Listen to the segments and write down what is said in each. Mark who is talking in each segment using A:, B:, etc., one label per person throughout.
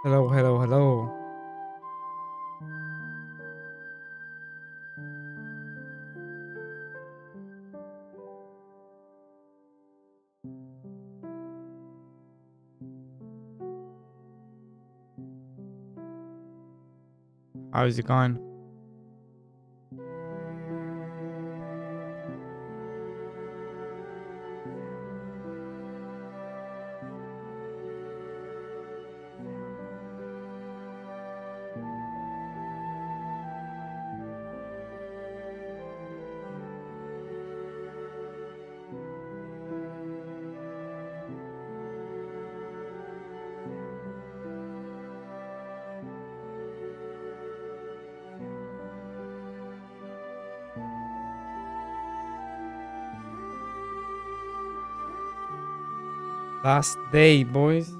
A: Hello, hello, hello. How's it going? Last day, boys.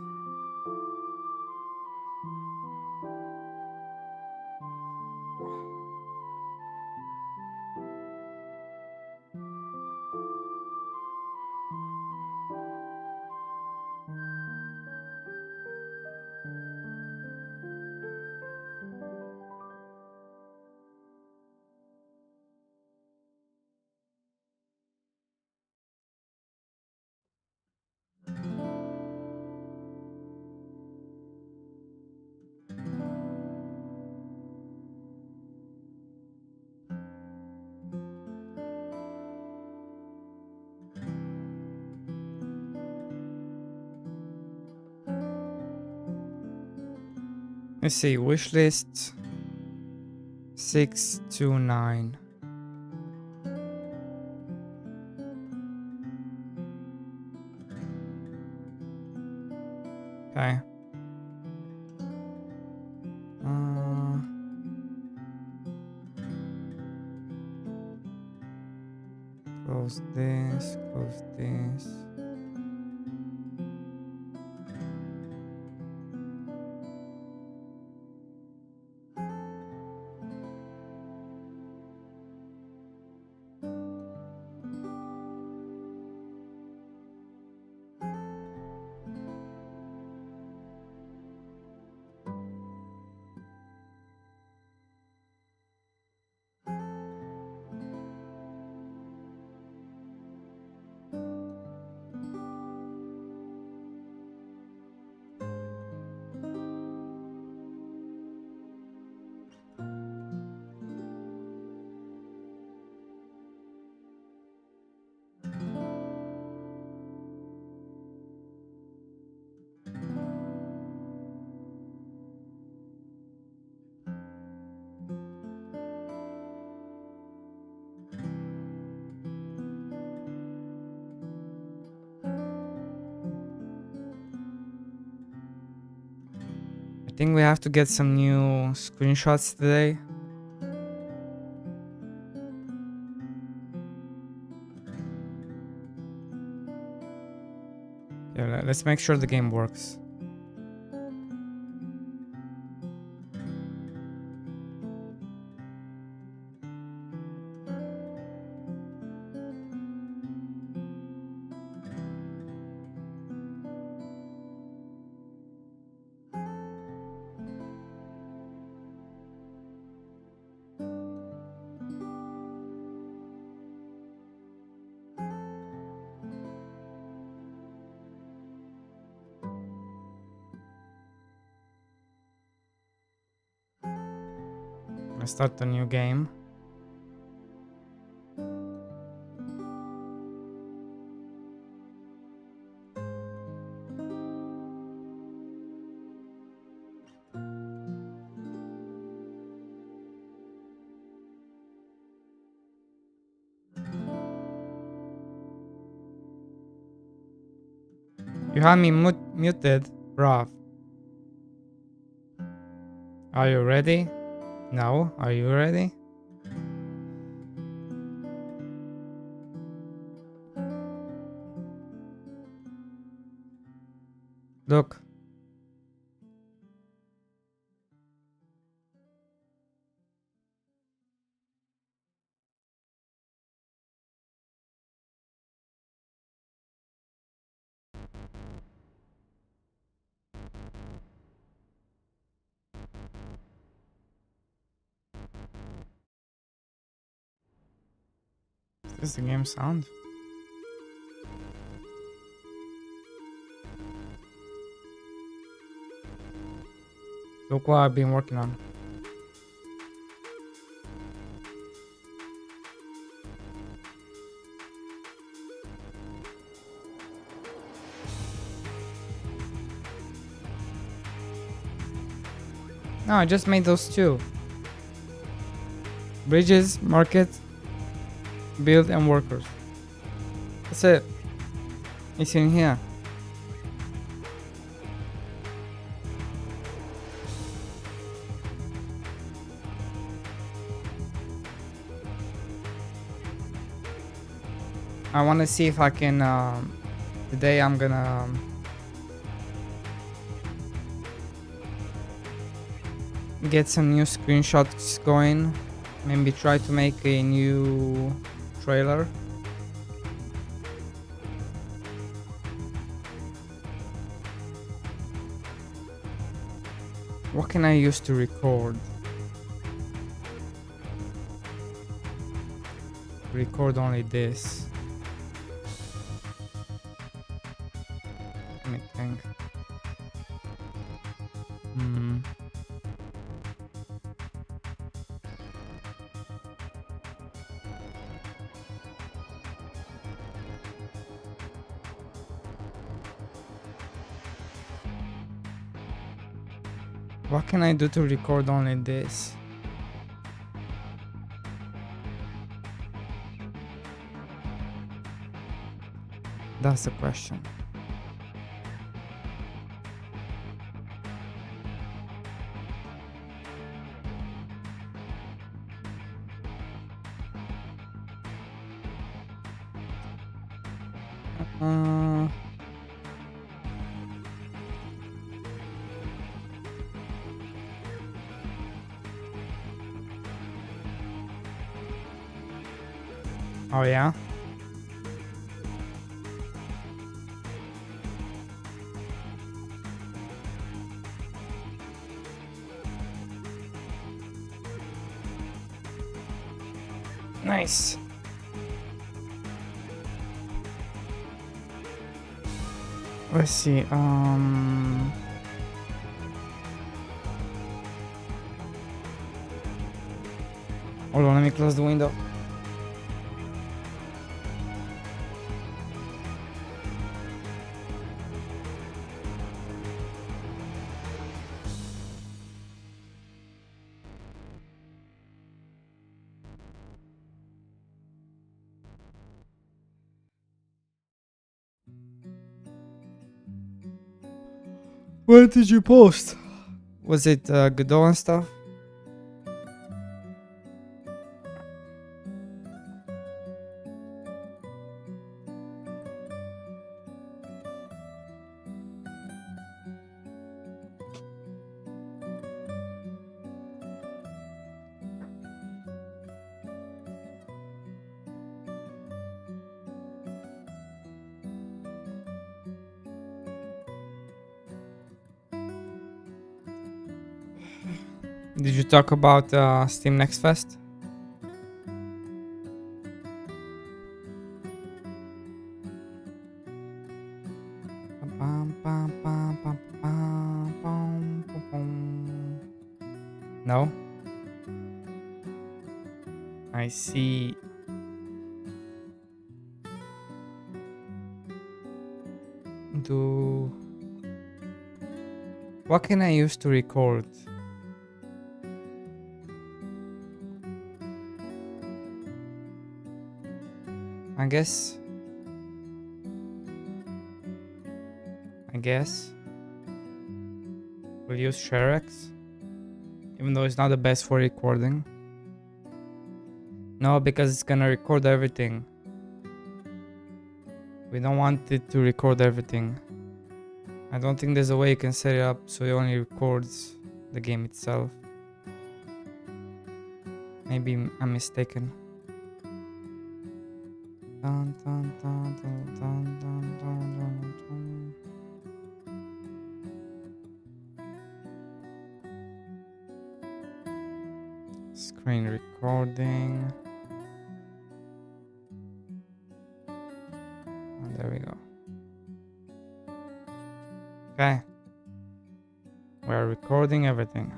A: Let's see, wish list 629. Okay. Uh, close this, close this. I think we have to get some new screenshots today. Yeah, let's make sure the game works. I start a new game. You have me muted, bruv. Are you ready? No? Are you ready? Look. Is the game sound? Look what I've been working on. No, I just made those two. Bridges, market, build, and workers. That's it. It's in here. I want to see if I can, today I'm gonna get some new screenshots going. Maybe try to make a new trailer. What can I use to record? Record only this. Let me think. What can I do to record only this? That's the question. Oh yeah? Nice. Let's see, hold on, let me close the window. When did you post? Was it Godot and stuff? Did you talk about Steam Next Fest? No? I see. What can I use to record? I guess we'll use ShareX, even though it's not the best for recording. No, because it's gonna record everything. We don't want it to record everything. I don't think there's a way you can set it up so it only records the game itself. Maybe I'm mistaken. Dun, dun, dun, dun, dun, dun, dun, dun, dun. Screen recording. Okay. We're recording everything.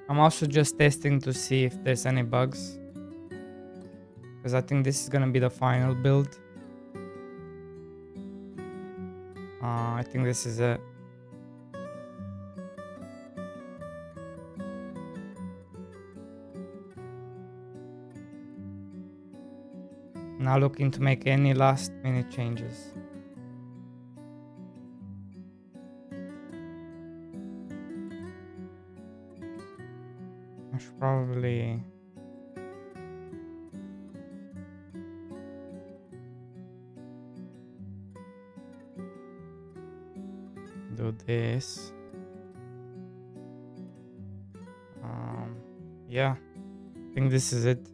A: I'm also just testing to see if there's any bugs, because I think this is gonna be the final build. I think this is it. Not looking to make any last minute changes. I should probably do this. Yeah, I think this is it.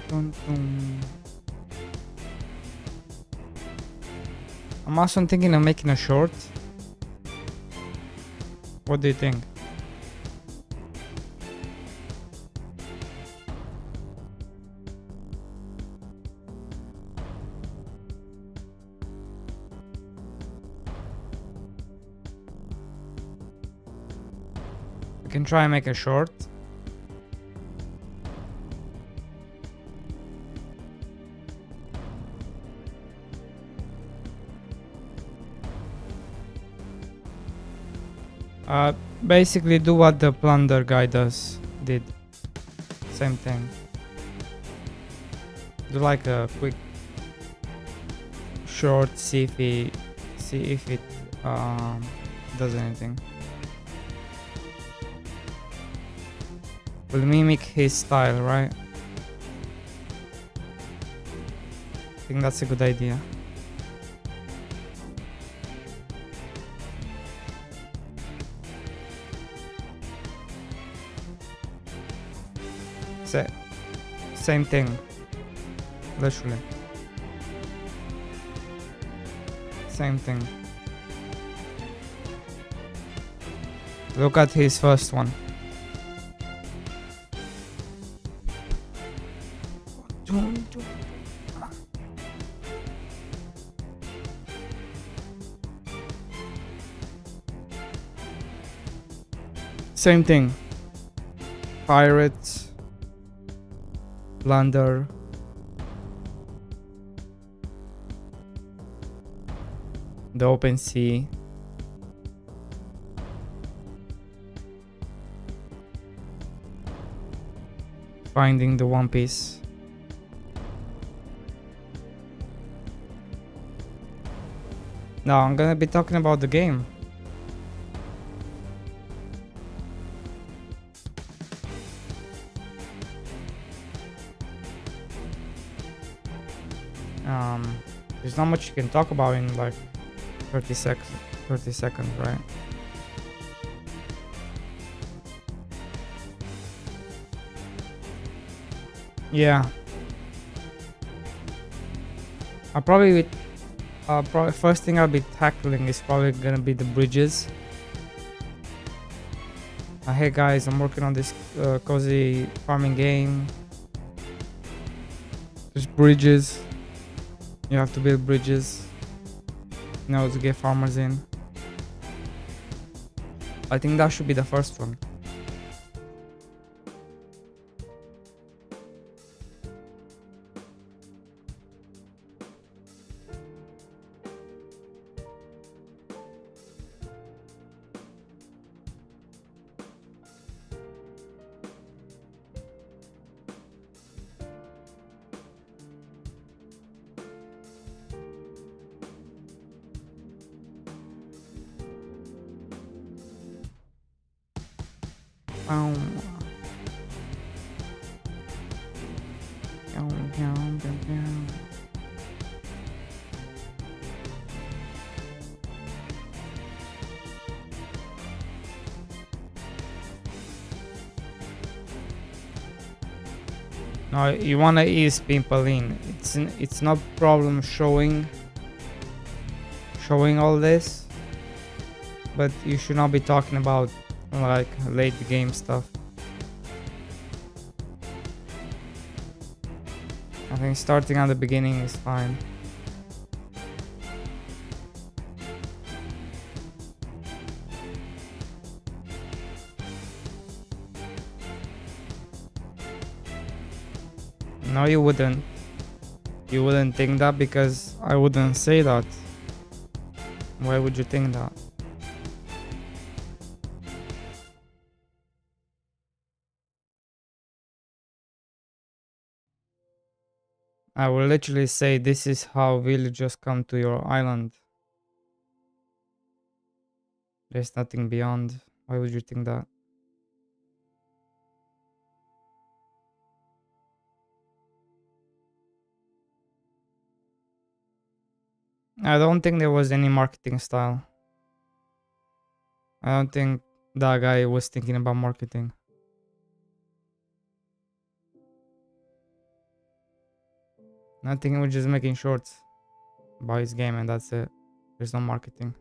A: Dun, dun. I'm also thinking of making a short. What do you think? We can try and make a short. Basically do what the plunder guy did. Same thing. Do like a quick short, see if it does anything. Will mimic his style, right? I think that's a good idea. Same thing, literally. Same thing. Look at his first one. Same thing. Pirates. Plunder. The open sea. Finding the One Piece. Now I'm gonna be talking about the game. There's not much you can talk about in like 30 seconds, right? Yeah, I'll probably first thing I'll be tackling is probably gonna be the bridges. Hey guys, I'm working on this cozy farming game. There's bridges. You have to build bridges, to get farmers in. I think that should be the first one. Um, No, you wanna ease people in. It's not problem showing all this, but you should not be talking about like late game stuff. I think starting at the beginning is fine. No, you wouldn't. You wouldn't think that because I wouldn't say that. Why would you think that? I will literally say this is how villagers come to your island. There's nothing beyond. Why would you think that? I don't think there was any marketing style. I don't think that guy was thinking about marketing. I think he was just making shorts about his game and that's it. There's no marketing.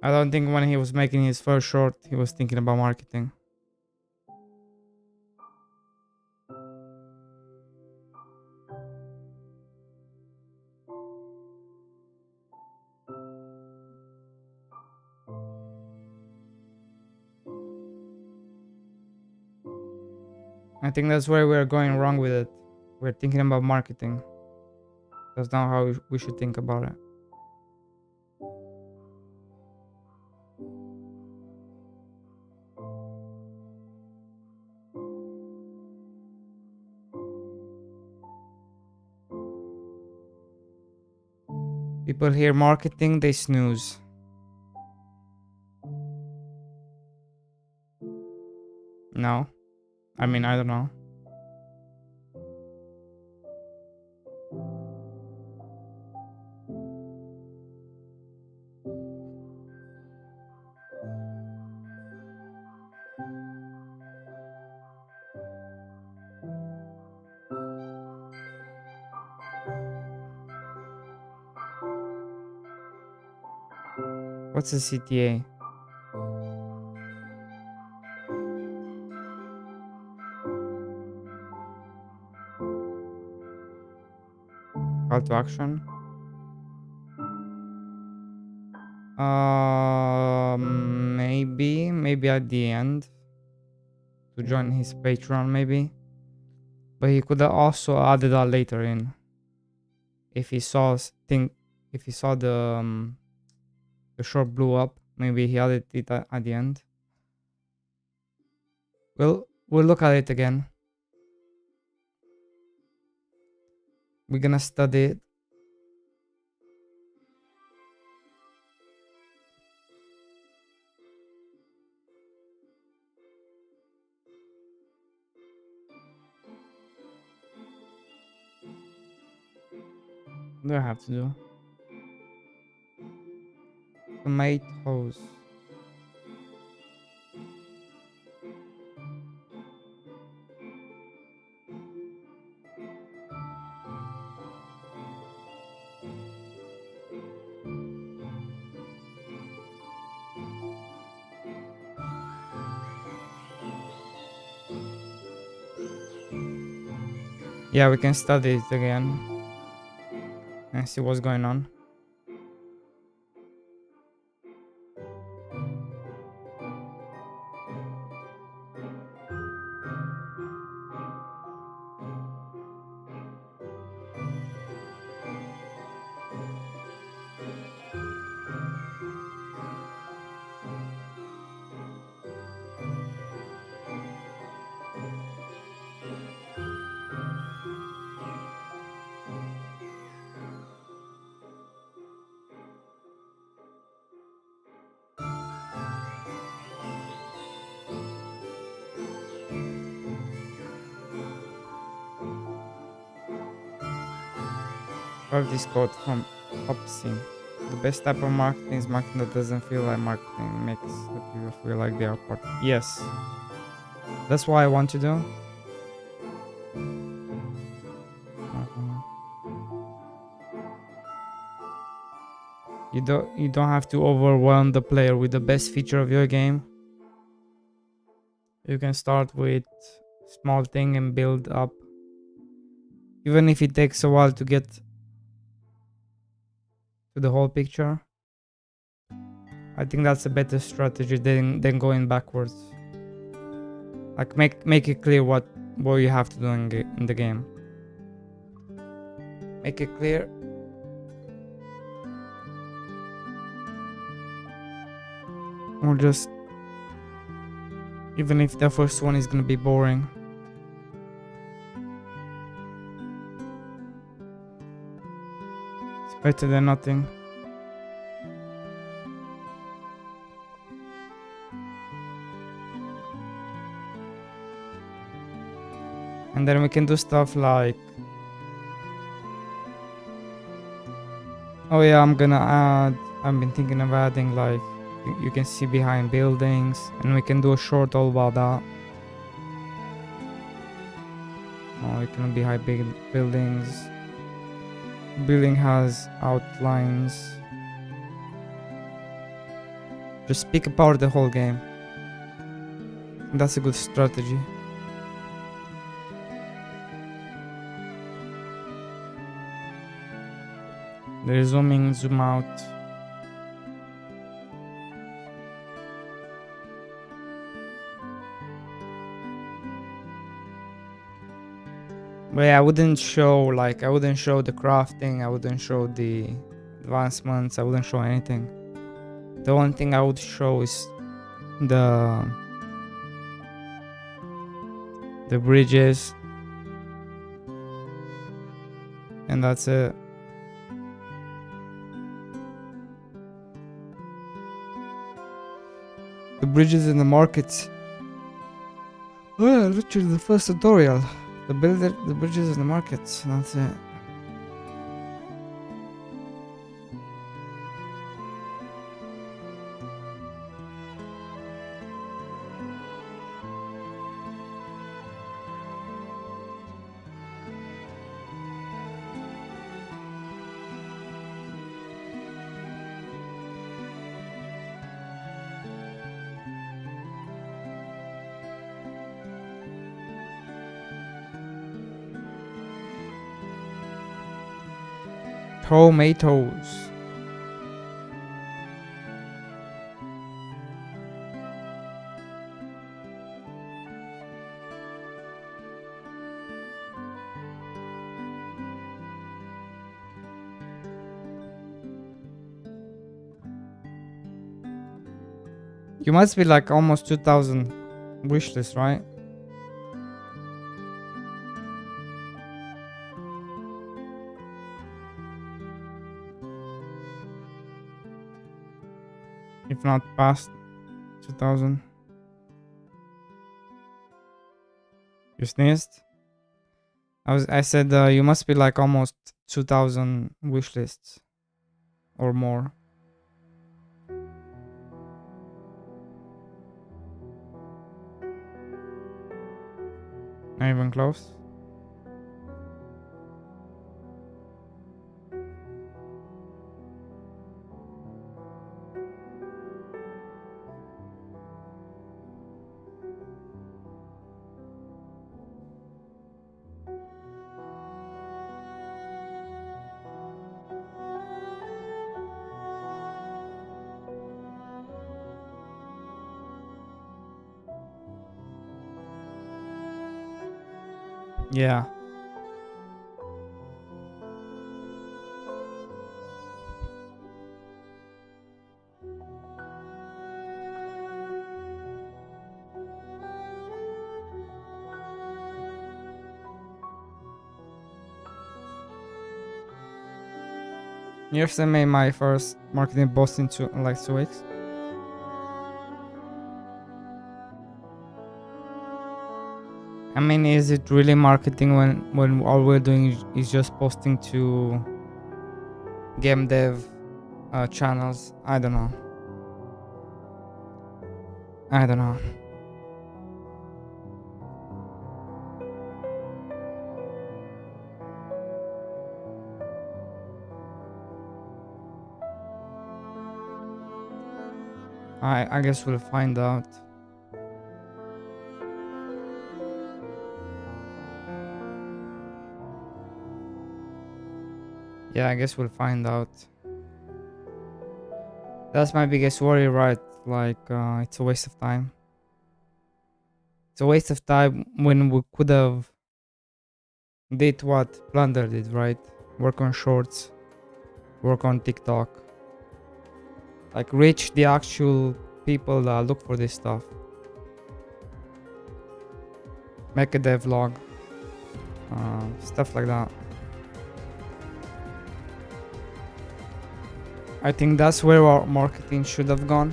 A: I don't think when he was making his first short, he was thinking about marketing. I think that's where we're going wrong with it. We're thinking about marketing. That's not how we should think about it. People hear marketing, they snooze. No. I mean, I don't know. What's a CTA? Call to action? Maybe at the end to join his Patreon, maybe. But he could have also added that later in. If he saw the short blew up, maybe he added it at the end. We'll look at it again. We're gonna study it. What do I have to do? Tomatoes. Yeah, we can study it again and see what's going on. Love this quote from Hobson. The best type of marketing is marketing that doesn't feel like marketing, makes the people feel like they are part. Yes, that's what I want to do. Uh-huh. You don't have to overwhelm the player with the best feature of your game. You can start with small thing and build up. Even if it takes a while to get to the whole picture, I think that's a better strategy than going backwards. Like make it clear what you have to do in the game. Make it clear. Or just, even if the first one is gonna be boring, it's better than nothing. And then we can do stuff like, oh yeah, I've been thinking of adding, like, you can see behind buildings, and we can do a short all about that. Oh, you can behind big buildings. Building has outlines. Just speak about the whole game. That's a good strategy. There is zoom in, zoom out. But yeah, I wouldn't show the crafting, I wouldn't show the advancements, I wouldn't show anything. The only thing I would show is the bridges, and that's it. The bridges in the markets. Oh yeah, literally the first tutorial. The bridges in the markets, that's it. Tomatoes. You must be like almost 2000 wishlist, right? If not past 2000. You sneezed? I said you must be like almost 2000 wishlists or more. Not even close. Yeah. Yesterday made my first marketing post in like 2 weeks. I mean, is it really marketing when all we're doing is just posting to game dev channels? I don't know. I don't know. I guess we'll find out. Yeah, I guess we'll find out. That's my biggest worry, right? Like, it's a waste of time. It's a waste of time when we could have did what Plunder did, right? Work on shorts, work on TikTok, like reach the actual people that look for this stuff. Make a devlog, stuff like that. I think that's where our marketing should have gone,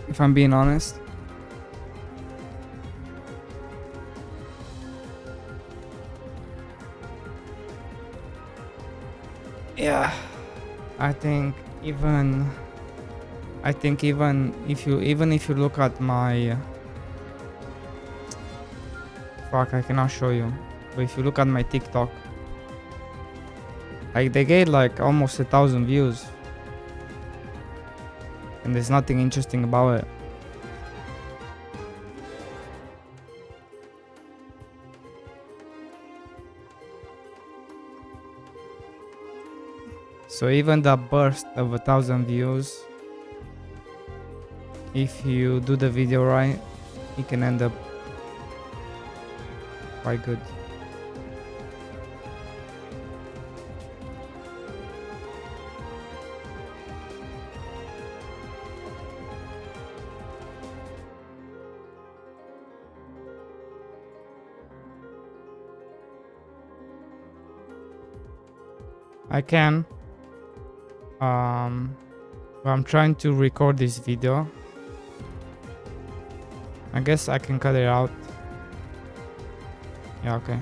A: if I'm being honest. Yeah, I think even if you look at my fuck, I cannot show you, but if you look at my TikTok, like they get like almost 1,000 views, and there's nothing interesting about it. So even that burst of 1,000 views, if you do the video right, it can end up quite good. I can. But I'm trying to record this video. I guess I can cut it out. Yeah, okay.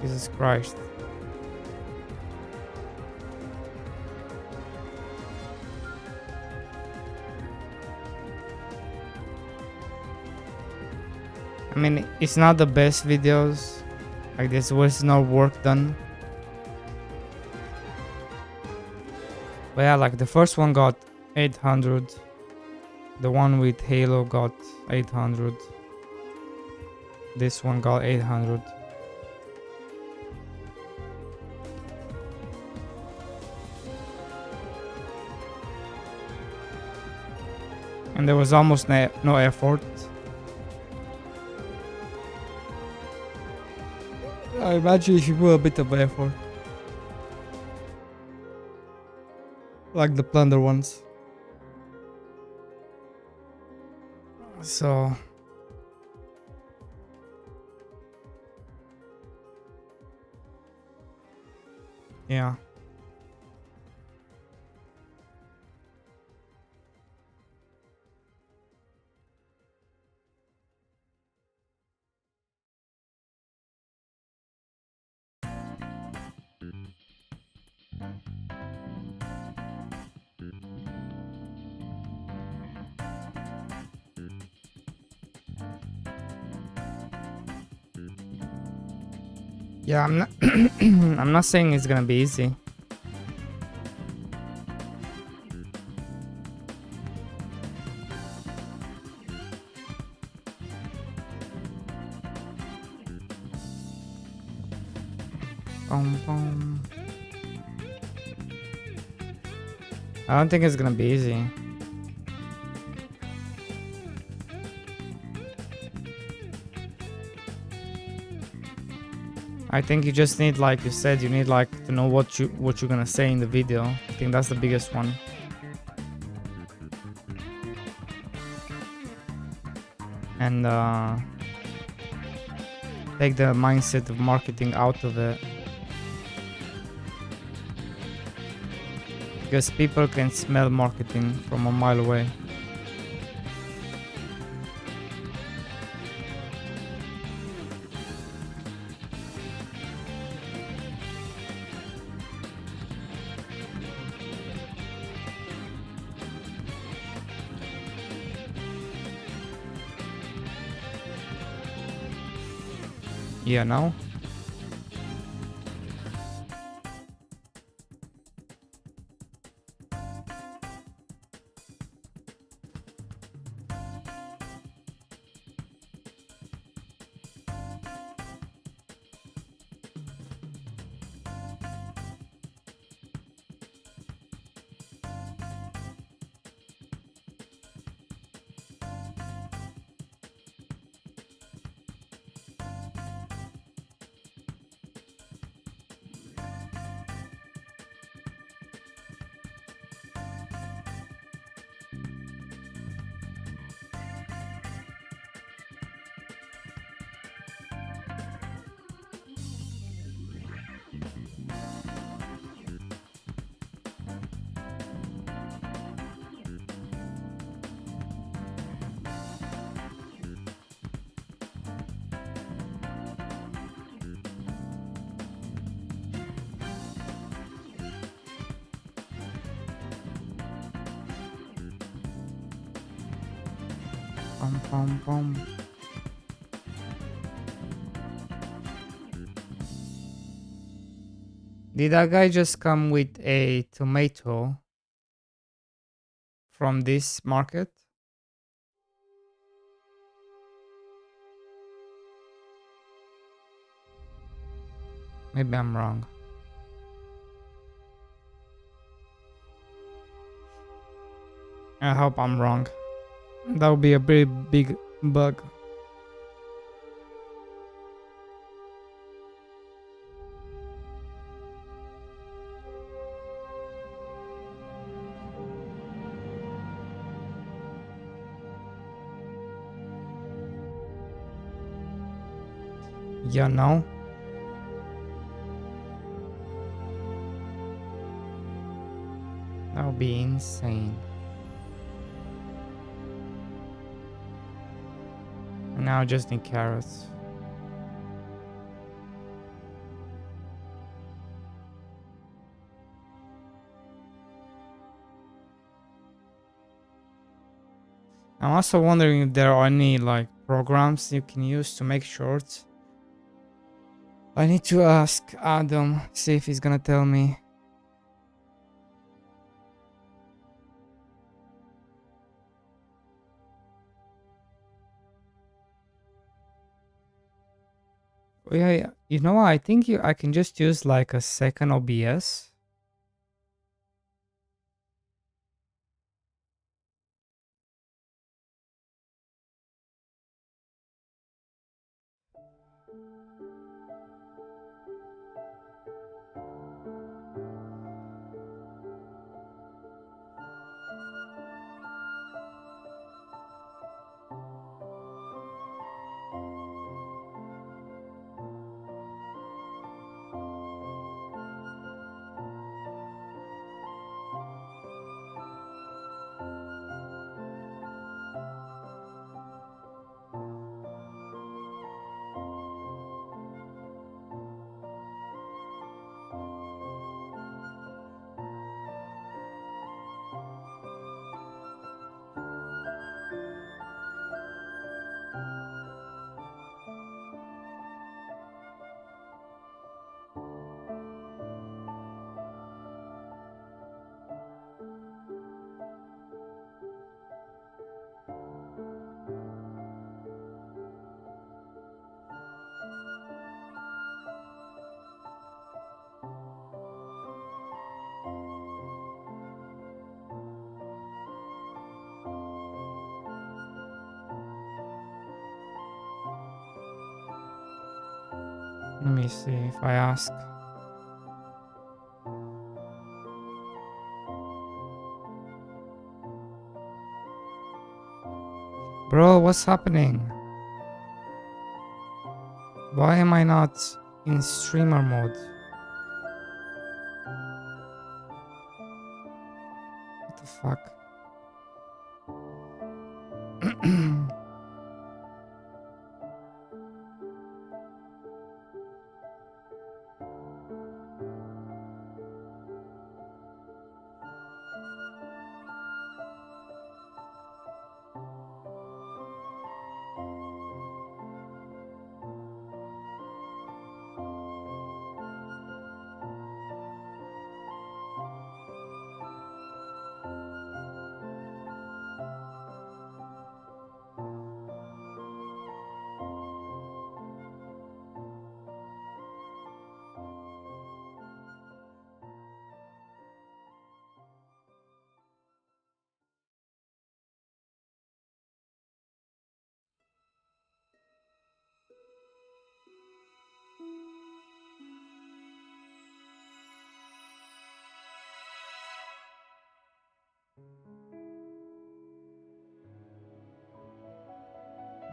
A: Jesus Christ. I mean, it's not the best videos. Like, this was no work done. But yeah, like the first one got 800. The one with Halo got 800. This one got 800. And there was almost no effort. I imagine if you put a bit of effort. Like the Plunder ones. So... yeah. Yeah, I'm not I'm not saying it's gonna be easy. Boom. I don't think it's gonna be easy. I think you just need, like you said, you need like to know what you're gonna say in the video. I think that's the biggest one. And take the mindset of marketing out of it. Because people can smell marketing from a mile away. Yeah, now? Pom. Did that guy just come with a tomato from this market? Maybe I'm wrong. I hope I'm wrong. That would be a very big bug. Yeah, no. That would be insane. And now I just need carrots. I'm also wondering if there are any like programs you can use to make shorts. I need to ask Adam, see if he's gonna tell me. Oh, yeah, you know what? I think I can just use like a second OBS. Let me see if I ask. Bro, what's happening? Why am I not in streamer mode? What the fuck?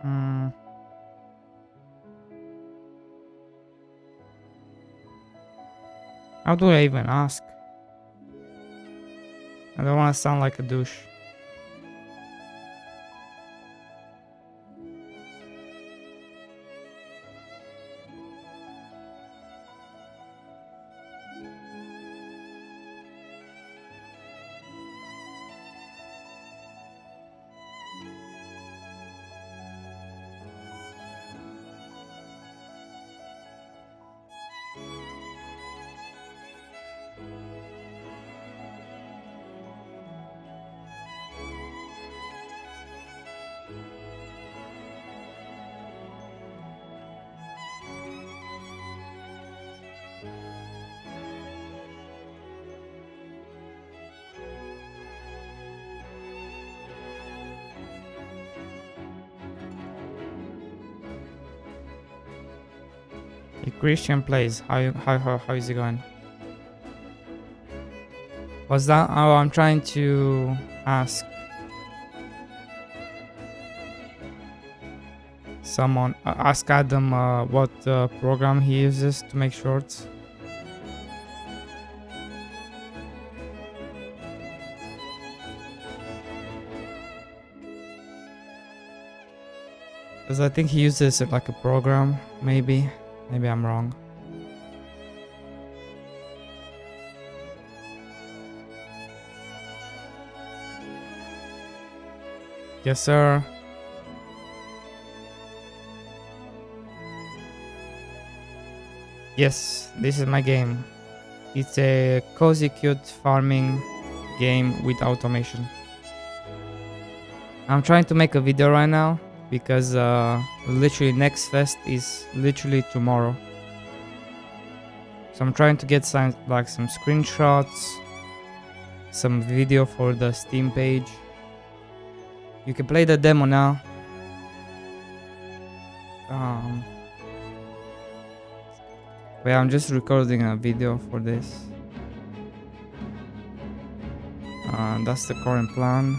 A: Hmm. How do I even ask? I don't want to sound like a douche. Hey, Christian plays. How is it going? What's that? Oh, I'm trying to ask someone. Ask Adam what program he uses to make shorts. Because I think he uses it like a program. Maybe I'm wrong. Yes, sir. Yes, this is my game. It's a cozy, cute farming game with automation. I'm trying to make a video right now because literally next fest is literally tomorrow. So I'm trying to get some screenshots, some video for the Steam page. You can play the demo now. Wait, I'm just recording a video for this. That's the current plan.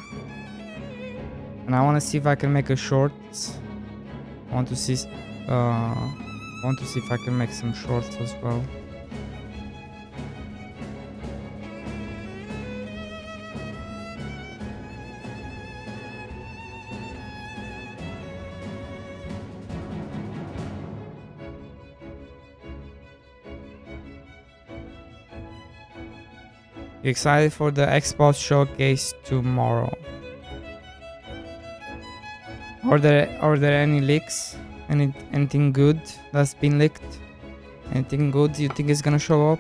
A: And I want to see if I can make a short. I want to see if I can make some shorts as well. You excited for the Xbox showcase tomorrow? Are there any leaks? Anything good that's been leaked? Anything good you think is gonna show up?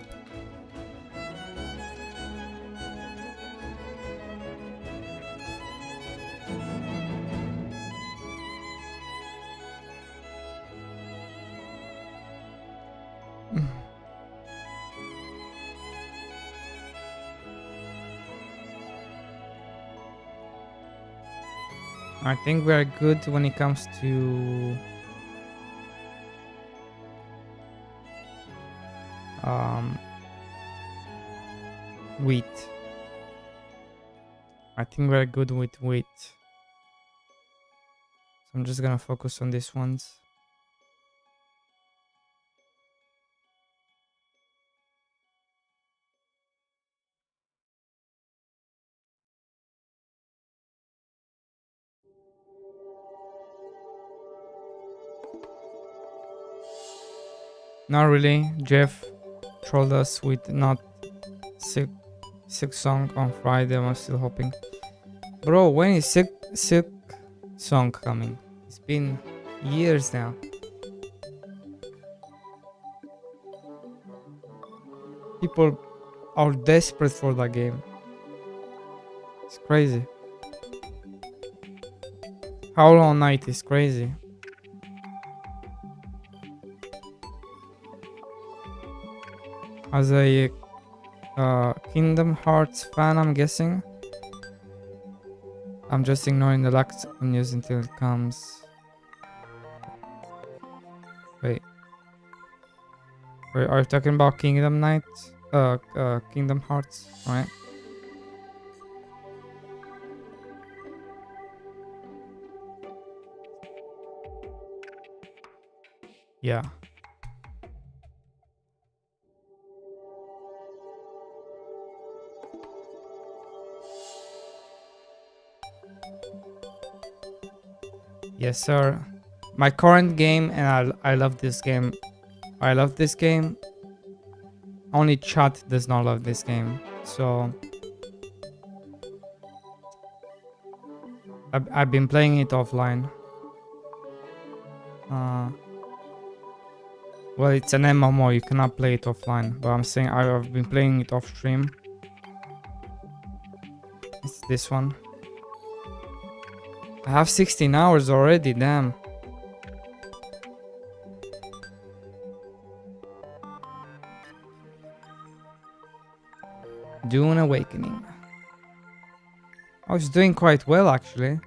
A: I think we are good when it comes to wheat. I think we're good with wheat. So I'm just gonna focus on these ones. Not really. Jeff trolled us with not Silk Song on Friday. I'm still hoping. Bro, when is Silk Song coming? It's been years now. People are desperate for that game. It's crazy. Hollow Knight is crazy. As a Kingdom Hearts fan, I'm guessing. I'm just ignoring the lack of news until it comes. Wait, are you talking about Kingdom Hearts, right? Yeah. Yes, sir. My current game, and I love this game. I love this game. Only chat does not love this game. So I've been playing it offline. Well, it's an MMO. You cannot play it offline. But I'm saying I've been playing it off stream. It's this one. I have 16 hours already, damn. Dune Awakening. I was doing quite well, actually.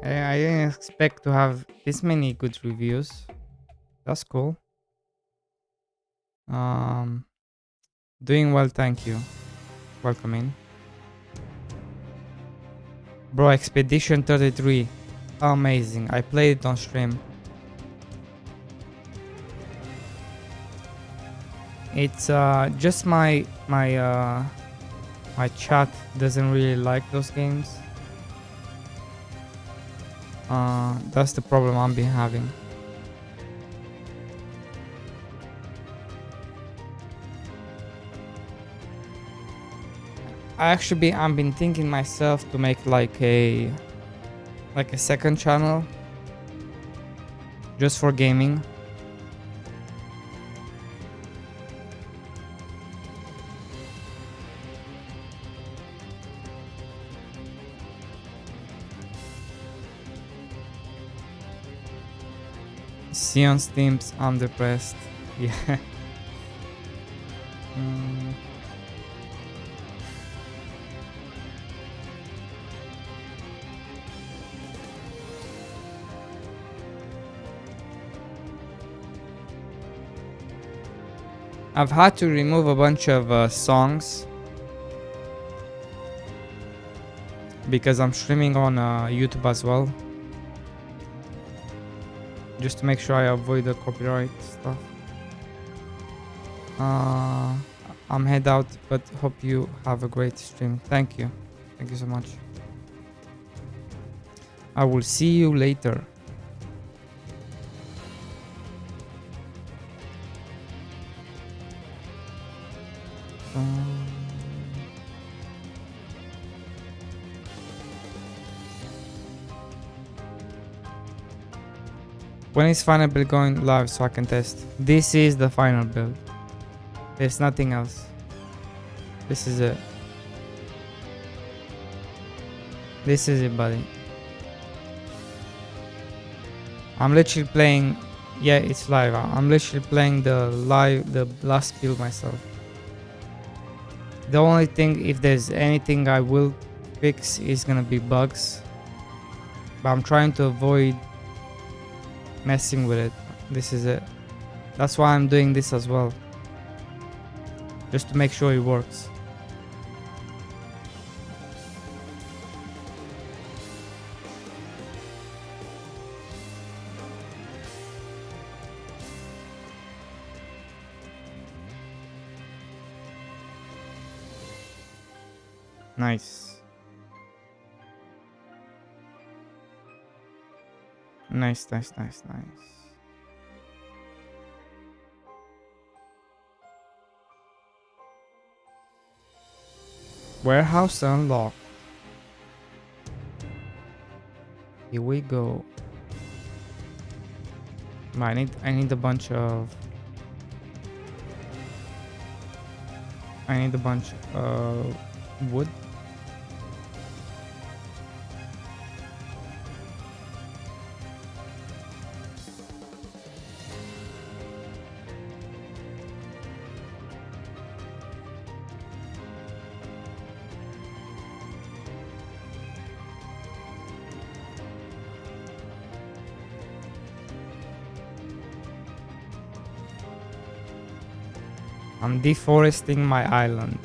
A: I didn't expect to have this many good reviews. That's cool. Doing well, thank you. Welcome in. Bro, Expedition 33. Amazing. I played it on stream. It's just my chat doesn't really like those games. That's the problem I've been having. I've been thinking myself to make like a second channel just for gaming. See on Steam, I'm depressed. Yeah. I've had to remove a bunch of songs because I'm streaming on YouTube as well, just to make sure I avoid the copyright stuff. I'm head out, but hope you have a great stream. Thank you so much. I will see you later. When is final build going live so I can test? This is the final build. There's nothing else. This is it. This is it, buddy. I'm literally playing. Yeah, it's live. I'm literally playing the last build myself. The only thing, if there's anything I will fix is gonna be bugs, but I'm trying to avoid messing with it. This is it. That's why I'm doing this as well, just to make sure it works. Nice. Nice. Warehouse unlocked. Here we go. I need a bunch of wood. I'm deforesting my island.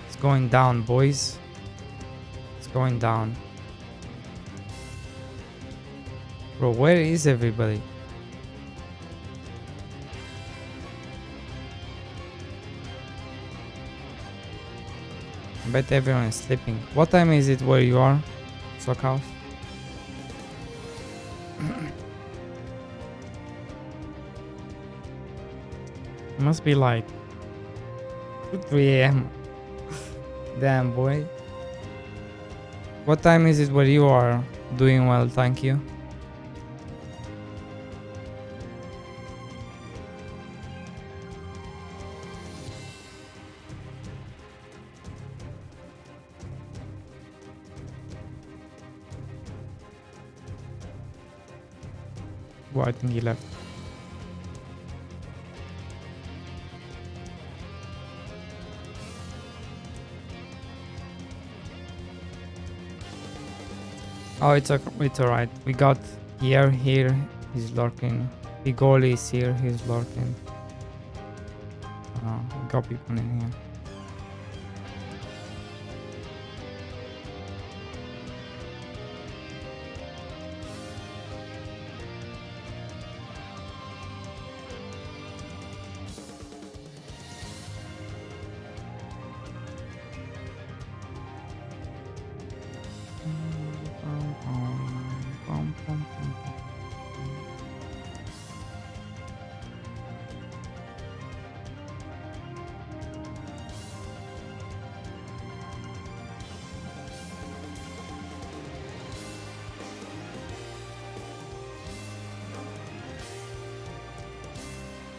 A: It's going down, boys. It's going down. Bro, where is everybody? I bet everyone is sleeping. What time is it where you are, Sockhouse? It must be like 3 a.m. Damn, boy. What time is it where you are? Doing well, thank you. Well, I think he left. Oh, it's alright. We got here, he's lurking. Bigoli is here, he's lurking. We got people in here.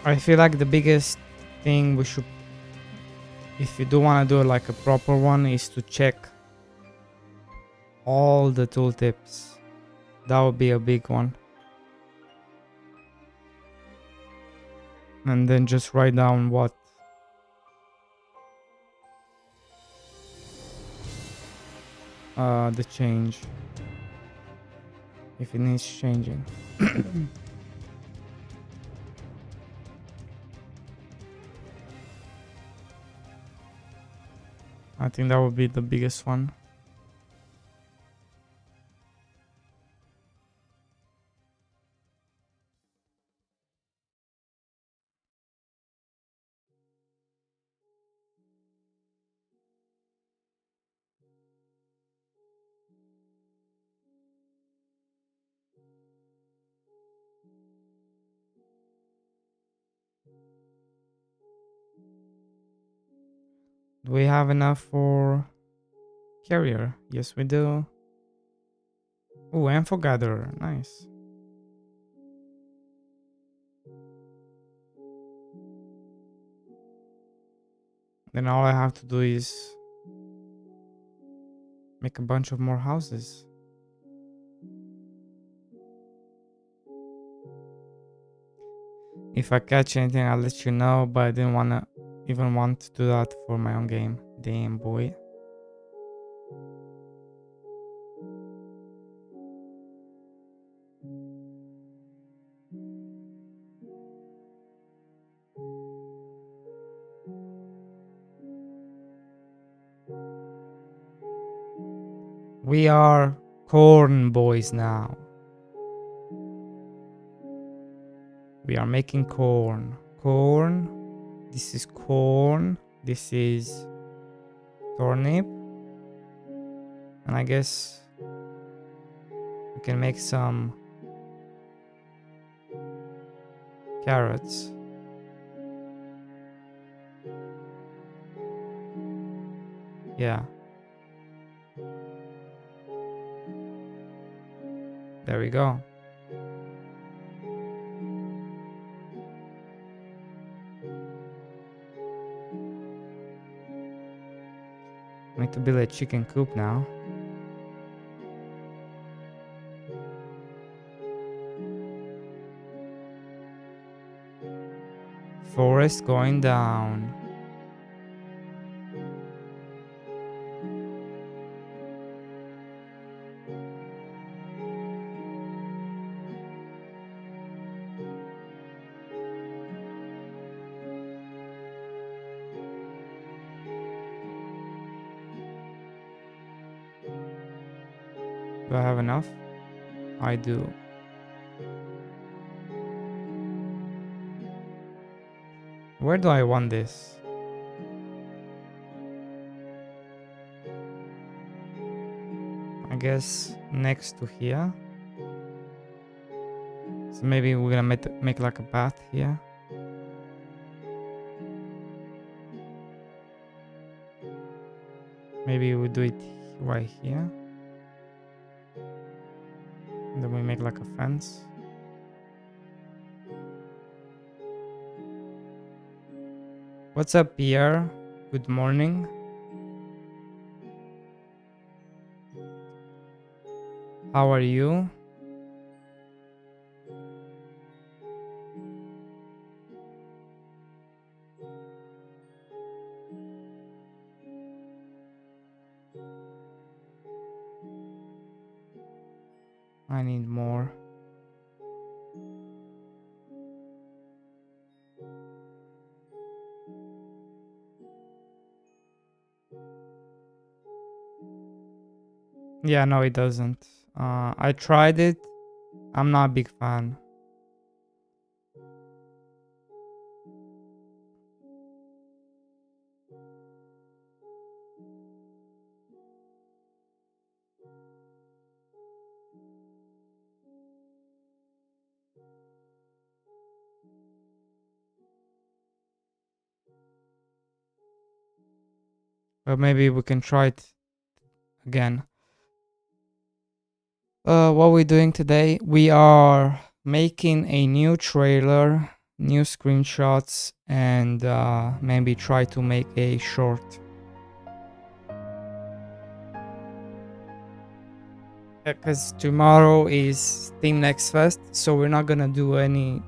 A: I feel like the biggest thing we should, if you do want to do like a proper one, is to check all the tooltips. That would be a big one. And then just write down what the change, if it needs changing. I think that would be the biggest one. Do we have enough for carrier? Yes, we do. Oh, and for gatherer. Nice. Then all I have to do is make a bunch of more houses. If I catch anything, I'll let you know, but I didn't even want to do that for my own game. Damn, boy. We are corn boys now. We are making corn. Corn. This is corn. This is turnip. And I guess we can make some carrots. Yeah. There we go. I need to build a chicken coop now. Forest going down. Do I have enough? I do. Where do I want this? I guess next to here. So maybe we're gonna make like a path here. Maybe we do it right here. And then we make like a fence. What's up, Pierre? Good morning. How are you? I need more. Yeah, no, it doesn't. I tried it. I'm not a big fan. But maybe we can try it again. What we're doing today, we are making a new trailer, new screenshots, and maybe try to make a short. Because tomorrow is Steam Next Fest, so we're not gonna do any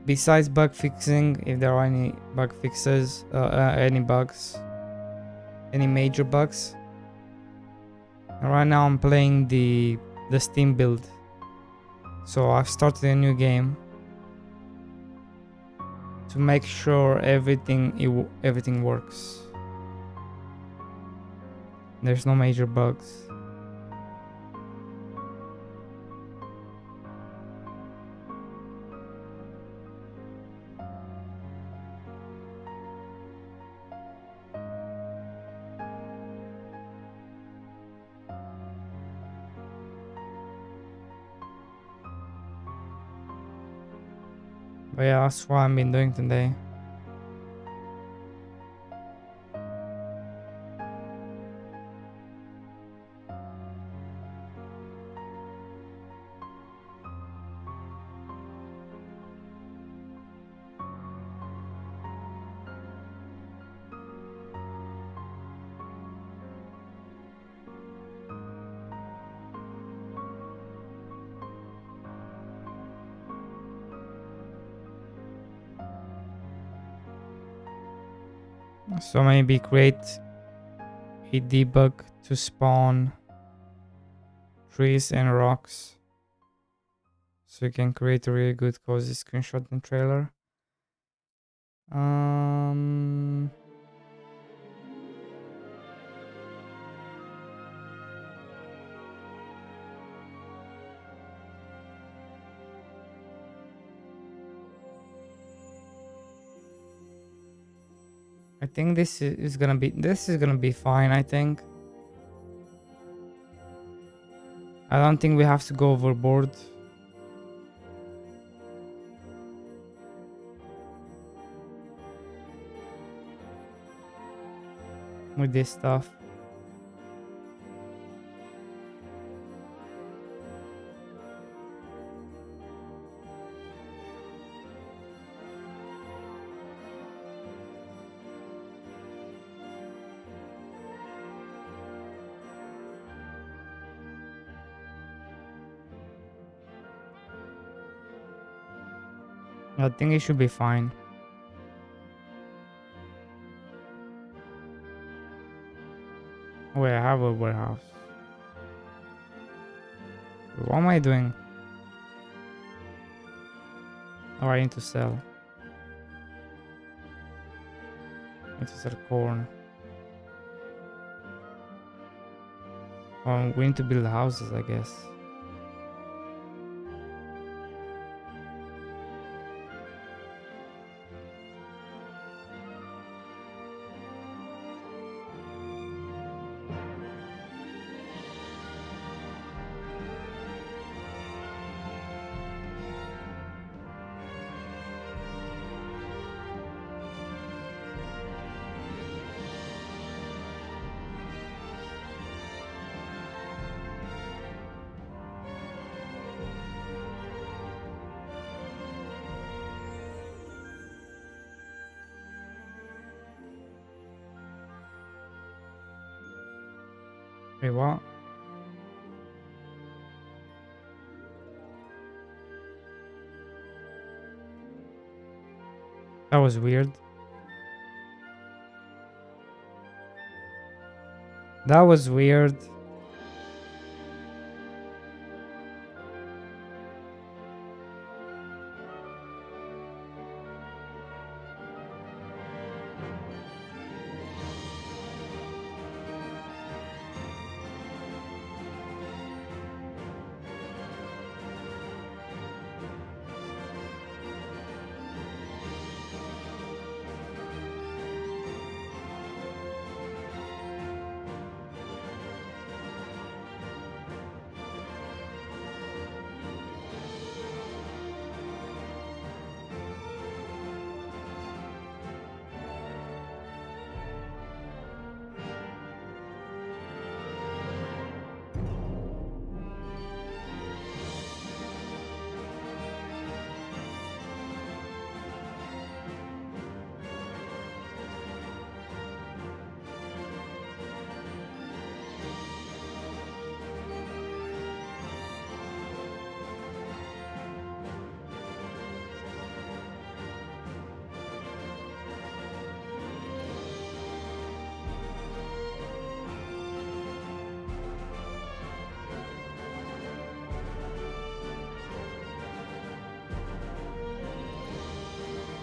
A: besides bug fixing. If there are any bug fixes, any bugs, any major bugs. And right now I'm playing the Steam build, so I've started a new game to make sure everything works. There's no major bugs. But yeah, that's what I've been doing today. So maybe create a debug to spawn trees and rocks, so you can create a really good cozy screenshot and trailer. I think this is gonna be fine. I think. I don't think we have to go overboard. With this stuff. I think it should be fine. Wait, I have a warehouse. What am I doing? Oh, I need to sell. I need to sell corn. We need to build houses, I guess. Wait, what? That was weird. That was weird.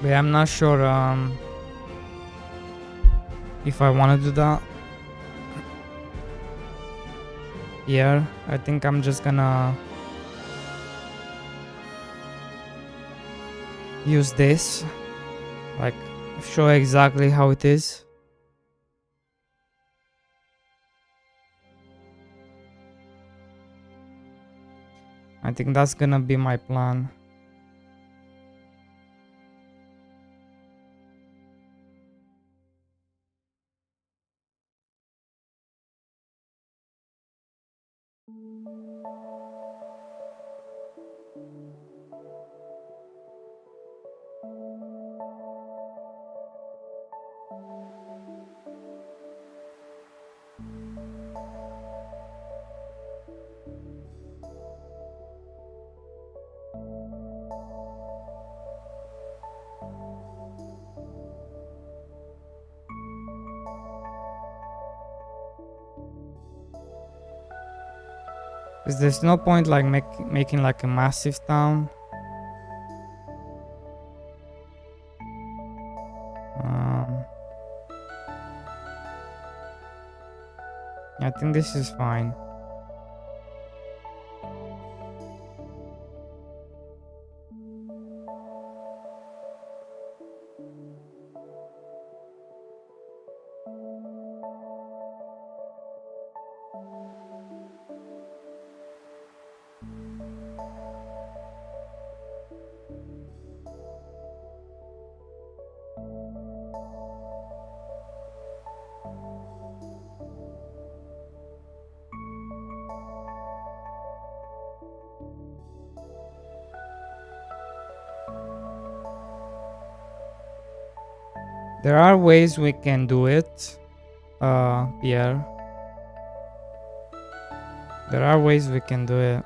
A: But I'm not sure if I want to do that. Yeah, I think I'm just gonna use this, like show exactly how it is. I think that's gonna be my plan. Because there's no point like making like a massive town. I think this is fine. There are ways we can do it, Pierre. There are ways we can do it.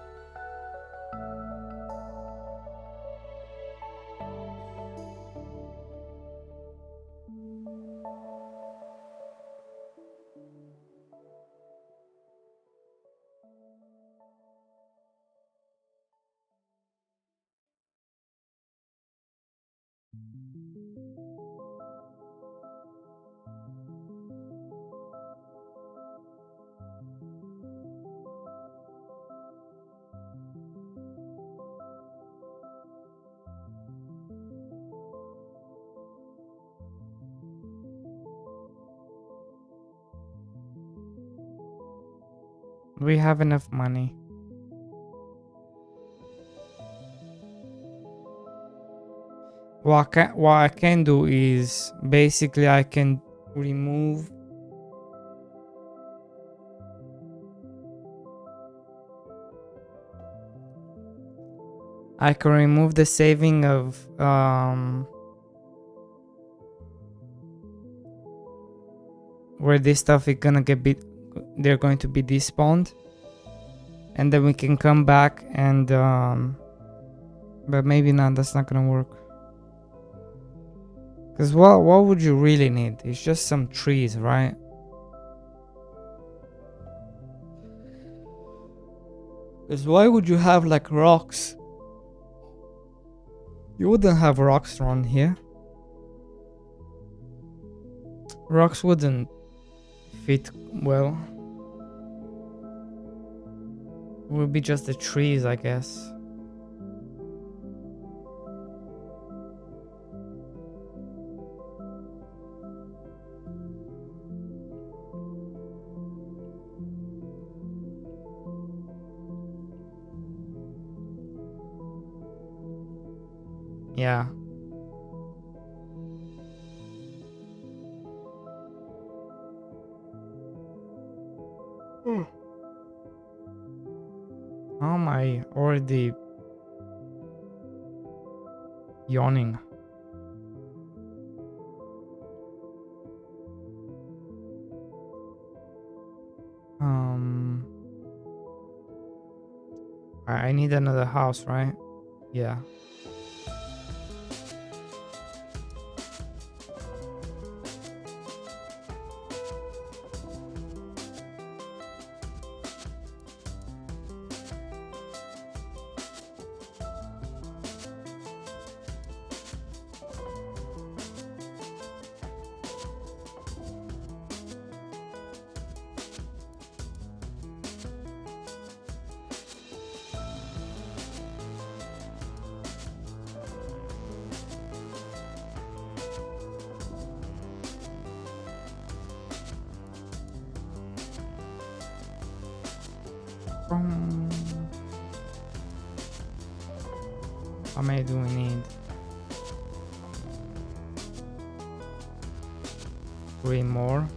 A: We have enough money. What I can do is basically I can remove the saving of where this stuff is gonna they're going to be despawned, and then we can come back and but maybe not, that's not gonna work. Because what would you really need? It's just some trees, right? Because why would you have like rocks? You wouldn't have rocks around here. Rocks wouldn't fit well. It would be just the trees, I guess. Yeah. How am I already yawning? I need another house, right? Yeah. How many do we need? 3 more.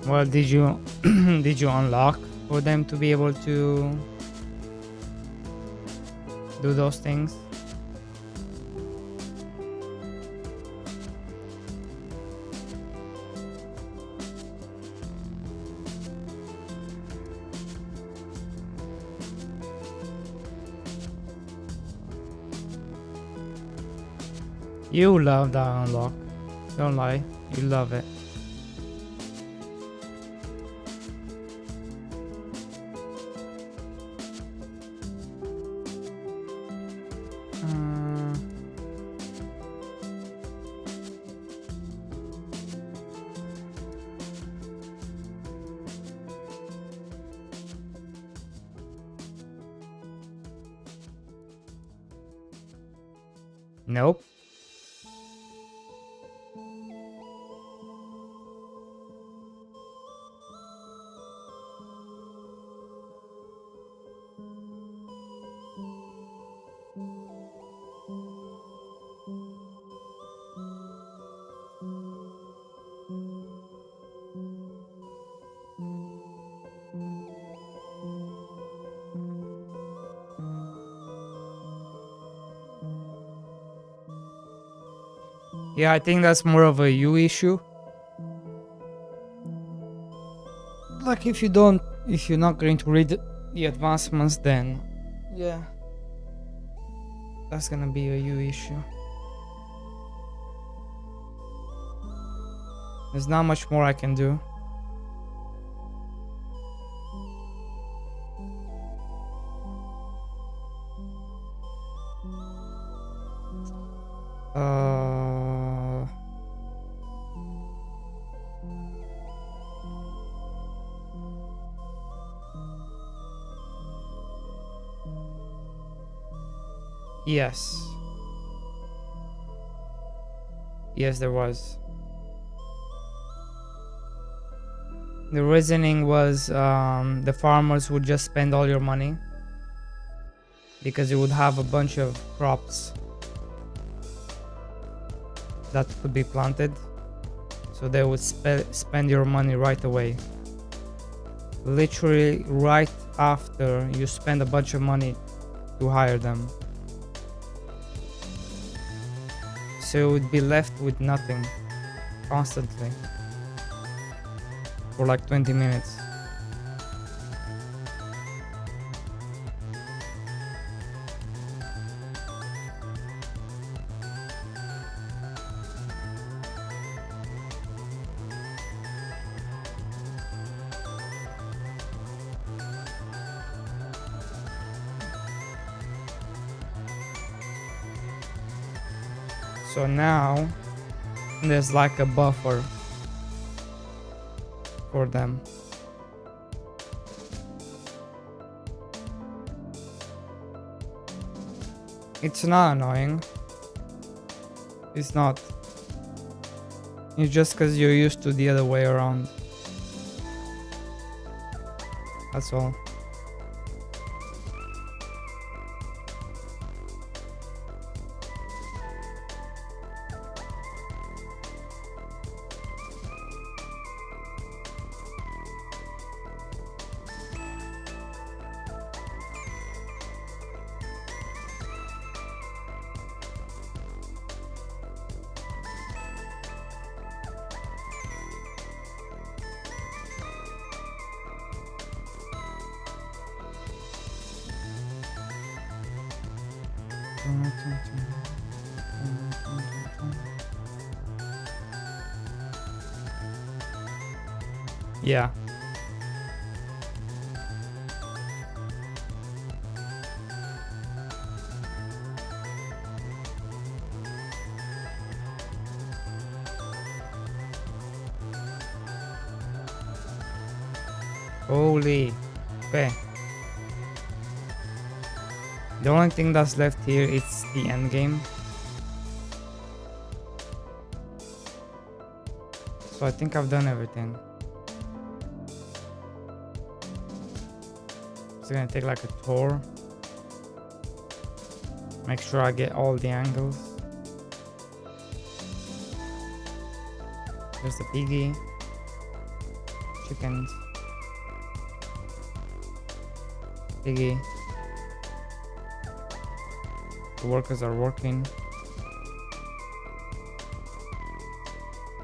A: Well, did you did you unlock for them to be able to do those things? You love that unlock. Don't lie. You love it. Nope. Yeah, I think that's more of a you issue. Like if you're not going to read the advancements, then yeah, that's gonna be a you issue. There's not much more I can do. Yes. Yes, there was. The reasoning was the farmers would just spend all your money because you would have a bunch of crops that could be planted, so they would spend your money right away, literally right after you spend a bunch of money to hire them, so you would be left with nothing constantly for like 20 minutes. So now there's like a buffer for them. It's not annoying. It's not. It's just because you're used to the other way around. That's all. Yeah. Holy. Okay. The only thing that's left here is the end game. So I think I've done everything. It's gonna take like a tour. Make sure I get all the angles. There's the piggy. Chickens. Piggy. The workers are working.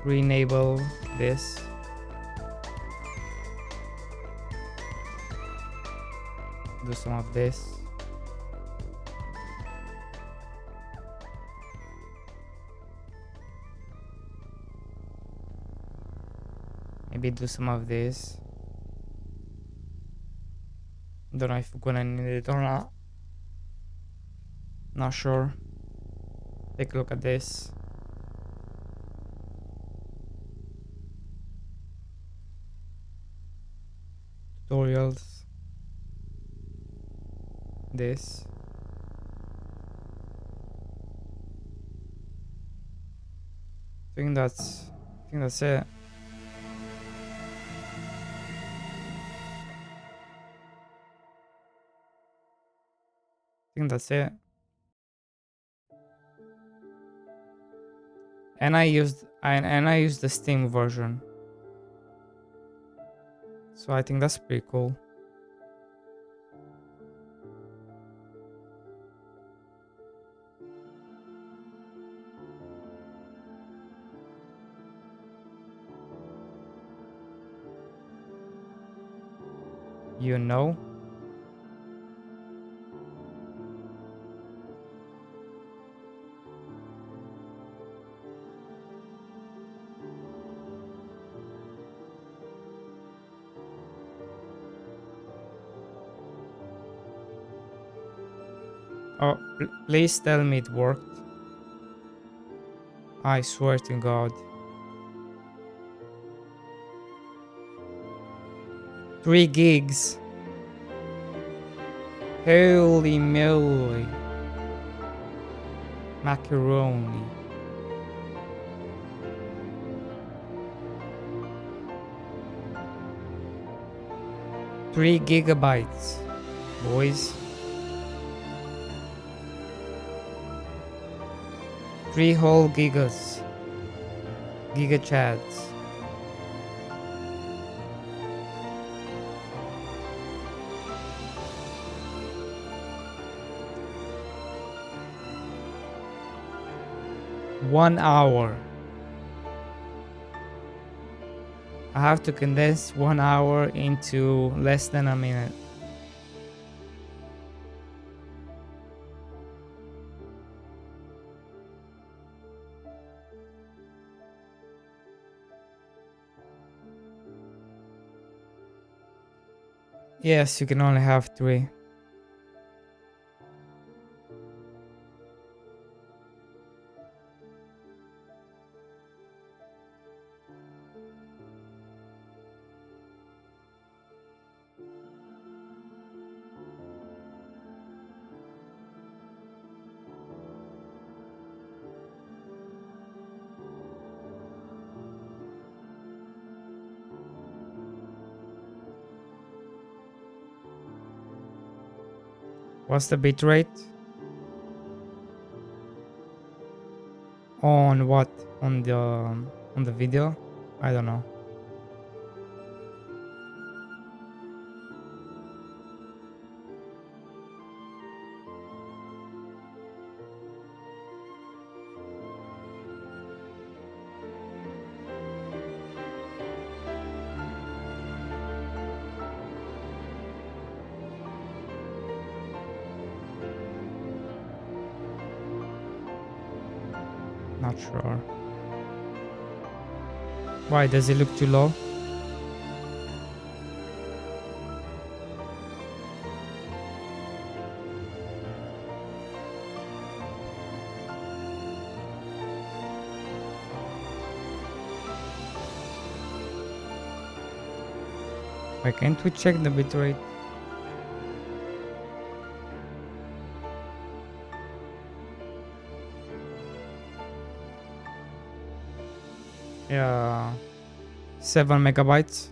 A: Re-enable this. Do some of this. maybe do some of this. Don't know if we're gonna need it or not. Not sure. Take a look at this. Tutorials. This. I think that's it. I think that's it. And I used the Steam version. So I think that's pretty cool. You know? Oh, please tell me it worked. I swear to God. 3 gigs. Holy moly. Macaroni. Three gigabytes, boys. 3 whole gigas. Giga chads. One hour. I have to condense 1 hour into less than a minute. Yes, you can only have 3. What's the bitrate? On what? On the video? I don't know. Not sure. Why does it look too low? Why can't we check the bitrate? Yeah, 7 megabytes,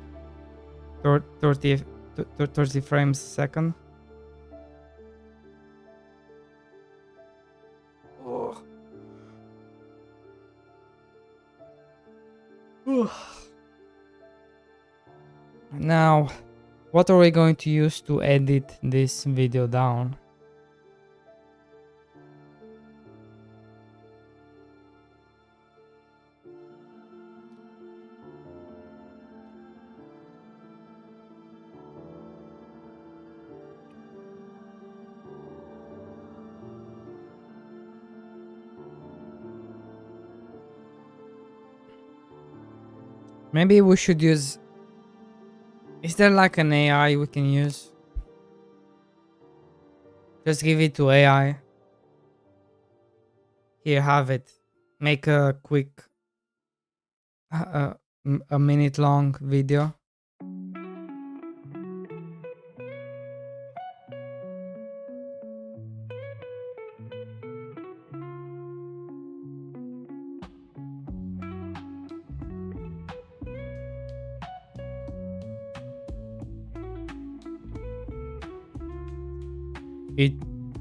A: 30 frames a second. Oh. Now, what are we going to use to edit this video down? Maybe we should use Is there like an AI we can use? Just give it to AI. Here, have it. Make a quick, a minute long video.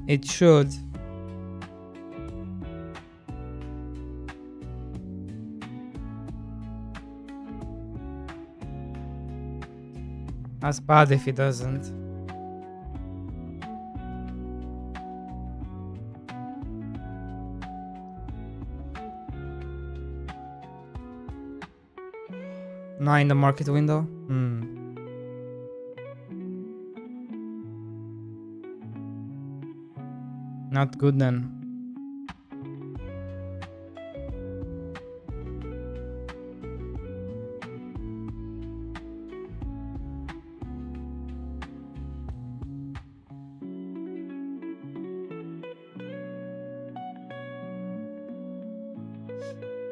A: It should. That's bad if it doesn't. Not in the market window? Not good then.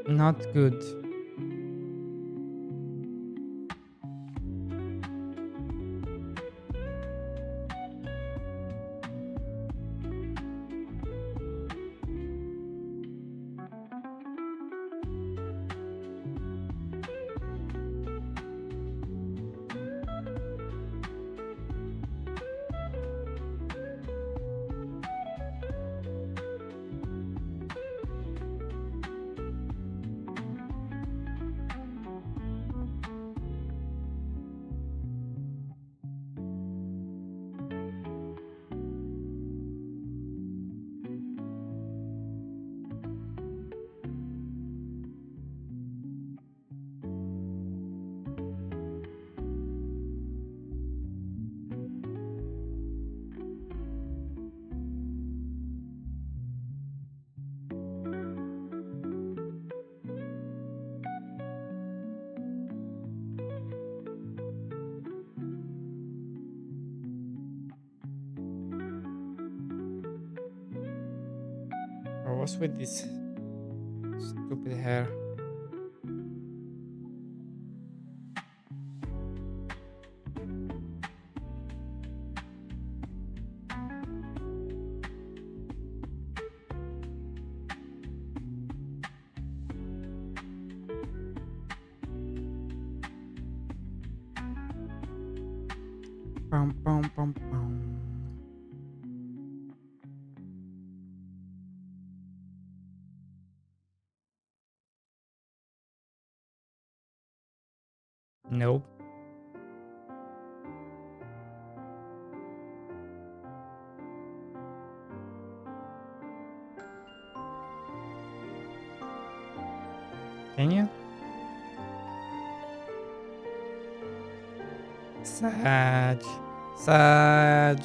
A: Not good. Oh, what's with this stupid hair? Pum, pum, pum, pum. Nope. Can you? Sag. Sag.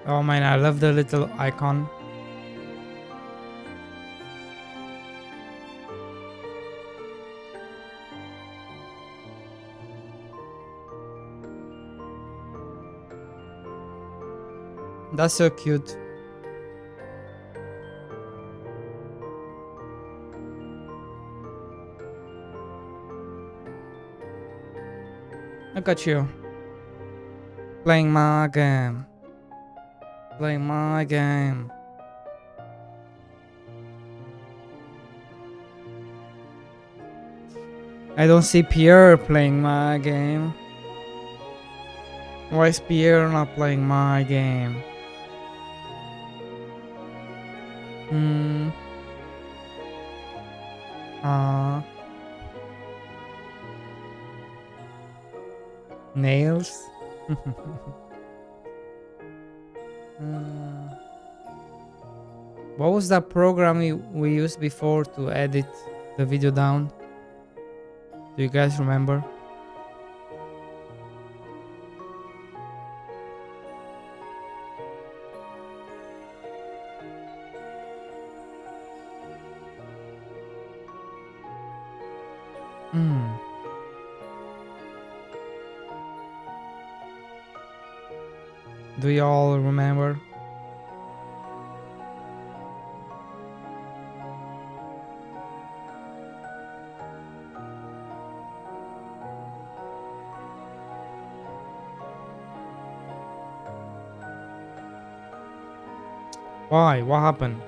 A: Oh man, I love the little icon. That's so cute. Look at you. Playing my game. Playing my game. I don't see Pierre playing my game. Why is Pierre not playing my game? Nails. What was that program we used before to edit the video down? Do you guys remember? Hmm. Do y'all remember? Why? What happened?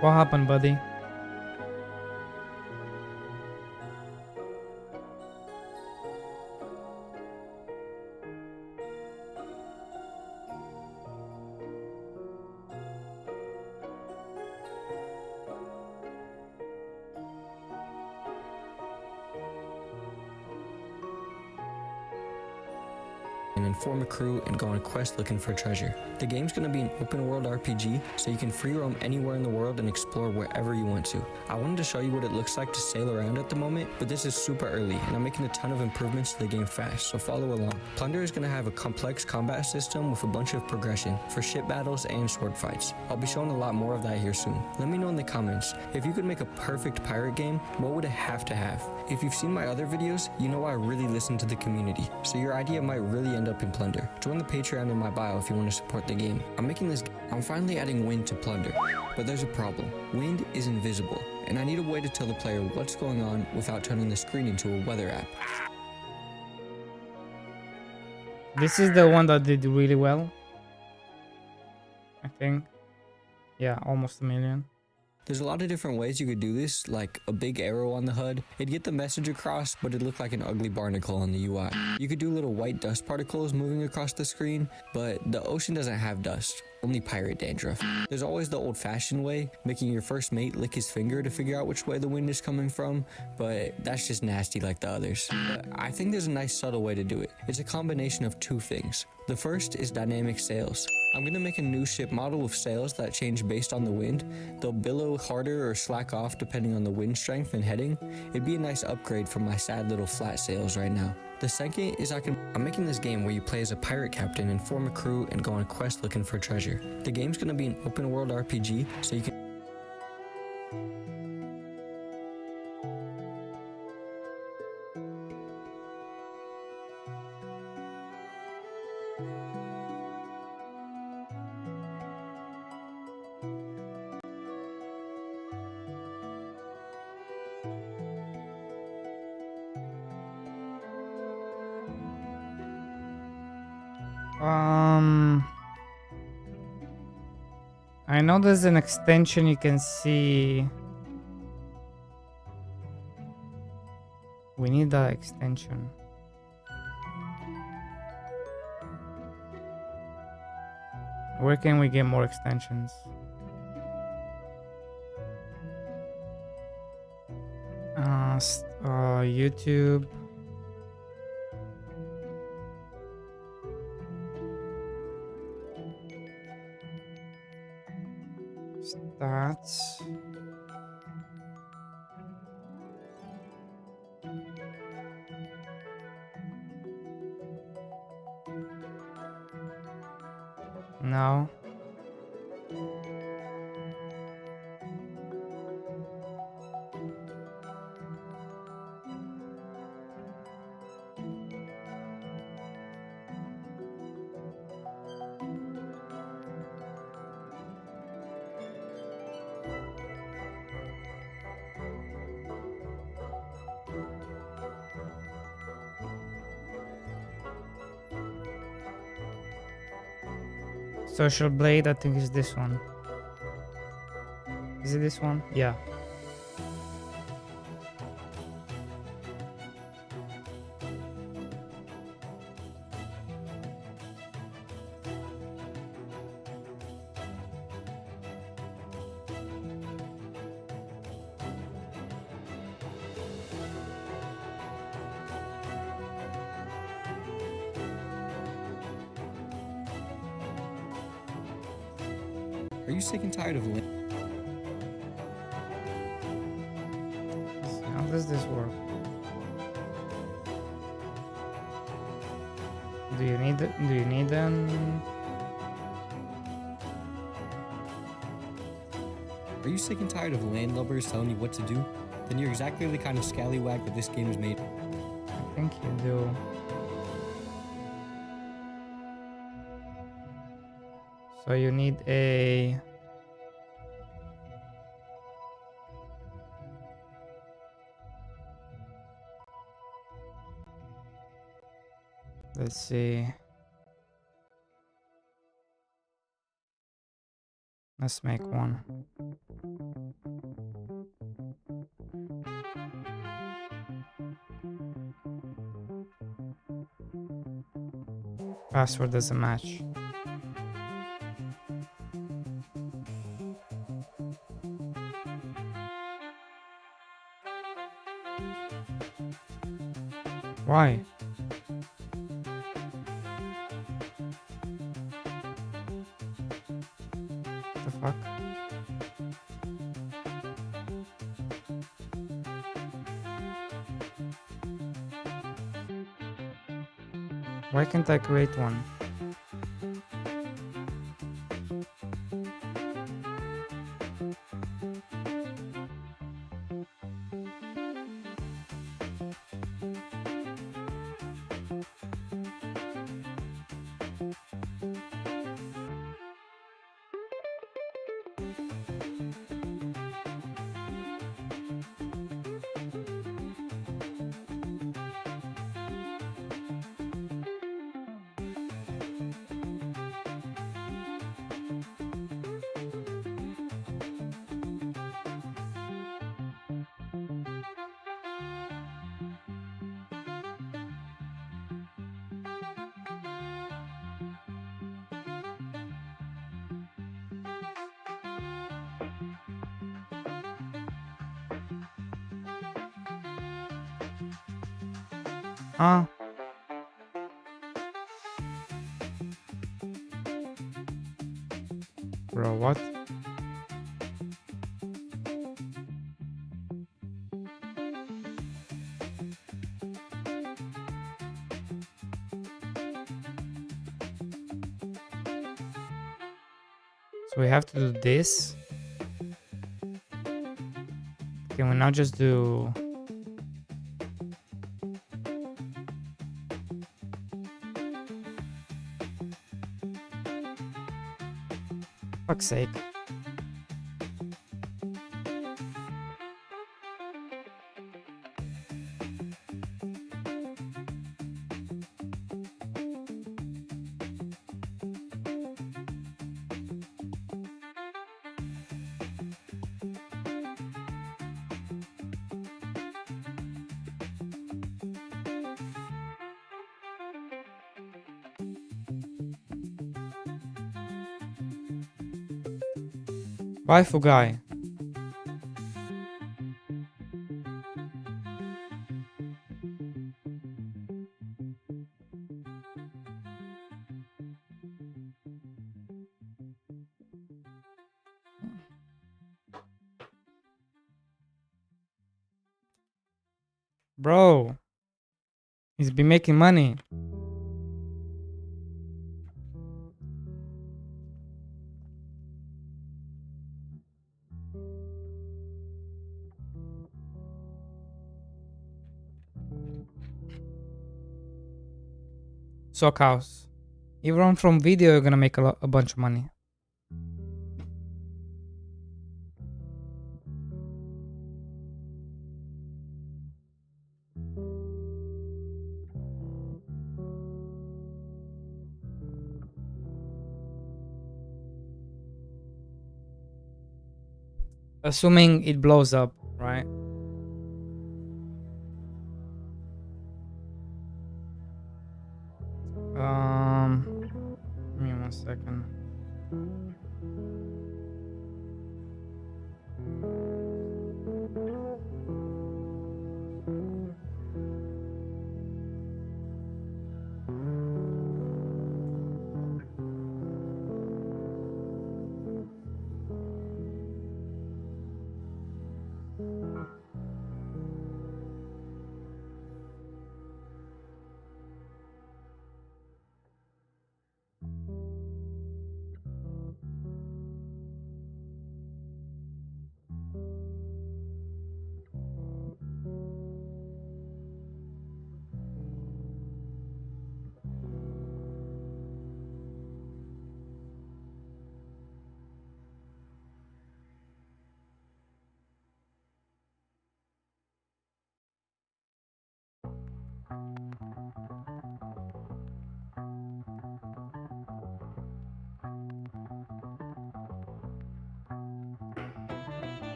A: What happened, buddy?
B: And form a crew and go on a quest looking for treasure. The game's gonna be an open world RPG, so you can free roam anywhere in the world and explore wherever you want to. I wanted to show you what it looks like to sail around at the moment, but this is super early and I'm making a ton of improvements to the game fast, so follow along. Plunder is gonna have a complex combat system with a bunch of progression for ship battles and sword fights. I'll be showing a lot more of that here soon. Let me know in the comments, if you could make a perfect pirate game, what would it have to have? If you've seen my other videos, you know I really listen to the community, so your idea might really end up in Plunder. Join the Patreon in my bio if you want to support the game. I'm finally adding wind to Plunder, but there's a problem. Wind is invisible, and I need a way to tell the player what's going on without turning the screen into a weather app.
A: This is the one that did really well, I think. Yeah, almost 1 million.
B: There's a lot of different ways you could do this, like a big arrow on the HUD. It'd get the message across, but it'd look like an ugly barnacle on the UI. You could do little white dust particles moving across the screen, but the ocean doesn't have dust, only pirate dandruff. There's always the old-fashioned way, making your first mate lick his finger to figure out which way the wind is coming from, but that's just nasty like the others. But I think there's a nice subtle way to do it. It's a combination of two things. The first is dynamic sails. I'm gonna make a new ship model with sails that change based on the wind. They'll billow harder or slack off depending on the wind strength and heading. It'd be a nice upgrade from my sad little flat sails right now. The second is I'm making this game where you play as a pirate captain and form a crew and go on a quest looking for treasure. The game's gonna be an open world RPG, so you can
A: I know there's an extension you can see. We need that extension. Where can we get more extensions? YouTube. Stats. No. Social Blade, I think is this one. Is it this one? Yeah.
B: Are you sick and tired of
A: How does this work? need it? Do you need an?
B: Are you sick and tired of landlubbers telling you what to do? Then you're exactly the kind of scallywag that this game is made.
A: I think you do. So you need a. Let's see. Let's make one. Password doesn't match. Why? The fuck? Why can't I create one? Huh? Bro, what? So we have to do this. Can we not just do... Fuck's sake. Waifu guy. Bro. He's been making money. Sock house. Even from video, you're gonna make a bunch of money. Assuming it blows up, right? Give me 1 second.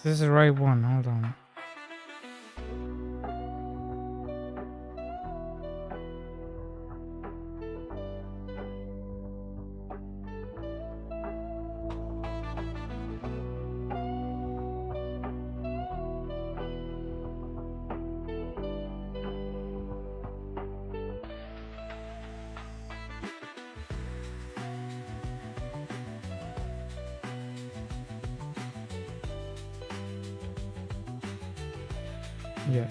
A: This is the right one. Hold on. Yes.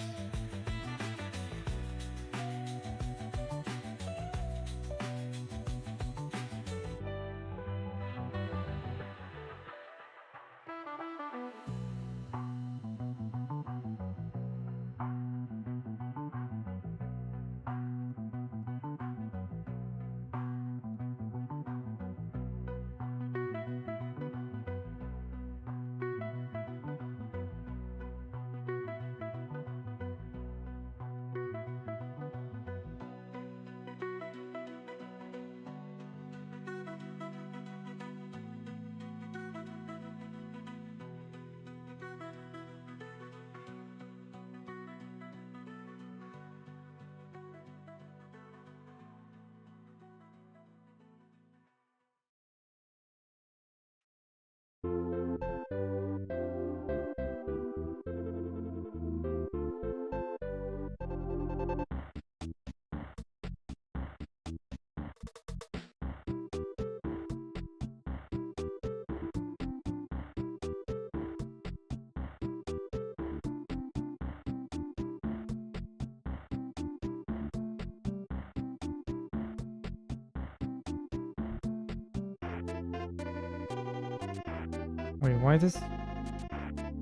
A: Wait, why this?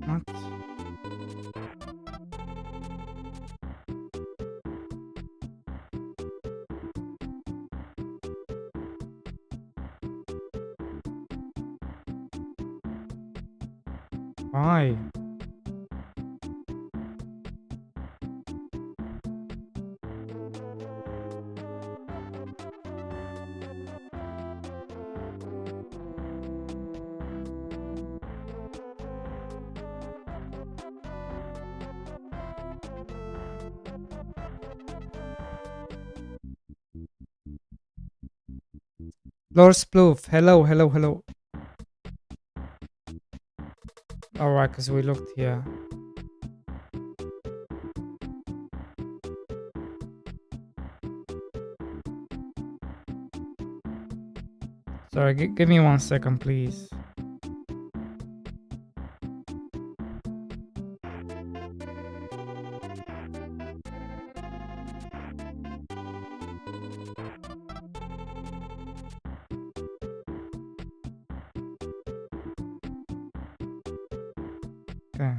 A: What? Why? Lord Sploof, hello, hello, hello. Alright, because we looked here. Sorry, give me 1 second, please. Okay.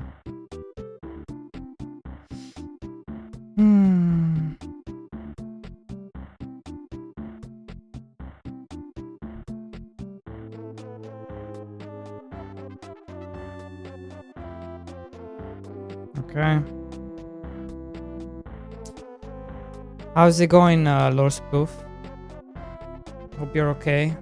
A: Hmm. Okay. How's it going, Lord Sploof? Hope you're okay.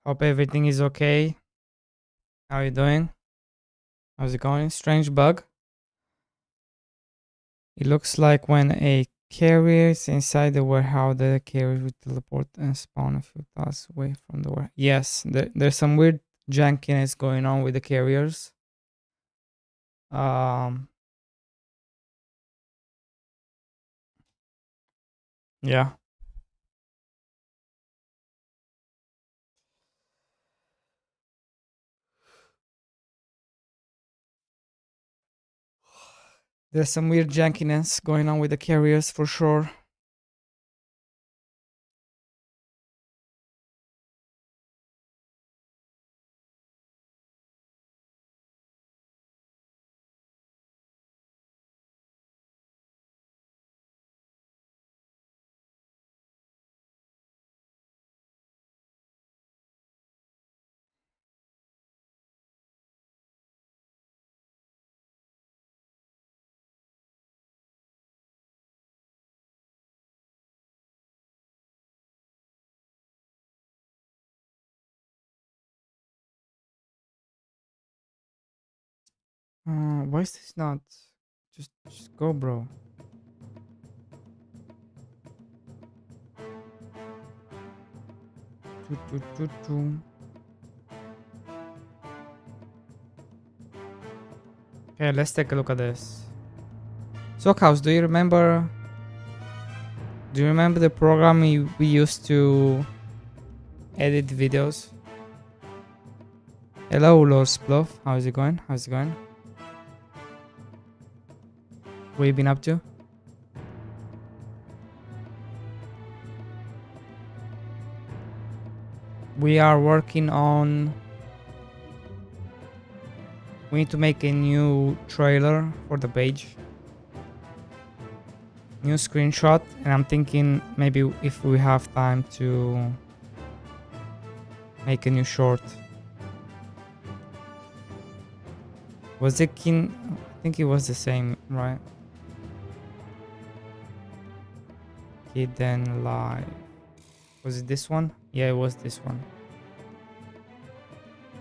A: Hope everything is okay. How are you doing? How's it going? Strange bug. It looks like when a carrier is inside the warehouse, the carrier will teleport and spawn a few tasks away from the warehouse. Yes, there's some weird jankiness going on with the carriers. Um, yeah. There's some weird jankiness going on with the carriers for sure. Why is this not? Just go, bro. Okay, let's take a look at this. Sockhouse, do you remember? Do you remember the program we used to edit videos? Hello, Lord Spluff. How's it going? How's it going? What you been up to? We are working on. We need to make a new trailer for the page. New screenshot, and I'm thinking maybe if we have time to make a new short. Was it kin? I think it was the same, right? Hidden Live. Was it this one? Yeah, it was this one.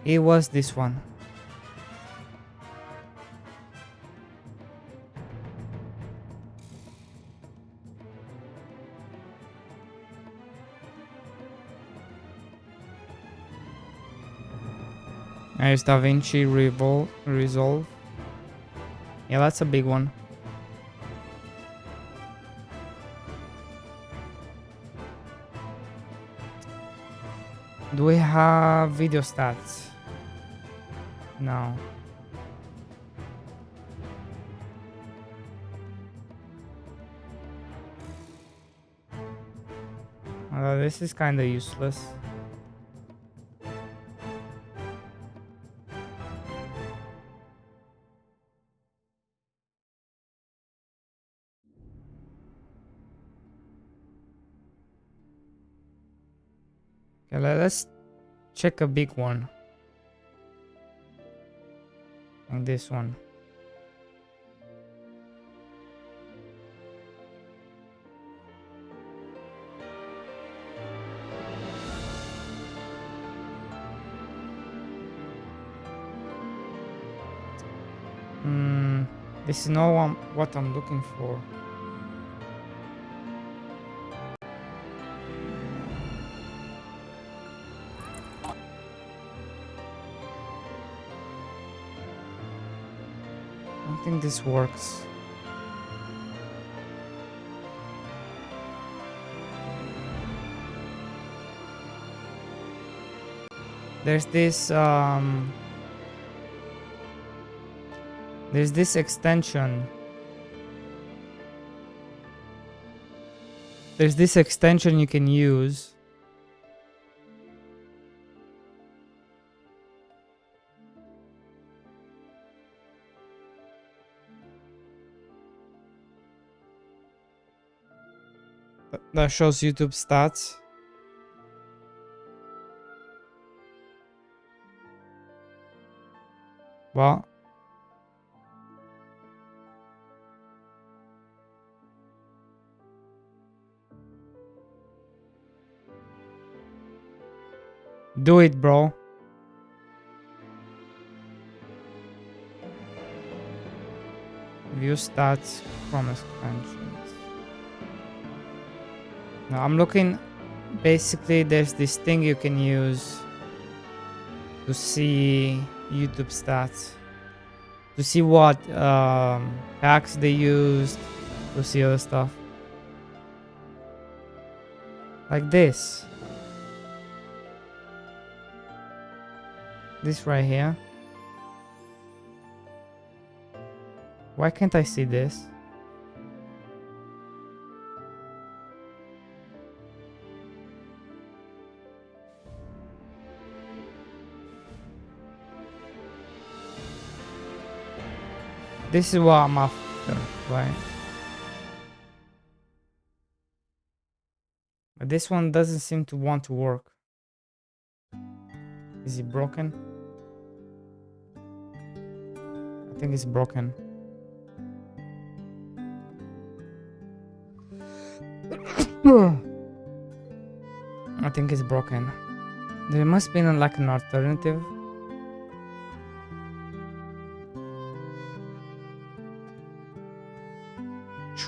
A: It was this one. There's DaVinci Resolve. Yeah, that's a big one. Do we have video stats? No. This is kind of useless. Okay, let's check a big one. And this one. This is not what I'm looking for. I don't think this works. There's this extension. There's this extension you can use. That shows YouTube stats. Well, do it, bro. View stats from expansions. Now I'm looking. Basically, there's this thing you can use to see YouTube stats, to see what hacks they used, to see other stuff like this. This right here. Why can't I see this? This is what I'm after, right? But this one doesn't seem to want to work. Is it broken? I think it's broken. I think it's broken. There must be like an alternative.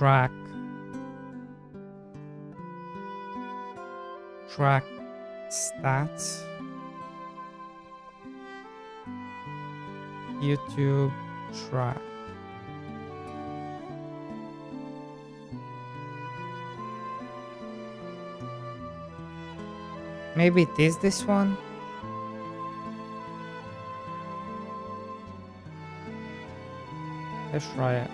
A: track stats, YouTube track. Maybe it is this one. Let's try it.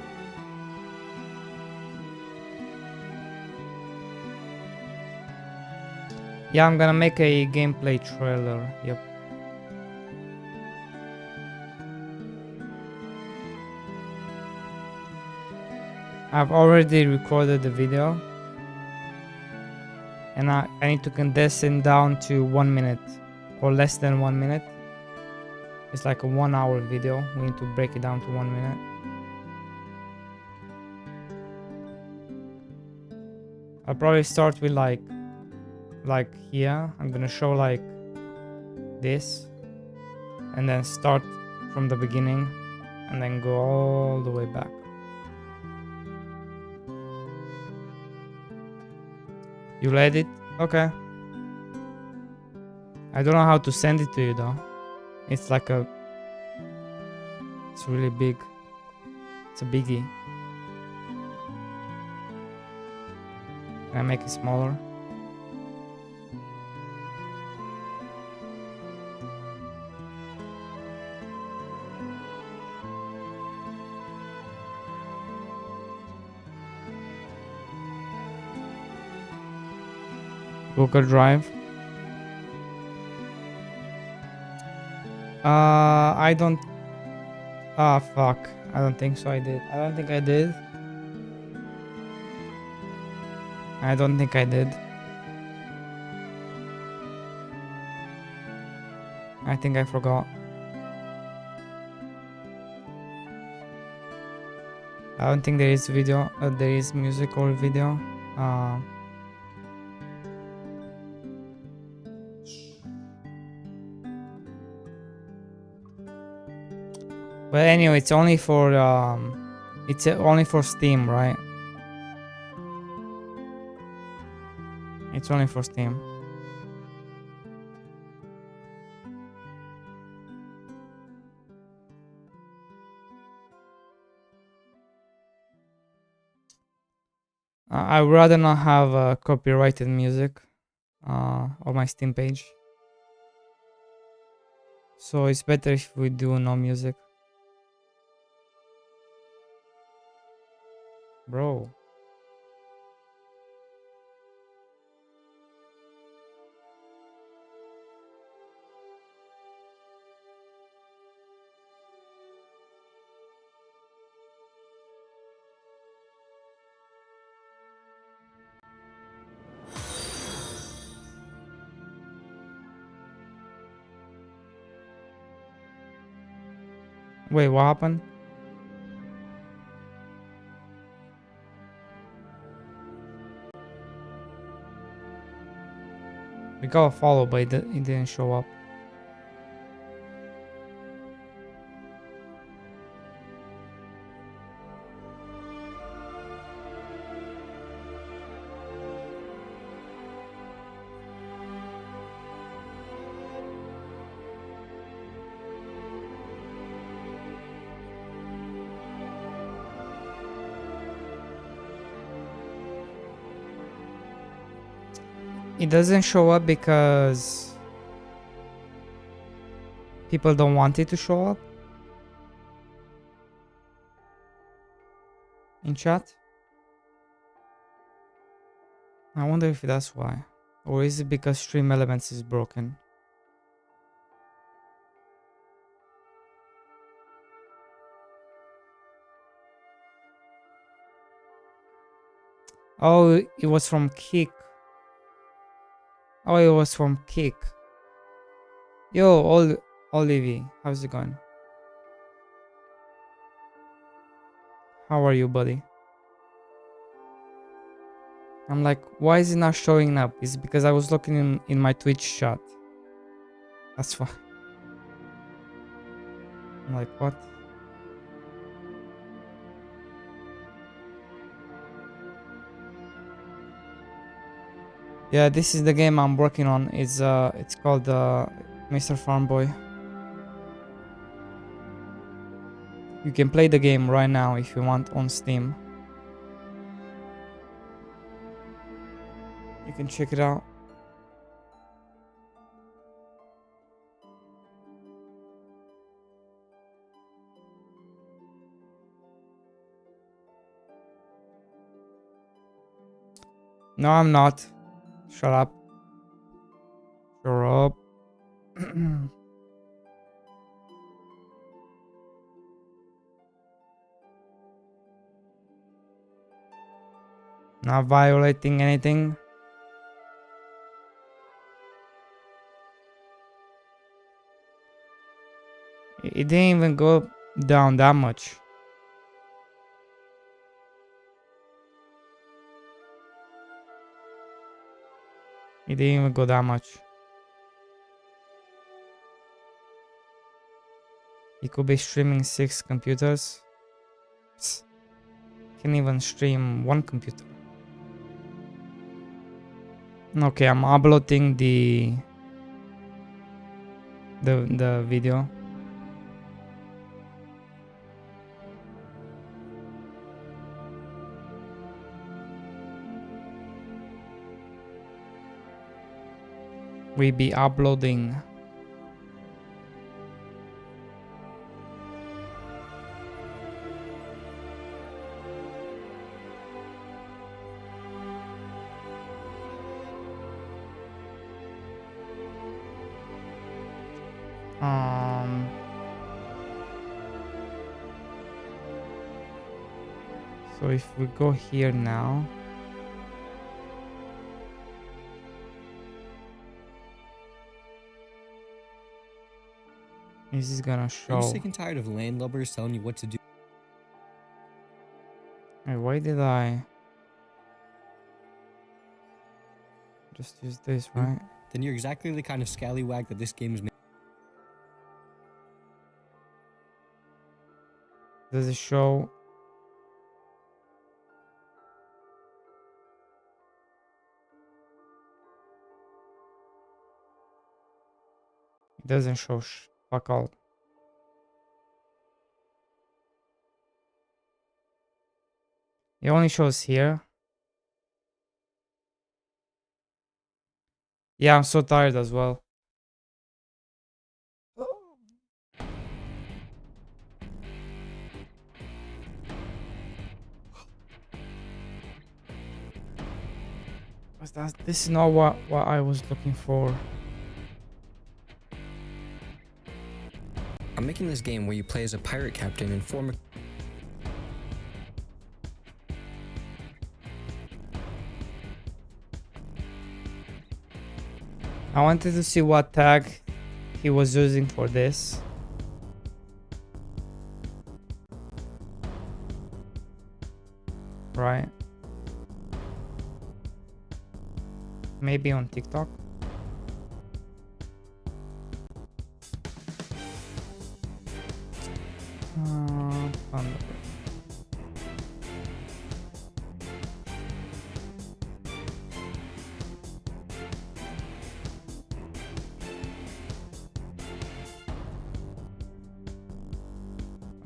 A: Yeah, I'm gonna make a gameplay trailer. Yep. I've already recorded the video. And I need to condense it down to 1 minute or less than 1 minute. It's like a 1 hour video. We need to break it down to 1 minute. I'll probably start with like here. I'm gonna show like this and then start from the beginning and then go all the way back. You'll edit? Okay. I don't know how to send it to you though. It's like it's really big. It's a biggie. Can I make it smaller? Google Drive. I don't. Ah, fuck. I don't think so. I did. I don't think I did. I don't think I did. I think I forgot. I don't think there is video. There is music or video. But anyway, it's only for only for Steam, right? It's only for Steam. I would rather not have copyrighted music on my Steam page. So it's better if we do no music. Bro. Wait, what happened? We got a follow, but it didn't show up. It doesn't show up because people don't want it to show up in chat. I wonder if that's why. Or is it because Stream Elements is broken? Oh, it was from Kick. Oh, it was from Kick. Yo, Olivie, how's it going? How are you, buddy? I'm like, why is it not showing up? It's because I was looking in my Twitch chat. That's why. I'm like, what? Yeah, this is the game I'm working on. It's called Mr. Farmboy. You can play the game right now if you want on Steam. You can check it out. No, I'm not. Shut up. Shut up. Not violating anything. It didn't even go down that much. It didn't even go that much. You could be streaming 6 computers. Psst. Can't even stream 1 computer. Okay, I'm uploading the video. We be uploading. So if we go here now, this is gonna
B: Are you
A: show.
B: sick and tired of landlubbers telling you what to do?
A: Wait, why did I just use this, right?
B: Then you're exactly the kind of scallywag that this game is making.
A: Does it show? It doesn't show fuck all. It only shows here. Yeah, I'm so tired as well. What's that? This is not what I was looking for.
B: I'm making this game where you play as a pirate captain and form a
A: I wanted to see what tag he was using for this. Right. Maybe on TikTok. Thunder.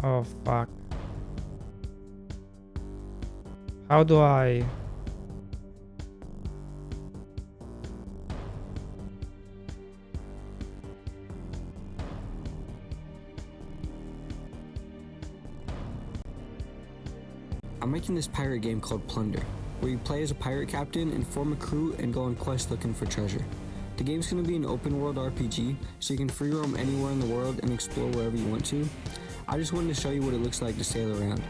A: Oh fuck. How do I...
B: I'm making this pirate game called Plunder, where you play as a pirate captain and form a crew and go on quests looking for treasure. The game's going to be an open world RPG, so you can free roam anywhere in the world and explore wherever you want to. I just wanted to show you what it looks like to sail around.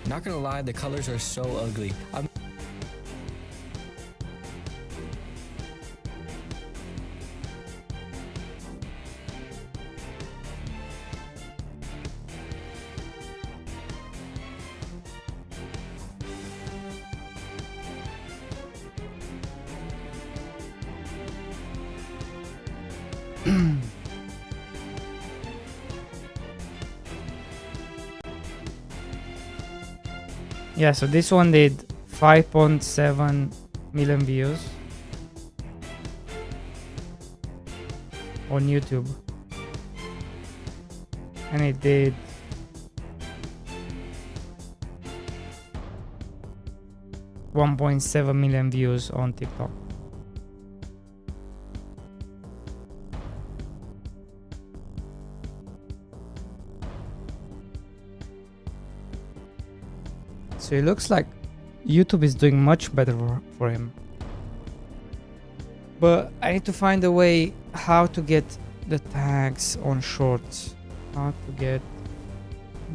B: Not gonna lie, the colors are so ugly.
A: Yeah, so this one did 5.7 million views on YouTube, and it did 1.7 million views on TikTok. So it looks like YouTube is doing much better for him. But I need to find a way how to get the tags on shorts. How to get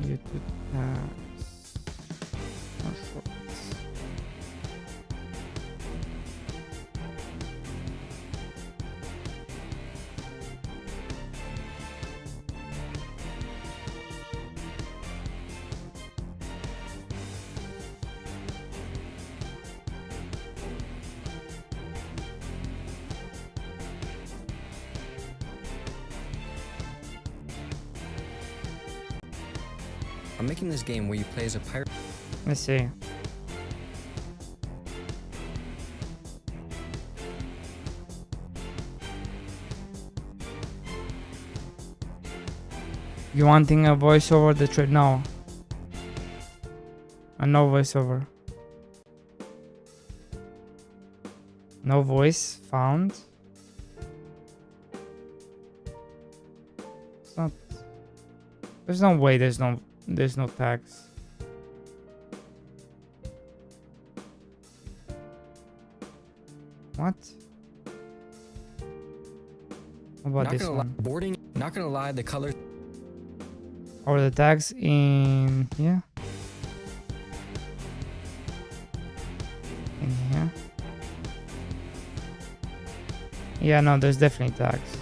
A: YouTube tags on shorts.
B: I'm making this game where you play as a pirate.
A: Let's see. You wanting a voiceover? The trade? No. No voiceover. No voice found. It's not. There's no way. There's no tags. What? How about this one?
B: Boarding. Not gonna lie, the colors.
A: Or the tags in here? In here? Yeah, no, there's definitely tags.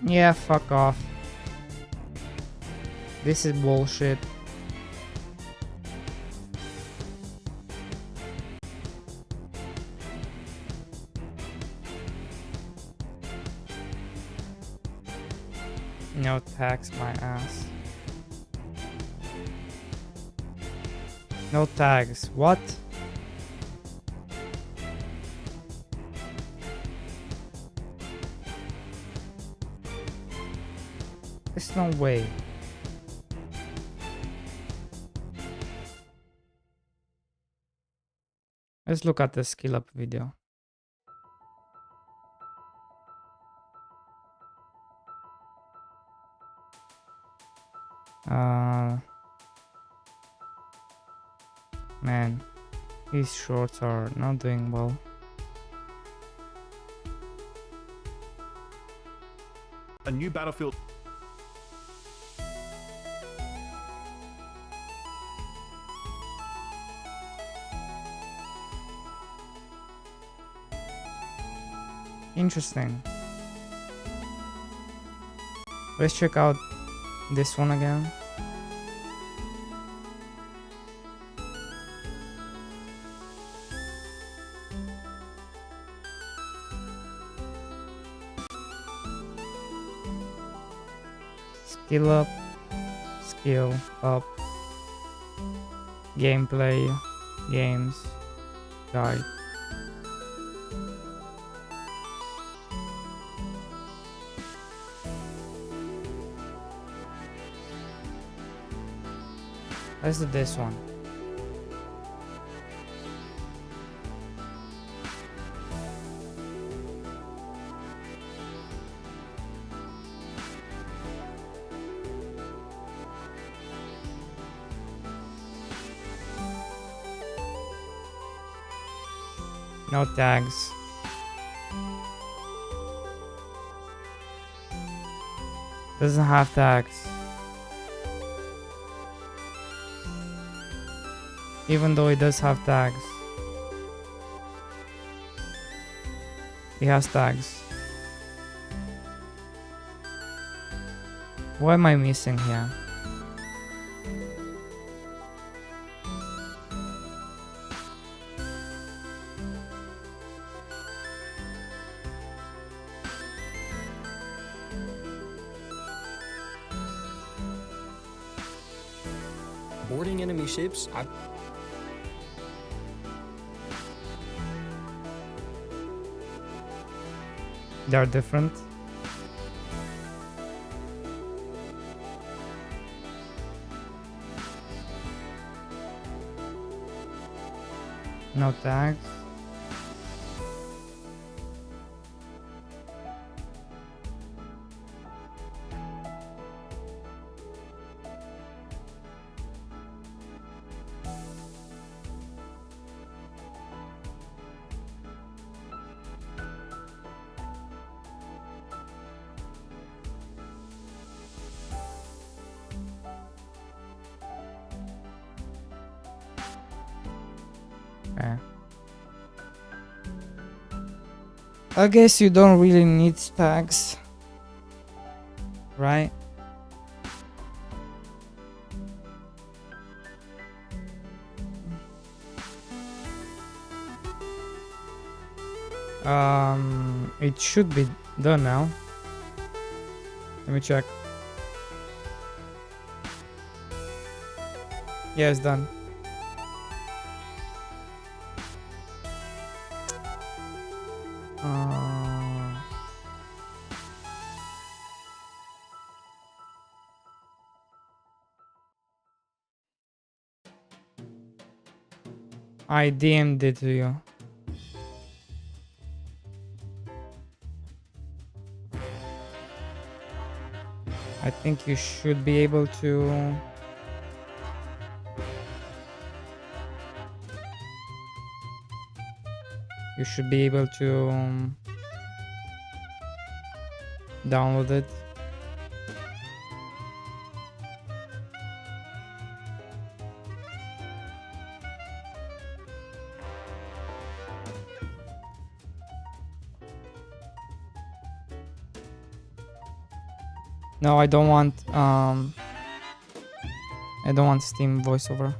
A: Yeah, fuck off. This is bullshit. No tags, my ass. No tags. What? There's no way. Let's look at the skill up video. Man, these shorts are not doing well.
C: A new Battlefield.
A: Interesting. Let's check out this one again. Skill up, skill up, gameplay, games, guide. Let's do this one. No tags. Doesn't have tags. Even though it does have tags. It has tags. What am I missing here?
B: boarding enemy ships,
A: They're different. No tags. Okay. I guess you don't really need tags, right? It should be done now. Let me check. Yeah, it's done. I DM'd it to you. I think you should be able to. You should be able to download it. No, I don't want Steam voiceover.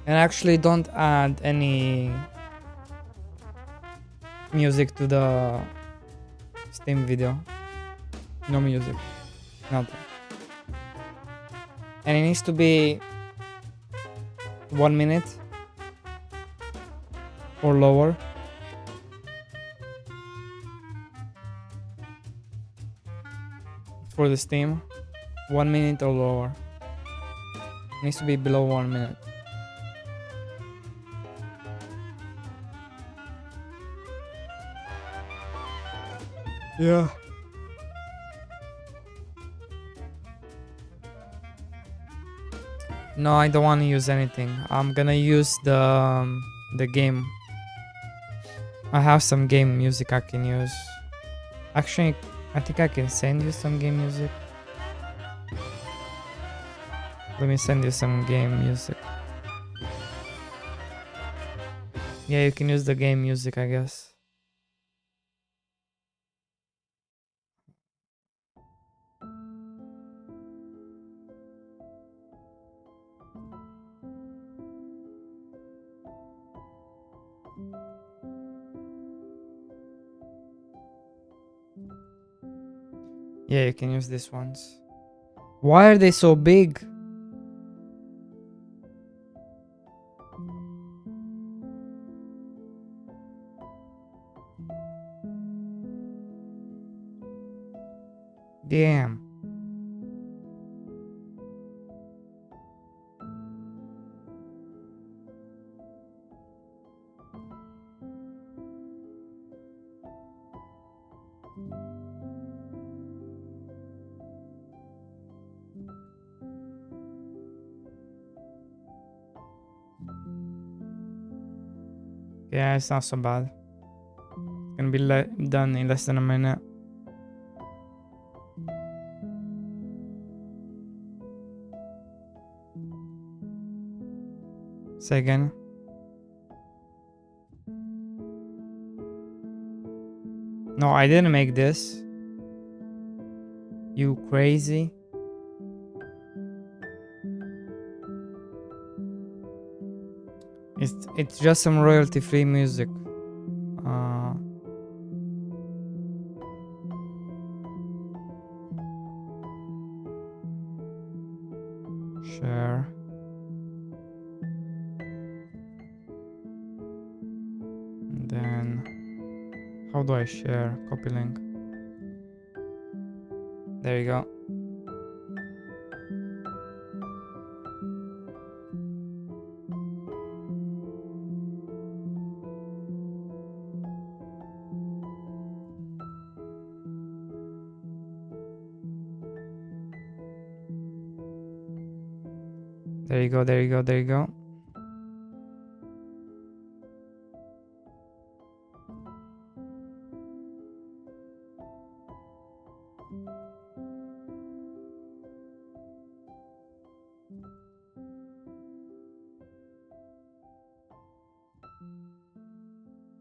A: And actually don't add any music to the Steam video. No music. Nothing. And it needs to be 1 minute or lower. For the Steam, 1 minute or lower. It needs to be below 1 minute. Yeah. No, I don't want to use anything. I'm gonna use the game. I have some game music I can use. Actually, I think I can send you some game music. Let me send you some game music. Yeah, you can use the game music, I guess. Yeah, you can use these ones. Why are they so big? Damn. Yeah, it's not so bad. It's gonna be done in less than a minute. Say again. No, I didn't make this. You crazy? It's just some royalty free music. Share. And then how do I share? Copy link. There you go. There you go, there you go, there you go.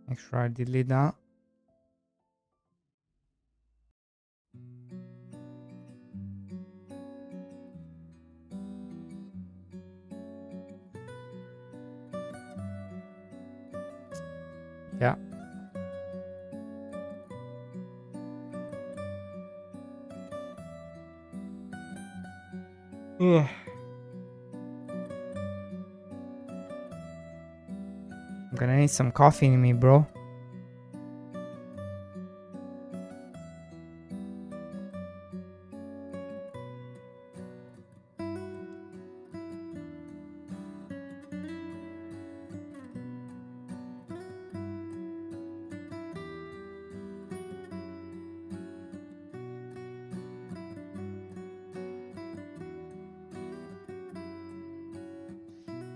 A: Make sure I delete that. Yeah. Ugh. I'm gonna need some coffee in me, bro.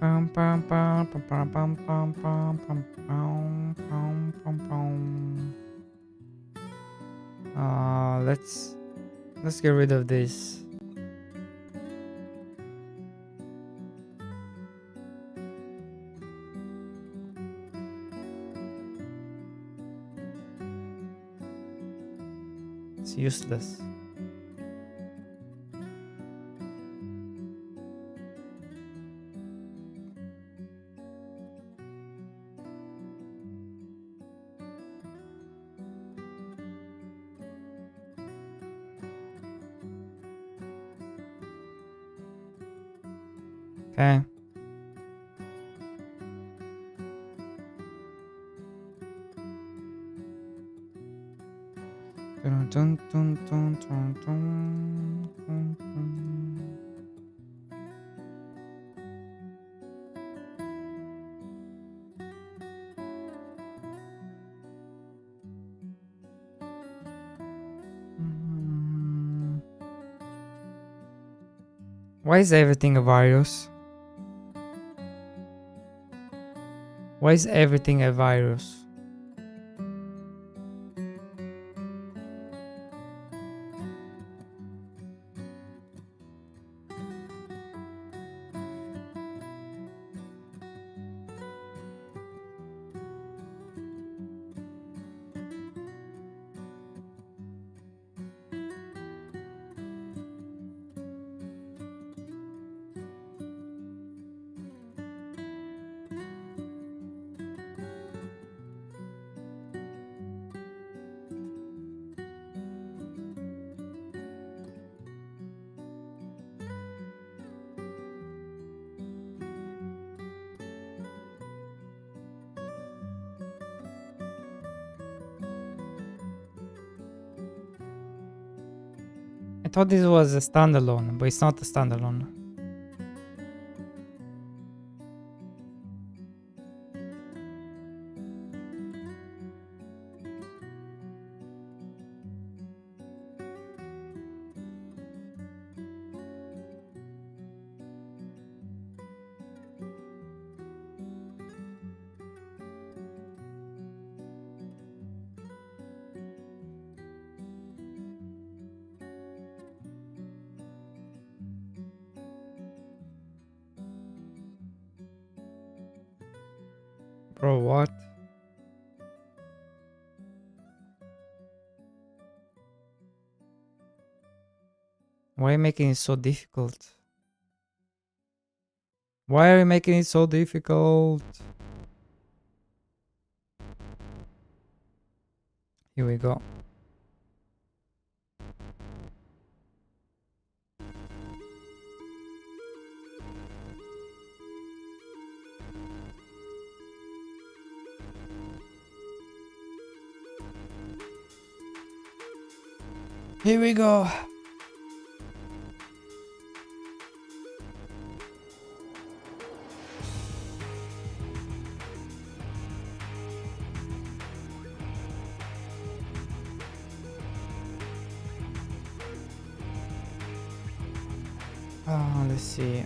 A: Pam pam pam pam pam pam pam pam pam pam pam pam pam. Let's get rid of this. It's useless. Okay. Dun, dun, dun, dun, dun, dun, dun, dun. Why is everything a virus? Why is everything a virus? I thought this was a standalone, but it's not a standalone. Bro, what? Why are you making it so difficult? Why are you making it so difficult? Here we go. Here we go. Let's see.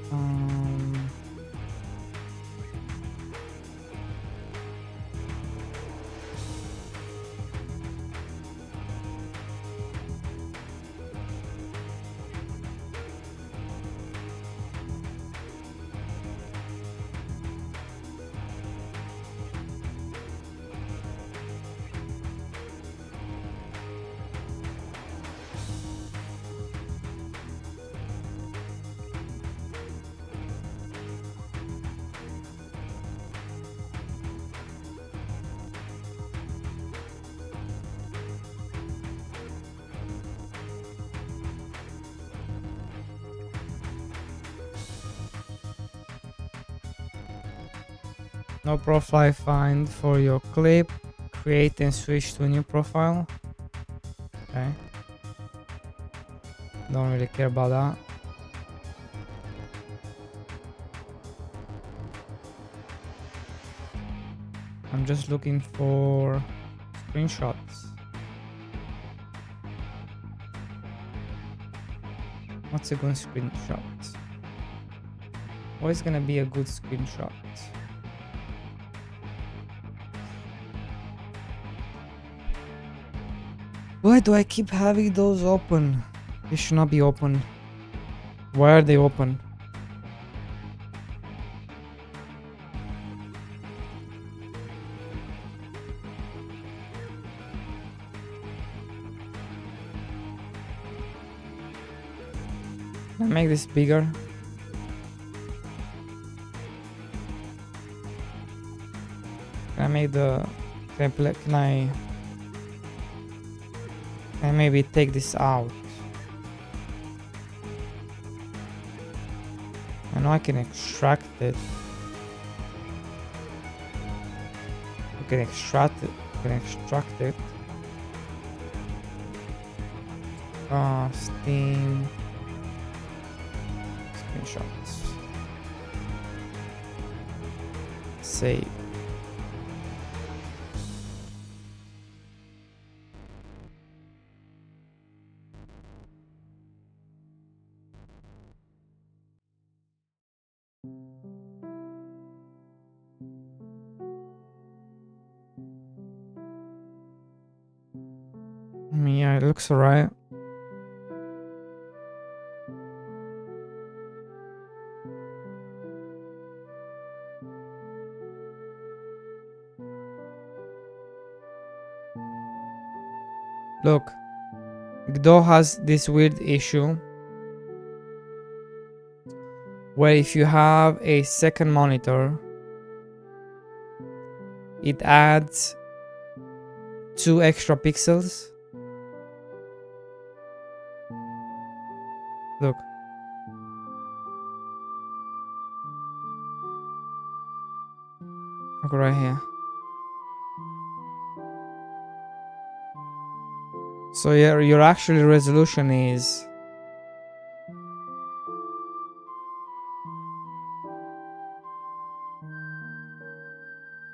A: No profile find for your clip. Create and switch to a new profile. Okay. Don't really care about that. I'm just looking for screenshots. What's a good screenshot? What is gonna be a good screenshot? Why do I keep having those open? They should not be open. Why are they open? Can I make this bigger? Can I make the template? Can I maybe take this out? I know I can extract it. I can extract it. Steam screenshots. Save. Yeah, it looks alright. Look, Godot has this weird issue where if you have a second monitor, it adds 2 extra pixels. Look. Look right here. So your actual resolution is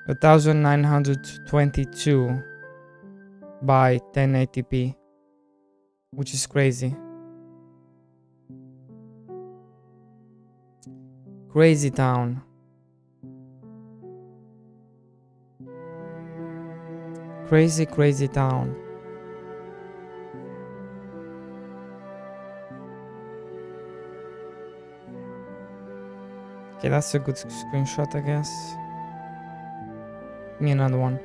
A: 1922 by 1080p, which is crazy. Crazy town. Crazy town. Okay, that's a good screenshot, I guess. Give me another one.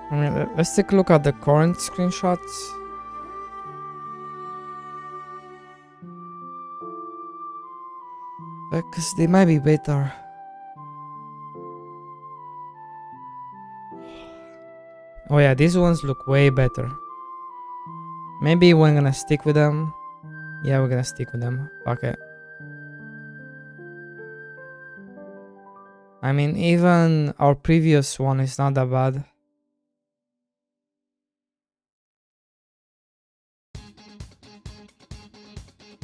A: I mean, let's take a look at the current screenshots. Because they might be better. Oh yeah, these ones look way better. Maybe we're gonna stick with them. Yeah, we're gonna stick with them. Fuck it. I mean, even our previous one is not that bad.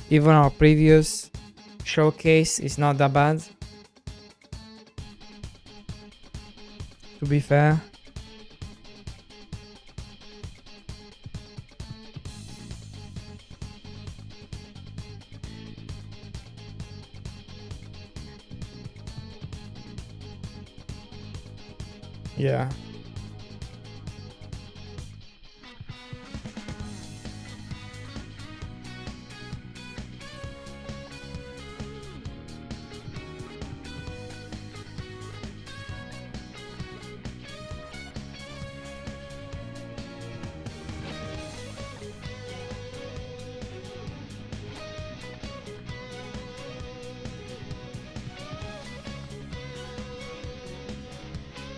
A: Even our previous showcase is not that bad. To be fair. Yeah.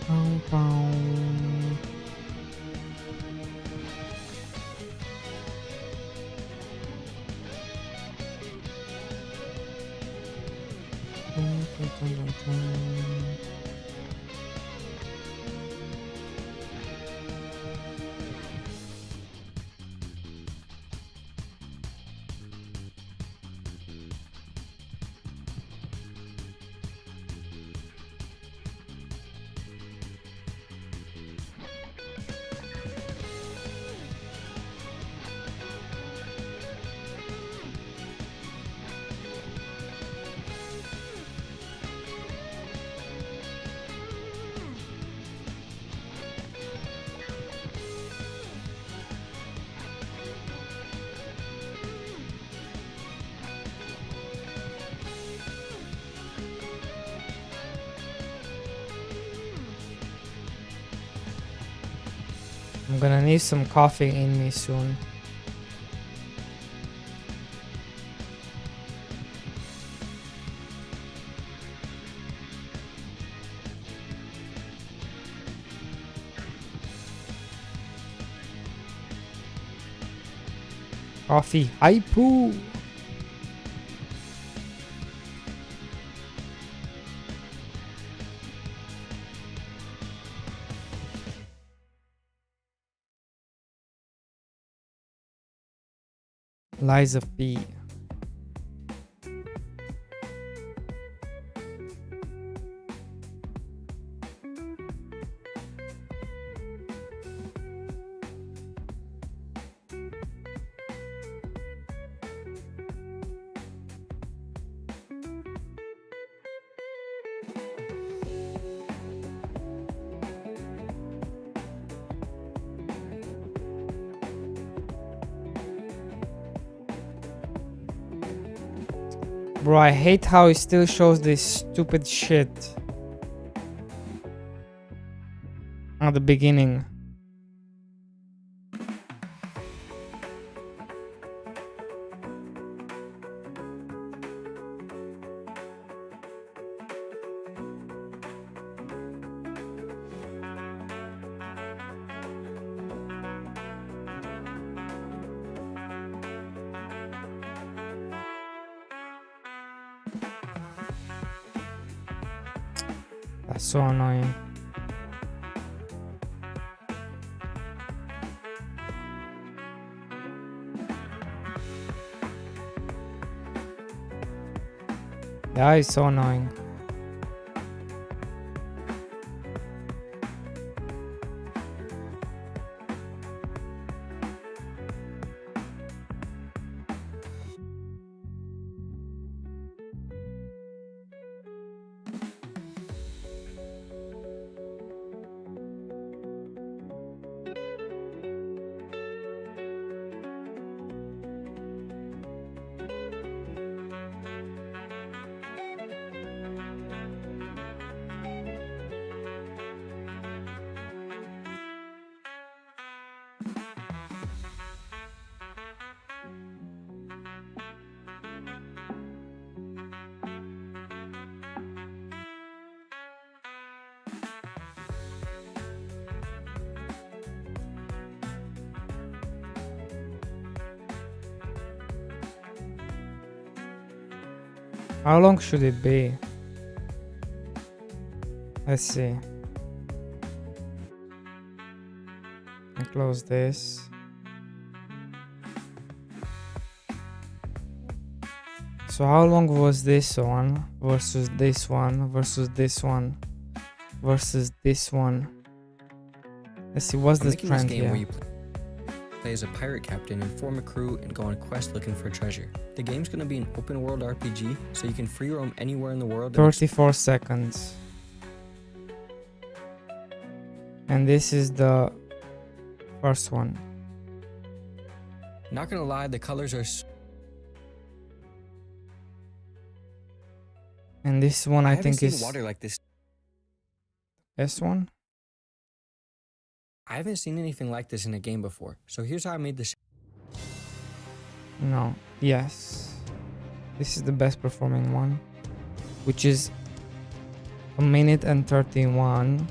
A: Bow, bow. I'm gonna need some coffee in me soon. Coffee hypoo. Lies of P. Bro, I hate how it still shows this stupid shit at the beginning. That's so annoying. That is so annoying. How long should it be? Let's see. I close this. So how long was this one versus this one versus this one versus this one? Let's see, what's
B: I'm
A: the
B: making this
A: trend
B: game where
A: here?
B: you play as a pirate captain and form a crew and go on a quest looking for treasure. The game's gonna be an open world RPG, so you can free roam anywhere in the world.
A: 34 seconds. And this is the first one.
B: Not gonna lie, the colors are.
A: And this one I
B: haven't
A: think
B: seen
A: is
B: water like this.
A: S1?
B: I haven't seen anything like this in a game before. So here's how I made this.
A: No. Yes. This is the best performing one, which is 1 minute and 31.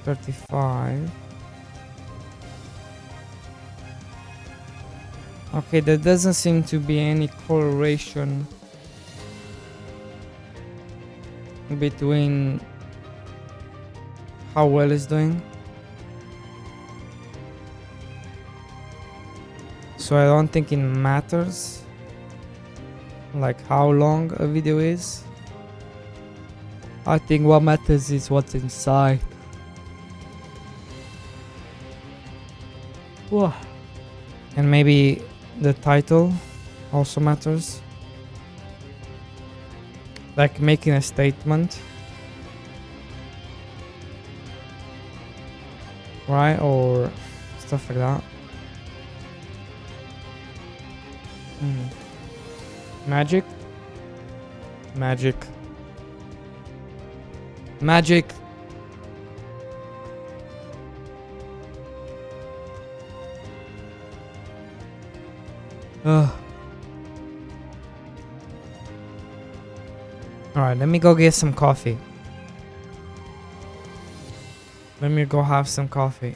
A: 35. Okay, there doesn't seem to be any correlation between how well it's doing. So I don't think it matters like how long a video is. I think what matters is what's inside. Whoa. And maybe the title also matters. Like making a statement. Right? Or stuff like that. Magic? Magic. Magic. Ugh. Alright, let me go get some coffee. Let me go have some coffee.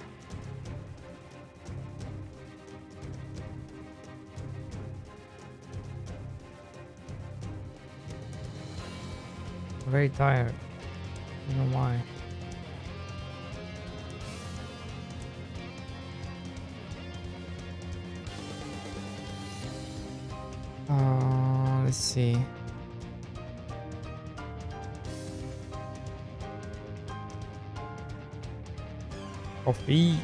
A: I'm very tired. I don't know why. Let's see. Coffee.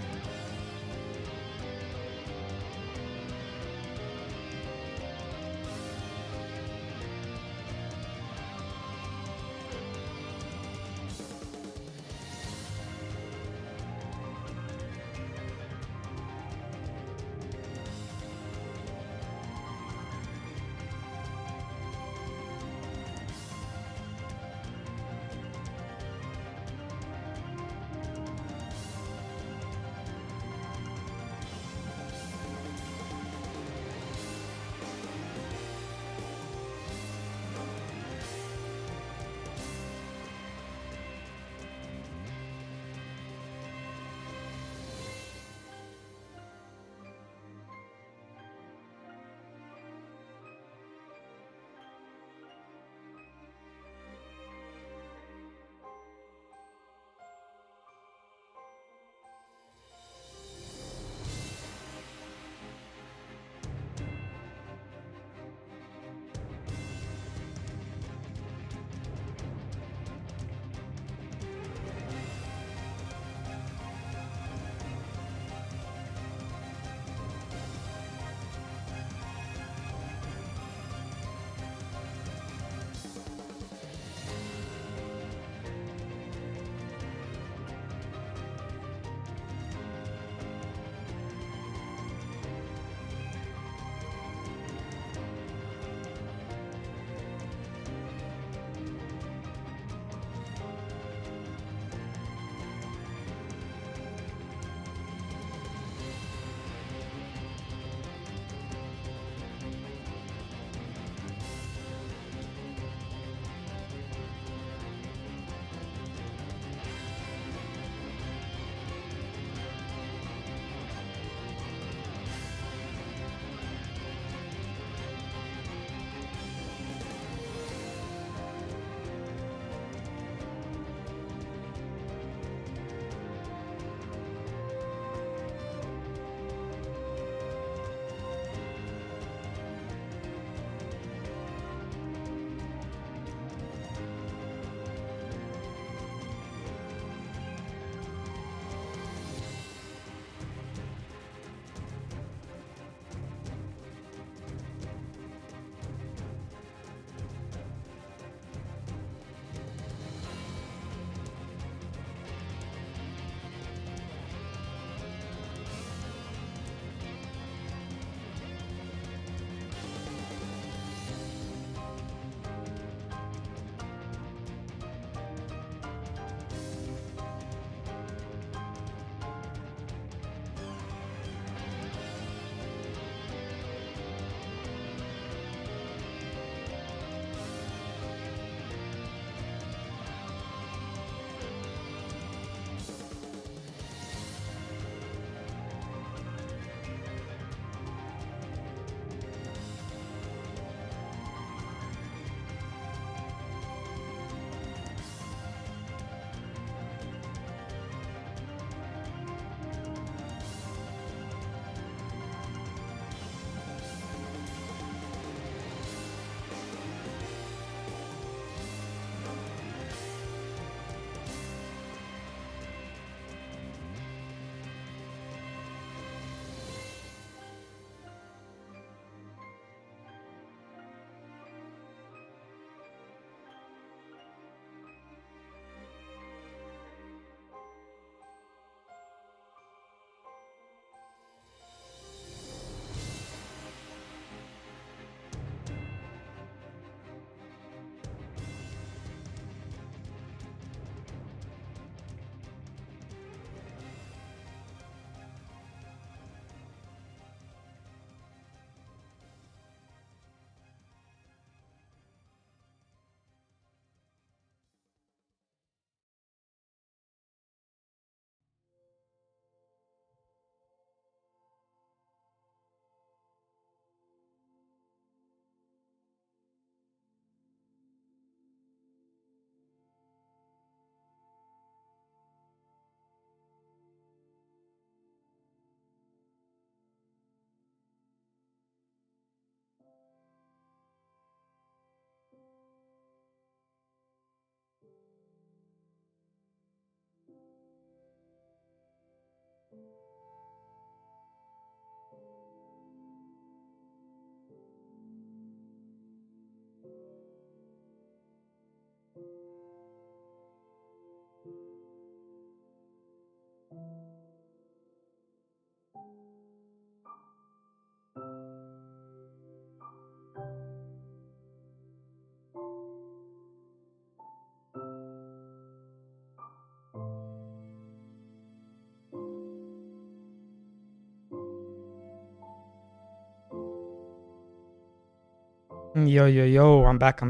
A: Yo, I'm back.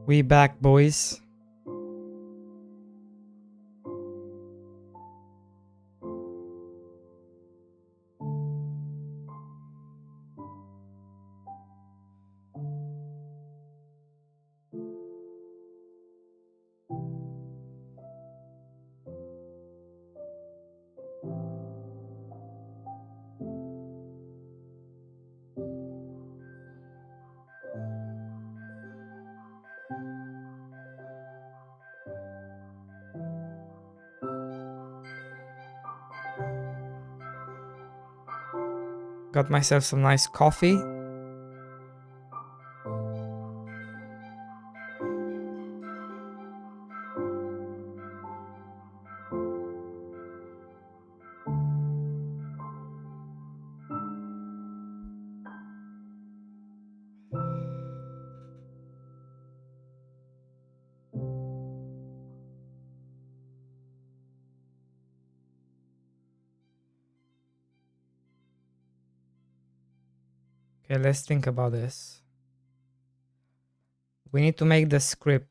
A: We back, boys. Got myself some nice coffee. Okay, let's think about this. We need to make the script.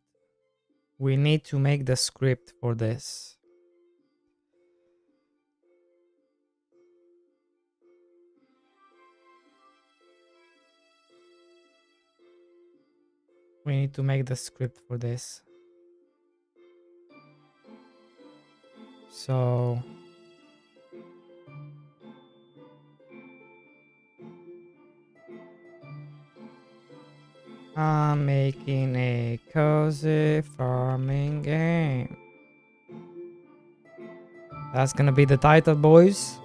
A: We need to make the script for this. We need to make the script for this. So I'm making a cozy farming game. That's gonna be the title, boys.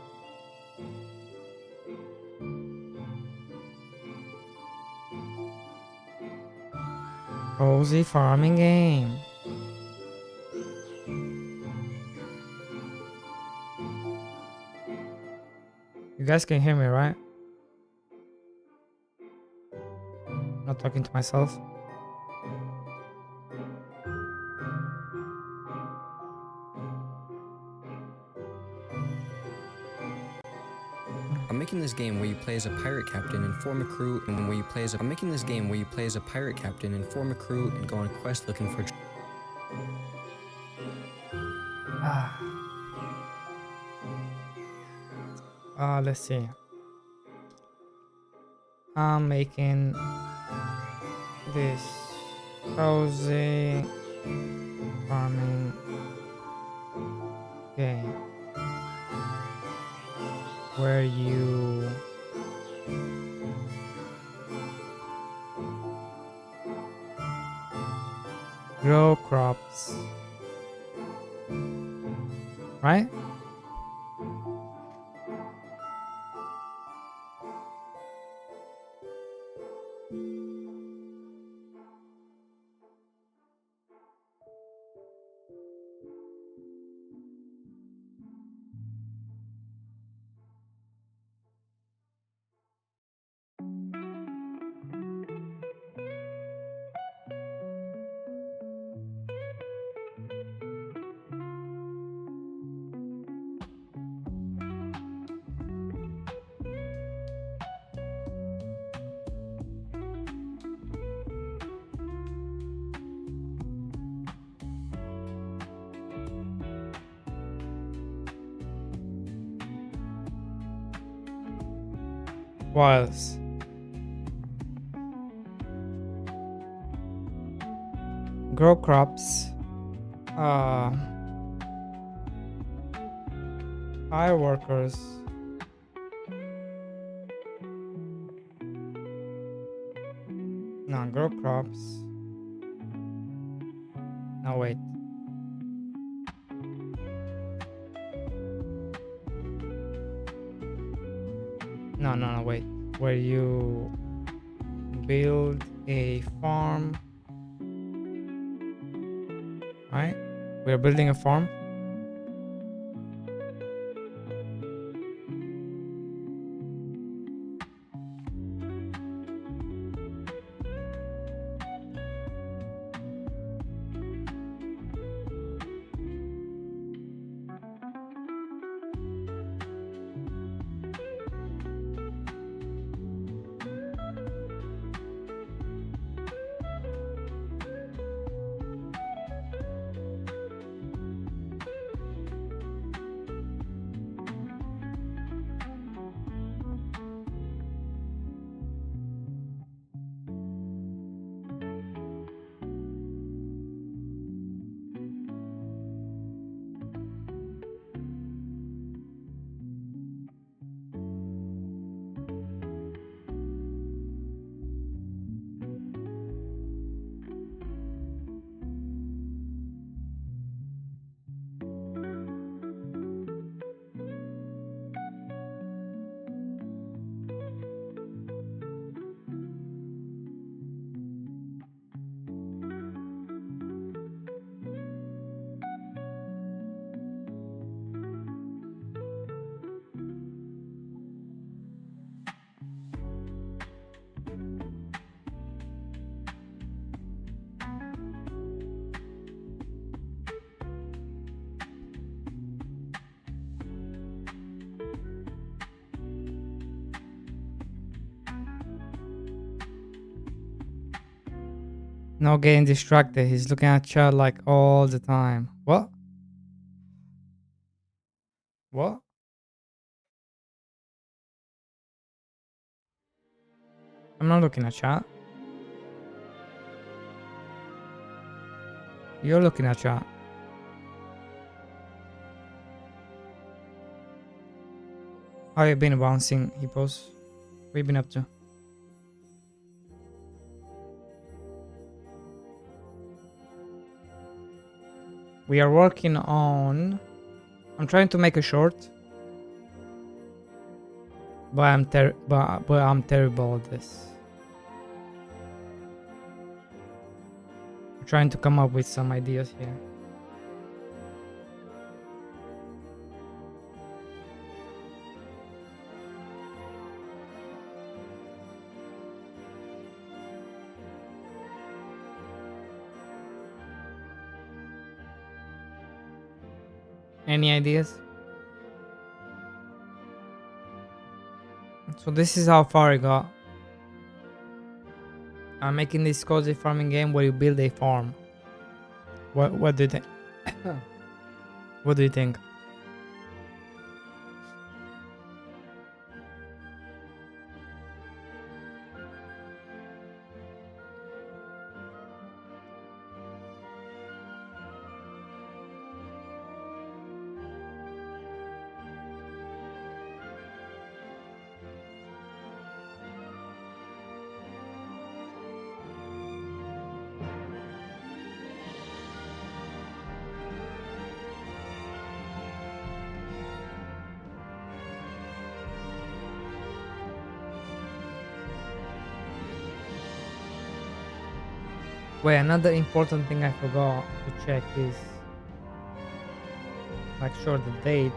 A: Cozy farming game. You guys can hear me, right? Not talking to myself.
B: I'm making this game where you play as a pirate captain and form a crew, and where you play as a I'm making this game where you play as a pirate captain and form a crew and go on a quest looking for
A: Let's see. I'm making this cozy farming game where you grow crops, right? What else? Grow crops. Hire workers. No, grow crops. No, wait. No, wait. Where you build a farm. Right? We're building a farm. Not getting distracted. He's looking at chat like all the time. What? What? I'm not looking at chat. You're looking at chat. How you been bouncing, hippos? What you been up to? We are working on... I'm trying to make a short. But I'm terrible at this. I'm trying to come up with some ideas here. Any ideas? So this is how far I got. I'm making this cozy farming game where you build a farm. What do you think? What do you think? Wait, another important thing I forgot to check is like sure the date.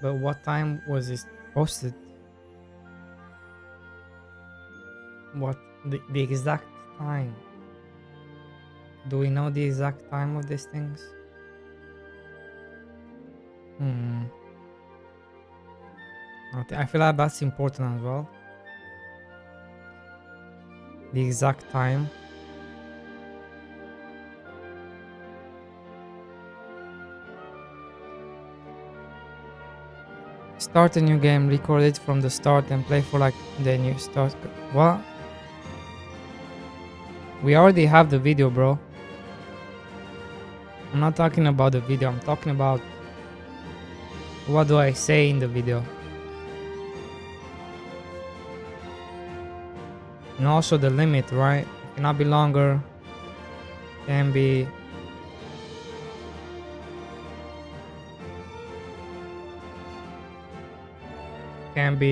A: But what time was this posted? What the exact time? Do we know the exact time of these things? Okay, I feel like that's important as well. The exact time. Start a new game, record it from the start and play for like then you start. What? We already have the video, bro. I'm not talking about the video, I'm talking about what do I say in the video. And also the limit, right? It cannot be longer. Can be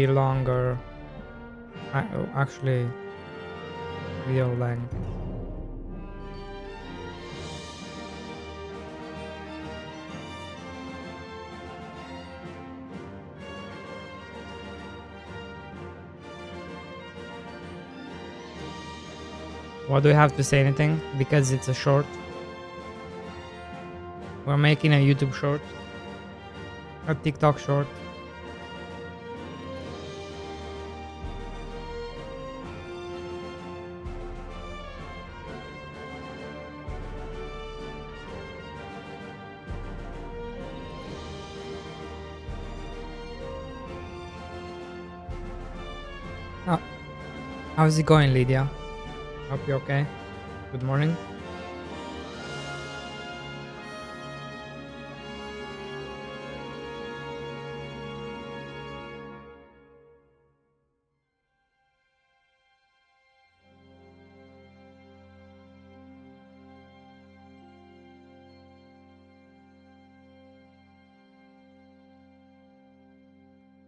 A: longer. Actually, video length. What do we have to say? Anything? Because it's a short. We're making a YouTube short. A TikTok short. How's it going, Lydia? Hope you're okay. Good morning.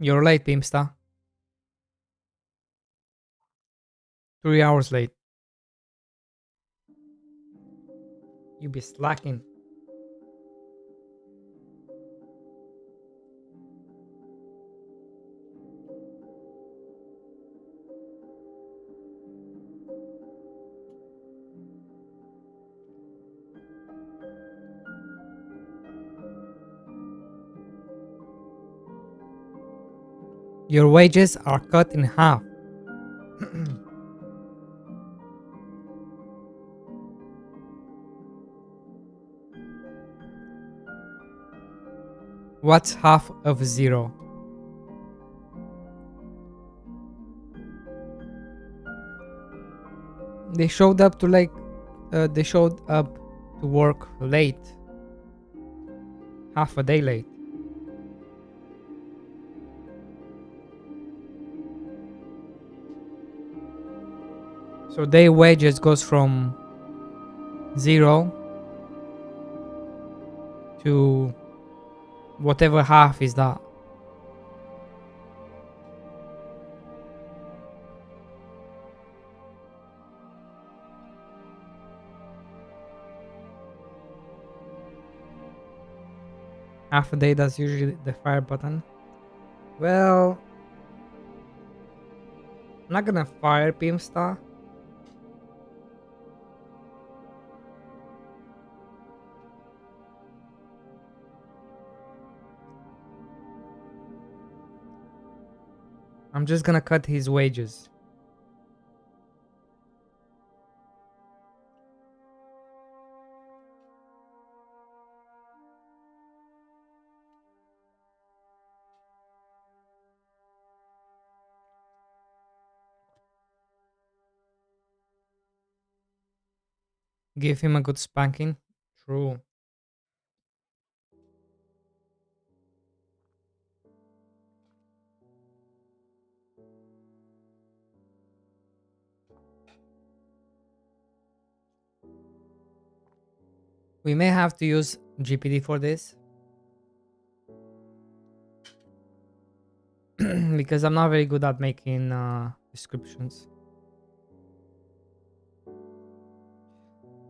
A: You're late, Pimsta. 3 hours late. You be slacking. Your wages are cut in half. What's half of 0? They showed up to they showed up to work late. Half a day late. So their wages goes from 0 to whatever half is that. Half a day, that's usually the fire button. Well, I'm not gonna fire PM Star. I'm just gonna cut his wages. Give him a good spanking. True. We may have to use GPD for this. Because I'm not very good at making descriptions.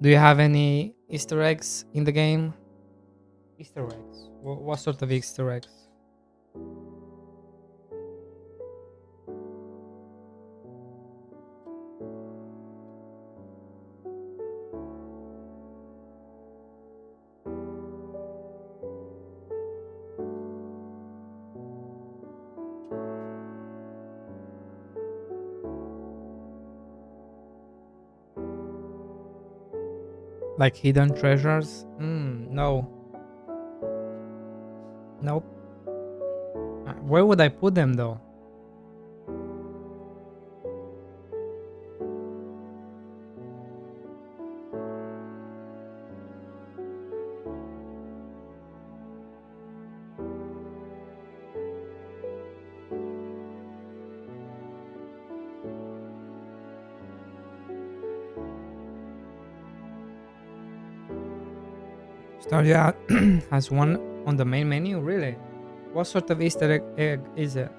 A: Do you have any Easter eggs in the game? Easter eggs? What sort of Easter eggs? Like hidden treasures? No. Nope. Where would I put them though? Stadia has one on the main menu? Really? What sort of Easter egg is it?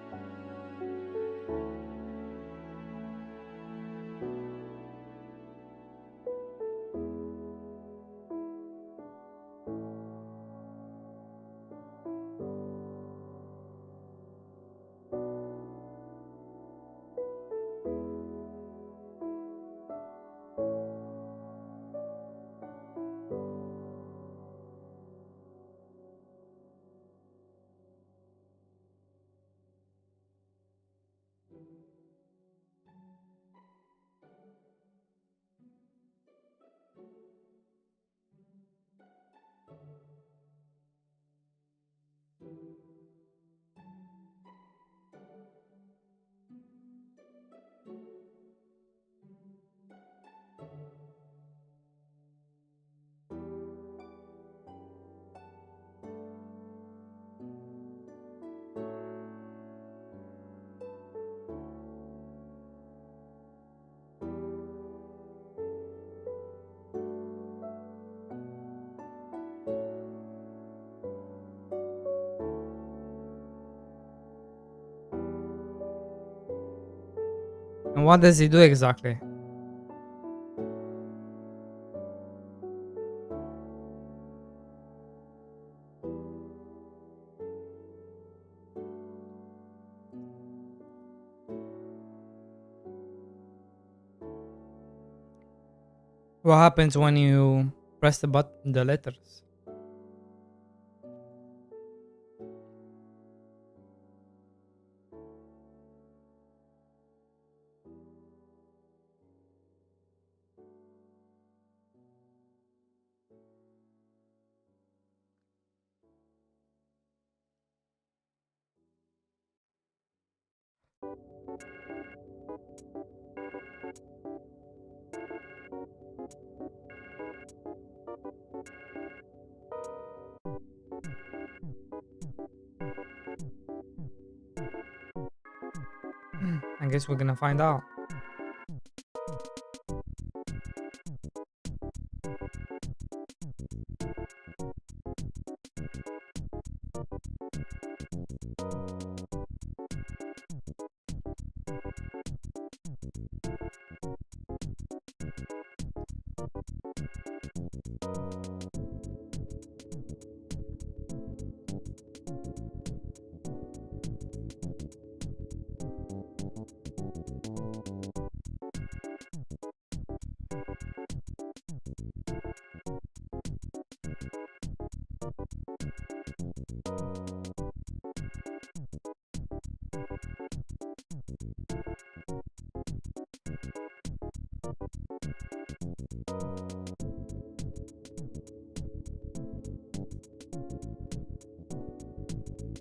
A: And what does he do exactly? What happens when you press the button, the letters? I guess we're gonna find out.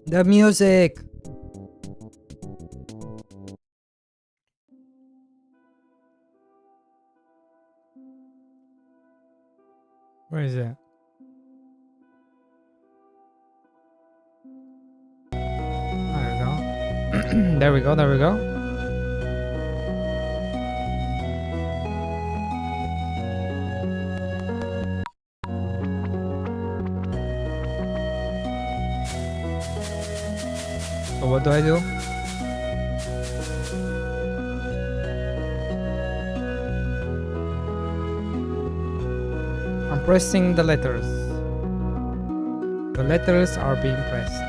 A: The music. Where is it? There we go. There we go. There we go. So what do I do? I'm pressing the letters. The letters are being pressed.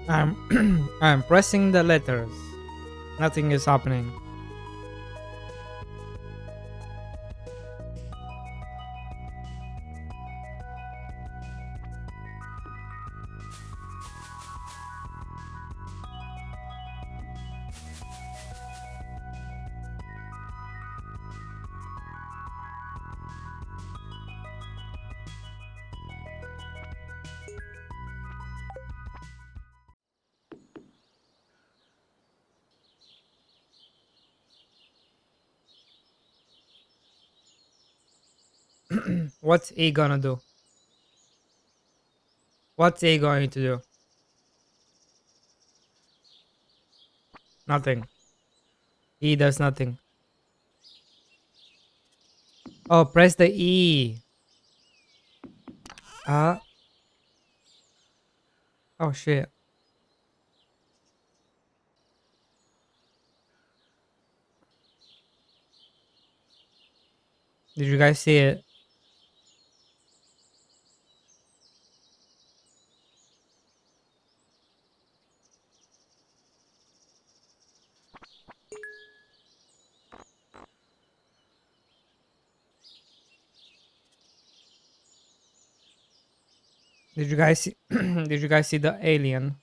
A: I'm I'm pressing the letters. Nothing is happening. What's E gonna do? What's E going to do? Nothing. E does nothing. Oh, press the E. Oh shit. Did you guys see it? Did you guys see did you guys see the alien?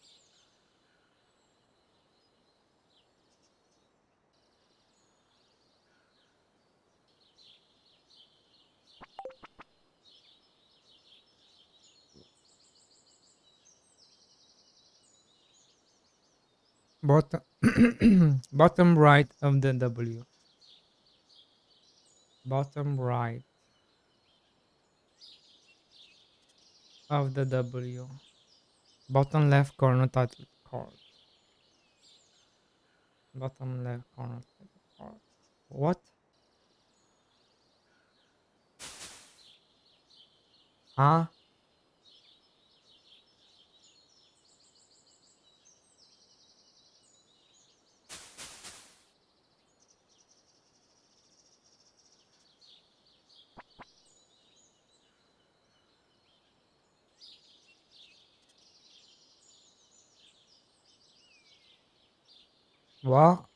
A: Bottom bottom right of the W. Bottom right of the W. Bottom left corner title card. Bottom left corner title card. What? Huh? What?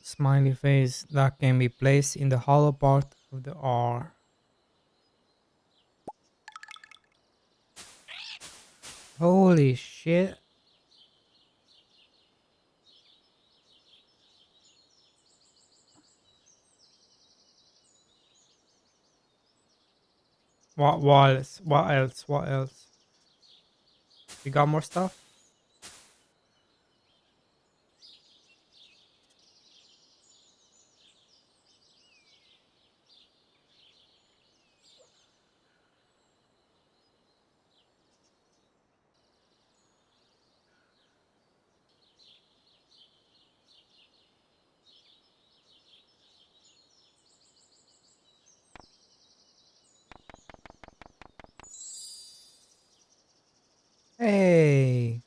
A: Smiley face that can be placed in the hollow part of the R. Holy shit. What else? What else? What else? We got more stuff? Hey.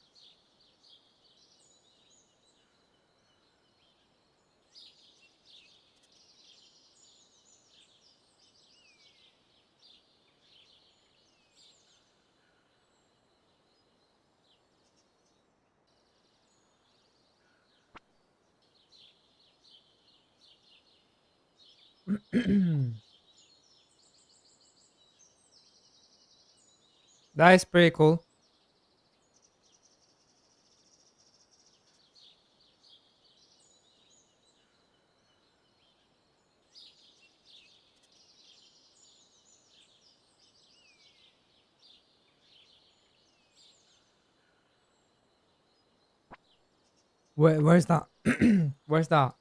A: That is pretty cool. Where's that? Where's that?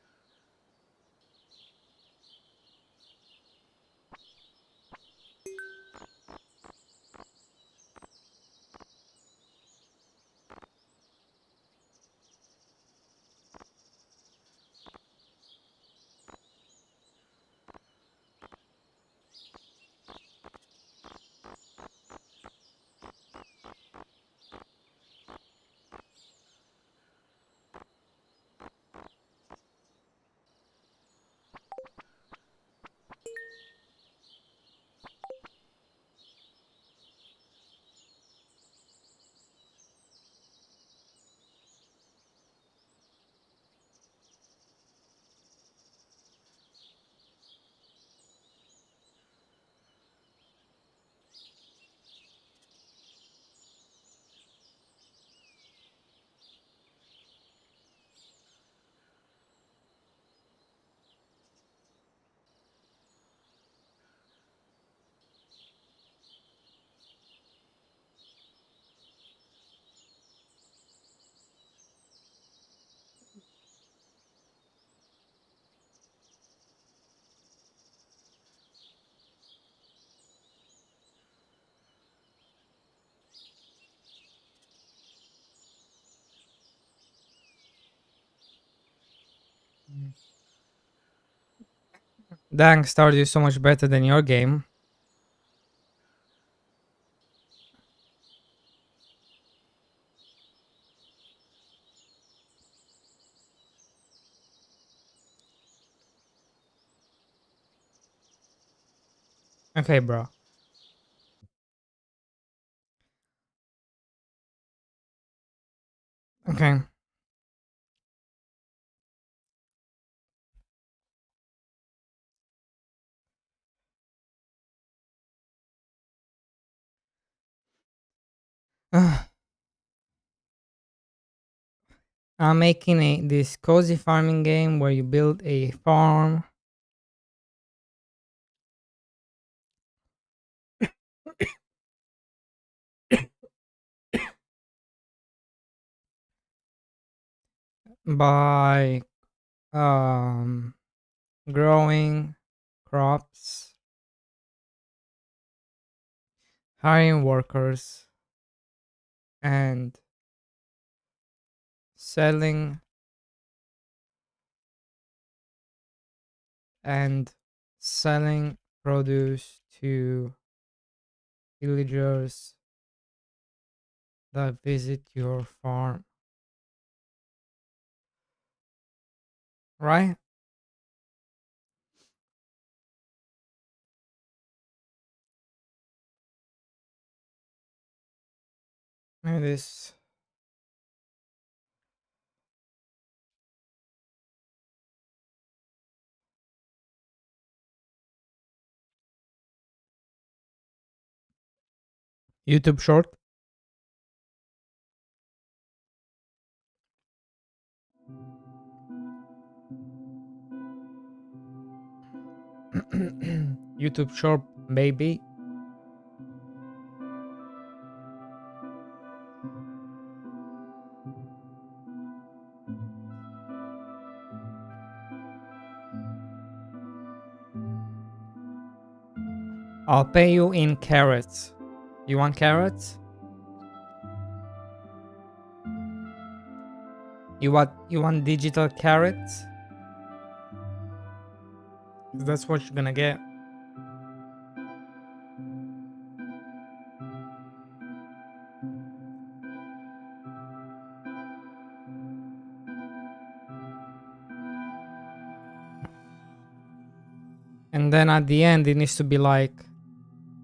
A: Dang, Stardew is so much better than your game. Okay, bro. Okay. I'm making this cozy farming game where you build a farm by um growing crops, hiring workers, and selling and selling produce to villagers that visit your farm. Right? Maybe this. YouTube short. YouTube short, baby. I'll pay you in carrots. You want carrots? You want digital carrots? That's what you're gonna get. And then at the end, it needs to be like,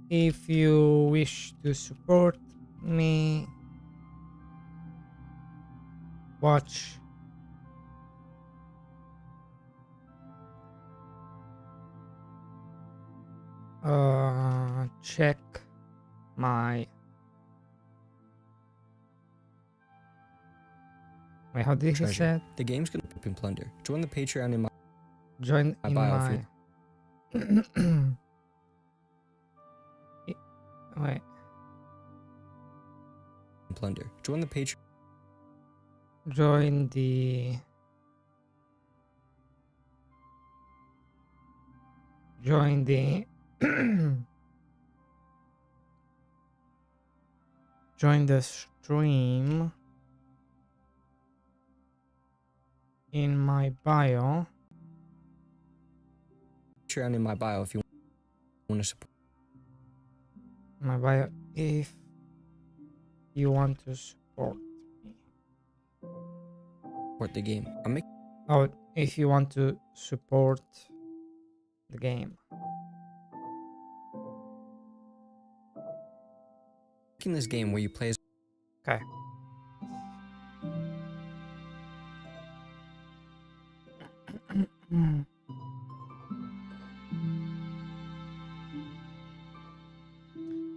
A: if you wish to support me, watch check my wait, how did he
B: treasure.
A: say it?
B: The game's gonna open plunder. Join the Patreon in my
A: Join in
B: bio
A: my wait.
B: plunder. Join the Patreon.
A: Join the join the stream in my bio.
B: Patreon in my bio if you want to support
A: My bio if you want to support me.
B: the game. I'm
A: Oh, if you want to support the game.
B: making this game where you play as
A: Okay.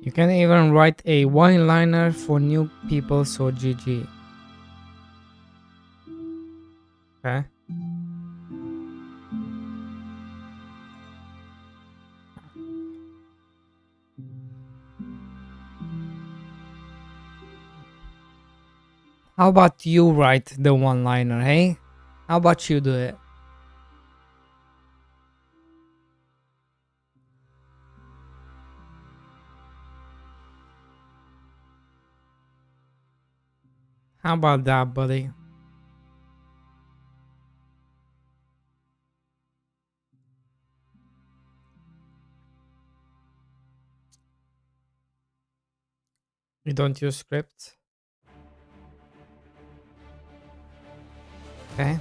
A: You can even write a one-liner for new people, so GG. Okay. How about you write the one-liner, hey? How about you do it? How about that, buddy? You don't use scripts? Okay.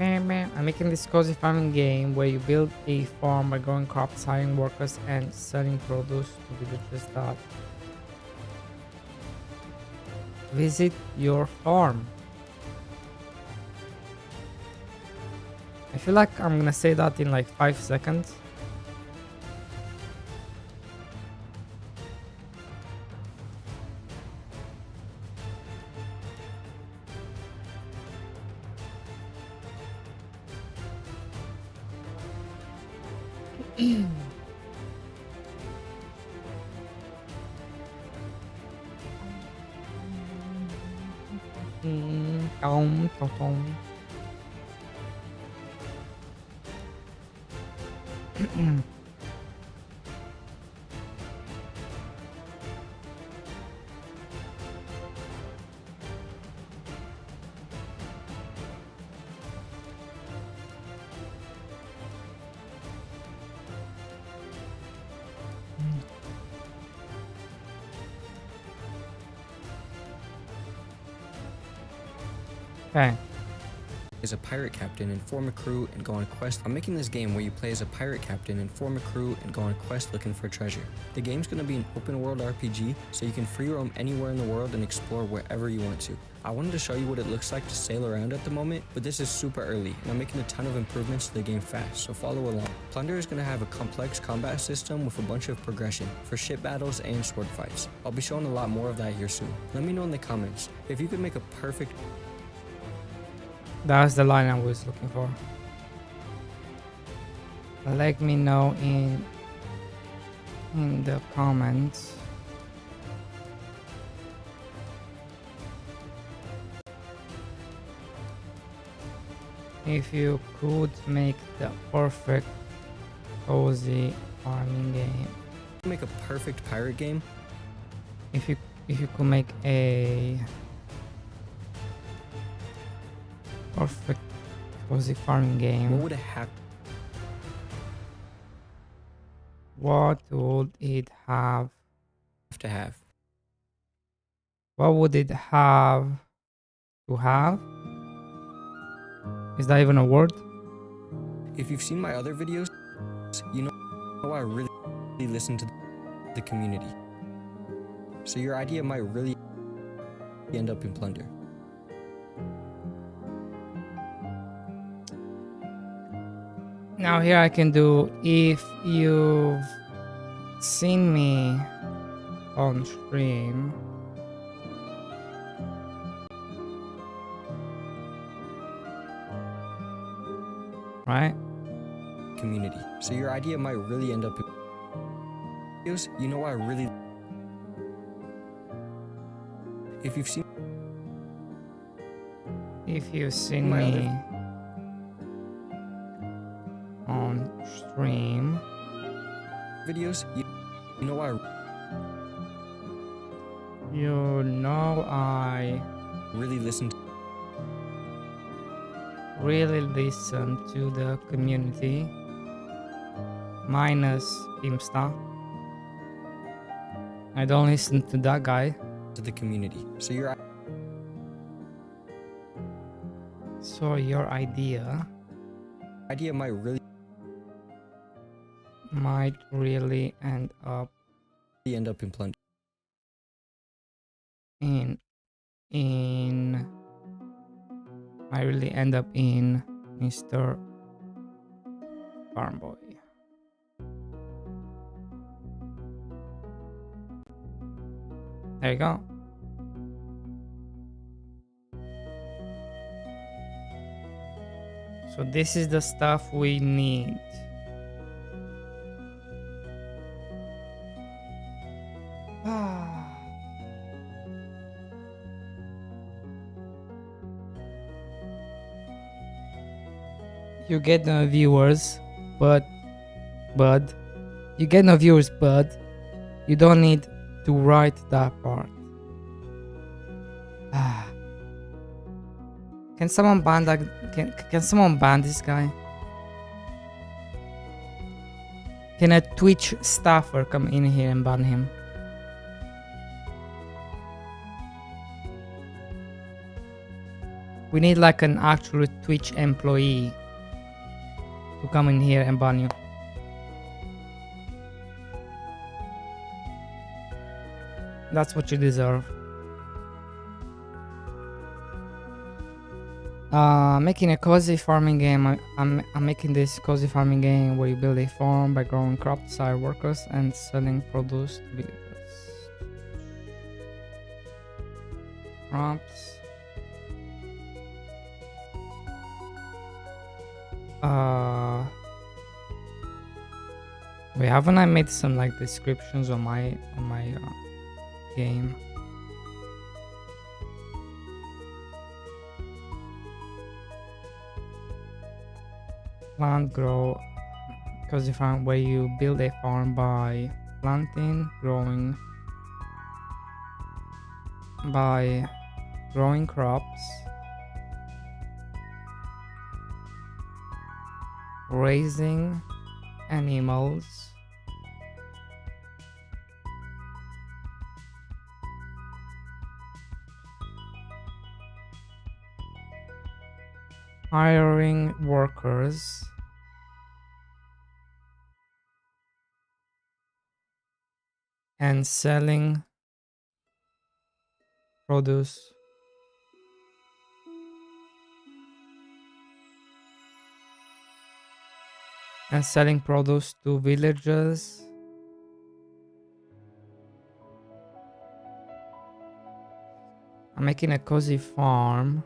A: I'm making this cozy farming game where you build a farm by growing crops, hiring workers, and selling produce to villagers that visit your farm. I feel like I'm gonna say that in like 5 seconds. Tom, tom, tom. Okay.
B: As a pirate captain and form a crew and go on a quest. I'm making this game where you play as a pirate captain and form a crew and go on a quest looking for treasure. The game's going to be an open world RPG, so you can free roam anywhere in the world and explore wherever you want to. I wanted to show you what it looks like to sail around at the moment, but this is super early and I'm making a ton of improvements to the game fast, so follow along. Plunder is going to have a complex combat system with a bunch of progression for ship battles and sword fights. I'll be showing a lot more of that here soon. Let me know in the comments if you could make a perfect
A: That's the line I was looking for. Let me know in the comments. If you could make the perfect cozy farming game.
B: make a perfect pirate game.
A: If you could make a perfect cozy farming
B: What
A: game,
B: would it have
A: what would it have?
B: to have?
A: What would it have to have? Is that even a word?
B: If you've seen my other videos, you know I really listen to the community. So your idea might really end up in plunder.
A: Now here I can do, if you've seen me on stream, right?
B: Community. So your idea might really end up in videos. You know I really. If you've seen
A: me
B: other
A: on stream,
B: videos, you know I
A: you know I
B: really listen
A: to the community, minus Imsta. I don't listen to that guy.
B: to the community. So your
A: idea
B: might
A: really end up
B: in plunder.
A: might really end up in Mr. Farm Boy. There you go. So this is the stuff we need. You get no viewers, but you get no viewers, but you don't need to write that part. Can someone ban that? Can someone ban this guy? Can a Twitch staffer come in here and ban him? We need like an actual Twitch employee to come in here and ban you. That's what you deserve. Making a cozy farming game. I'm making this cozy farming game where you build a farm by growing crops, hire workers, and selling produce to villagers. Crops. Wait, haven't I made some like descriptions on my game? Plant, grow, cozy farm, where you build a farm by planting, growing crops, raising animals, hiring workers, and selling produce. And selling produce to villagers. I'm making a cozy farm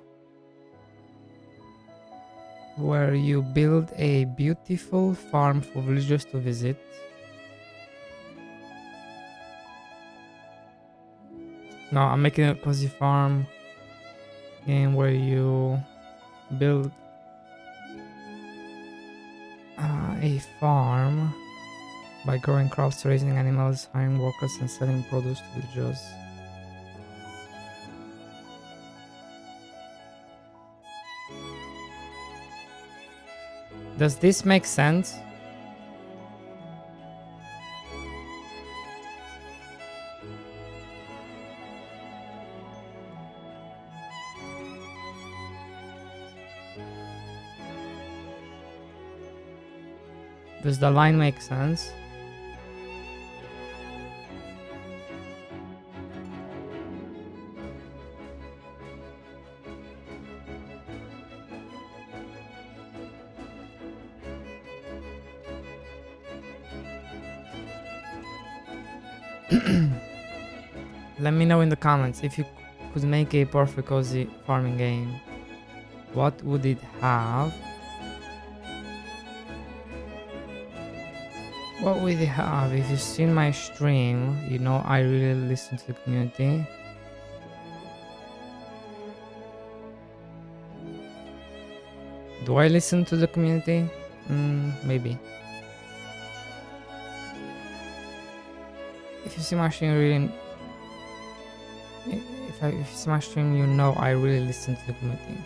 A: where you build a beautiful farm for villagers to visit. No, I'm making a cozy farm game where you build a farm by growing crops, raising animals, hiring workers, and selling produce to villagers. Does this make sense? Does the line make sense? Let me know in the comments if you could make a perfect cozy farming game. What would it have? What would it have? If you've seen my stream, you know I really listen to the community. Do I listen to the community? Maybe. If you see my stream, really, if you see my stream, you know I really listen to the community.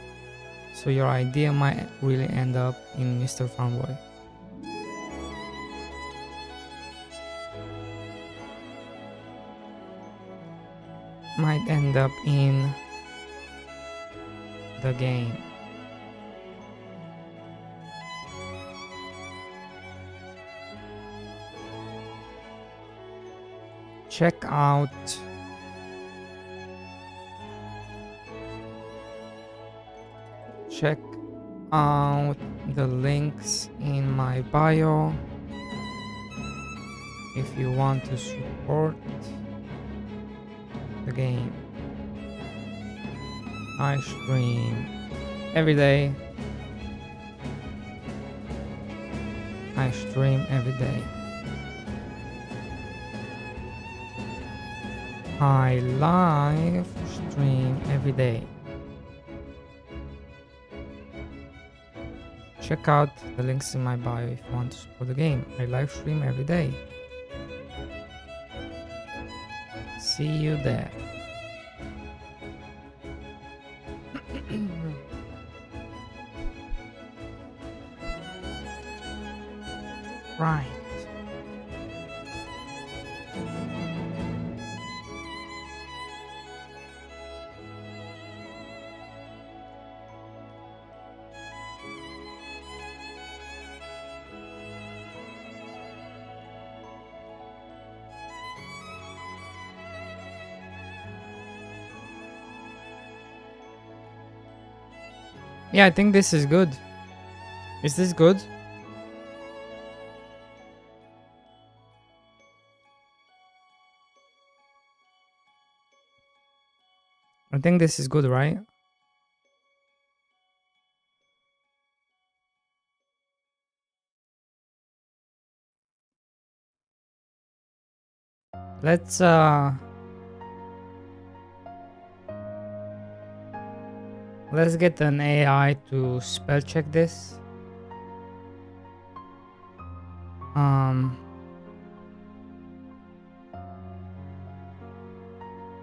A: So your idea might really end up in Mr. Farmboy. Might end up in the game. Check out the links in my bio if you want to support the game. I stream every day. I stream every day. I live stream every day. Check out the links in my bio if you want to support the game. I live stream every day. See you there. Right. Yeah, I think this is good. Is this good? I think this is good, right? Let's get an AI to spell check this.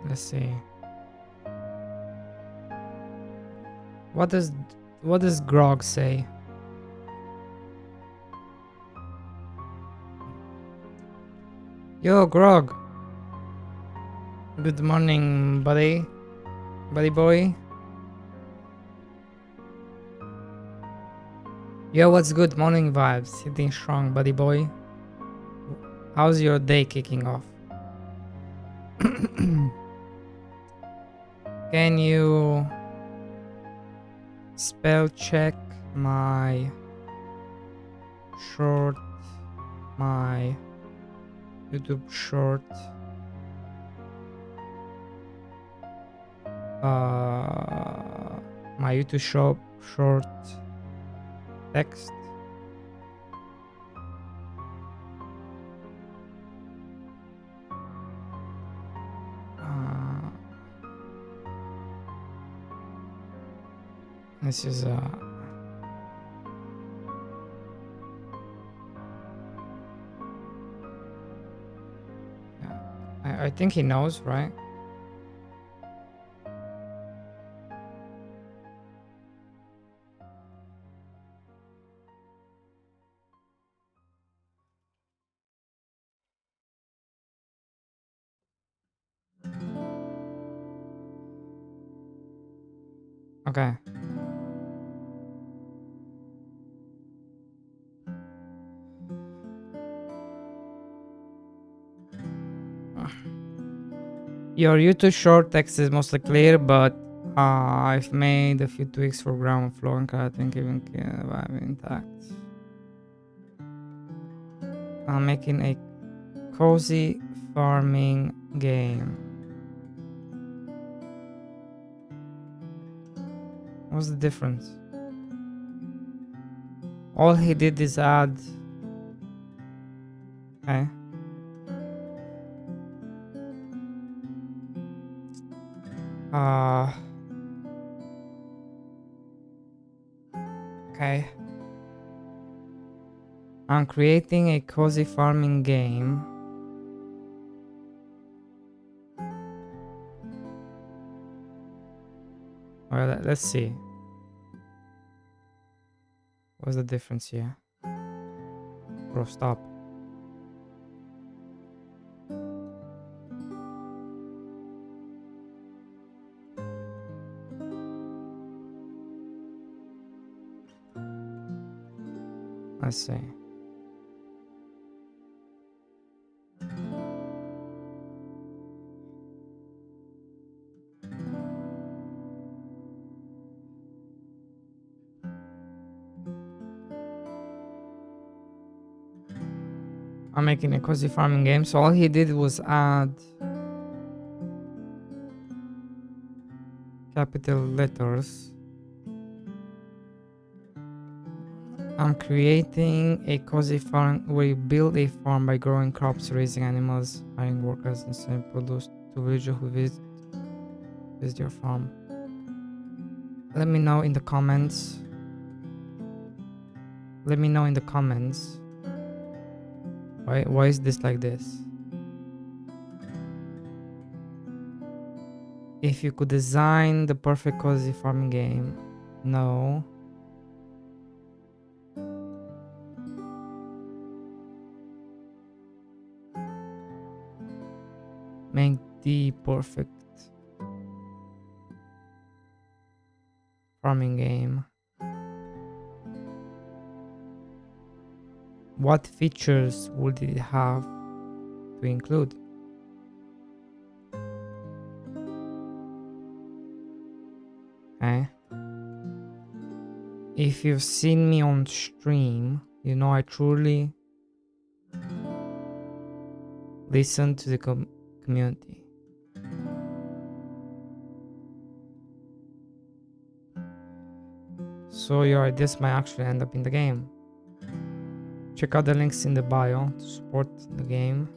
A: Let's see. What does Grog say? Yo, Grog. Good morning, buddy boy. Yo, what's good? Morning vibes. Hitting strong, buddy boy. How's your day kicking off? Can you spell check my short, my YouTube short, my YouTube short text? This is yeah, I think he knows, right? Okay. Your YouTube short text is mostly clear, but I've made a few tweaks for grammar, flow, and cutting, keeping vibe intact. I'm making a cozy farming game. What's the difference? All he did is add. Okay. Okay. I'm creating a cozy farming game. Well, let's see. What's the difference here? Bro, stop. Let's see. I'm making a cozy farming game, so all he did was add capital letters. I'm creating a cozy farm where you build a farm by growing crops, raising animals, hiring workers, and selling produce to villagers who visit your farm. Let me know in the comments. Let me know in the comments. Why is this like this? If you could design the perfect cozy farming game, no. Make the perfect farming game. What features would it have to include? Okay. If you've seen me on stream, you know I truly listen to the community. So your ideas might actually end up in the game. Check out the links in the bio to support the game.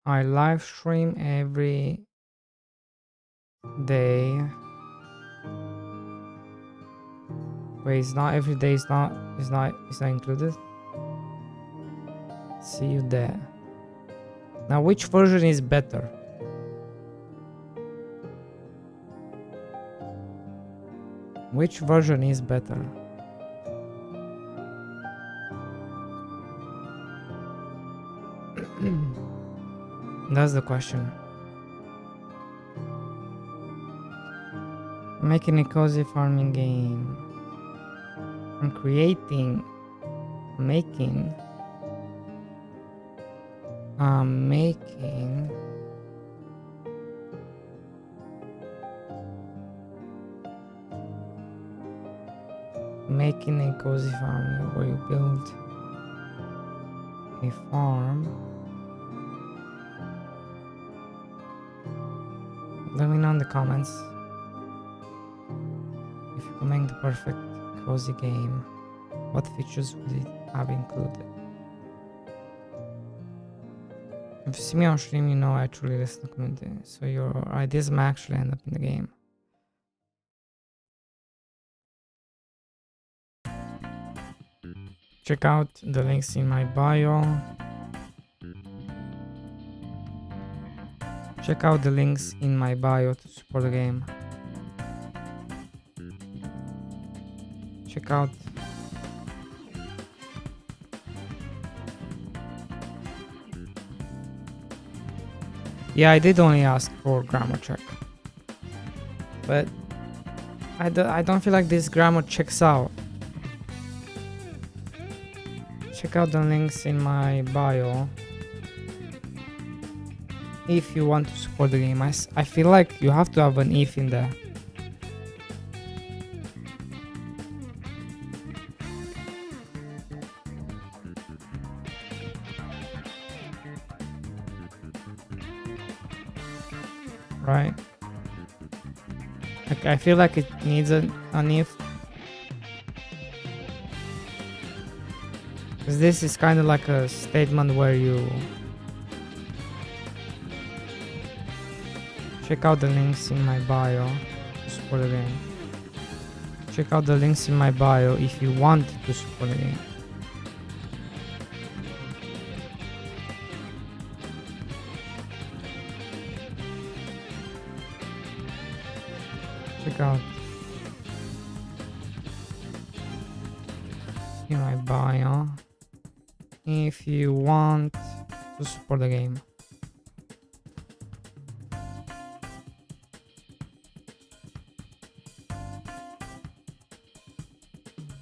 A: I live stream every day. Wait, it's not every day, it's not included. See you there. Now which version is better? Which version is better? That's the question. Making a cozy farming game. I'm creating, making, making a cozy farm where you build a farm. Let me know in the comments if you can make the perfect cozy game. What features would it have included? If you see me on stream, you know I truly listen to the community, so your ideas might actually end up in the game. Check out the links in my bio. Check out the links in my bio to support the game. Check out yeah, I did only ask for grammar check, but I don't feel like this grammar checks out. Check out the links in my bio if you want to support the game. I feel like you have to have an if in there. Right? Like I feel like it needs an if. Because this is kind of like a statement where you check out the links in my bio to support the game. Check out the links in my bio if you want to support the game. Check out in my bio if you want to support the game.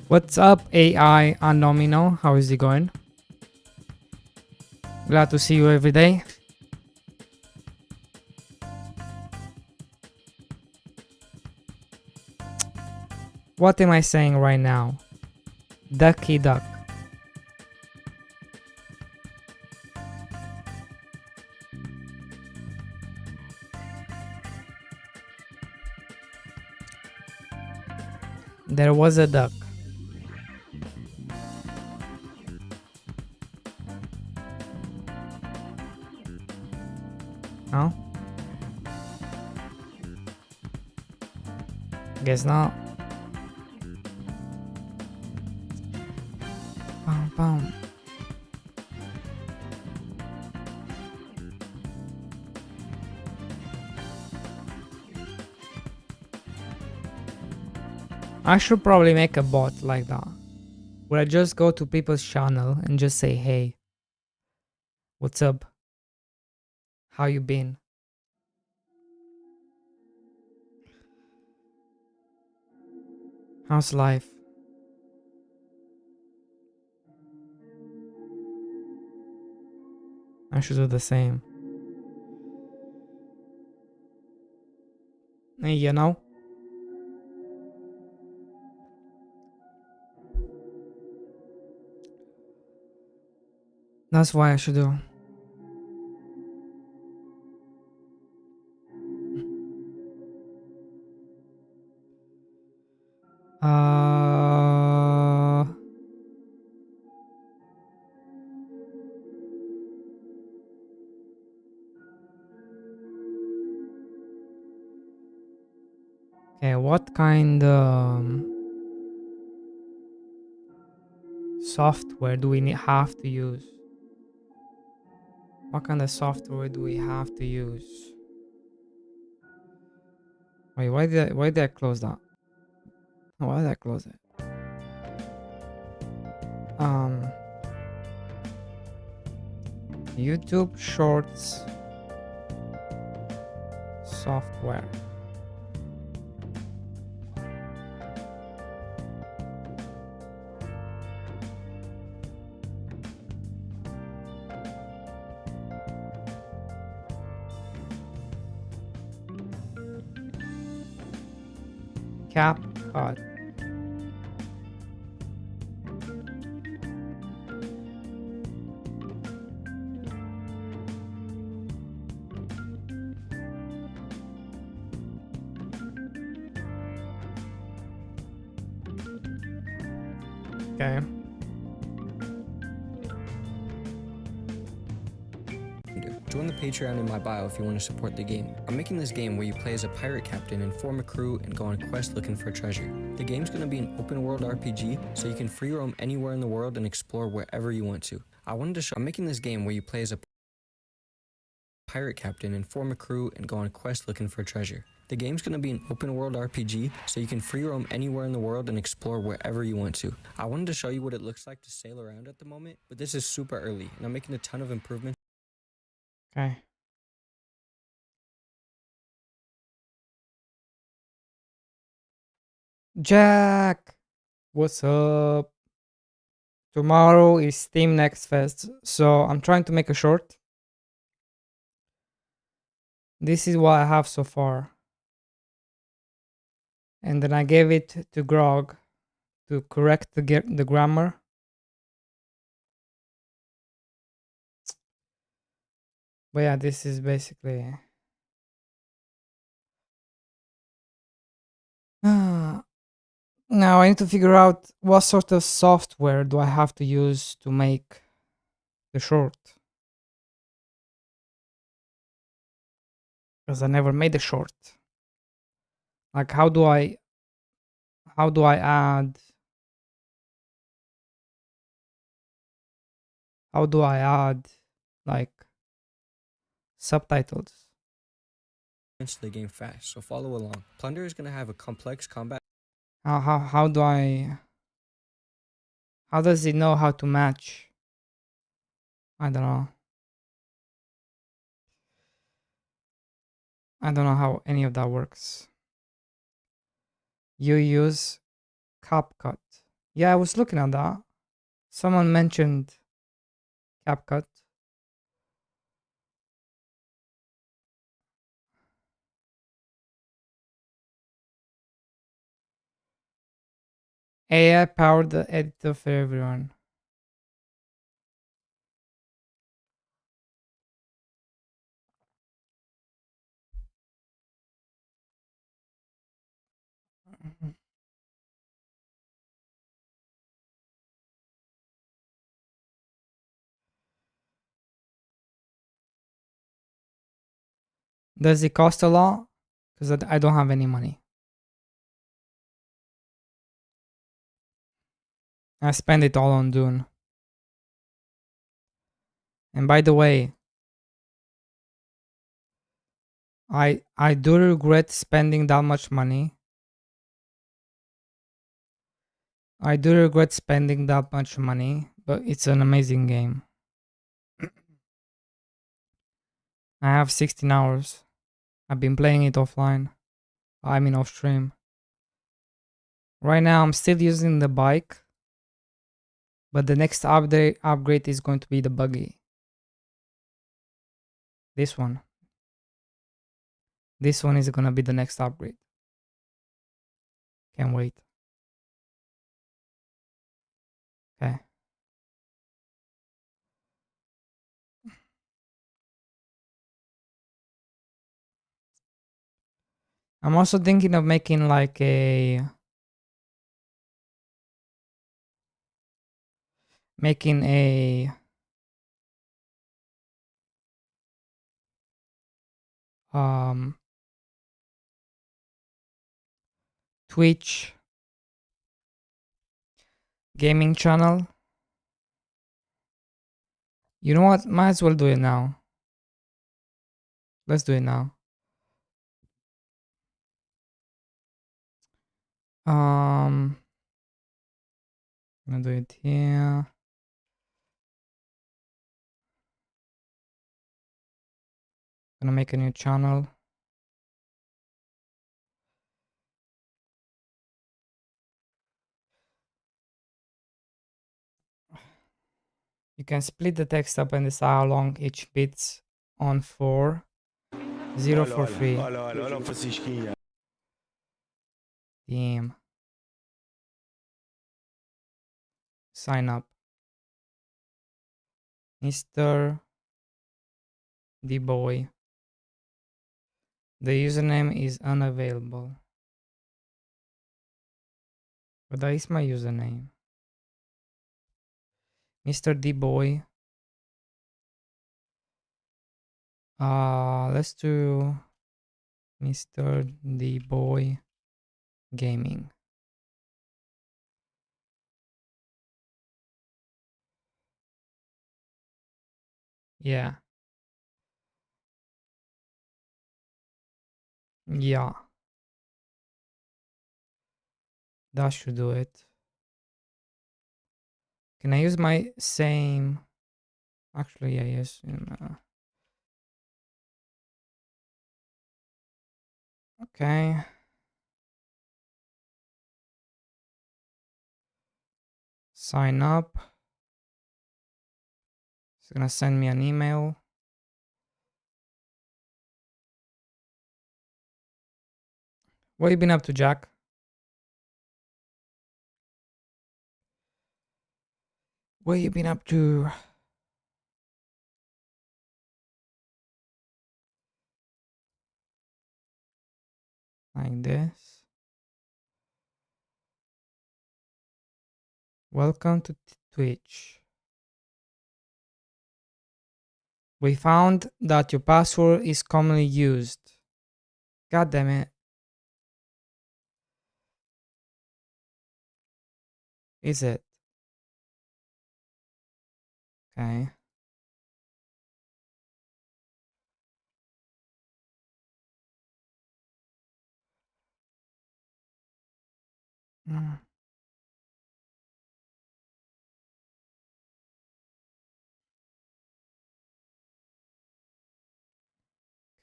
A: What's up, AI Anomino? How is it going? Glad to see you every day. What am I saying right now? Ducky duck. There was a duck. No? Guess not. Bum, bum. I should probably make a bot like that. Would I just go to people's channel and just say, hey, what's up? How you been? How's life? I should do the same. Hey, you know? That's why I should do. Okay, what kind software do we have to use? What kind of software do we have to use? Wait, why did I close that? Why did I close it? YouTube Shorts software. CapCut. Okay.
B: Join the Patreon in my bio if you want to support the game. I'm making this game where you play as a pirate captain and form a crew and go on a quest looking for treasure. The game's going to be an open world RPG, so you can free roam anywhere in the world and explore wherever you want to. I'm making this game where you play as a pirate captain and form a crew and go on a quest looking for treasure. The game's going to be an open world RPG, so you can free roam anywhere in the world and explore wherever you want to. I wanted to show you what it looks like to sail around at the moment, but this is super early, and I'm making a ton of improvements.
A: Okay. Jack, what's up? Tomorrow is Steam Next Fest, so I'm trying to make a short. This is what I have so far. And then I gave it to Grog to correct the grammar. But yeah, this is basically... Now I need to figure out what sort of software do I have to use to make the short. Because I never made a short. Like how do I add like subtitles?
B: Into the game fast, so follow along. Plunder is going to have a complex combat.
A: How does it know how to match? I don't know. I don't know how any of that works. You use CapCut. Yeah, I was looking at that. Someone mentioned CapCut. AI powered the editor for everyone. Does it cost a lot? Because I don't have any money. I spend it all on Dune. And by the way, I do regret spending that much money. I do regret spending that much money, but it's an amazing game. I have 16 hours. I've been playing it offline. I mean off stream. Right now I'm still using the bike, but the next upgrade is going to be the buggy. This one. This one is gonna be the next upgrade. Can't wait. Okay. I'm also thinking of making like a um Twitch gaming channel. You know what? Might as well do it now. Let's do it now. I'm gonna do it here. Gonna make a new channel. You can split the text up and decide how long each bit's on for. 0 for free.
D: Olha o Francisquinho.
A: Damn. Sign up. Mr. D-Boy. The username is unavailable. But that is my username. Mr. D-Boy. Let's do Mr. D-Boy Gaming. Yeah. Yeah. That should do it. Can I use my same? Actually, yeah, yes. Okay. Sign up. It's gonna send me an email. What have you been up to, Jack? What have you been up to? Like this. Welcome to Twitch. We found that your password is commonly used. God damn it. Is it? Okay. Mm.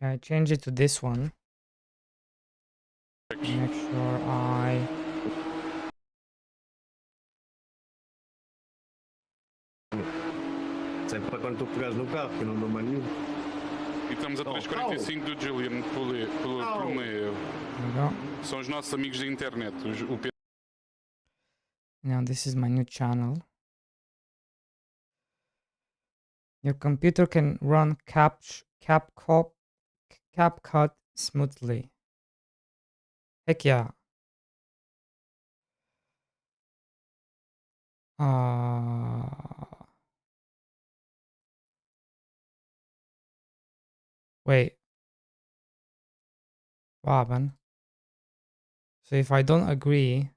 A: Okay, change it to this one. Make sure I...
D: Sempre para quando tu pegares no carro, que eu não dou mais nenhum.
E: E estamos a 3,45 do Julian pelo meio.
A: There we go.
E: São os nossos amigos da internet. O Pedro
A: Now this is my new channel. Your computer can run CapCut smoothly. Heck yeah. Wait. What happened? So if I don't agree...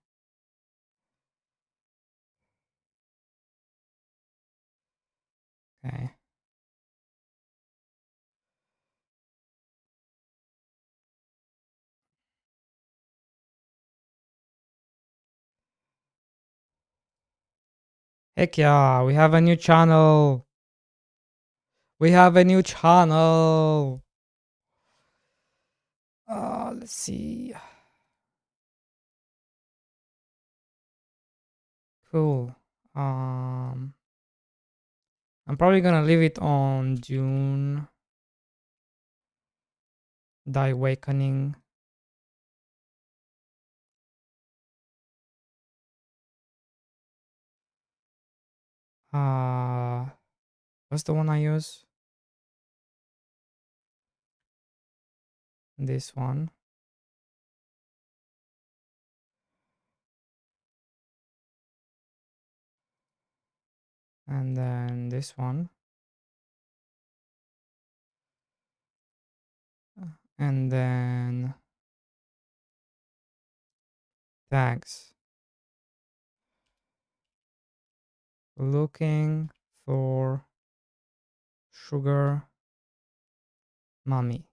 A: Okay. Heck yeah, we have a new channel. We have a new channel. Let's see. Cool. I'm probably gonna leave it on June. The Awakening. What's the one I use? This one. And then this one. And then tags. Looking for sugar mommy.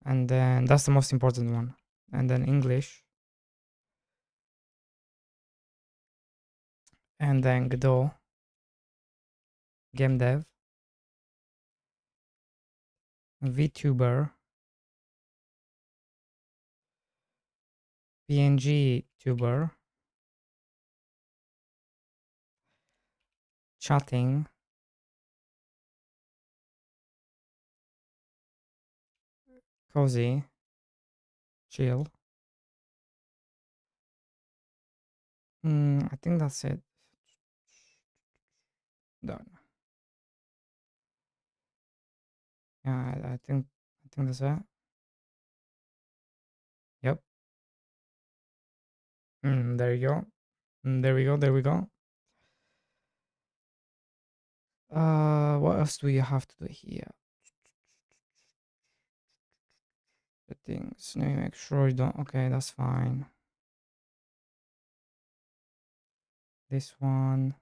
A: And then that's the most important one. And then English. And then godot. Gamedev. VTuber. PNG tuber. chatting. Cozy. Chill. I think that's it. Done. Yeah, I think that's it. Yep. There you go. There we go. There we go. What else do you have to do here? Settings. Let me make sure you don't. Okay, that's fine. This one.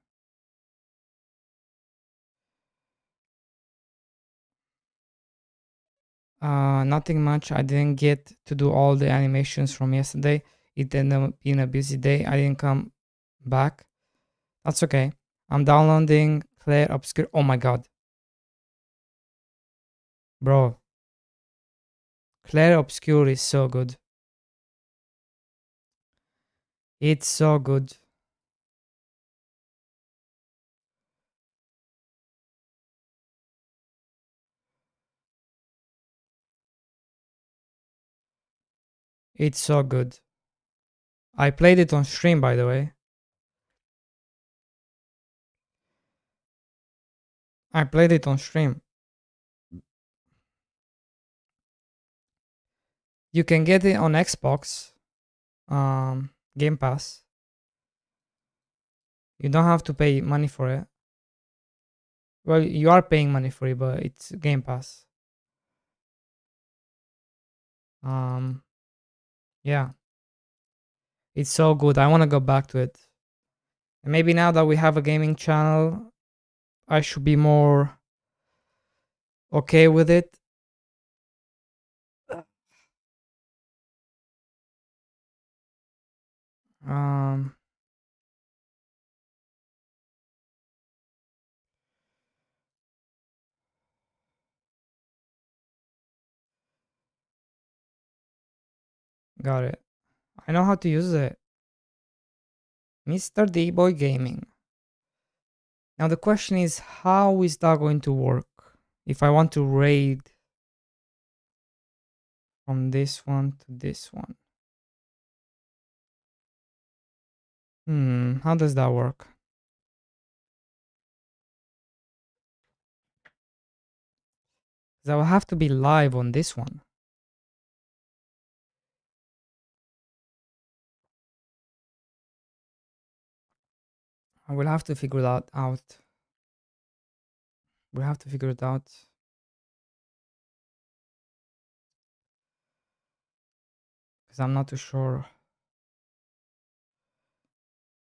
A: Nothing much. I didn't get to do all the animations from yesterday. It ended up being a busy day. I didn't come back. That's okay. I'm downloading Claire Obscure. Oh my god. Bro. Claire Obscure is so good. It's so good. It's so good. I played it on stream, by the way. I played it on stream. You can get it on Xbox. Game Pass. You don't have to pay money for it. Well, you are paying money for it, but it's Game Pass. Yeah. It's so good. I want to go back to it. And maybe now that we have a gaming channel, I should be more okay with it. Um Got it. I know how to use it. Mr. D-Boy Gaming. Now the question is, how is that going to work? If I want to raid from this one to this one. How does that work? Because I will have to be live on this one. I will have to figure that out. We'll have to figure it out. Because I'm not too sure.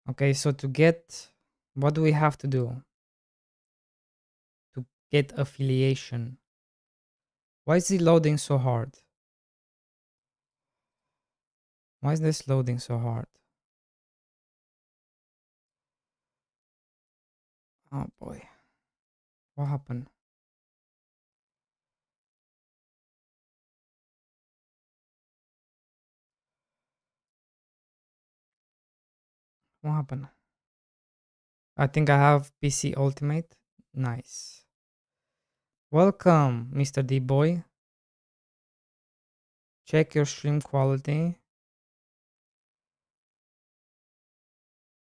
A: Okay, so to get, what do we have to do? To get affiliation. Why is it loading so hard? Why is this loading so hard? Oh boy. What happened? What happened? I think I have PC Ultimate. Nice. Welcome, Mr. D-Boy. Check your stream quality.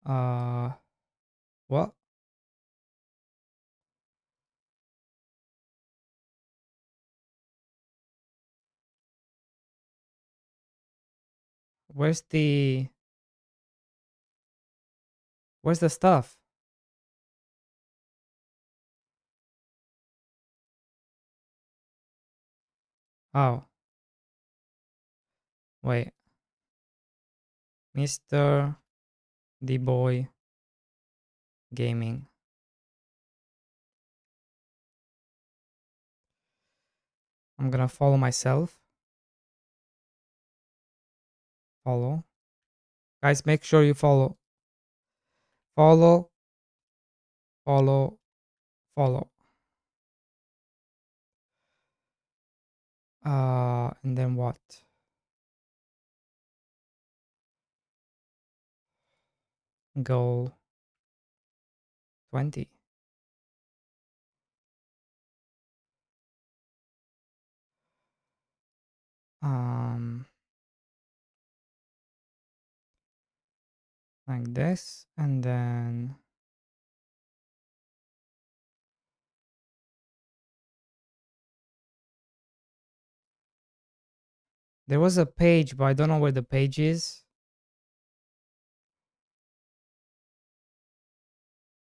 A: What? Where's the stuff? Oh. Wait. Mr. D-Boy Gaming. I'm gonna follow myself. Follow. Guys, make sure you follow. Follow. Follow. Follow. And then what? Goal 20. like this, and then there was a page, but I don't know where the page is.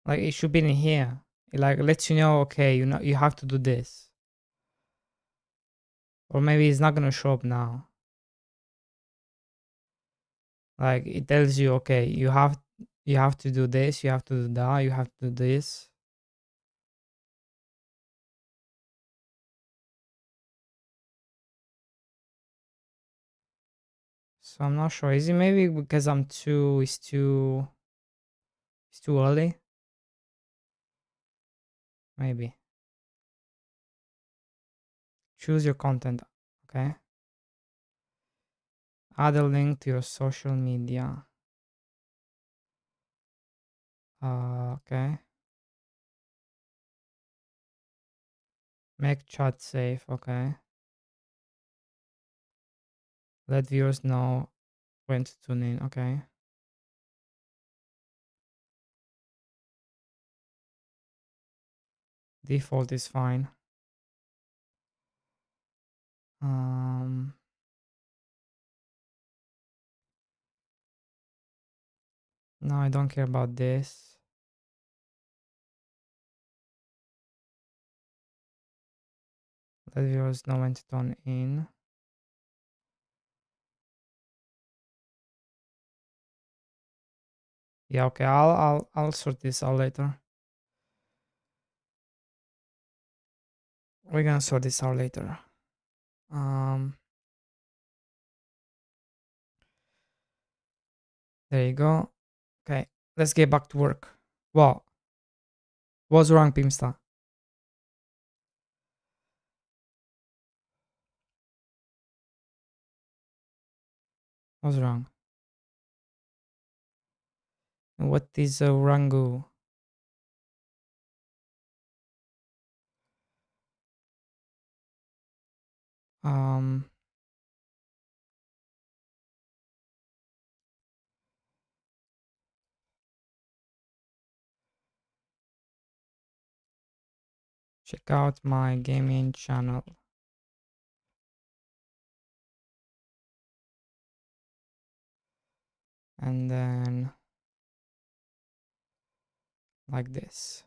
A: Like it should be in here. It like lets you know, okay, you know you have to do this. Or maybe it's not gonna show up now. Like it tells you, okay, you have to do this, you have to do that, you have to do this. So I'm not sure. Is it maybe because it's too early? Maybe. Choose your content. Okay. Add a link to your social media. Okay. Make chat safe. Okay. Let viewers know when to tune in. Okay. Default is fine. Um, no, I don't care about this. Let viewers know when to tune in. Yeah, okay. I'll sort this out later. We're gonna sort this out later. There you go. Okay, let's get back to work. What? What's wrong, Pimsta? What's wrong? What is a Rangu? Um, check out my gaming channel. And then like this.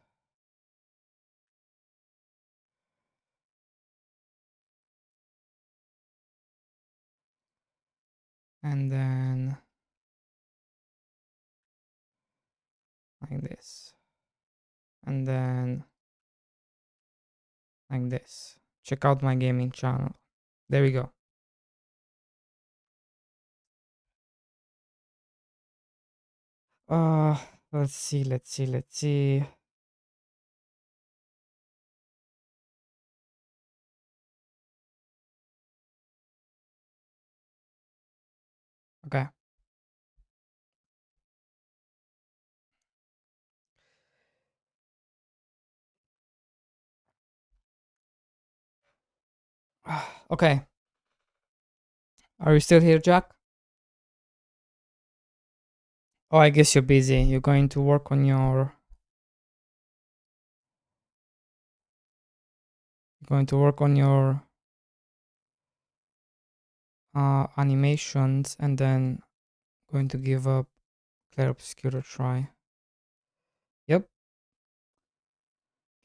A: And then like this. And then like this. Check out my gaming channel. There we go. Uh, let's see. Okay. Okay. Are you still here, Jack? Oh, I guess you're busy. You're going to work on your animations, and then going to give up Clair Obscure a try. Yep.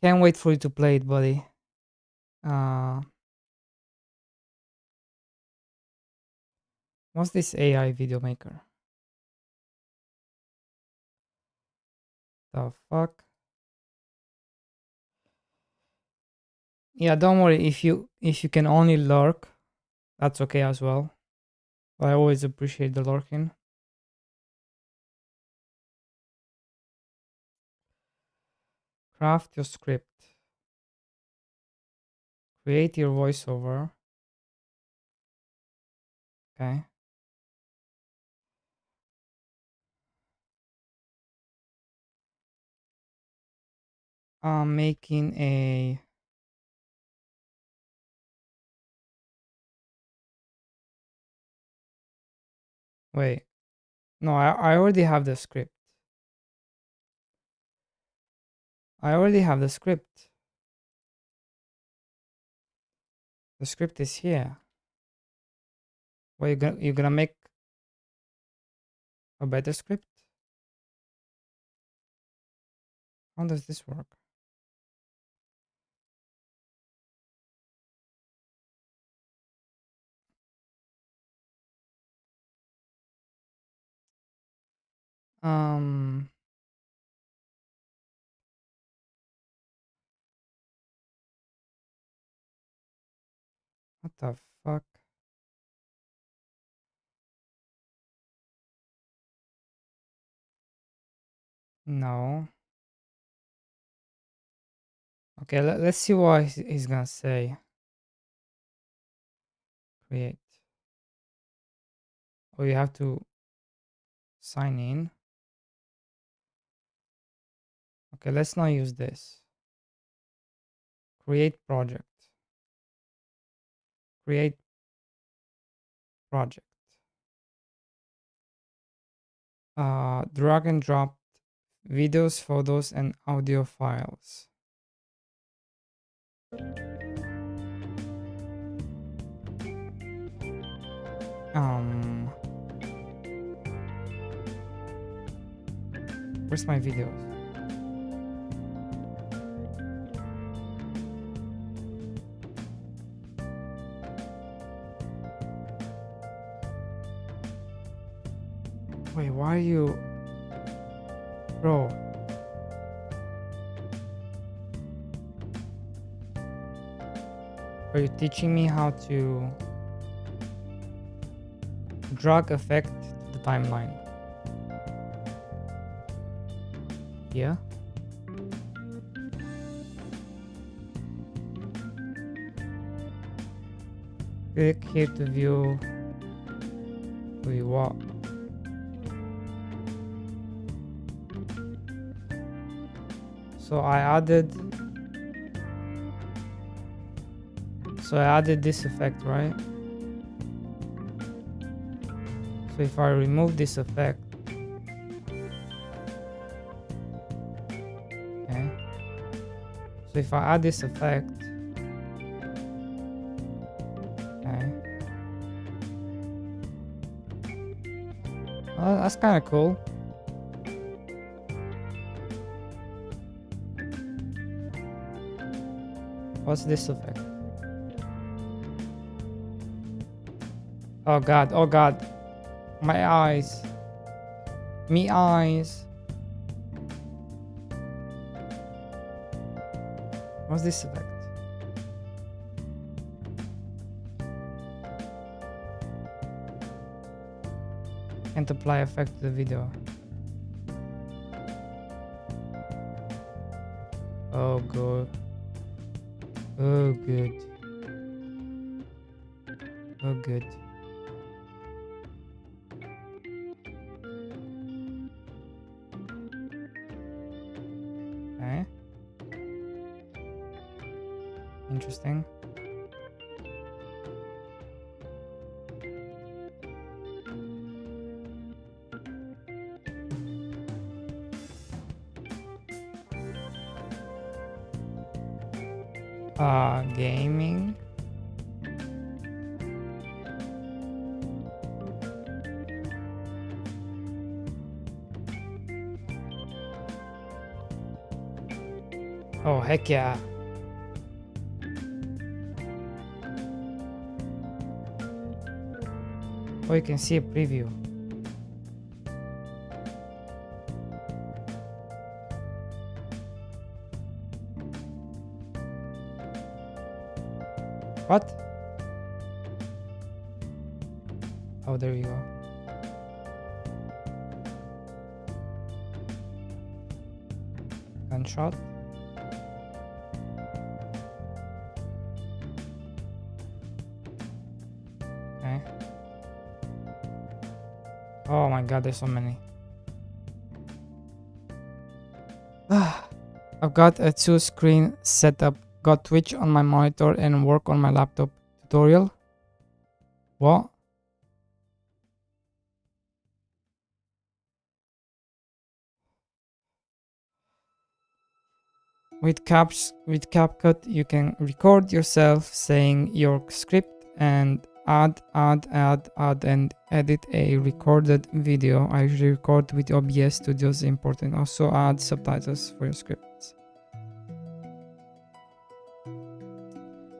A: Can't wait for you to play it, buddy. What's this AI video maker? The fuck? Yeah, don't worry. If you can only lurk, that's okay as well. I always appreciate the lurking. Craft your script. Create your voiceover. Okay. Making a Wait. No, I already have the script. I already have the script. The script is here. Well, you're gonna make a better script? How does this work? Um, what the fuck? No. Okay, let's see what he's gonna say. Create. Oh, you have to sign in. Okay, let's not use this. Create project. Create project. Drag and drop videos, photos, and audio files. Where's my videos? Wait, why are you... Bro. Are you teaching me how to drag effect to the timeline? Yeah. Click here to view. Wait, what? So I added this effect, right? So if I remove this effect, okay. So if I add this effect, okay. Well, that's kind of cool. What's this effect? Oh god, oh god. My eyes. Me eyes. What's this effect? Can't apply effect to the video. Oh good. Oh good. Oh good. Okay. Interesting. Gaming. Oh heck yeah. Oh, you can see a preview. What? Oh, there you go. Gunshot. Okay. Oh my god, there's so many. I've got a 2-screen setup. Got Twitch on my monitor and work on my laptop. Tutorial? What? with CapCut, you can record yourself saying your script and add, and edit a recorded video. I usually record with OBS Studios important. Also add subtitles for your scripts.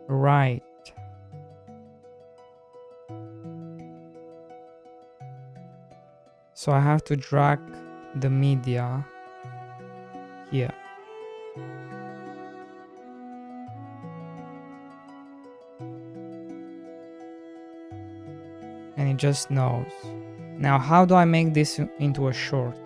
A: Right. So I have to drag the media here. And it just knows. Now, how do I make this into a short?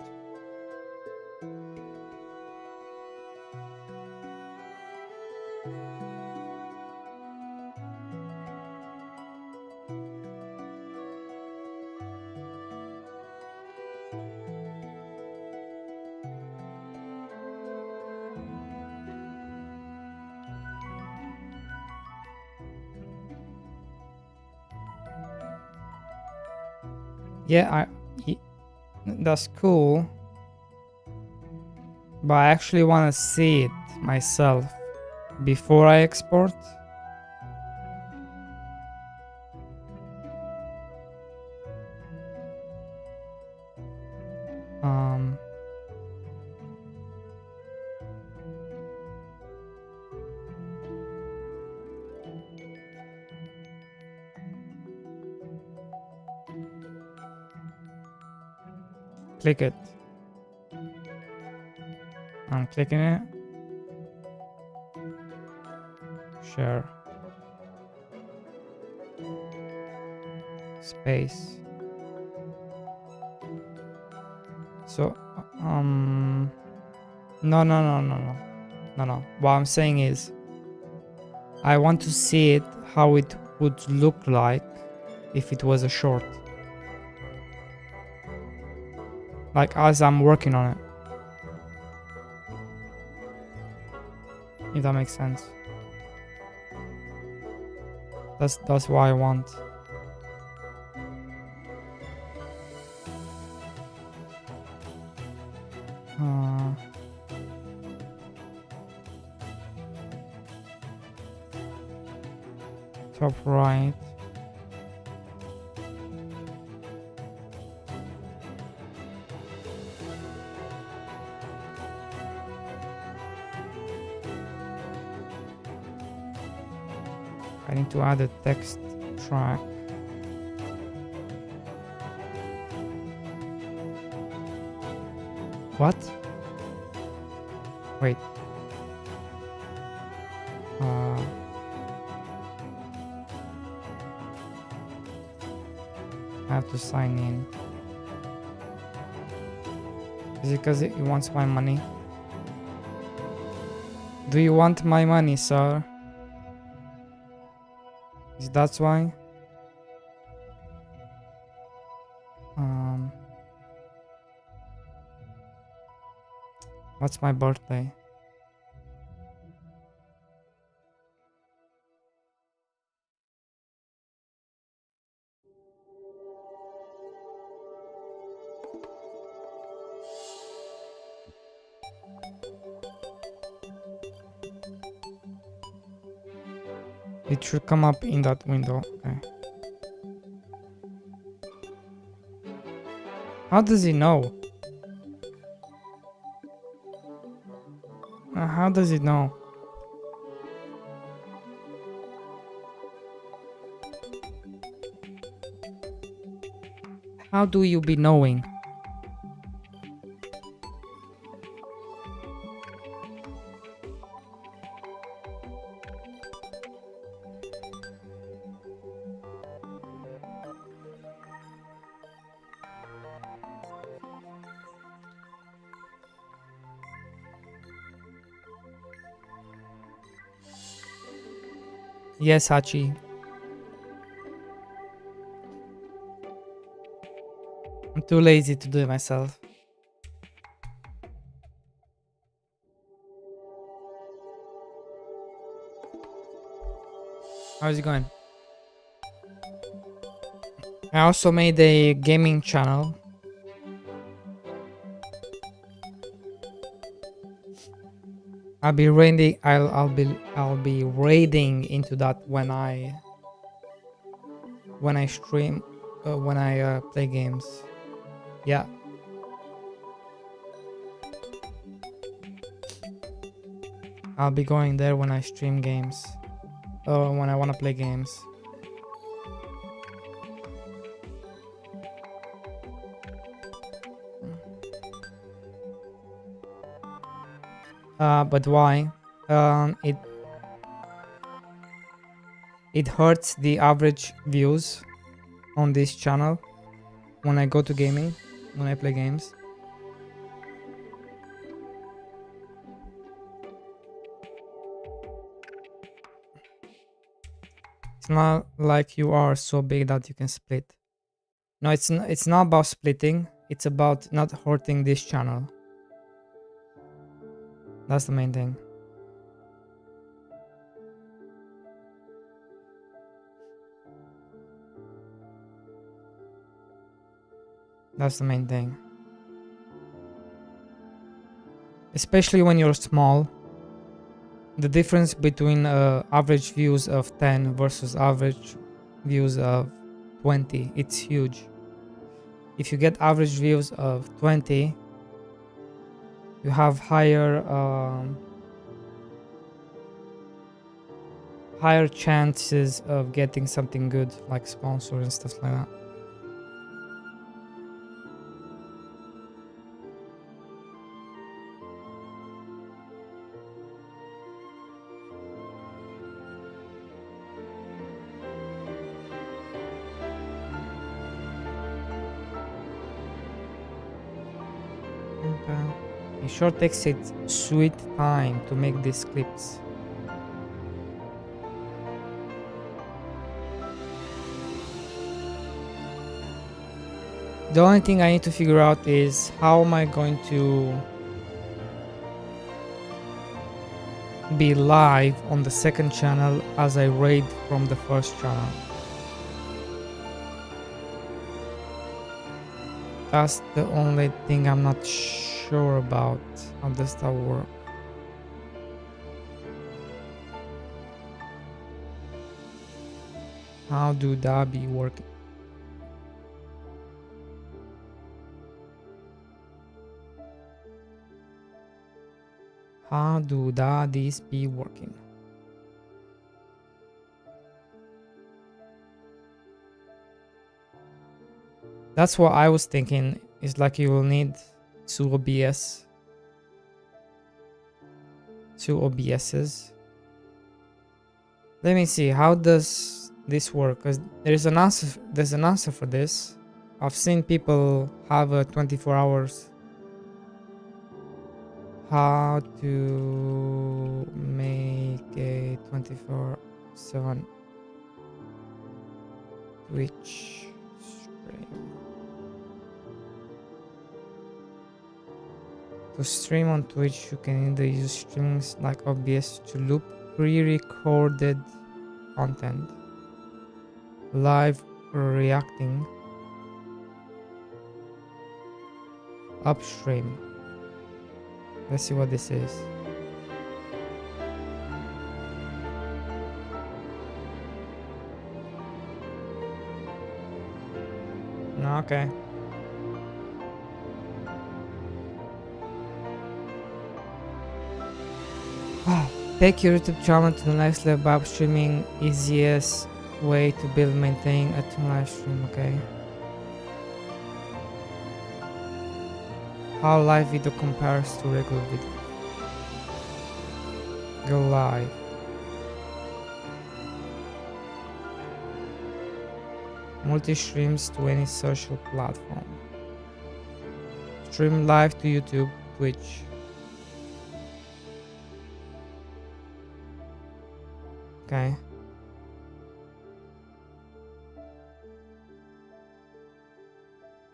A: Yeah, that's cool. But I actually want to see it myself before I export. Click it. I'm clicking it. Share. Space. So, no. What I'm saying is, I want to see it, how it would look like if it was a short. Like as I'm working on it. If that makes sense. That's what I want. Top right. I need to add a text track. What? Wait. I have to sign in. Is it because it wants my money? Do you want my money, sir? Is that why? What's my birthday? It should come up in that window. Okay. How does he know? How does it know? How do you be knowing? Yes, Hachi. I'm too lazy to do it myself. How's it going? I also made a gaming channel. I'll be raiding into that when I stream, when I play games. Yeah. I'll be going there when I stream games. When I want to play games. But why? It hurts the average views on this channel when I go to gaming, when I play games. It's not like you are so big that you can split. No, it's not about splitting. It's about not hurting this channel. That's the main thing. That's the main thing. Especially when you're small. The difference between average views of 10 versus average views of 20, it's huge. If you get average views of 20, you have higher chances of getting something good, like sponsor and stuff like that. It sure takes its sweet time to make these clips. The only thing I need to figure out is how am I going to be live on the second channel as I raid from the first channel. That's the only thing I'm not sure about. How does that work? How do that be working? How do that this be working? That's what I was thinking. Is like you will need two OBSs. Let me see. How does this work? Because there's an answer for this. I've seen people have a 24 hours. How to make a 24/7 Twitch stream. To stream on Twitch, you can either use streams like OBS to loop pre-recorded content, live reacting, upstream. Let's see what this is. Okay. Take your YouTube channel to the next level by streaming. Easiest way to build and maintain a live stream. Okay. How live video compares to regular video. Go live. Multi-streams to any social platform. Stream live to YouTube, Twitch. Okay.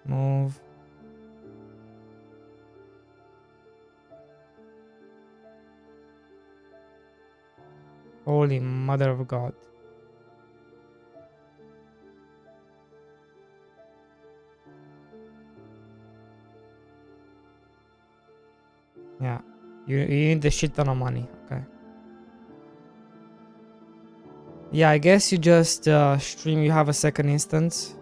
A: Move. Holy Mother of God. Yeah. You need a shit ton of money. Okay. Yeah, I guess you just stream. You have a second instance.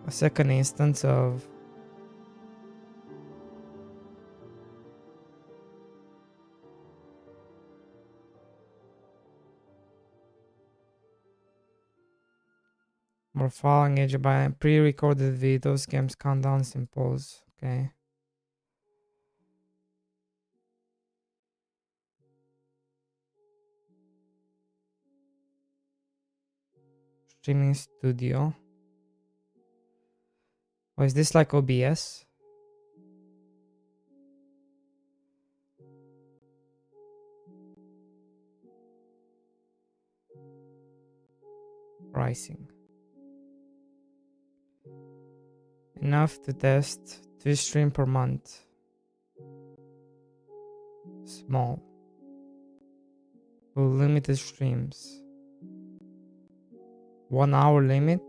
A: A second instance of. More file engaged by pre-recorded videos, games, countdowns, and polls. Okay. Streaming studio. Oh, is this like OBS? Pricing. Enough to test 2 stream per month. Small. Full limited streams. 1 hour limit.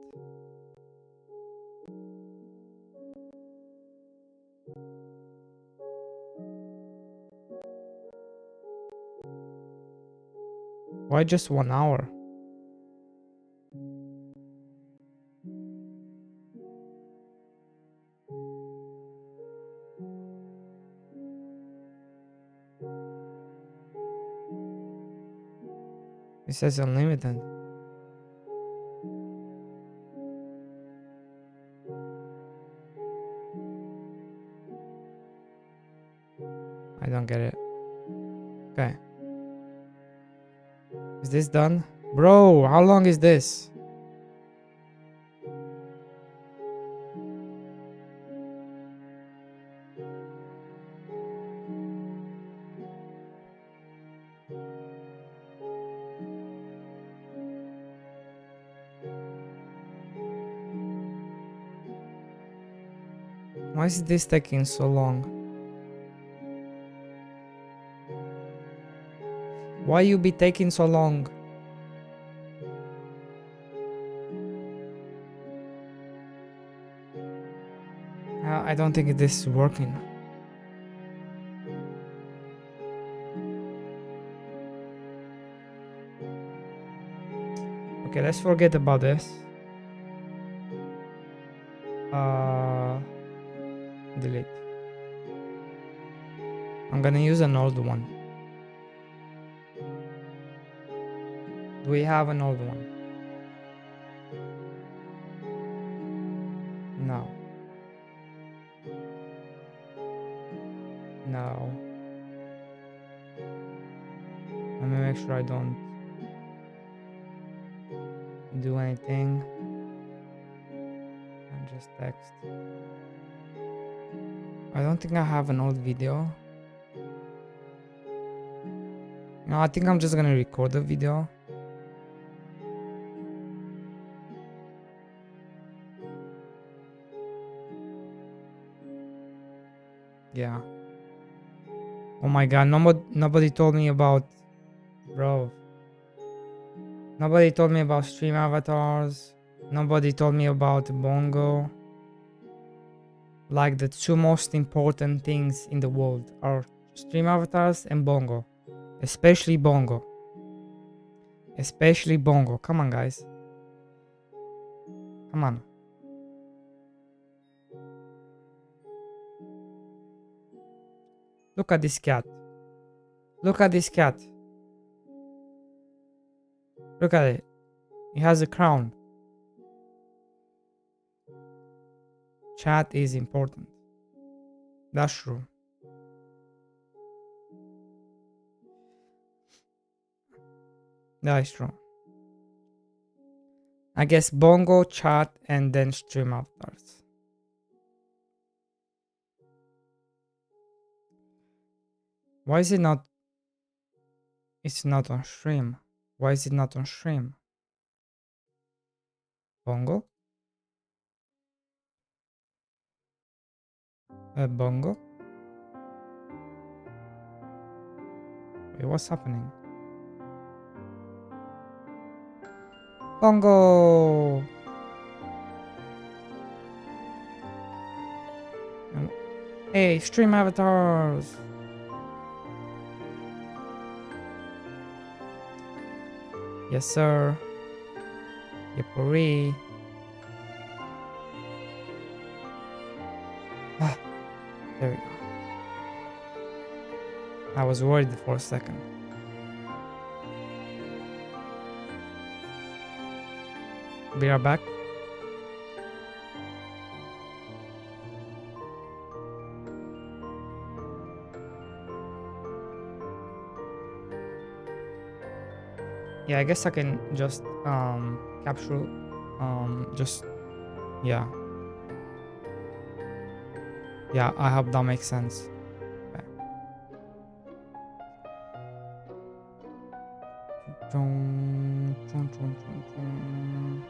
A: Why just 1 hour? It says unlimited. I don't get it. Okay. Is this done? Bro, how long is this? Why is this taking so long? Why you be taking so long? I don't think this is working. Okay, let's forget about this. Delete. I'm gonna use an old one. Do we have an old one? No. No. Let me make sure I don't do anything. And just text. I don't think I have an old video. No, I think I'm just gonna record the video. Yeah. Oh my god, nobody told me about... Bro. Nobody told me about stream avatars. Nobody told me about Bongo. Like the 2 most important things in the world are stream avatars and Bongo. Especially Bongo. Especially Bongo. Come on, guys. Come on. Look at this cat. Look at this cat. Look at it. It has a crown. Chat is important. That's true. That is true. I guess Bongo, chat, and then stream avatars. Why is it not? It's not on stream. Why is it not on stream? Bongo? Bongo? Wait, what's happening? Bongo! Hey, stream avatars. Yes, sir. Yippee. Ah, there we go. I was worried for a second. We are back. Yeah, I guess I can just capture just yeah. Yeah, I hope that makes sense. Okay. Chong, chong, chong, chong, chong.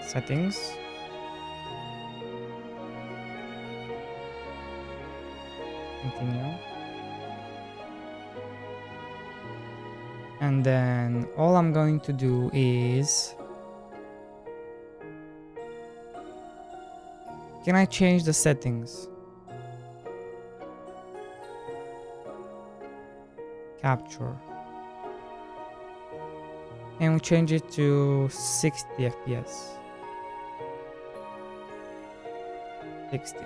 A: Settings. Continue. And then all I'm going to do is, can I change the settings? Capture. And we change it to 60 FPS. 60.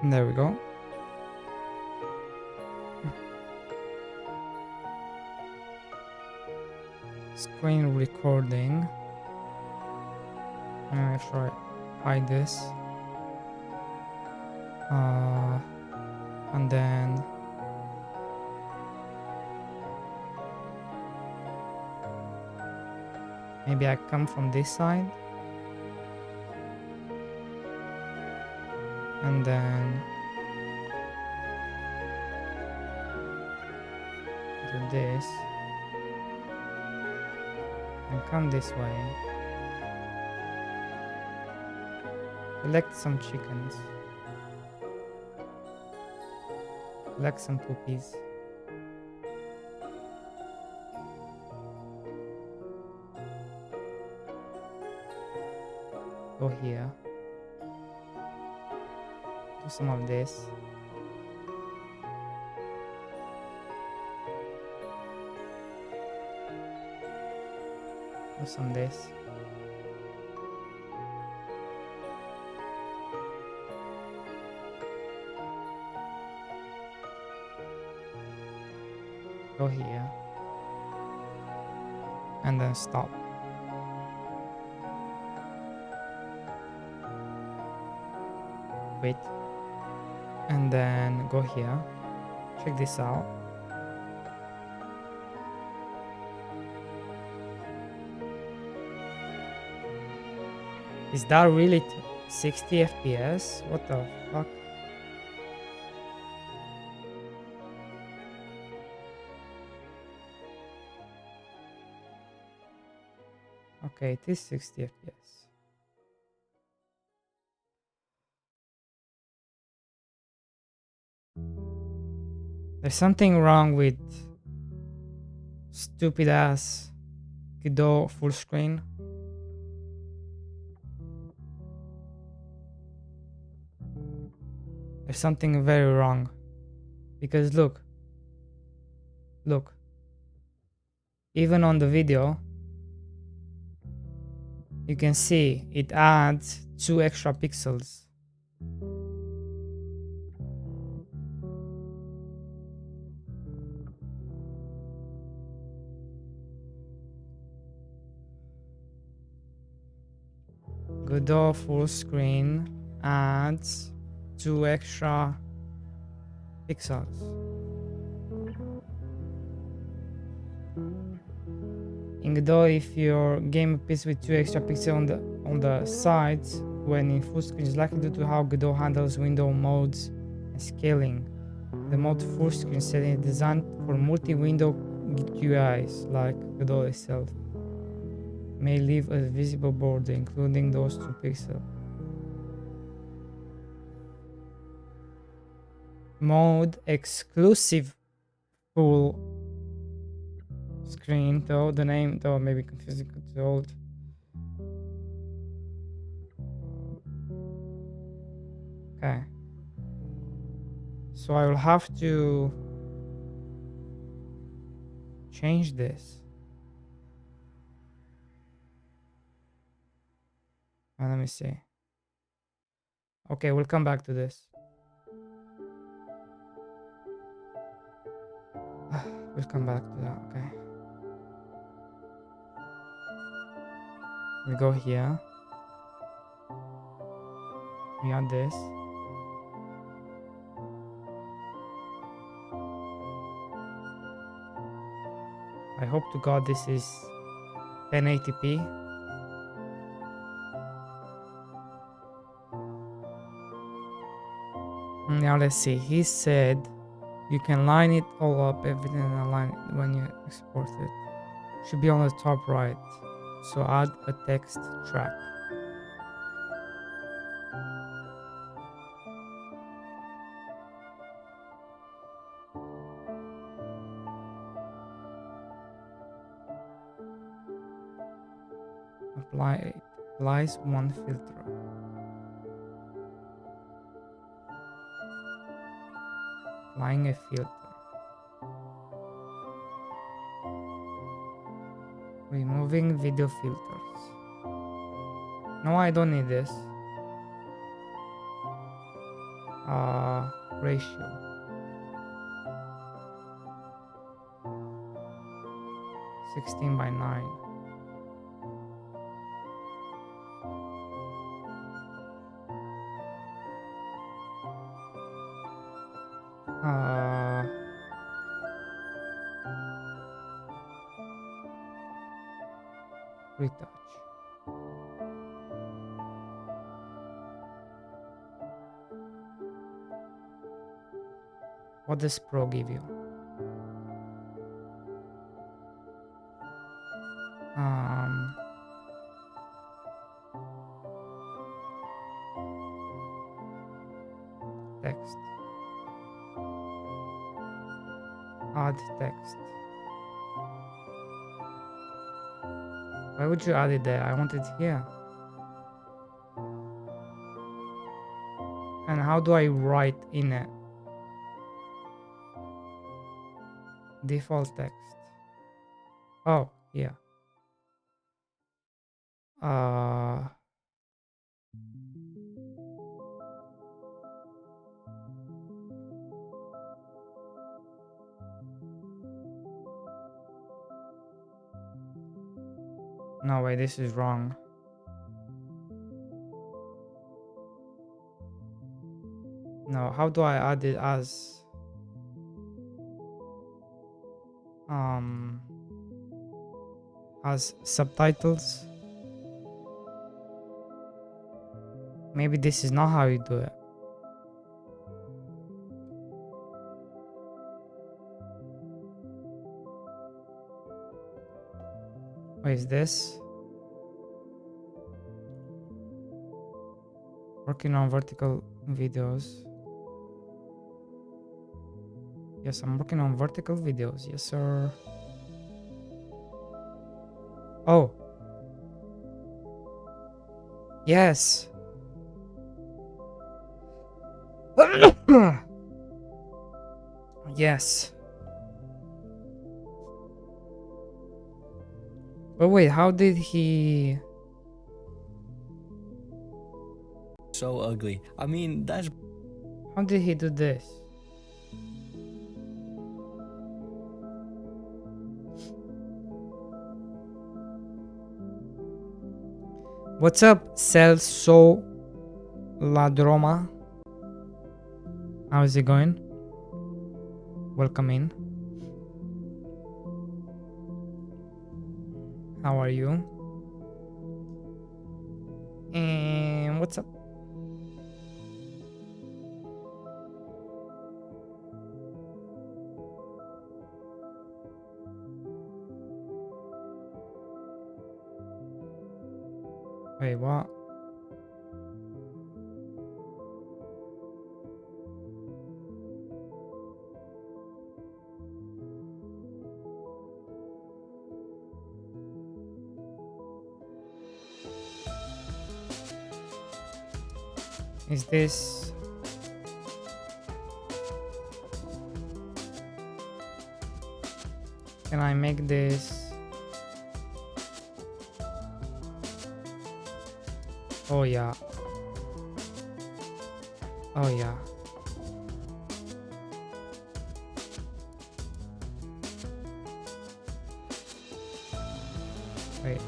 A: And there we go. Screen recording. I'm gonna try hide this. And then maybe I come from this side. And then do this. And come this way. Select some chickens. Select some puppies. Go here. Do some of this. Do some this. Go here. And then stop. Wait. And then go here. Check this out. Is that really 60 FPS? What the fuck? Okay, it is 60 FPS. There's something wrong with stupid ass Godot full screen. There's something very wrong. Because look. Look. Even on the video, you can see it adds 2 extra pixels. Godot full screen adds 2 extra pixels. In Godot, if your game appears with 2 extra pixels on the sides when in full screen, is likely due to how Godot handles window modes and scaling. The mode full screen setting is designed for multi-window GUIs like Godot itself. May leave a visible border, including those 2 pixels. Mode exclusive full screen though. The name though maybe confusing because it's old. Okay. So I will have to change this. Let me see. Okay, we'll come back to this. We'll come back to that, okay. We go here. We add this. I hope to God this is 1080p. Now let's see. He said you can line it all up, everything align it when you export it. Should be on the top right. So add a text track. Applies one filter. Applying a filter. Removing video filters. No, I don't need this. Ratio. (16 by 9). Retouch. What does Pro give you? Text. Add text. Why would you add it there? I want it here. And how do I write in it? Default text. Oh, yeah. No way, this is wrong. No, how do I add it as subtitles? Maybe this is not how you do it. What is this? Working on vertical videos. Yes, I'm working on vertical videos. Yes, sir. Oh. Yes. Yes. But wait, how did he...
B: So ugly. I mean, that's...
A: How did he do this? What's up, Celso Ladroma? How is it going? Welcome in. How are you? And what's up? Wait, what? Is this... Can I make this? Oh yeah. Oh yeah. Wait.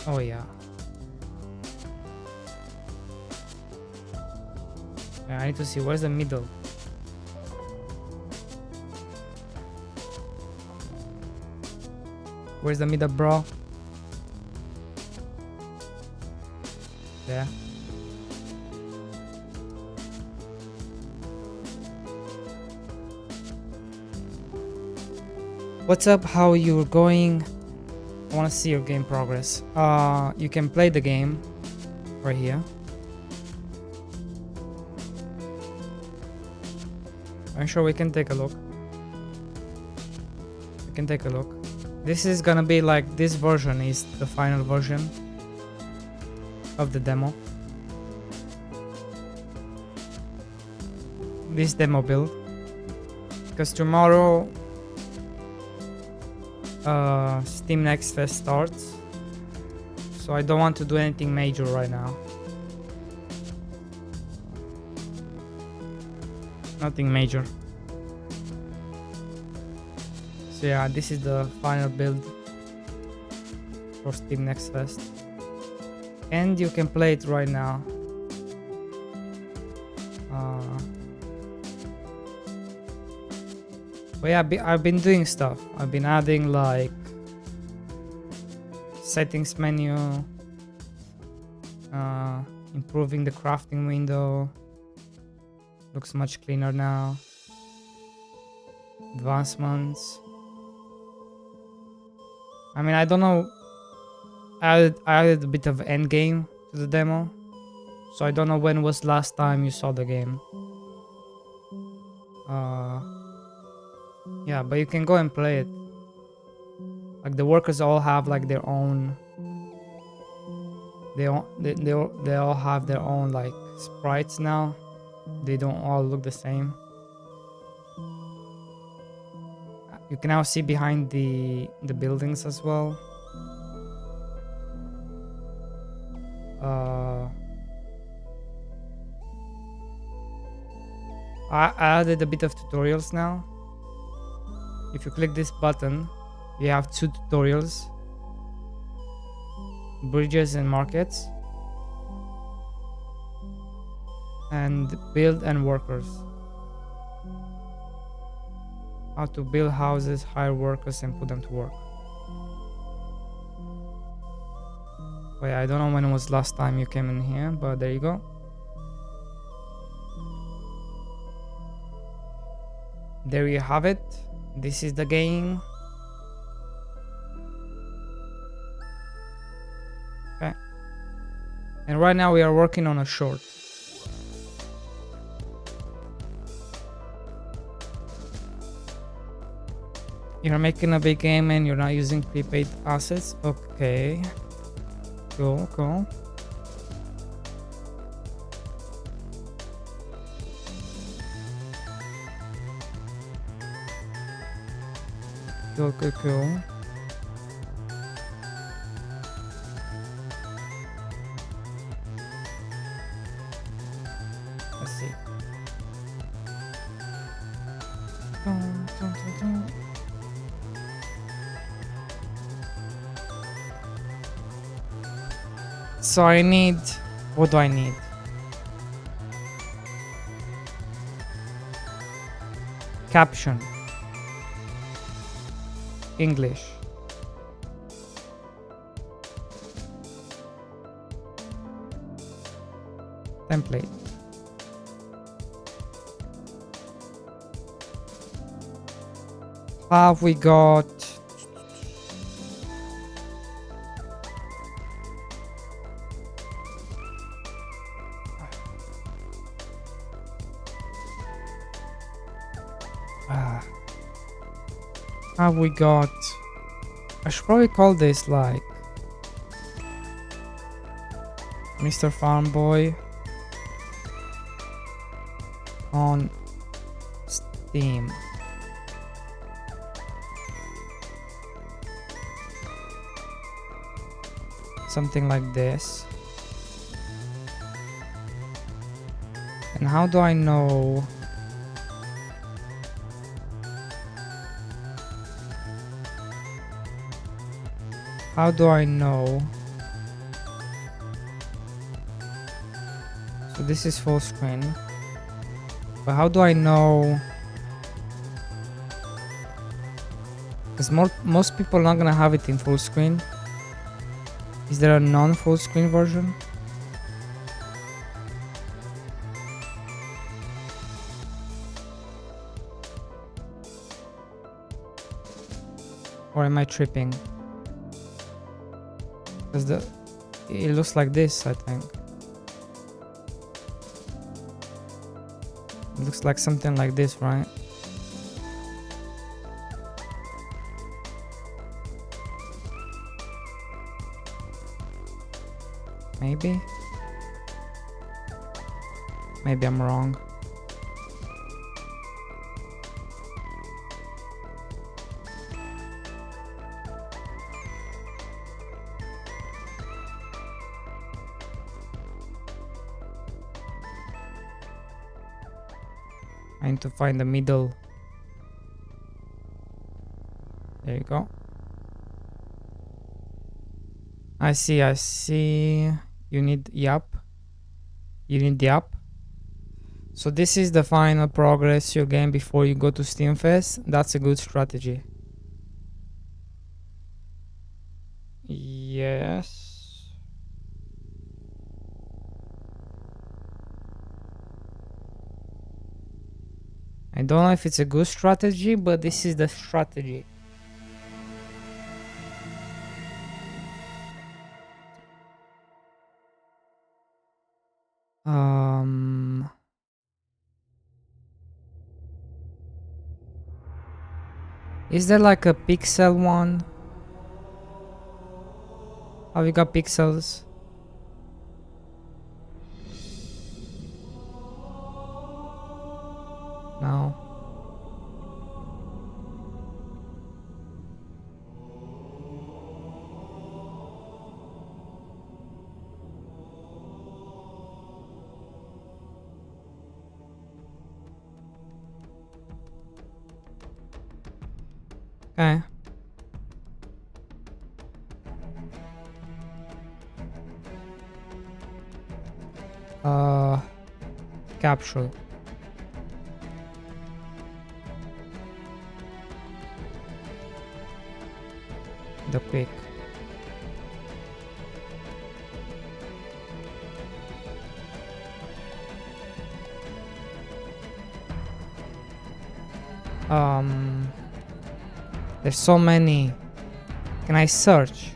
A: Oh yeah. Yeah, I need to see where's the middle. Where's the middle, bro? Yeah. What's up? How you're going? I want to see your game progress. You can play the game right here. I'm sure we can take a look. We can take a look. This is gonna be like, this version is the final version of the demo. This demo build. Because tomorrow Steam Next Fest starts. So I don't want to do anything major right now. Nothing major. So yeah, this is the final build for Steam Next Fest. And you can play it right now. But yeah, I've been doing stuff. I've been adding like settings menu, improving the crafting window. Looks much cleaner now. Advancements. I mean, I don't know. I added a bit of endgame to the demo, so I don't know when was last time you saw the game. Yeah, but you can go and play it. Like the workers all have like their own. They all have their own like sprites now. They don't all look the same. You can now see behind the buildings as well. I added a bit of tutorials now. If you click this button, you have 2 tutorials: bridges and markets, and build and workers. How to build houses, hire workers, and put them to work. Wait, I don't know when was last time you came in here, but there you go. There you have it. This is the game. Okay. And right now we are working on a short. You're making a big game and you're not using prepaid assets? Okay. Cool, cool. Cool, cool, cool. Let's see. Dun, dun, dun, dun. So I need, what do I need? Caption. English. Template. Have we got have we got I should probably call this like Mr. Farm Boy on Steam. Something like this. And how do I know? How do I know? So this is full screen. But how do I know? Because most people are not gonna have it in full screen. Is there a non-full screen version? Or am I tripping? Because it looks like this, I think. It looks like something like this, right? Maybe? Maybe I'm wrong. I need to find the middle. There you go. I see. You need yup. You need yup. So this is the final progress your game before you go to Steamfest. That's a good strategy. Yes. I don't know if it's a good strategy, but this is the strategy. Is there like a pixel one? Have you got pixels? No. Okay. Capsule. The pick. There's so many. Can I search?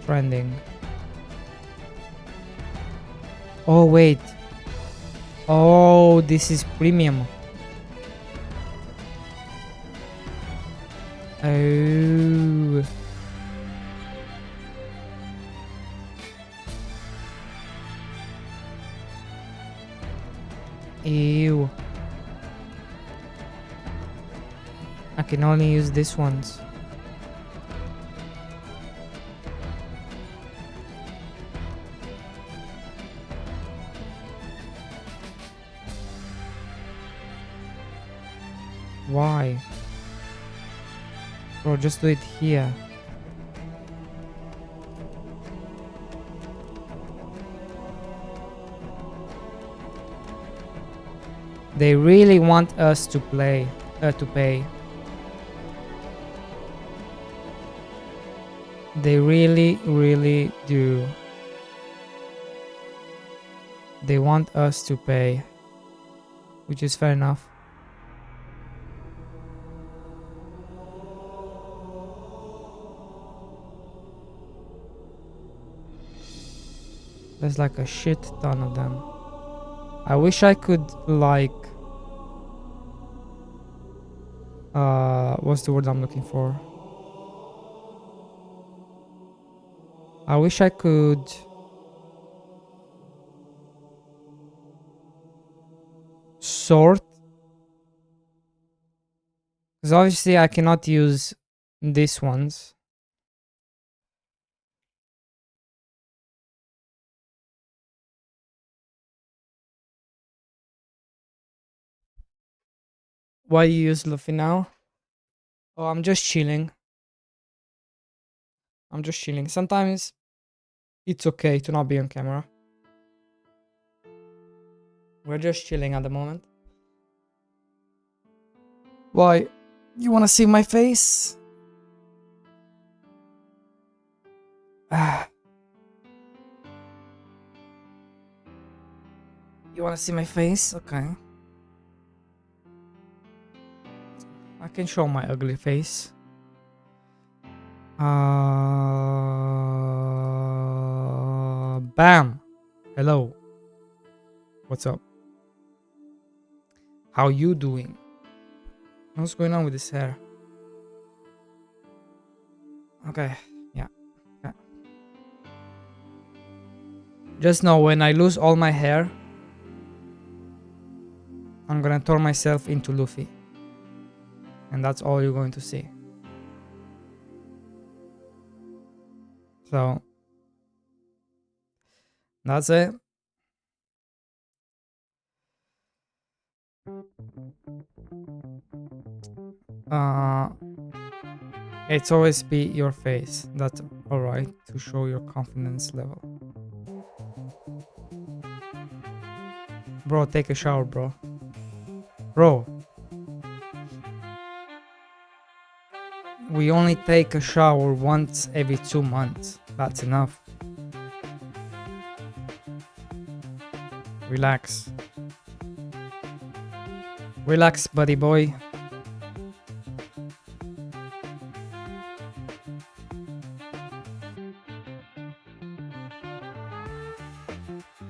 A: Trending. Oh wait. Oh, this is premium. Oh. Ew. I can only use this ones. Why? Bro, just do it here. They really want us to play, to pay. They really, really do. They want us to pay, which is fair enough. There's like a shit ton of them. I wish I could like what's the word I'm looking for? I wish I could sort, because obviously I cannot use these ones. Why you use Luffy now? Oh, I'm just chilling. I'm just chilling. Sometimes it's okay to not be on camera. We're just chilling at the moment. Why? You wanna see my face? You wanna see my face? Okay. I can show my ugly face. Bam. Hello. What's up? How you doing? What's going on with this hair? Okay. Yeah. Okay. Just know when I lose all my hair, I'm gonna turn myself into Luffy. And that's all you're going to see. So that's it. It's always be your face. That's alright to show your confidence level. Bro, take a shower, bro. Bro. We only take a shower once every 2 months. That's enough. Relax. Relax, buddy boy.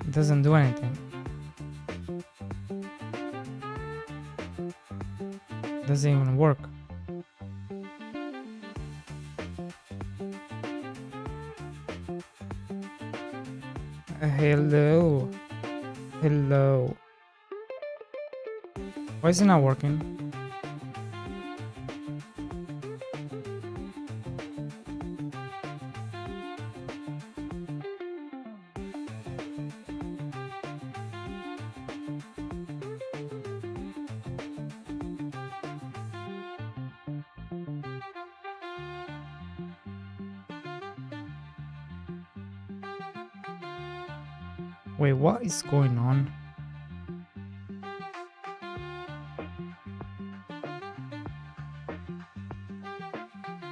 A: It doesn't do anything. Doesn't even work. Hello. Hello. Why is it not working? Wait, what is going on?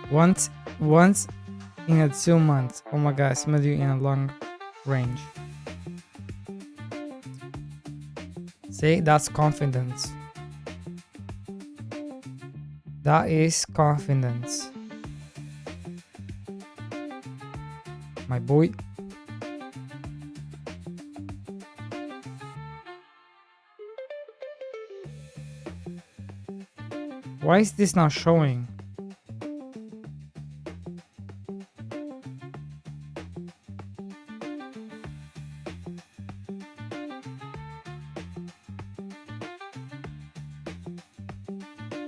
A: Once in a 2 months. Oh my god, I smell you in a long range. See, that's confidence. That is confidence. My boy. Why is this not showing?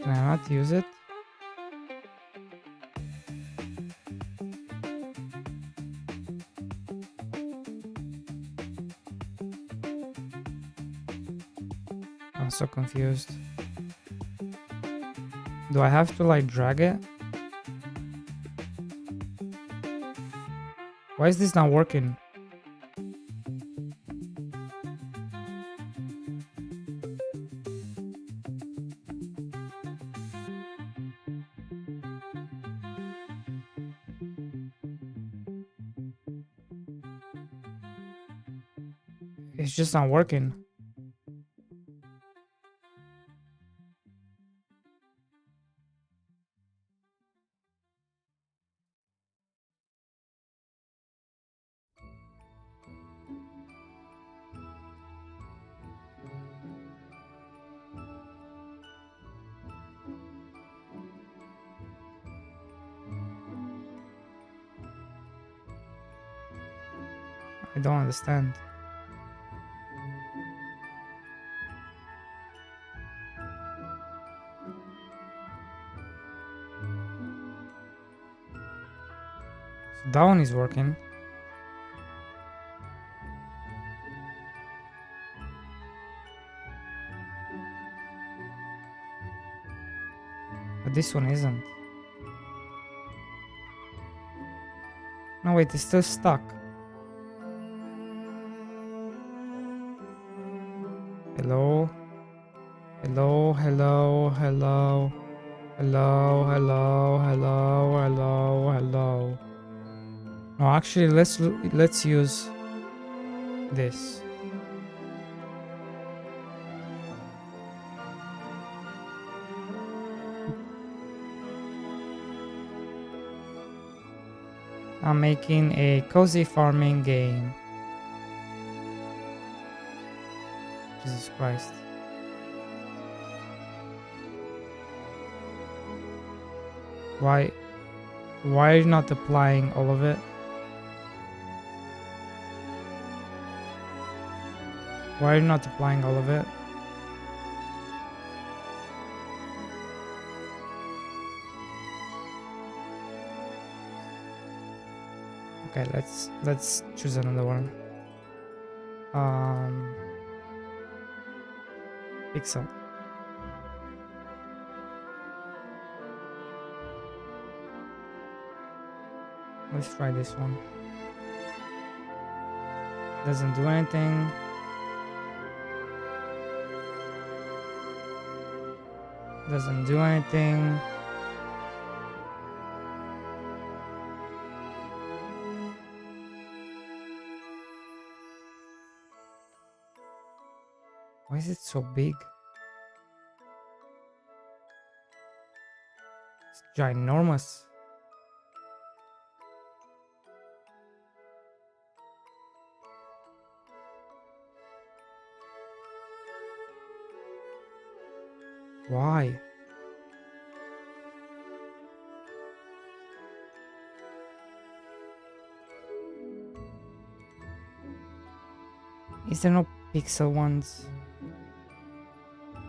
A: Can I not use it? I'm so confused. Do I have to like drag it? Why is this not working? It's just not working. I don't understand. So that one is working. But this one isn't. No, wait, it's still stuck. Hello? Hello, hello, hello. Hello, hello, hello, hello, hello. No, actually, let's use this. I'm making a cozy farming game. Jesus Christ. Why are you not applying all of it? Why are you not applying all of it? Okay, let's choose another one. Pixel. Let's try this one. Doesn't do anything. Doesn't do anything. Why is it so big? It's ginormous. Why? Is there no pixel ones?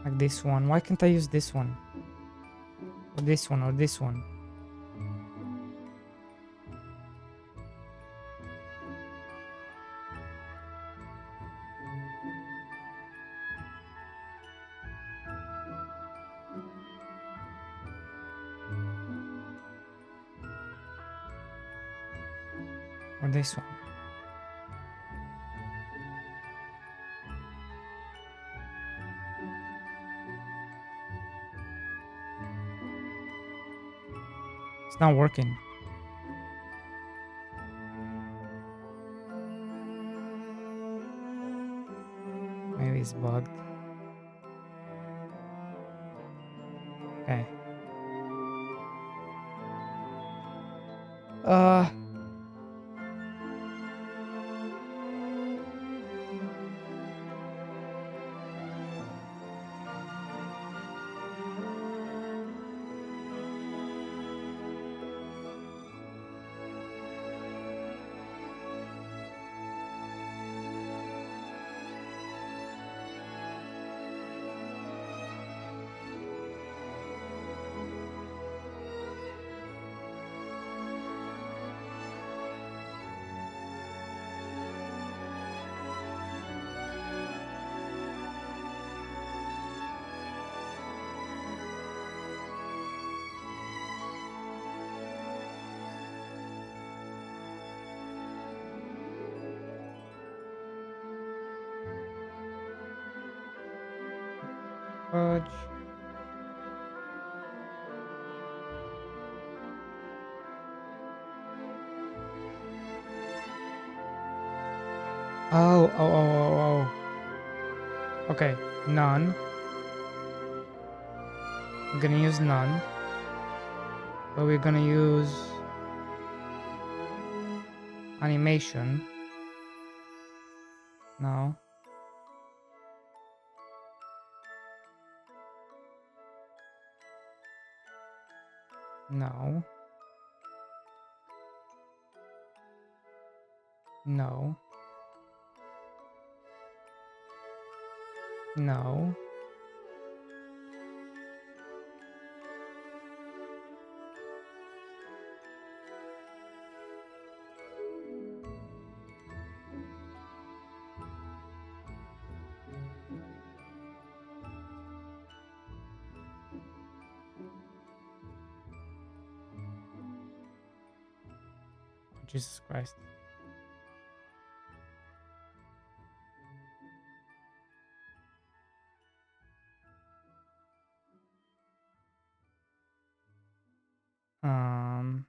A: Like this one. Why can't I use this one? Or this one, or this one? Or this one? It's not working. Maybe it's bugged. Okay. Fudge. Oh. Okay, none. I'm gonna use none. But we're gonna use animation. No. No. No. No. Jesus Christ. Um.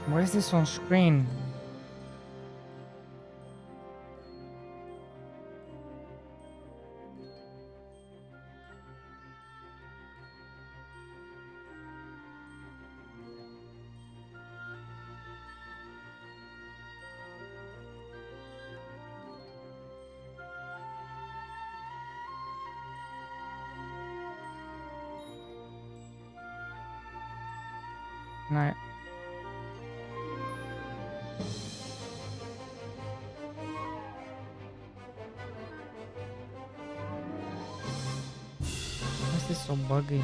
A: Why is this on screen? Can I? Why is this so buggy?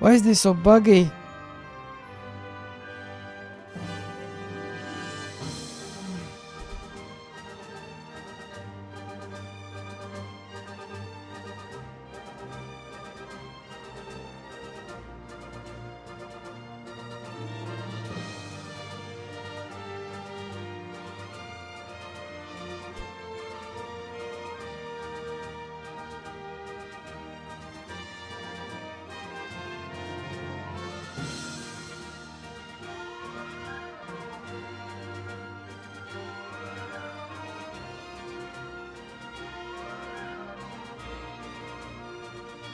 A: Why is this so buggy?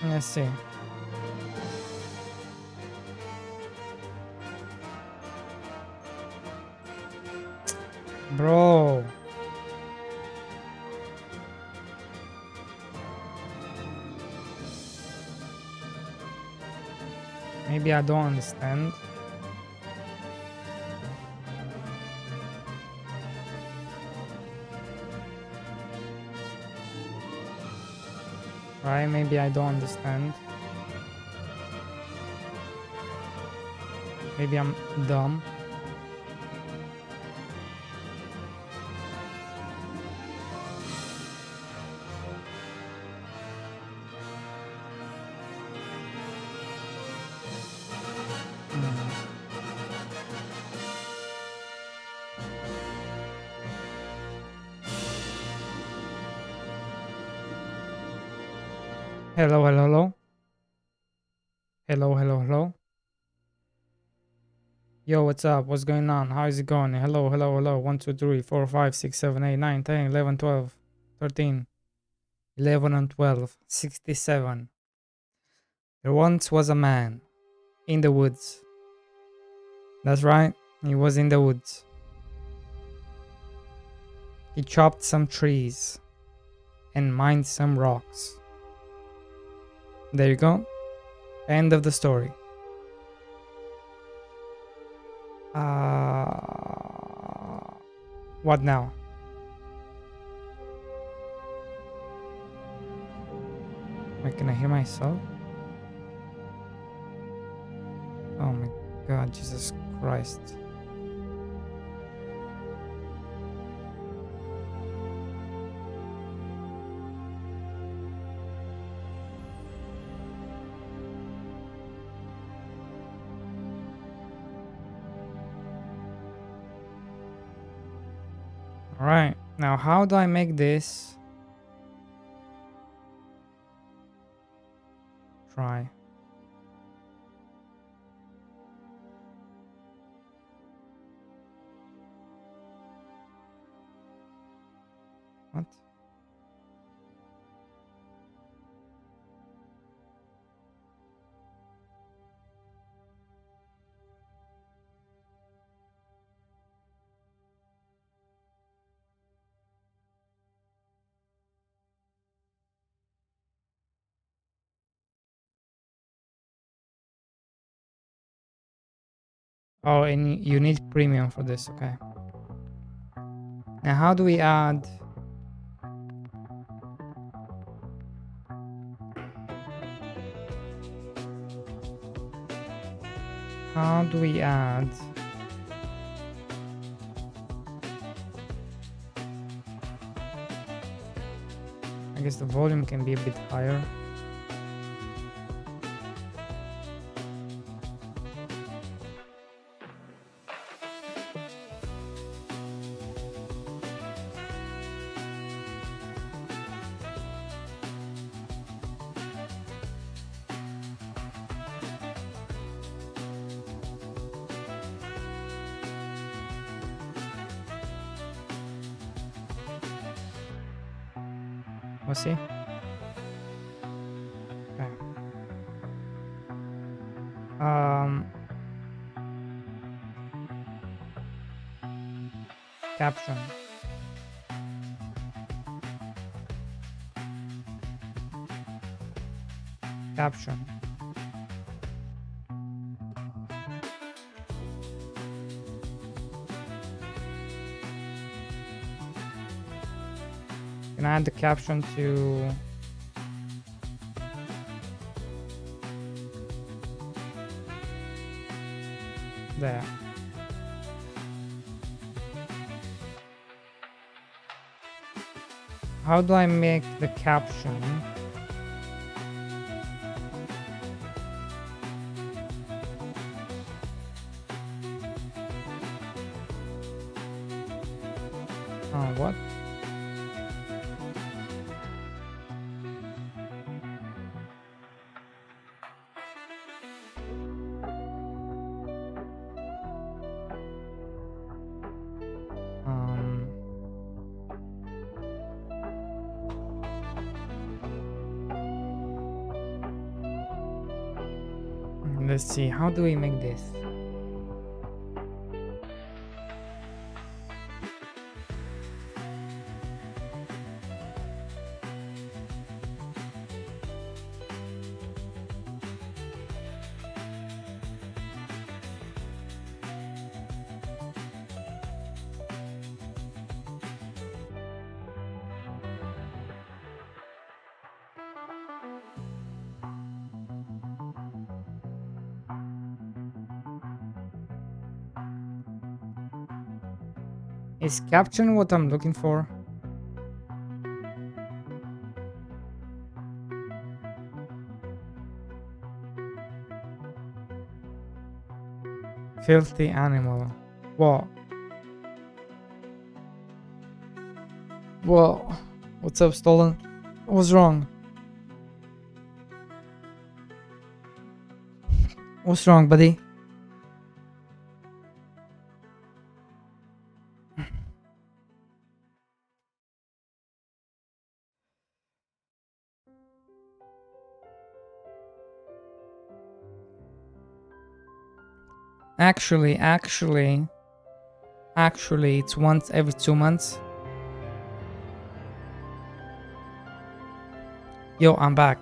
A: Let's see. Bro. Maybe I don't understand. Right? Maybe I don't understand. Maybe I'm dumb. Hello, hello, hello. Hello, hello, hello. Yo, what's up? What's going on? How is it going? Hello, hello, hello. 1, 2, 3, 4, 5, 6, 7, 8, 9, 10, 11, 12, 13, 11 and 12, 67. There once was a man in the woods. That's right, he was in the woods. He chopped some trees and mined some rocks. There you go. End of the story. What now? Wait, can I hear myself? Oh my god, Jesus Christ. All right. Now, how do I make this? Try. What? Oh, and you need premium for this. Okay. Now, how do we add? How do we add? I guess the volume can be a bit higher. We'll see. Okay. Caption. Caption. Can I add the caption to there? How do I make the caption? What? Let's see, how do we make this? Is caption what I'm looking for? Filthy animal. Whoa. Whoa. What's up, Stolen? What's wrong? What's wrong, buddy? Actually, it's once every 2 months. Yo, I'm back.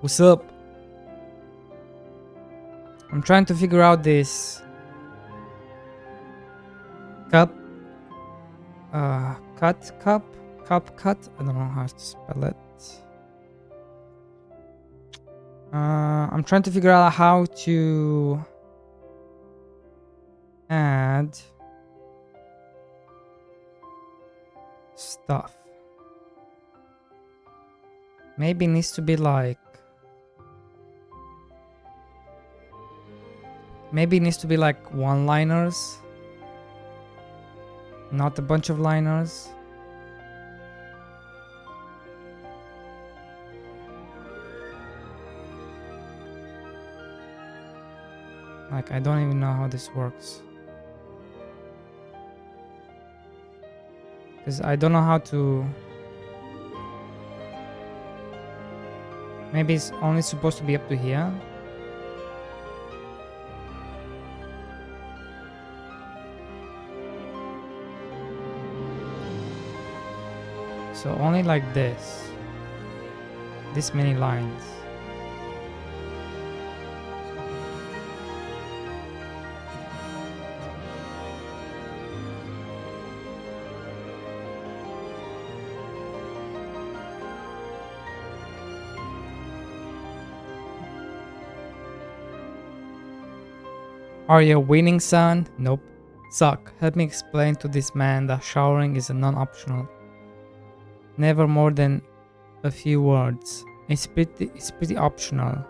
A: What's up? I'm trying to figure out this cup. Cup. I don't know how to spell it. I'm trying to figure out how to add stuff. Maybe it needs to be like one-liners. Not a bunch of liners. Like, I don't even know how this works. Because I don't know how to... Maybe it's only supposed to be up to here. So only like this. This many lines. Are you winning, son? Nope. Suck. Help me explain to this man that showering is a non-optional. Never more than a few words. It's pretty optional.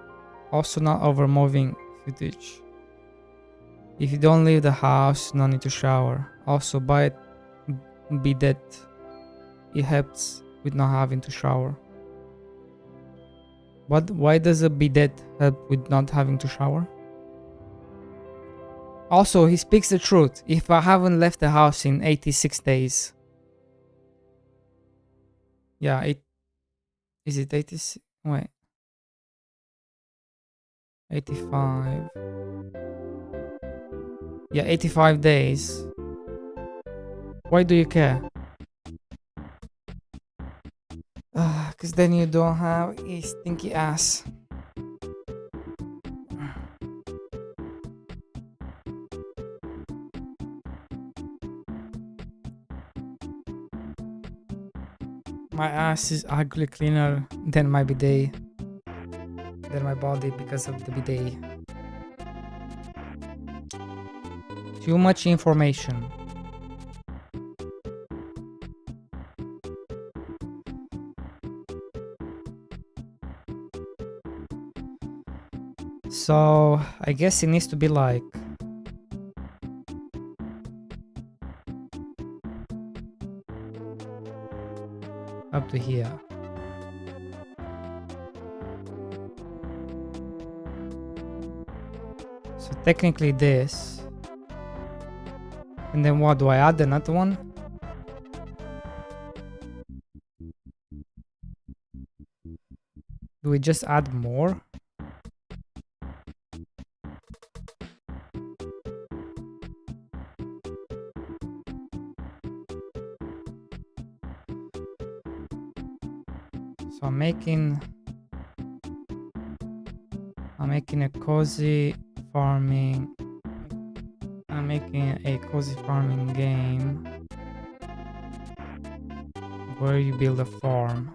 A: Also not over moving footage. If you don't leave the house, no need to shower. Also buy a bidet. It helps with not having to shower. Why does a bidet help with not having to shower? Also, he speaks the truth. If I haven't left the house in 86 days. Yeah, is it 86? Wait. 85. Yeah, 85 days. Why do you care? Cause then you don't have a stinky ass. My ass is ugly cleaner than my bidet. Than my body because of the bidet. Too much information. So I guess it needs to be like up to here. So technically this. And then what, do I add another one? Do we just add more? So I'm making a cozy farming. I'm making a cozy farming game where you build a farm.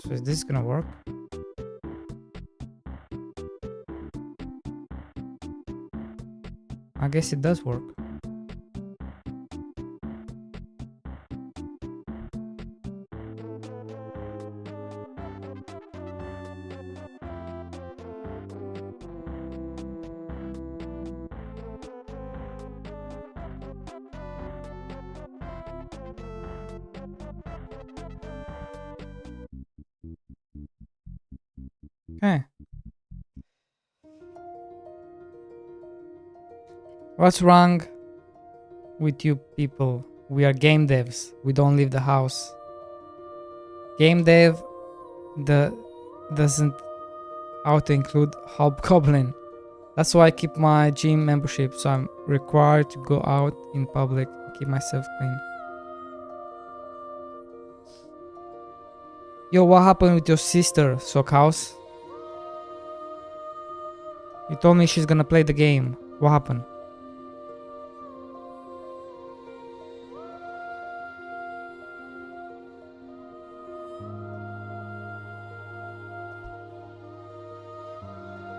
A: So is this gonna work? I guess it does work. Okay. What's wrong with you people? We are game devs. We don't leave the house. Game dev doesn't auto include hobgoblin. That's why I keep my gym membership, so I'm required to go out in public and keep myself clean. Yo, what happened with your sister, Sockhouse? You told me she's gonna play the game. What happened?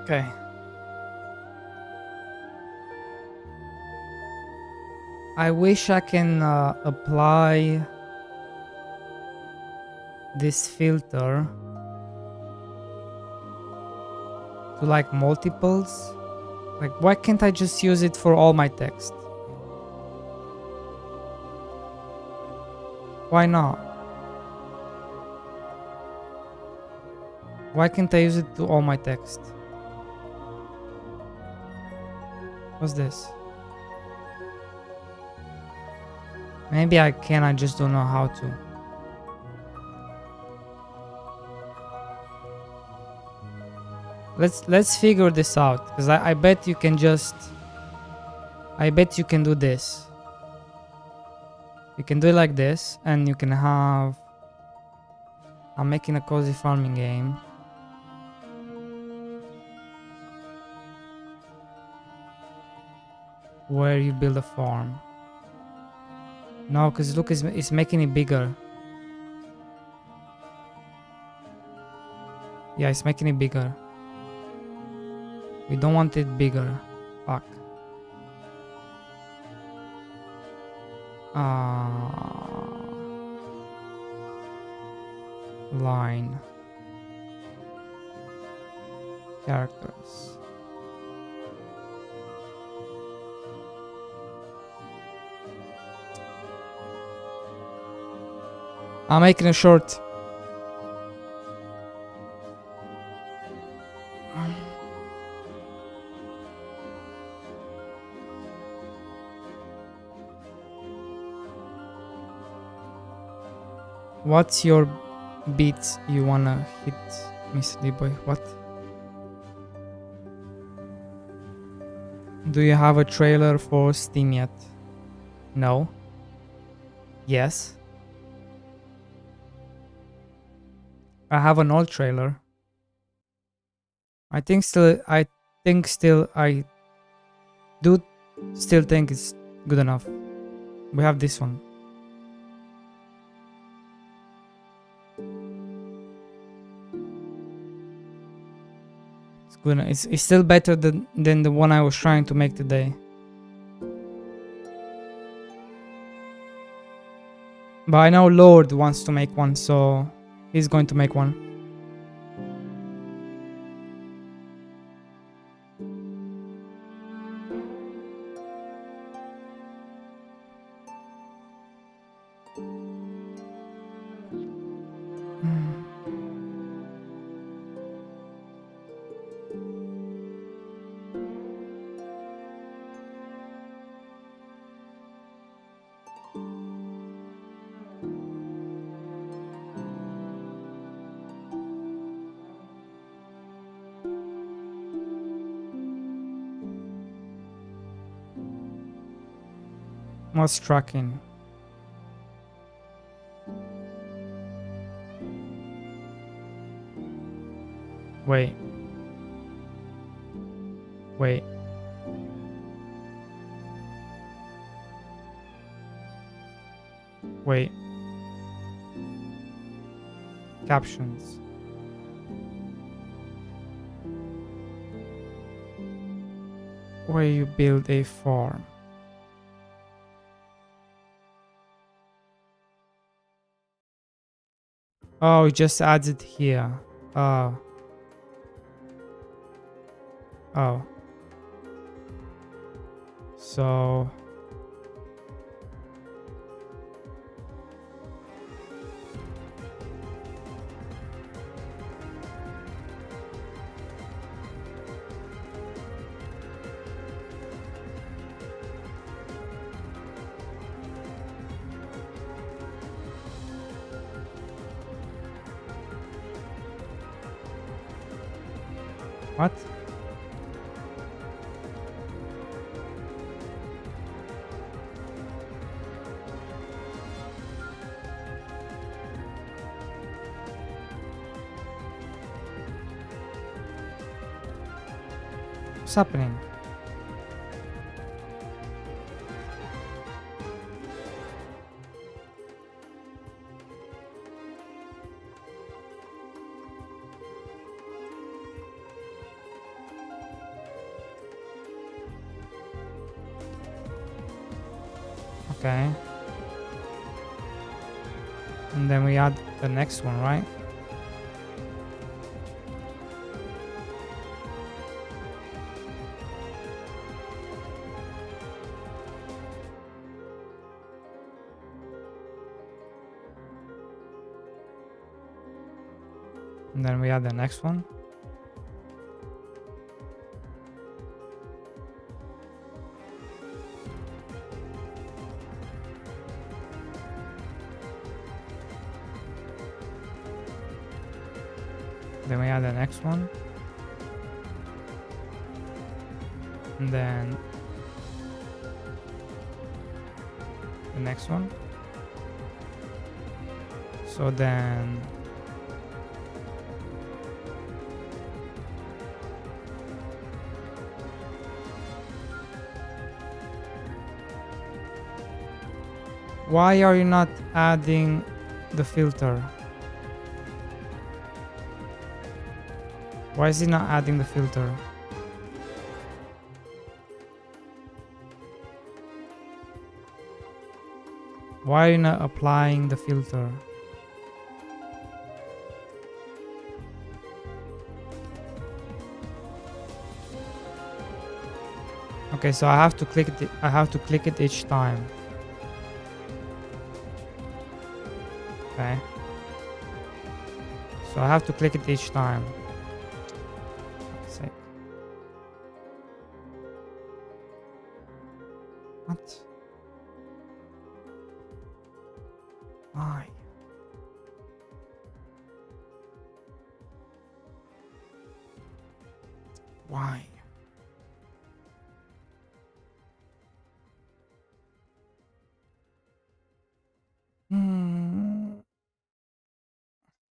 A: Okay. I wish I can apply this filter to like multiples. Like, why can't I just use it for all my text? Why not? Why can't I use it to all my text? What's this? Maybe I can, I just don't know how to. Let's figure this out, because I bet you can just... I bet you can do this. You can do it like this, and you can have... I'm making a cozy farming game. Where you build a farm. No, because look, it's making it bigger. Yeah, it's making it bigger. We don't want it bigger. Fuck. Line. Characters. I'm making a short. What's your beat you wanna hit, Mr. D-Boy? What? Do you have a trailer for Steam yet? No. Yes. I have an old trailer. I do still think it's good enough. We have this one. It's good. It's still better than the one I was trying to make today. But I know Lord wants to make one, so he's going to make one. What's tracking? Wait. Wait. Wait. Captions. Where you build a farm. Oh, it just adds it here. Oh. Oh. So... What? What's happening? Okay. And then we add the next one, right? And then we add the next one. Then we add the next one. And then the next one. So then why are you not adding the filter? Why is he not adding the filter? Why are you not applying the filter? Okay, so I have to click it. I have to click it each time. Okay. So I have to click it each time. Sake. What? Why? Why?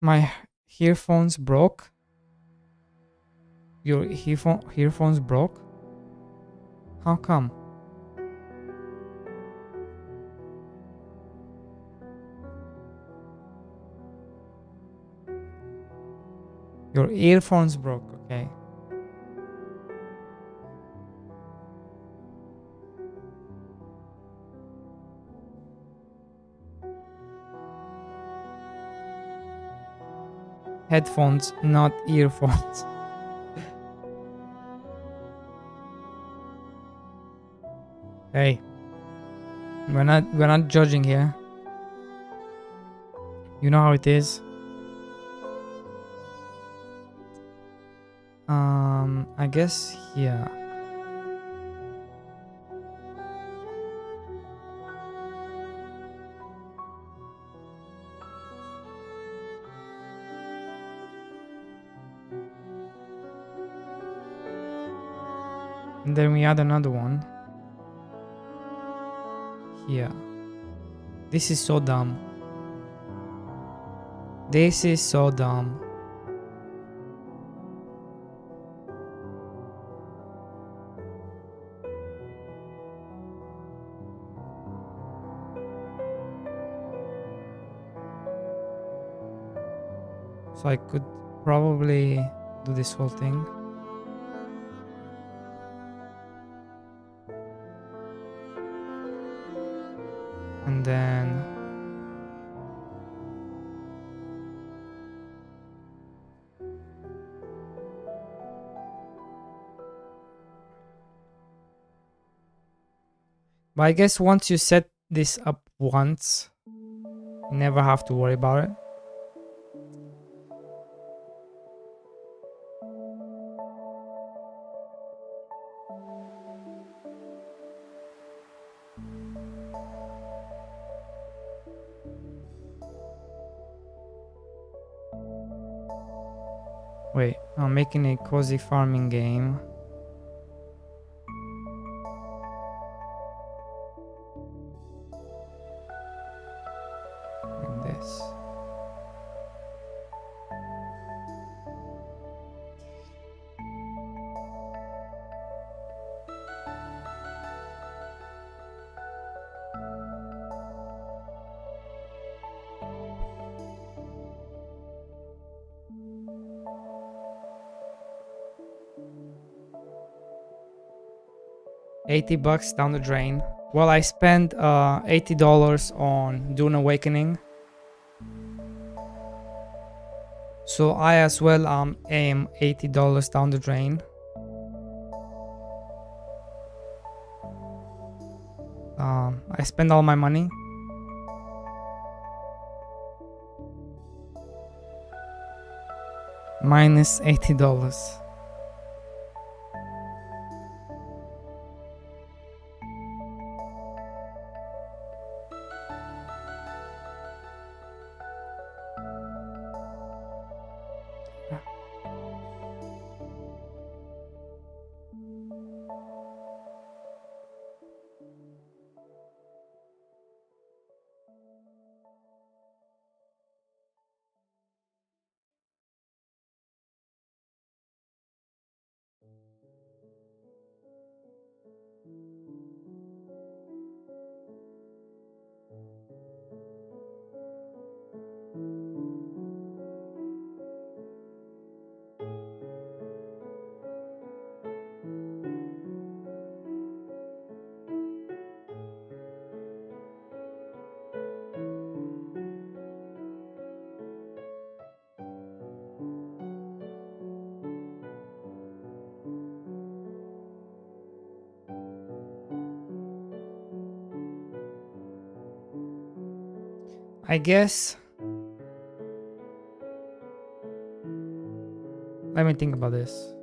A: My earphones broke. Your earphones broke? How come? Your earphones broke, okay. Headphones, not earphones. Hey, we're not judging here. You know how it is. I guess here. And then we add another one. Here. This is so dumb. This is so dumb. So I could probably do this whole thing. And then but I guess once you set this up once, you never have to worry about it. Wait, I'm making a cozy farming game. Like this. $80 down the drain. Well, I spent $80 on Dune Awakening. So I as well aim $80 down the drain. I spend all my money. Minus $80. I guess. Let me think about this.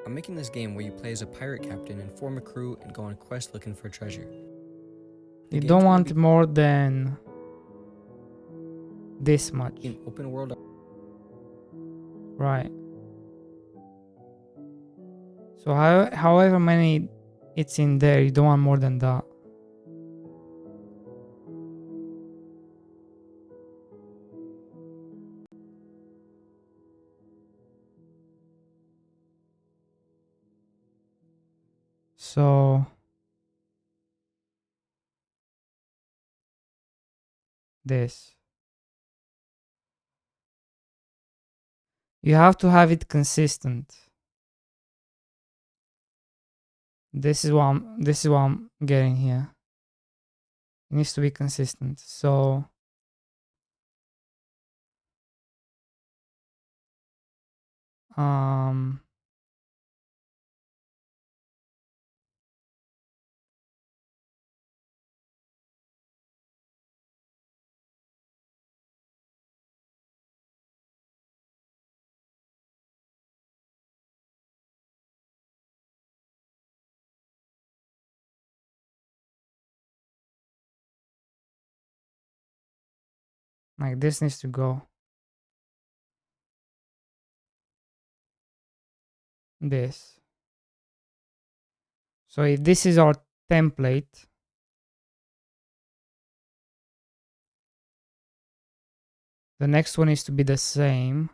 B: I'm making this game where you play as a pirate captain and form a crew and go on a quest looking for treasure. The
A: You
B: game's
A: don't
B: gonna
A: want
B: be
A: more than this much,
B: an open world.
A: right? So however many it's in there, you don't want more than that. So this. You have to have it consistent. This is what I'm getting here. It needs to be consistent. So like this needs to go. This. So if this is our template, the next one needs to be the same.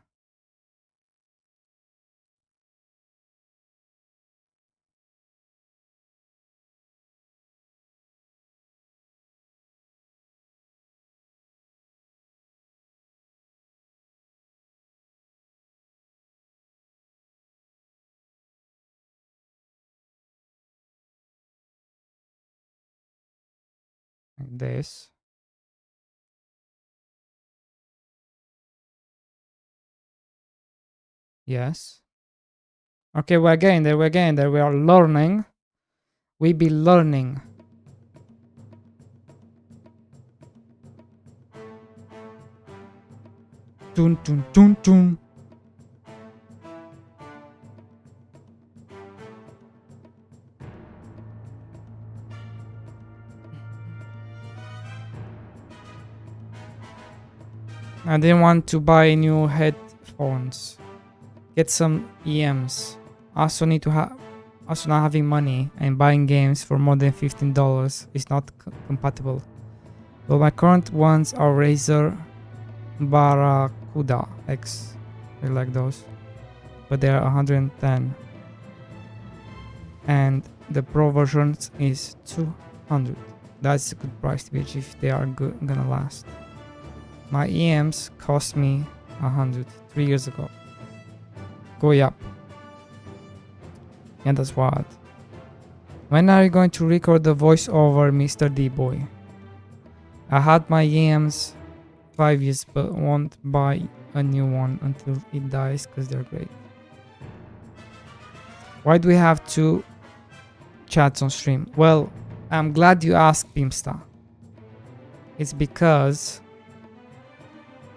A: Like this. Yes. Okay, we're getting there. We're getting there. We are learning. We be learning. Dun dun dun dun. I didn't want to buy new headphones. Get some EMs. Also need to have. Also, not having money and buying games for more than $15 is not compatible. But my current ones are Razer Barracuda X. I like those. But they are 110. And the Pro version is 200. That's a good price to be if they are gonna last. My EMs cost me 100 3 years ago. Go up. And that's what. When are you going to record the voiceover, Mr. D-Boy? I had my EMs 5 years but won't buy a new one until it dies because they're great. Why do we have two chats on stream? Well, I'm glad you asked, Beamstar. It's because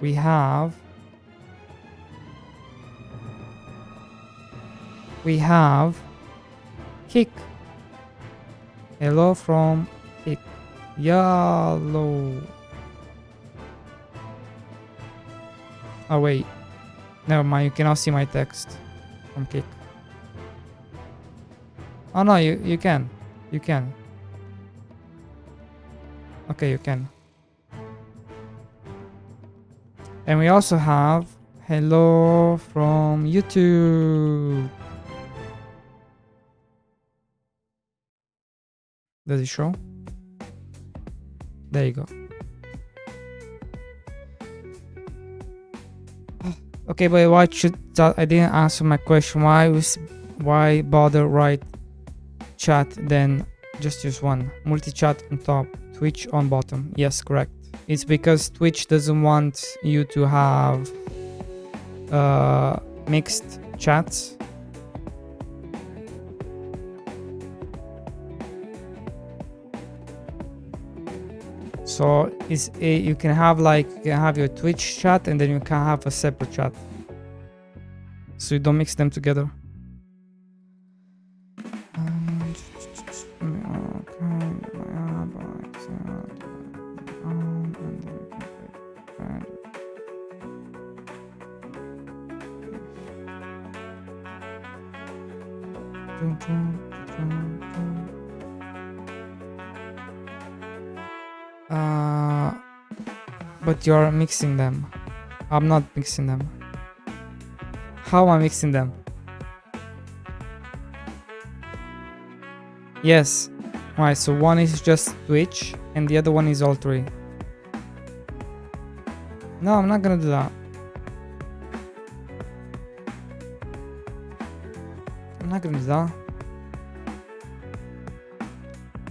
A: we have Kick. Hello from Kick. Yellow. Oh wait. Never mind, you cannot see my text from Kick. Oh no, you can. You can. Okay, you can. And we also have hello from YouTube. Does it show? There you go. Okay, but why should that? I didn't answer my question. Why bother write chat then just use one? Multi-chat on top, Twitch on bottom. Yes, correct. It's because Twitch doesn't want you to have mixed chats. So you can have your Twitch chat and then you can have a separate chat. So you don't mix them together. But you're mixing them. I'm not mixing them. How am I mixing them? Yes. Alright, so one is just Twitch and the other one is all three. No, I'm not gonna do that. I'm not gonna do that.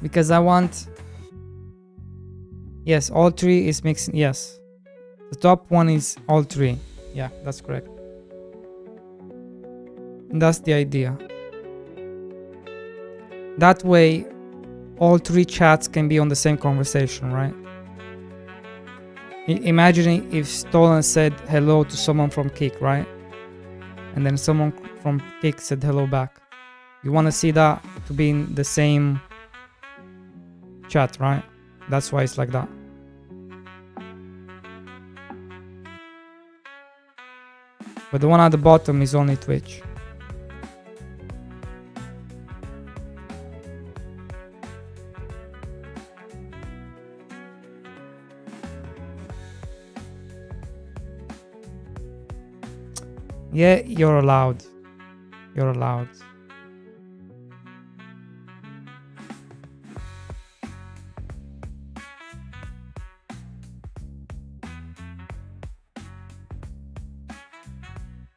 A: Because I want... Yes, all three is mixing. Yes. The top one is all three. Yeah, that's correct. And that's the idea. That way, all three chats can be on the same conversation, right? Imagine if Stolen said hello to someone from Kick, right? And then someone from Kick said hello back. You want to see that to be in the same chat, right? That's why it's like that. But the one at the bottom is only Twitch. Yeah, you're allowed. You're allowed.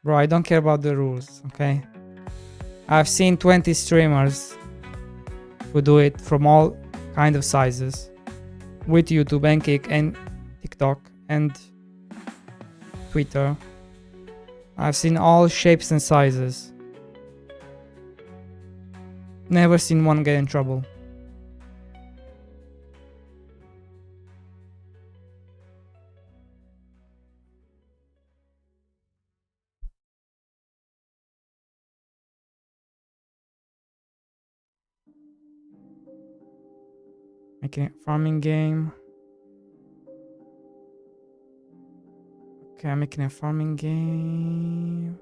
A: Bro, I don't care about the rules, okay? I've seen 20 streamers who do it from all kind of sizes with YouTube and Kick and TikTok and Twitter. I've seen all shapes and sizes. Never seen one get in trouble. Making a farming game. Okay, I'm making a farming game.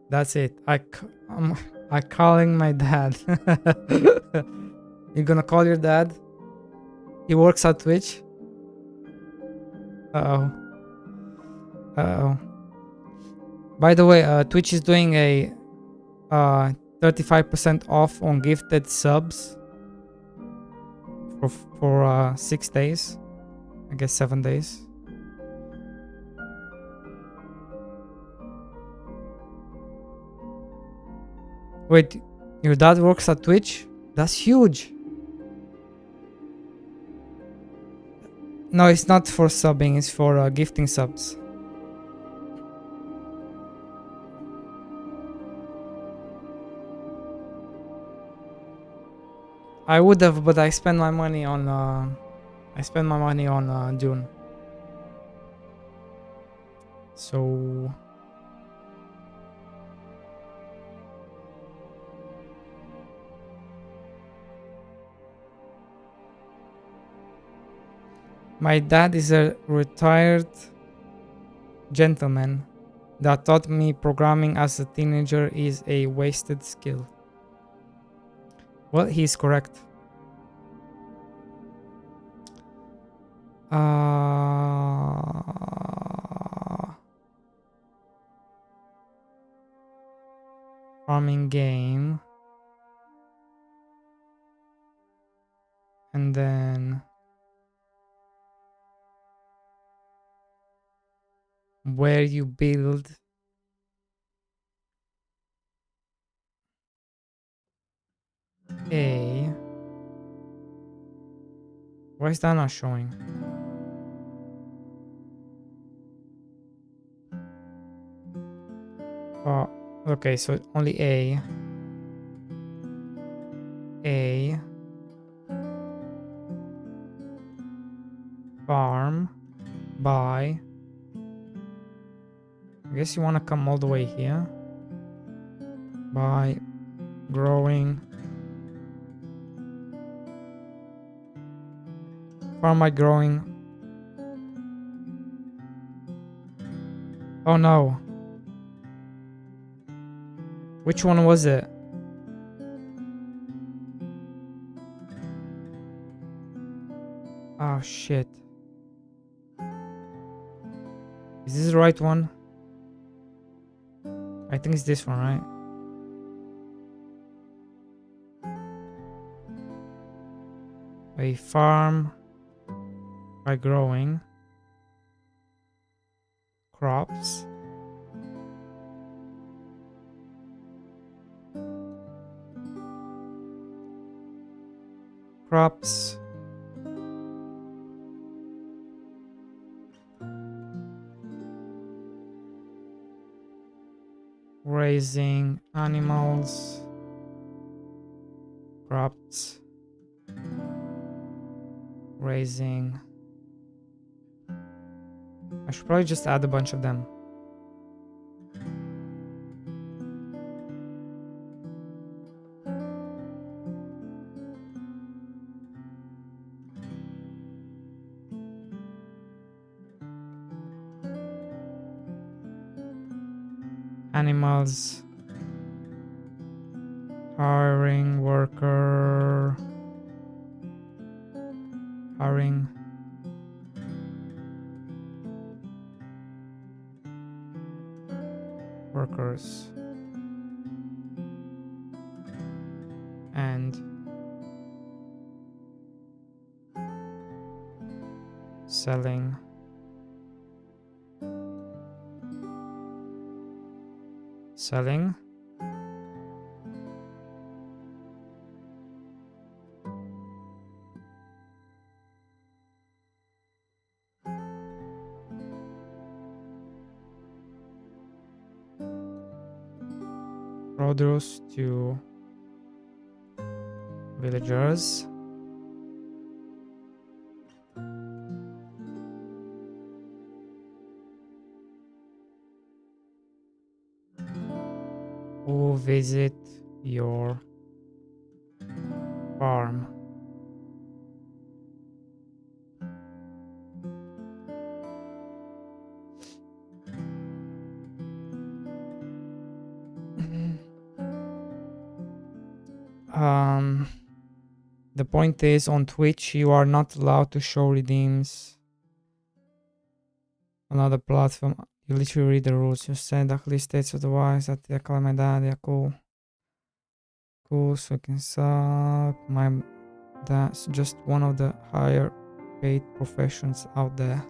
A: That's it. I'm calling my dad. You gonna call your dad? He works at Twitch. Uh-oh. Uh-oh. By the way, Twitch is doing a 35% off on gifted subs for 6 days. I guess 7 days. Wait, your dad works at Twitch? That's huge. No, it's not for subbing, it's for gifting subs. I would have, but I spent my money on Dune. So my dad is a retired gentleman that taught me programming as a teenager is a wasted skill. Well, he's correct. Farming game. And then where you build a... Why is that not showing? Oh, okay, so only A, farm, buy. I guess you want to come all the way here. By growing. Farm by growing. Oh no. Which one was it? Oh shit. Is this the right one? I think it's this one, right? A farm by growing crops. Crops. Raising animals. Crops. Raising. I should probably just add a bunch of them. Animals. Hiring worker. Hiring. Workers. And selling. Selling. Produce to villagers. Who visit your farm. The point is, on Twitch you are not allowed to show redeems on other platform. You literally read the rules. You said that clearly states otherwise. That I call my dad. Yeah, cool. Cool. So I can sub. That's just one of the higher paid professions out there.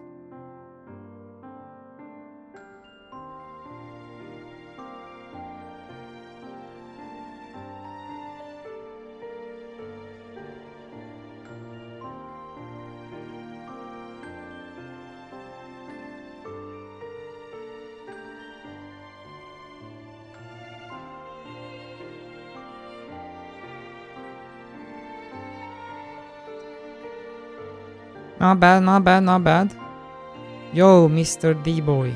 A: Not bad, not bad, not bad. Yo, Mr. D-Boy.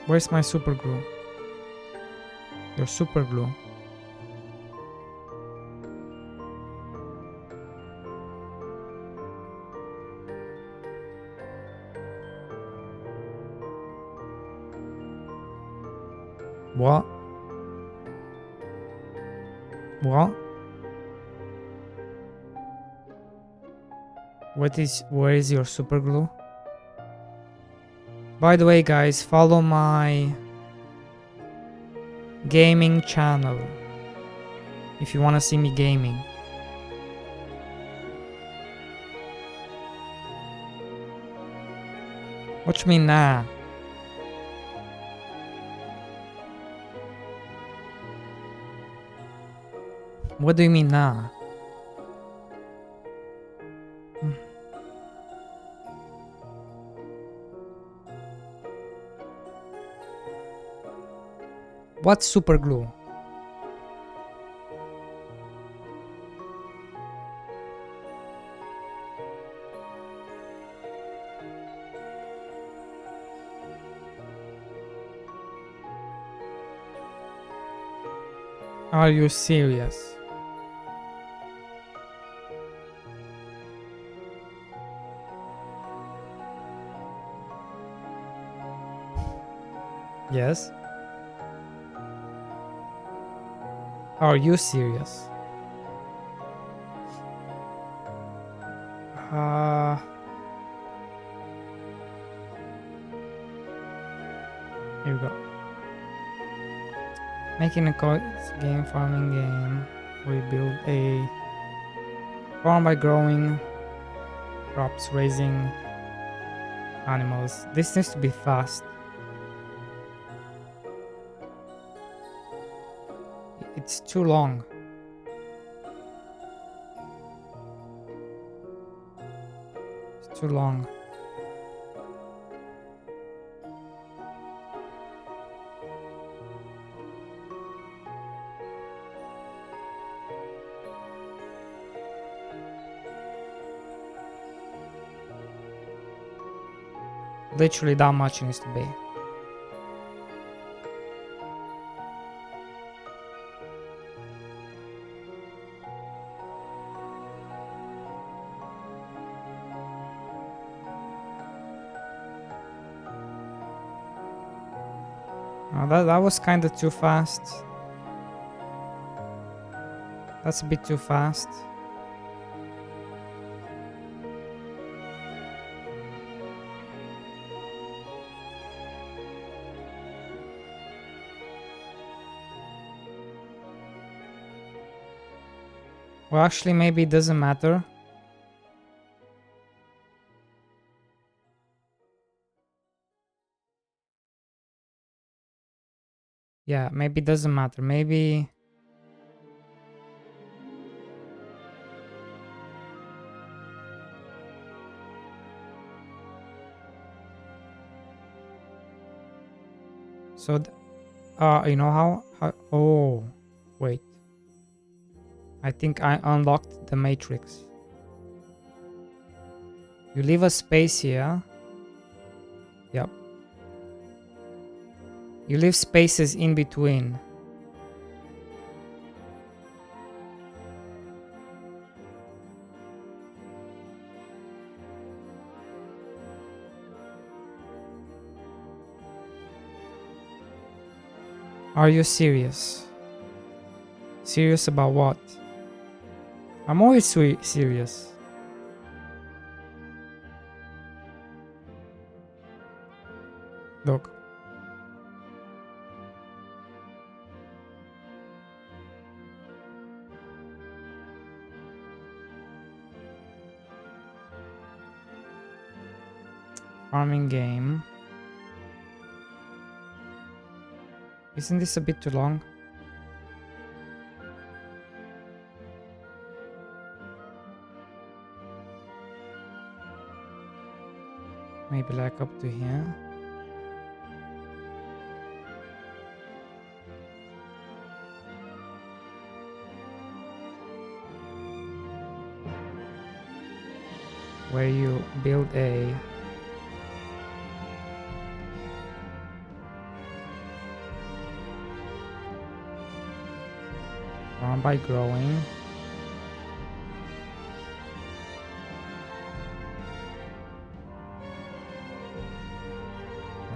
A: Where's my super glue? Your super glue. What? What? Where is your super glue? By the way, guys, follow my gaming channel if you want to see me gaming. Watch me nah. What do you mean nah? What's super glue? Are you serious? Yes. Are you serious? Here we go. Making a game farming game. We build a farm by growing crops, raising animals. This needs to be fast. It's too long. It's too long. Literally that much it needs to be. That was kind of too fast. That's a bit too fast. Well, actually, maybe it doesn't matter. Yeah, maybe it doesn't matter. Maybe... So, you know how... Oh, wait. I think I unlocked the matrix. You leave a space here. Yep. You leave spaces in between. Are you serious? Serious about what? I'm always serious. Look. Farming game. Isn't this a bit too long? Maybe like up to here. where you build a farm by growing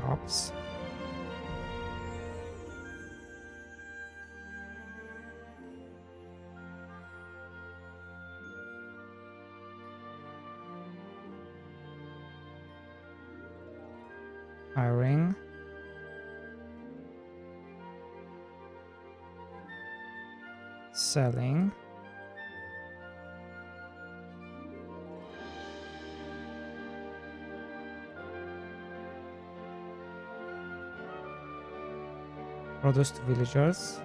A: crops. Hiring. Selling. Produce to villagers.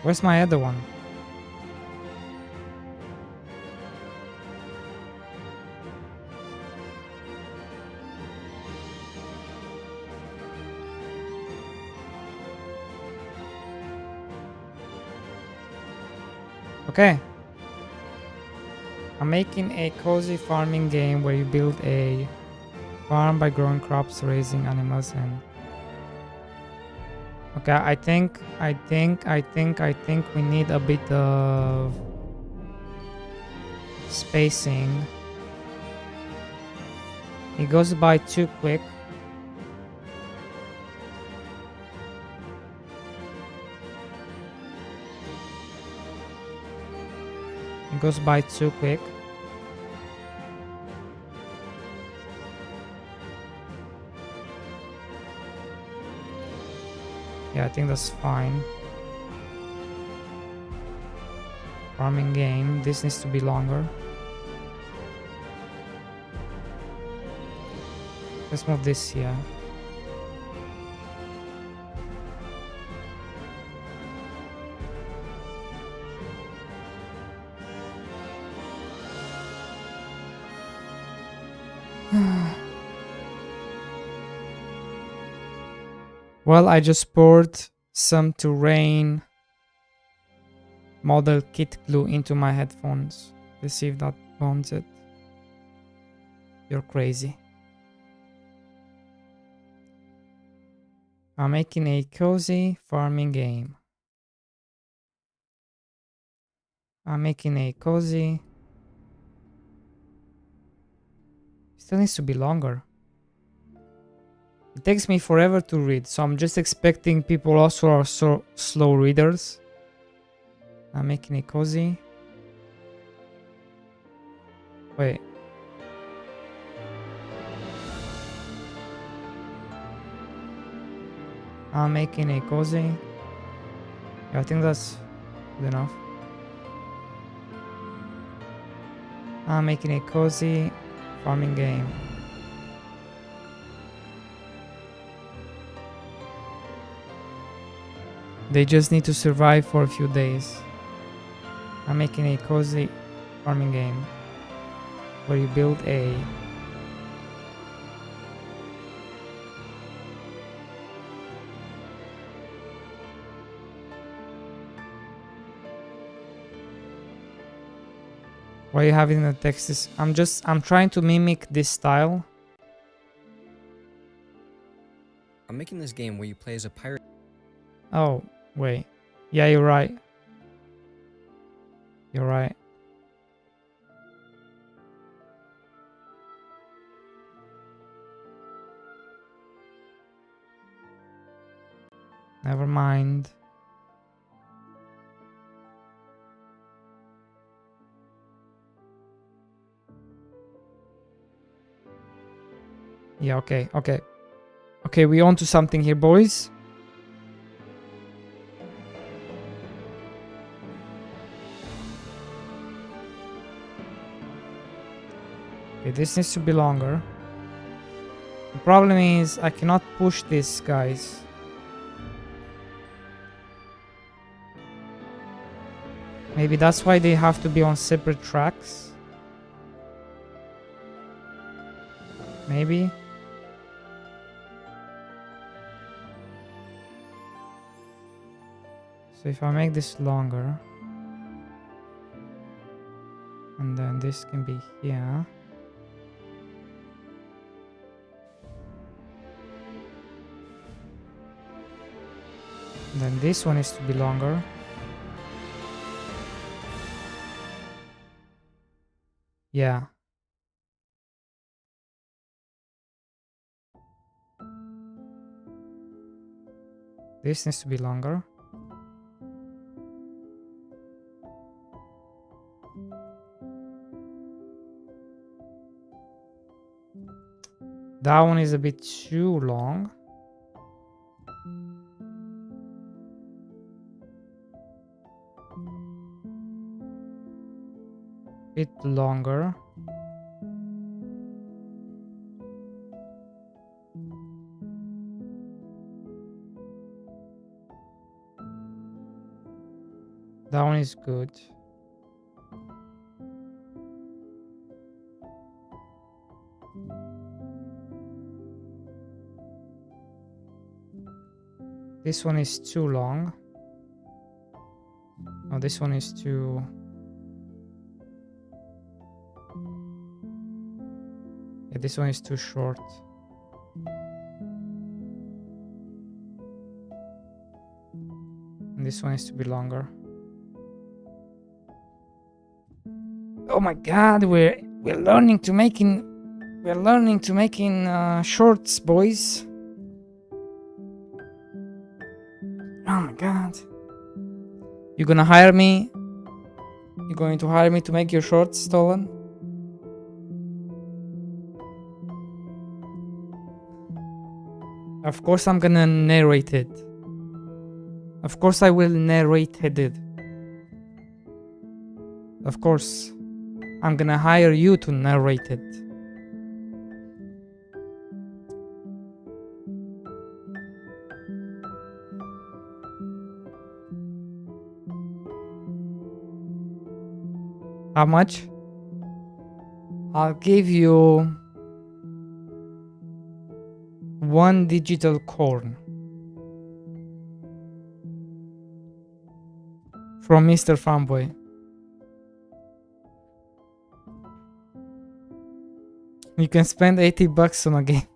A: Where's my other one? Okay. I'm making a cozy farming game where you build a farm by growing crops, raising animals, and okay, I think we need a bit of spacing. It goes by too quick. It goes by too quick. Yeah, I think that's fine. Farming game. This needs to be longer. Let's move this here. Well, I just poured some terrain model kit glue into my headphones. Let's see if that bonds it. You're crazy. I'm making a cozy farming game. I'm making a cozy. Still needs to be longer. It takes me forever to read, so I'm just expecting people also are so slow readers. I'm making it cozy. Wait. I'm making it cozy. Yeah, I think that's good enough. I'm making a cozy farming game. They just need to survive for a few days. I'm making a cozy farming game where you build a why you have it in the text is I'm trying to mimic this style.
B: I'm making this game where you play as a pirate.
A: Oh, wait. Yeah, you're right. You're right. Never mind. Yeah, okay. Okay, we on to something here, boys. Okay, this needs to be longer. The problem is I cannot push this, guys. Maybe that's why they have to be on separate tracks. Maybe. So if I make this longer. And then this can be here. And then this one is to be longer. Yeah. This needs to be longer. That one is a bit too long. Bit longer. That one is good. This one is too long. Oh, this one is too... Yeah, this one is too short. And this one is to be longer. Oh my god, we're learning to making shorts, boys. Oh my god. You're gonna hire me? You're going to hire me to make your shorts, Stolen? Of course I'm gonna narrate it. Of course I will narrate it. Of course. I'm gonna hire you to narrate it. How much? I'll give you 1 digital corn from Mr. Fanboy. You can spend $80 on a game.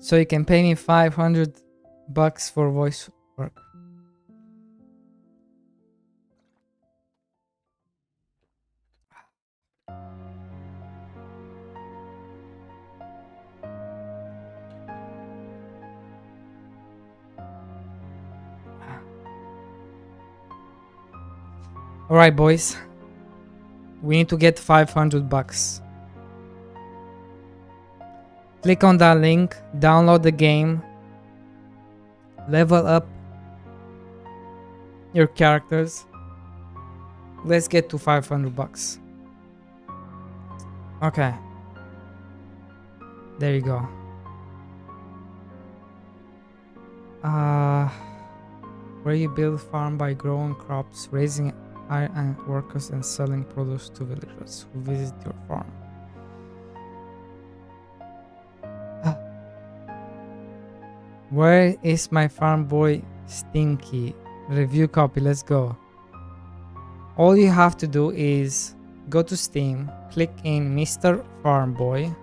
A: So you can pay me $500 for voice work. Alright, boys. We need to get $500. Click on that link, download the game, level up your characters. Let's get to $500. Okay. There you go. Where you build farm by growing crops, raising and workers and selling produce to villagers who visit your farm. Where is my farm boy Stinky? Review copy, let's go. All you have to do is go to Steam, click in Mr. Farm Boy,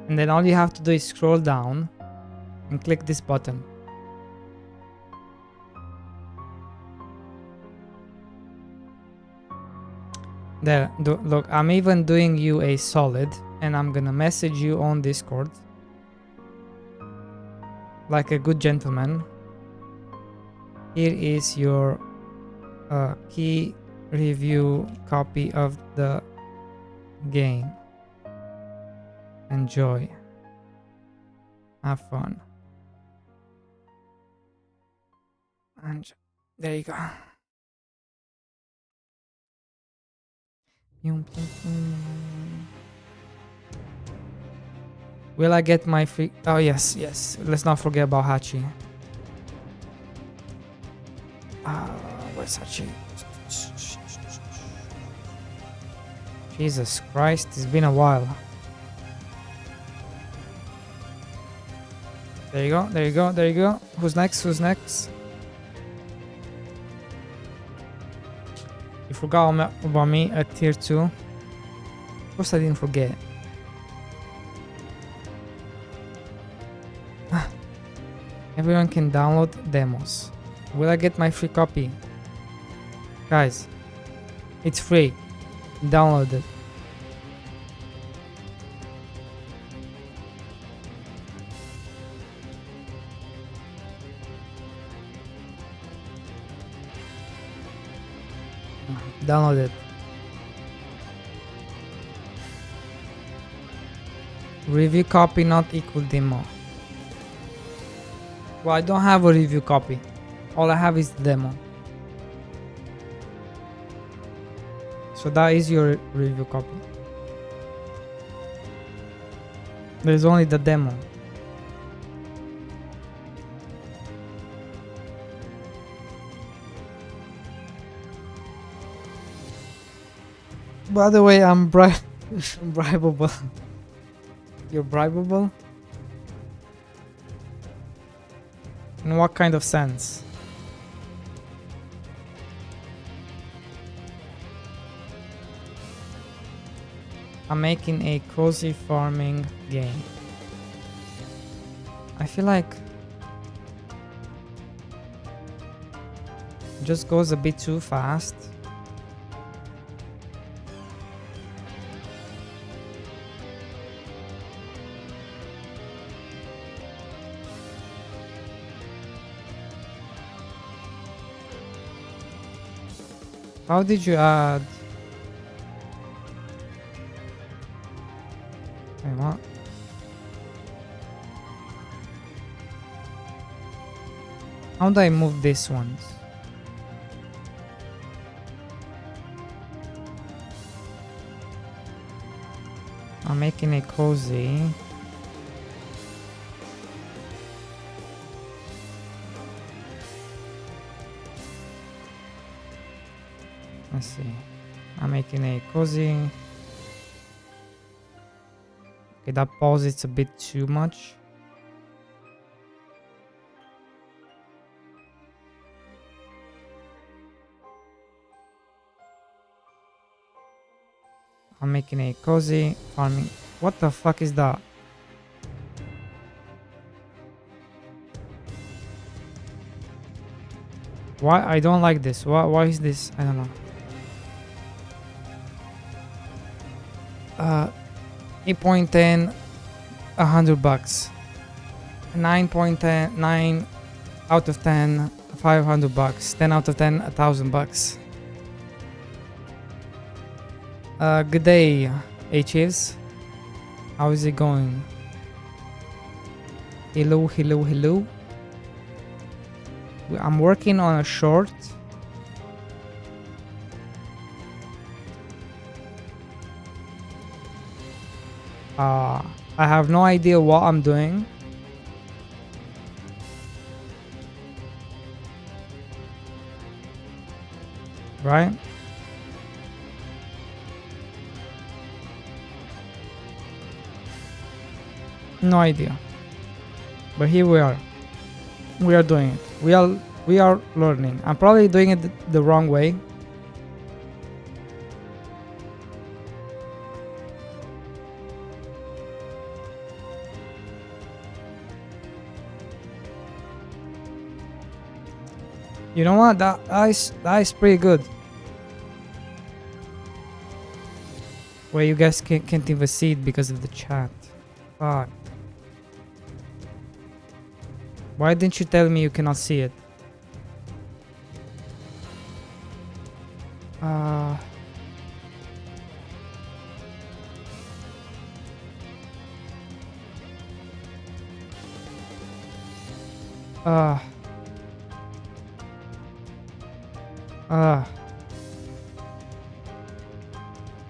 A: and then all you have to do is scroll down and click this button. There, look, I'm even doing you a solid, and I'm gonna message you on Discord like a good gentleman. Here is your key review copy of the game. Enjoy. Have fun. And there you go. Will I get my free... Oh, yes, yes. Let's not forget about Hachi. Where's Hachi? Jesus Christ, it's been a while. There you go, there you go, there you go. Who's next? Who's next? You forgot about me at tier 2. Of course I didn't forget. Everyone can download demos. Will I get my free copy? Guys, it's free. Download it. Download it. Review copy not equal demo. Well, I don't have a review copy. All I have is the demo. So that is your review copy. There's only the demo. By the way, I'm bribable. You're bribable? In what kind of sense? I'm making a cozy farming game. I feel like it just goes a bit too fast. How did you add? Wait, what? How do I move these ones? I'm making a cozy. Let's see. I'm making a cozy. Okay, that pause it's a bit too much. I'm making a cozy farming. What the fuck is that? Why I don't like this? Why is this? I don't know. 8.10, $100. 9.10, 9 out of 10, $500. 10 out of 10, $1,000. Good day, Chiefs. How is it going? Hello, hello, hello. I'm working on a short. I have no idea what I'm doing. Right? No idea. But here we are. We are doing it. We are learning. I'm probably doing it the wrong way. You know what? That is pretty good. Where you guys can't even see it because of the chat. Fuck. Why didn't you tell me you cannot see it?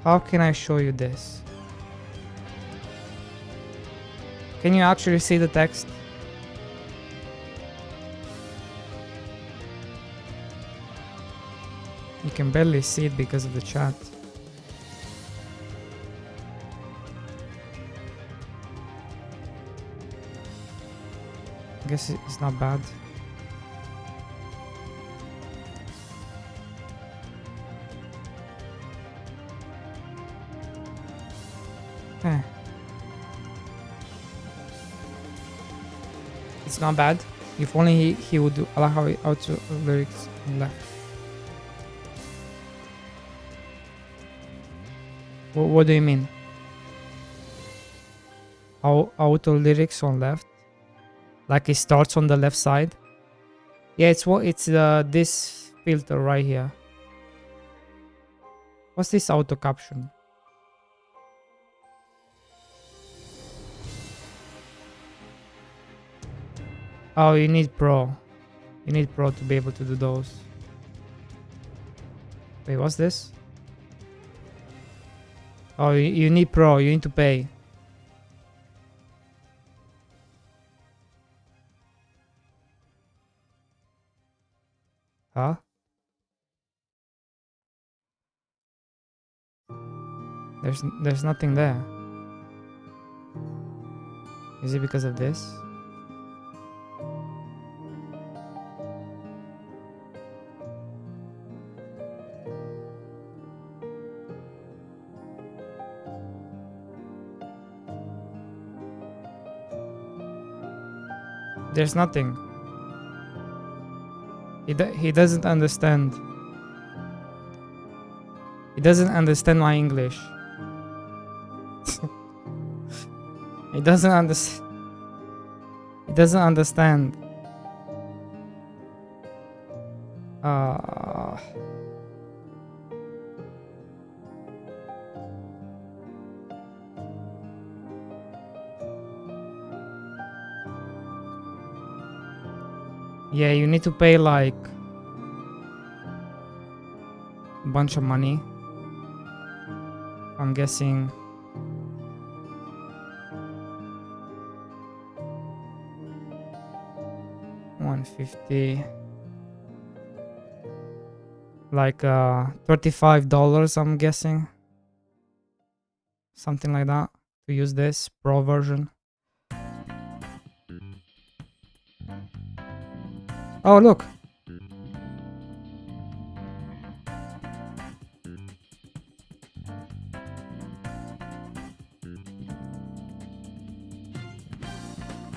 A: How can I show you this? Can you actually see the text? You can barely see it because of the chat. I guess it's not bad. Eh. It's not bad. If only he would allow auto lyrics on left. What do you mean? Auto lyrics on left? Like it starts on the left side? Yeah, it's this filter right here. What's this auto caption? Oh, you need Pro. You need Pro to be able to do those. Wait, what's this? Oh, you need Pro. You need to pay. Huh? There's nothing there. Is it because of this? There's nothing. He doesn't understand. He doesn't understand my English. He doesn't understand. He doesn't understand. Yeah, you need to pay like a bunch of money. I'm guessing $150, like $35, I'm guessing, something like that, to use this Pro version. Oh, look.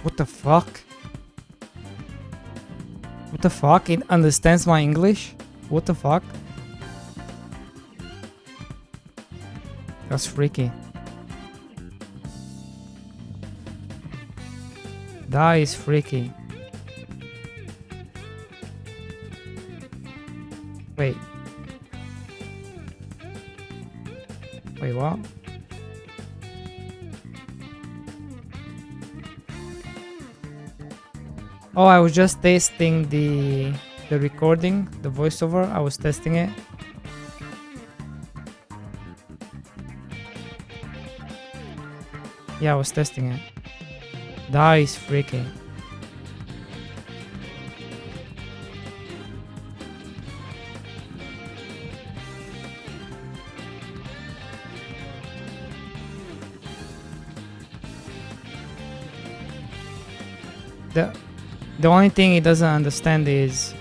A: What the fuck? What the fuck? It understands my English? What the fuck? That's freaky. That is freaky. Wait. Wait, what? Oh, I was just testing the recording, the voiceover. I was testing it. Yeah, I was testing it. That is freaky. The only thing it doesn't understand is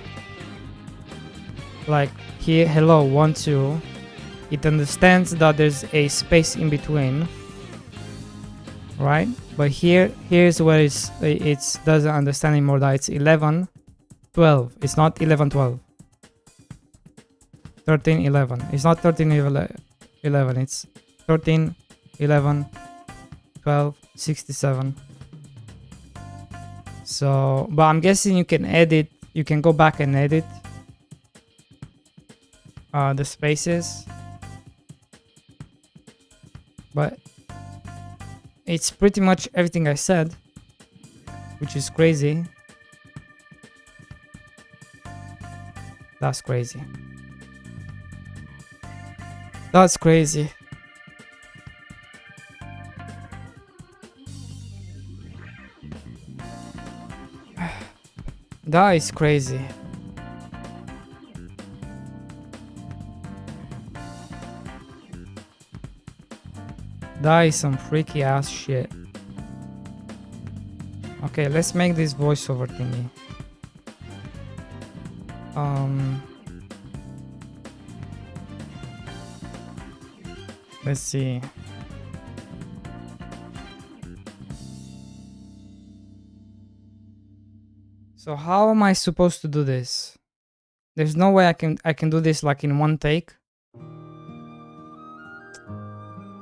A: like here, hello, 1, 2. It understands that there's a space in between, right? But here's where it doesn't understand anymore, that it's 11, 12. It's not 11, 12. 13, 11. It's not 13, 11. It's 13, 11, 12, 67. So, but I'm guessing you can edit, you can go back and edit the spaces, but it's pretty much everything I said, which is crazy. That's crazy. That's crazy. That is crazy. That is some freaky ass shit. Okay. Okay, let's make this voiceover thingy. Let's see. So how am I supposed to do this? There's no way I can do this like in one take.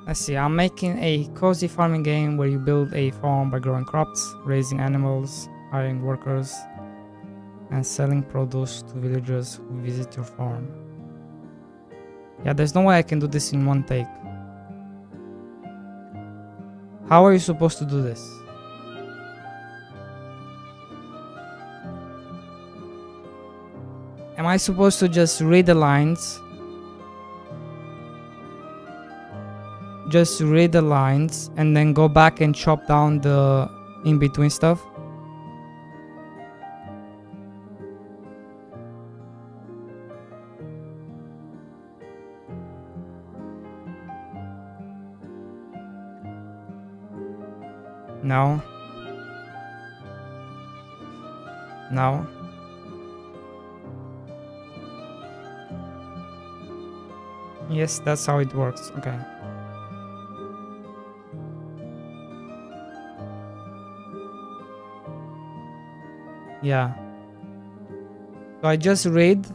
A: Let's see, I'm making a cozy farming game where you build a farm by growing crops, raising animals, hiring workers, and selling produce to villagers who visit your farm. Yeah, there's no way I can do this in one take. How are you supposed to do this? Am I supposed to just read the lines? Just read the lines and then go back and chop down the in-between stuff? No. No. Yes, that's how it works. Okay. Yeah. So I just read.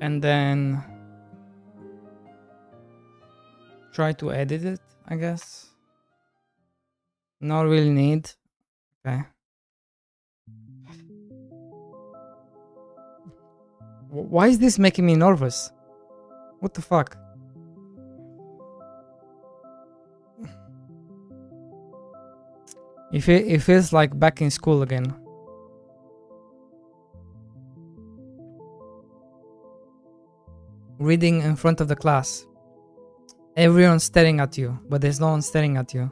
A: And then try to edit it, I guess. Not really need. Okay. Why is this making me nervous? What the fuck? It feels like back in school again. Reading in front of the class. Everyone's staring at you, but there's no one staring at you.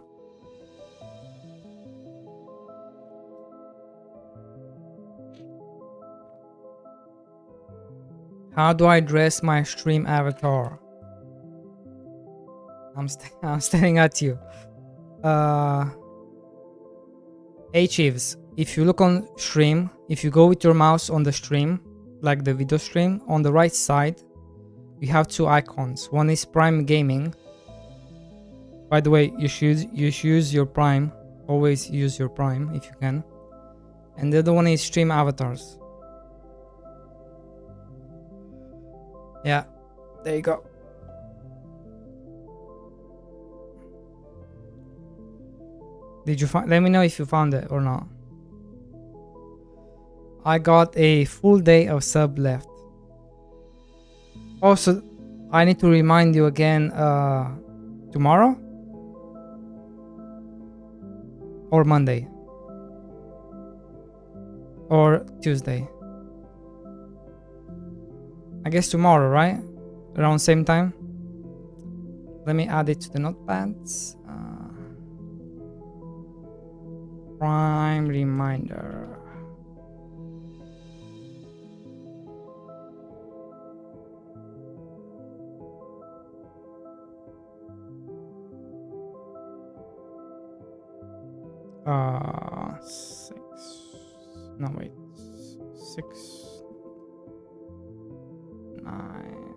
A: How do I dress my stream avatar? I'm staring at you. Hey Chiefs, if you look on stream, if you go with your mouse on the stream, like the video stream, on the right side, you have two icons. One is Prime Gaming. By the way, you should use your Prime. Always use your Prime if you can. And the other one is Stream Avatars. Yeah, there you go. Did you find? Let me know if you found it or not. I got a full day of sub left. Also, I need to remind you again. Tomorrow or Monday or Tuesday. I guess tomorrow, right? Around same time. Let me add it to the notepads. Prime reminder. Six. No, wait. 6, 9.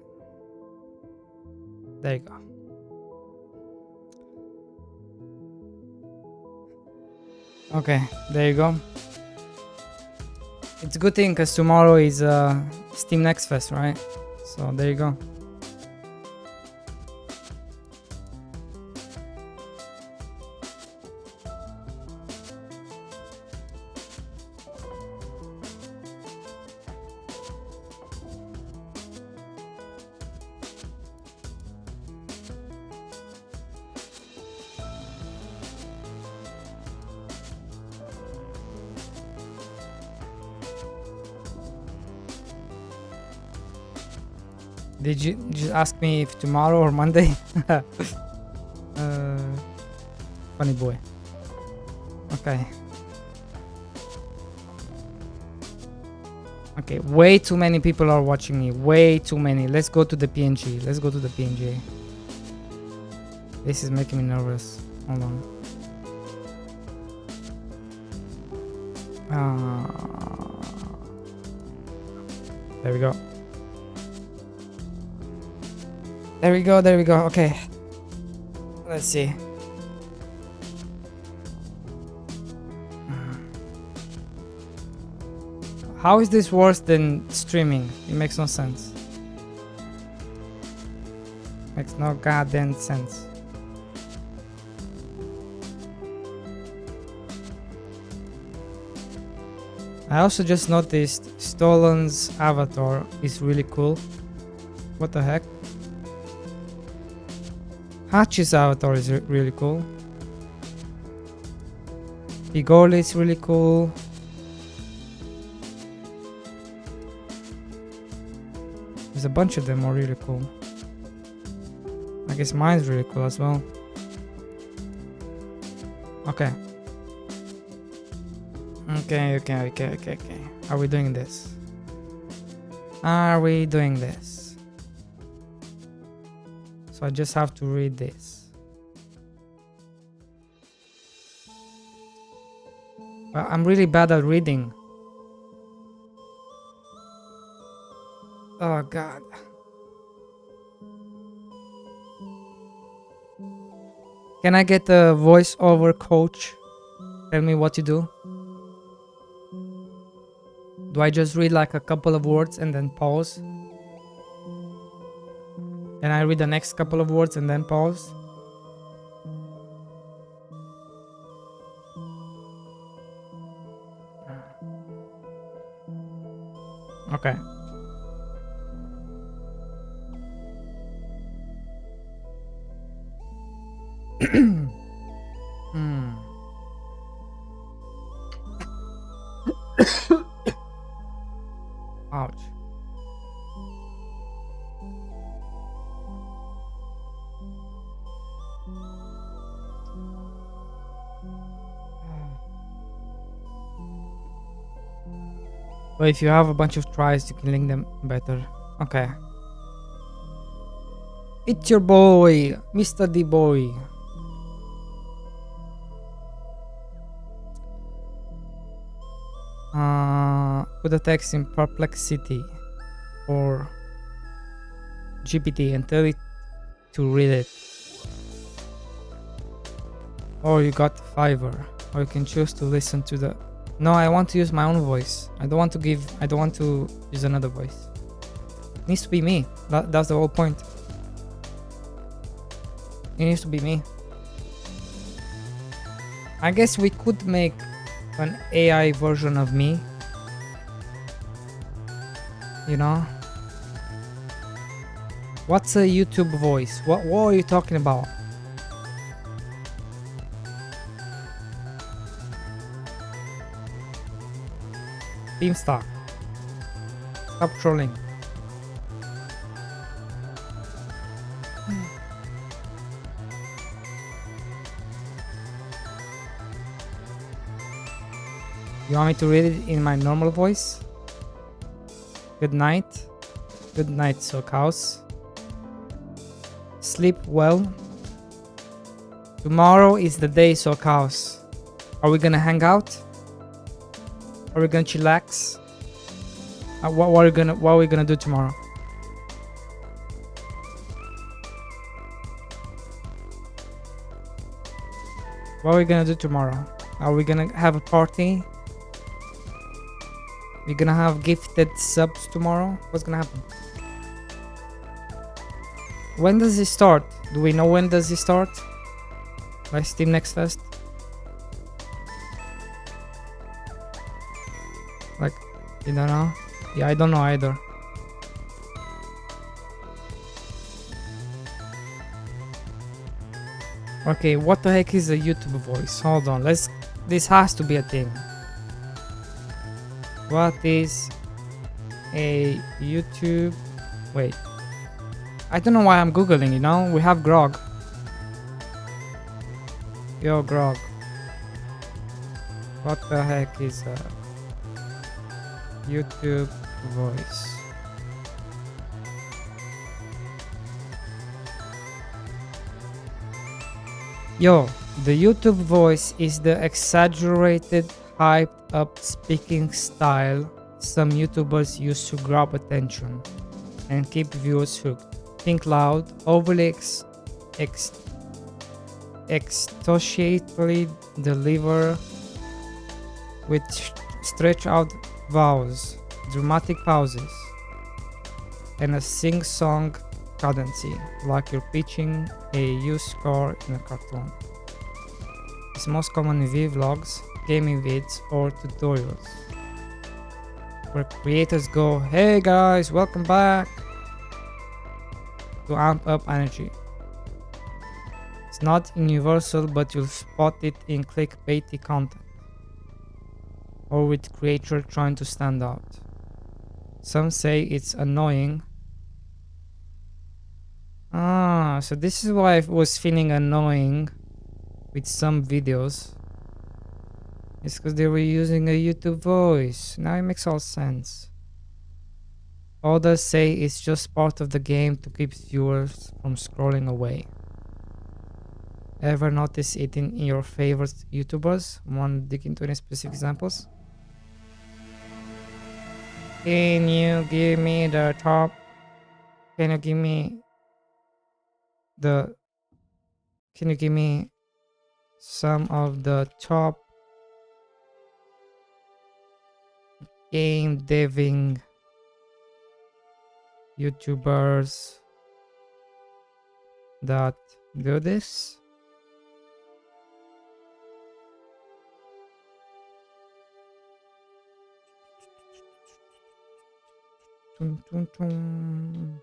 A: There you go. Okay, there you go. It's a good thing because tomorrow is Steam Next Fest, right? So there you go. Did you just ask me if tomorrow or Monday? Funny boy. Okay. Okay, way too many people are watching me. Way too many. Let's go to the PNG. Let's go to the PNG. This is making me nervous. Hold on. There we go. There we go, there we go. Okay. Let's see. How is this worse than streaming? It makes no sense. Makes no goddamn sense. I also just noticed Stolen's avatar is really cool. What the heck? Hachi's avatar is really cool. Bigoli is really cool. There's a bunch of them are really cool. I guess mine's really cool as well. Okay. Okay. Are we doing this? Are we doing this? So I just have to read this. Well, I'm really bad at reading. Oh god. Can I get a voiceover coach? Tell me what to do. Do I just read like a couple of words and then pause? Then I read the next couple of words and then pause? Okay. Ouch. But if you have a bunch of tries, you can link them better. Okay. It's your boy, Mr. D Boy. Put a text in Perplexity or GPT and tell it to read it. Or you got Fiverr, or you can choose to listen to the... No, I want to use my own voice. I don't want to use another voice. It needs to be me. That's the whole point. It needs to be me. I guess we could make an AI version of me. You know? What's a YouTube voice? What are you talking about? Beamstock. Stop trolling. You want me to read it in my normal voice? Good night. Good night, Sockhouse. Sleep well. Tomorrow is the day, Sockhouse. Are we gonna hang out? Are we gonna chillax? What are we gonna do tomorrow? What are we gonna do tomorrow? Are we gonna have a party? We're gonna have gifted subs tomorrow? What's gonna happen? When does it start? Do we know when does it start? Like Steam Next Fest? Like, you don't know? Yeah, I don't know either. Okay, what the heck is a YouTube voice? Hold on, this has to be a thing. What is a YouTube... Wait. I don't know why I'm googling, you know? We have Grog. Yo, Grog. What the heck is a YouTube voice? Yo, the YouTube voice is the exaggerated, hyped up speaking style some YouTubers use to grab attention and keep viewers hooked. Think loud, overly extasiately deliver with stretch out vowels, dramatic pauses, and a sing-song cadency, like you're pitching a used score in a cartoon. It's most common in vlogs, gaming vids, or tutorials, where creators go, "Hey guys, welcome back," to amp up energy. It's not universal, but you'll spot it in clickbaity content, or with creator trying to stand out. Some say it's annoying. So this is why I was feeling annoying with some videos. It's because they were using a YouTube voice. Now it makes all sense. Others say it's just part of the game to keep viewers from scrolling away. Ever notice it in your favorite YouTubers? Want to dig into any specific examples? Can you give me the top? Can you give me the? Can you give me some of the top game deving YouTubers that do this? Tum, tum, tum.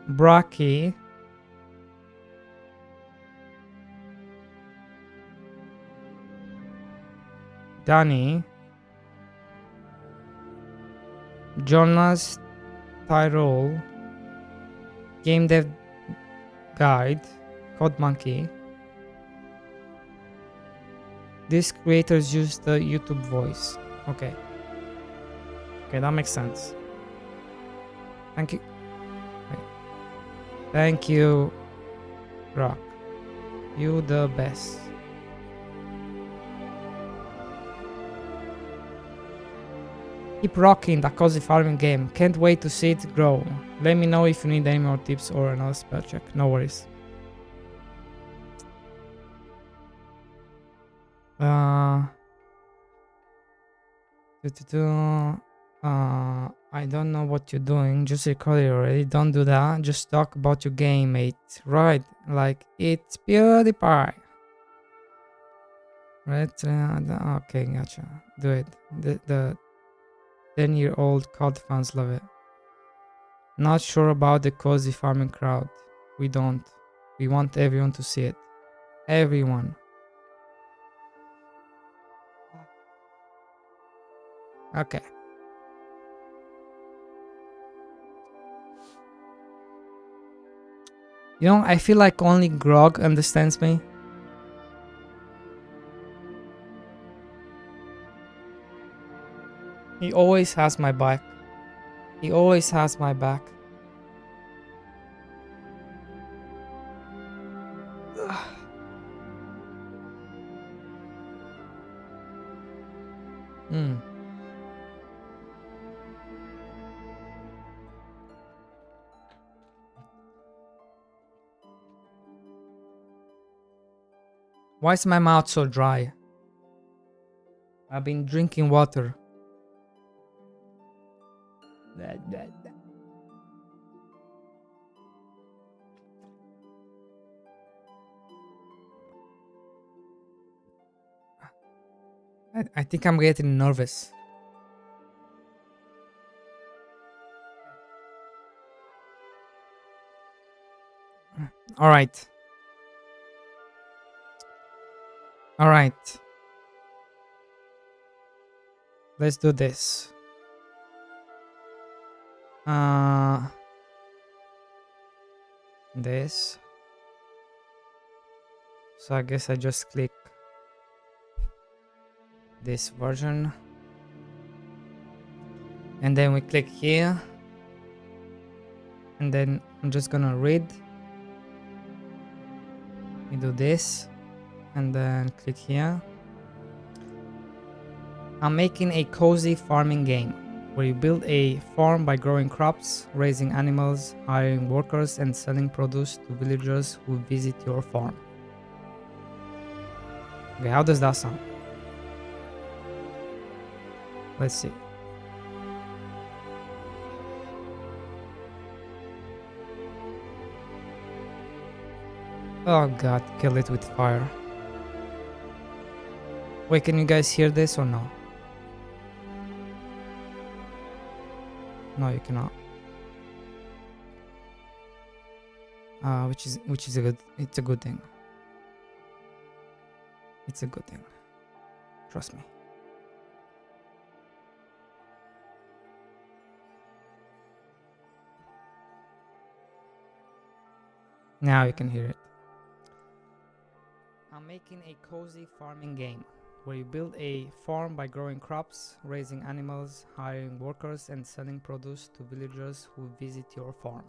A: Braki, Danny, Jonas Tyrol, Game Dev Guide, Code Monkey. These creators use the YouTube voice. Okay. Okay, that makes sense. Thank you. Wait. Thank you, Rock. You the best. Keep rocking that cozy farming game. Can't wait to see it grow. Let me know if you need any more tips or another spell check. No worries. I don't know what you're doing. Just record it already. Don't do that. Just talk about your game, mate. Right? Like it's PewDiePie. Right? Okay, gotcha. Do it. The 10-year-old COD fans love it. Not sure about the cozy farming crowd. We don't. We want everyone to see it. Everyone. Okay. You know, I feel like only Grog understands me. He always has my back. He always has my back. Why is my mouth so dry? I've been drinking water. I think I'm getting nervous. All right. All right. Let's do this. This. So I guess I just click this version. And then we click here. And then I'm just gonna read. We do this and then click here. I'm making a cozy farming game where you build a farm by growing crops, raising animals, hiring workers, and selling produce to villagers who visit your farm. Okay, how does that sound? Let's see. Oh god, kill it with fire. Wait, can you guys hear this or no? No, you cannot. Which is a good. It's a good thing. It's a good thing. Trust me. Now you can hear it. I'm making a cozy farming game where you build a farm by growing crops, raising animals, hiring workers, and selling produce to villagers who visit your farm.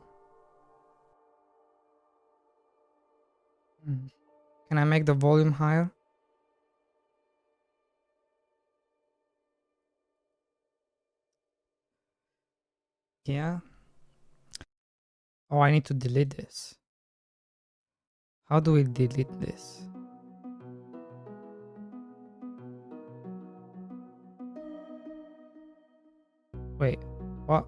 A: Can I make the volume higher? Yeah. Oh, I need to delete this. How do we delete this? Wait, what?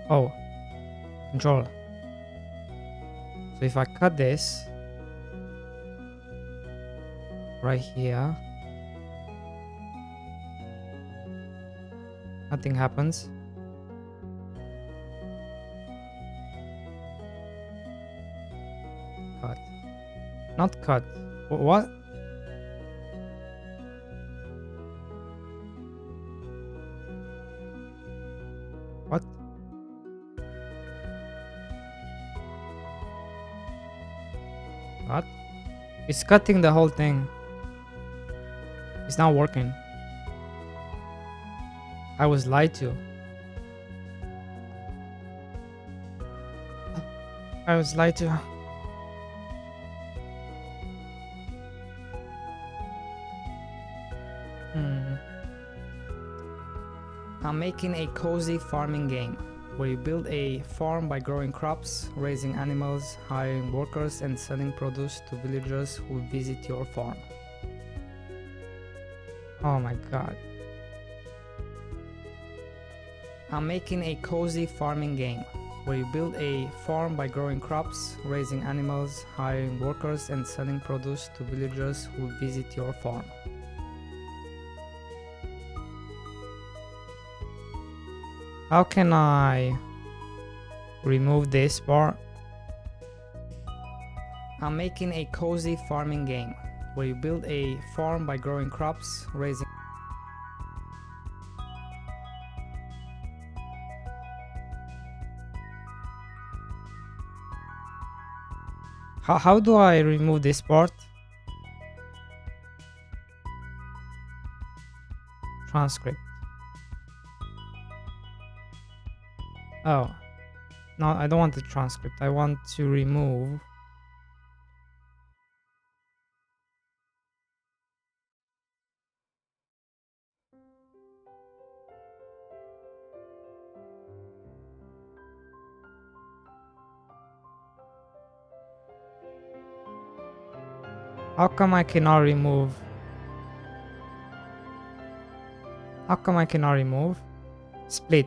A: Oh, control. So if I cut this right here, nothing happens. Cut. Not cut. What? What? What? It's cutting the whole thing. It's not working. I was lied to. I was lied to. I'm making a cozy farming game where you build a farm by growing crops, raising animals, hiring workers, and selling produce to villagers who visit your farm. Oh my god. I'm making a cozy farming game where you build a farm by growing crops, raising animals, hiring workers, and selling produce to villagers who visit your farm. How can I remove this part? I'm making a cozy farming game where you build a farm by growing crops, raising... How do I remove this part? Transcript. Oh, no, I don't want the transcript. I want to remove. How come I cannot remove? How come I cannot remove? Split.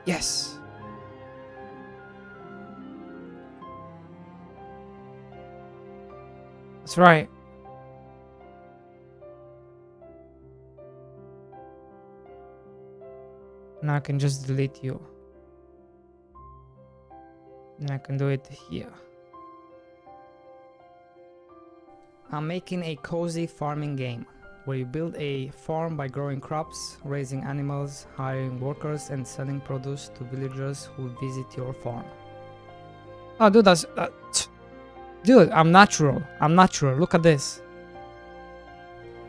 A: Yes. That's right. Now I can just delete you. And I can do it here. I'm making a cozy farming game where you build a farm by growing crops, raising animals, hiring workers, and selling produce to villagers who visit your farm. Oh, dude, Dude, I'm natural. I'm natural. Look at this.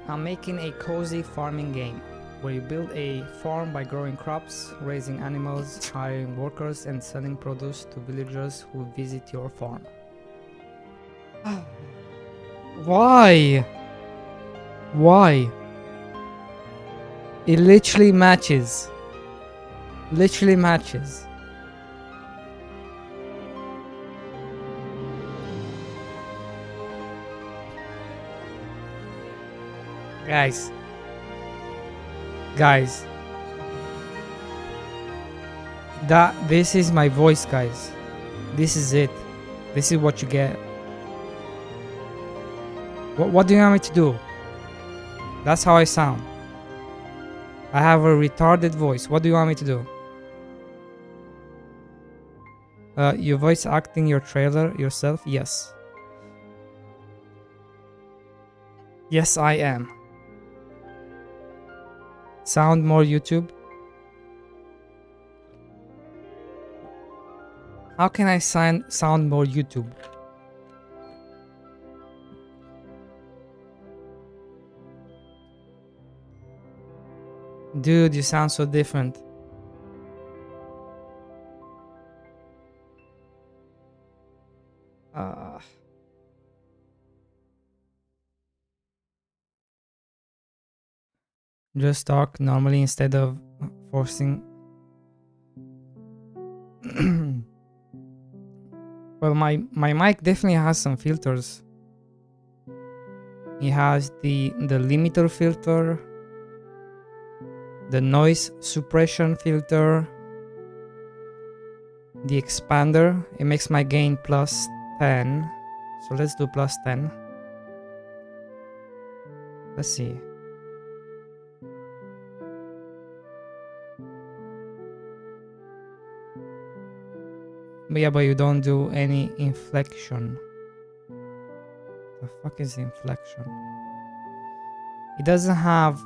A: I'm making a cozy farming game where you build a farm by growing crops, raising animals, hiring workers, and selling produce to villagers who visit your farm. Why? Why? It literally matches. Literally matches. Guys. Guys. This is my voice, guys. This is it. This is what you get. What do you want me to do? That's how I sound. I have a retarded voice. What do you want me to do? You voice acting your trailer yourself? Yes. Yes, I am. Sound more YouTube? How can I sound more YouTube? Dude, you sound so different. Just talk normally instead of forcing. Well, my mic definitely has some filters. It has the limiter filter, the noise suppression filter, the expander. It makes my gain plus 10. So let's do plus 10. Let's see. But yeah, but you don't do any inflection. The fuck is inflection? It doesn't have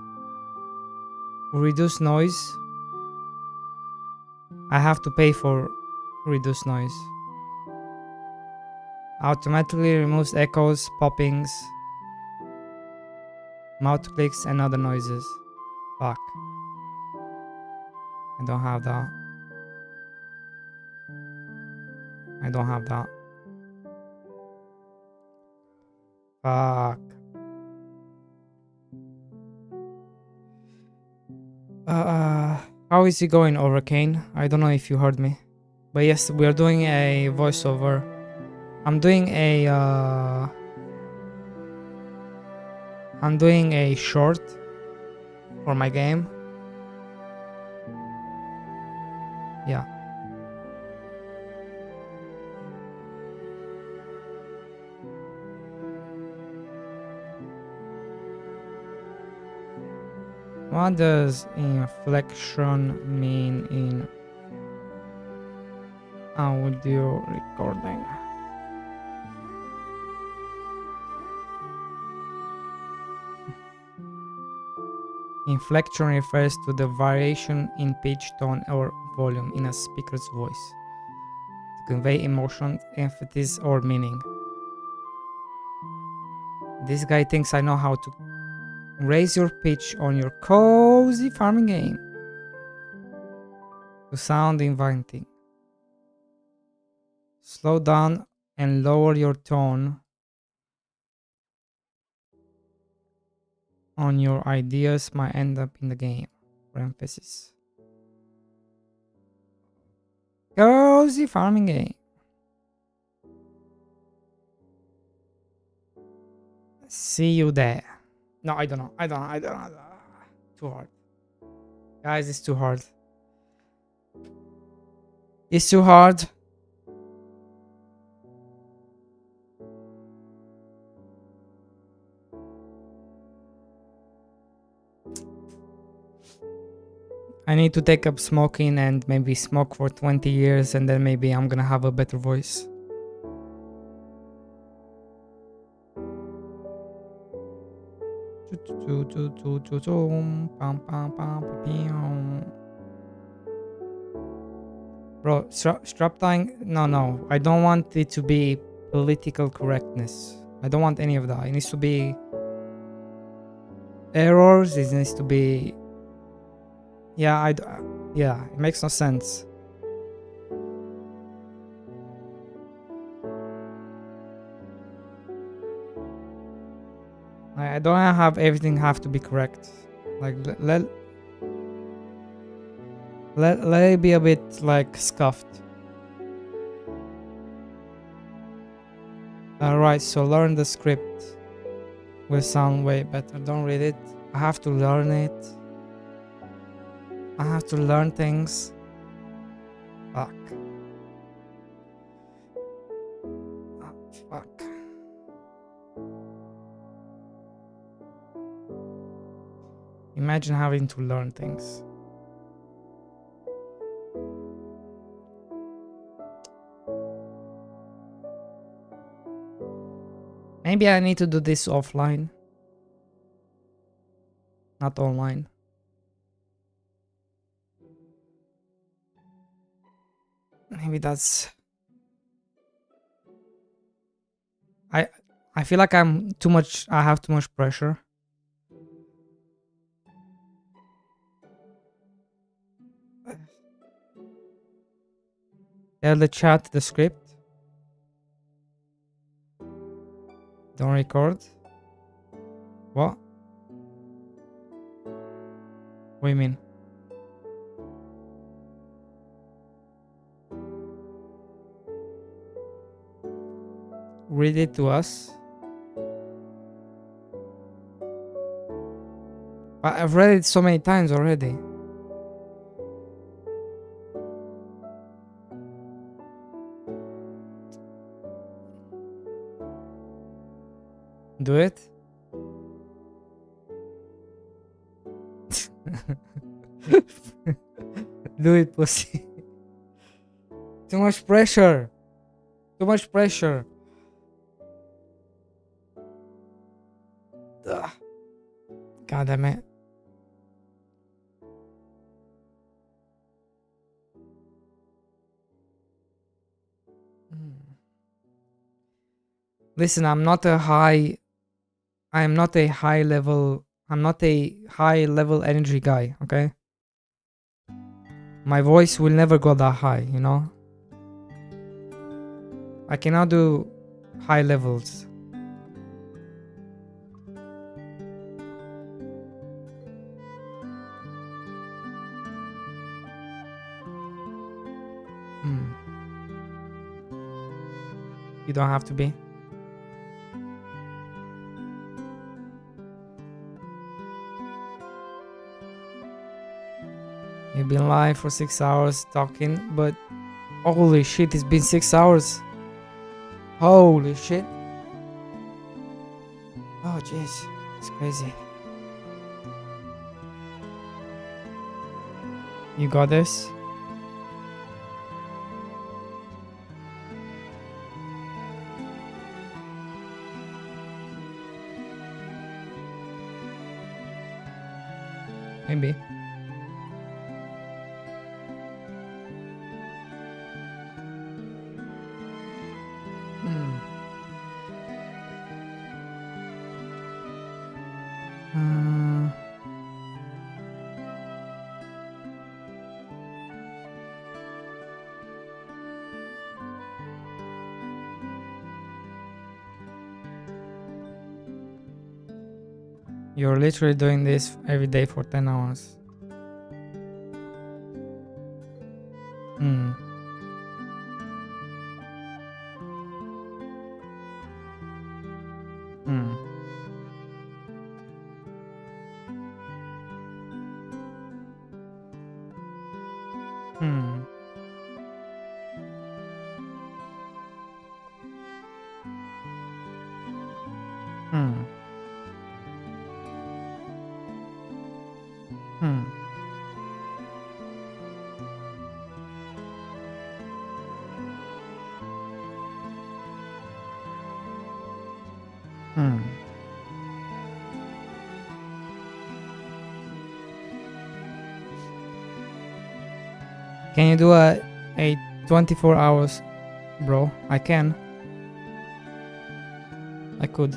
A: reduced noise. I have to pay for reduced noise. Automatically removes echoes, poppings, mouth clicks, and other noises. Fuck. I don't have that. I don't have that. Fuck. How is it going, Overcane? I don't know if you heard me. But yes, we are doing a voiceover. I'm doing a short for my game. Yeah. What does inflection mean in audio recording? Inflection refers to the variation in pitch, tone, or volume in a speaker's voice to convey emotion, emphasis, or meaning. This guy thinks I know how to raise your pitch on your cozy farming game to sound inviting. Slow down and lower your tone on your ideas might end up in the game. For emphasis. Cozy farming game. See you there. No, I don't know. I don't know. Too hard. Guys, it's too hard. It's too hard. I need to take up smoking and maybe smoke for 20 years and then maybe I'm gonna have a better voice. Bro, strap tying? No, I don't want it to be political correctness. I don't want any of that. It needs to be errors. It needs to be, yeah, yeah, it makes no sense. I don't have everything have to be correct. Like let it be a bit like scuffed. Alright, so learn the script will sound way better. Don't read it. I have to learn it. I have to learn things. Fuck. Oh, fuck. Imagine having to learn things. Maybe I need to do this offline, not online. Maybe that's... I feel like I have too much pressure. Tell the chat the script. Don't record. What? What do you mean? Read it to us. I've read it so many times already. Do it. Do it, pussy. Too much pressure. Too much pressure. Ugh. God damn it. Listen, I'm not a high level energy guy, okay? My voice will never go that high, you know? I cannot do high levels. You don't have to be. You've been live for 6 hours talking, but holy shit, it's been 6 hours. Holy shit. Oh jeez, it's crazy. You got this? Maybe. You're literally doing this every day for 10 hours. Can you do a 24 hours, bro? I can. could.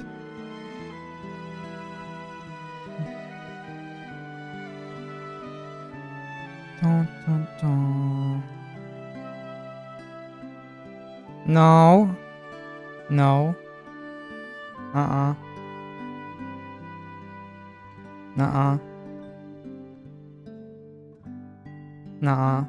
A: Dun, dun, dun. No. No. Uh-uh. Nuh-uh. Nuh-uh.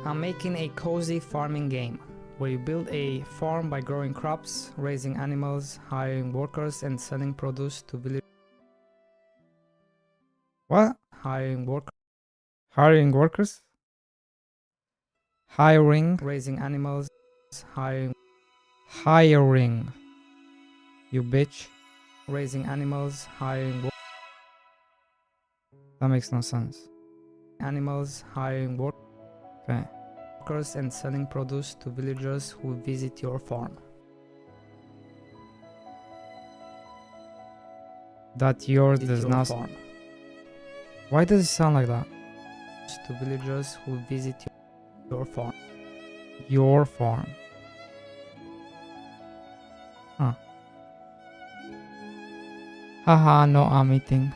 A: I'm making a cozy farming game where you build a farm by growing crops, raising animals, hiring workers, and selling produce to village. What? Hiring workers? Hiring. Raising animals. Hiring. You bitch. Raising animals, hiring. That makes no sense. Animals, hiring workers, and selling produce to villagers who visit your farm. That yours does not. Farm. Why does it sound like that? To villagers who visit your farm. Your farm. Huh. Haha, no, I'm eating.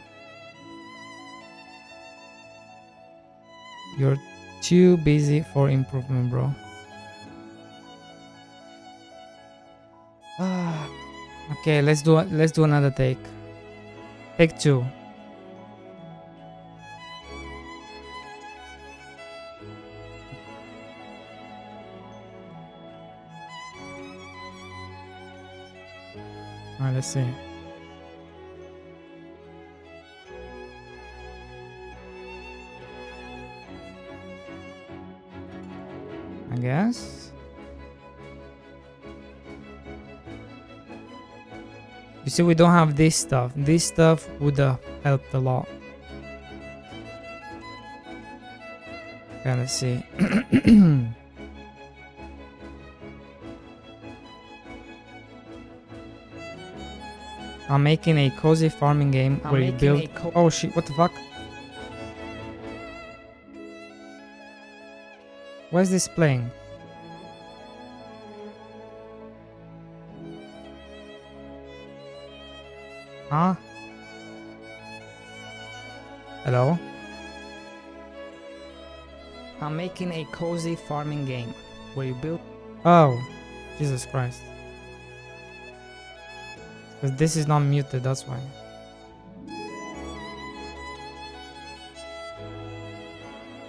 A: You're too busy for improvement, bro. Okay, let's do another take. Take 2. Alright, let's see. I guess. You see, we don't have this stuff. This stuff would have helped a lot. Okay, let's see. I'm making a cozy farming game where you build. Oh shit! What the fuck? Why is this playing? Huh? Hello? I'm making a cozy farming game where you build. Oh, Jesus Christ. Because this is not muted, that's why.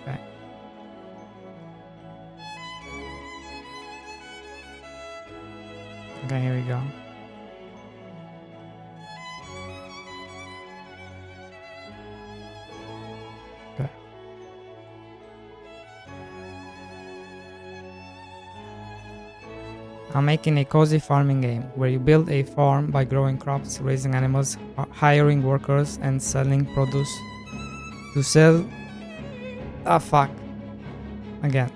A: Okay. Okay, here we go. Okay. I'm making a cozy farming game where you build a farm by growing crops, raising animals, hiring workers, and selling produce to sell. Ah, fuck. Again.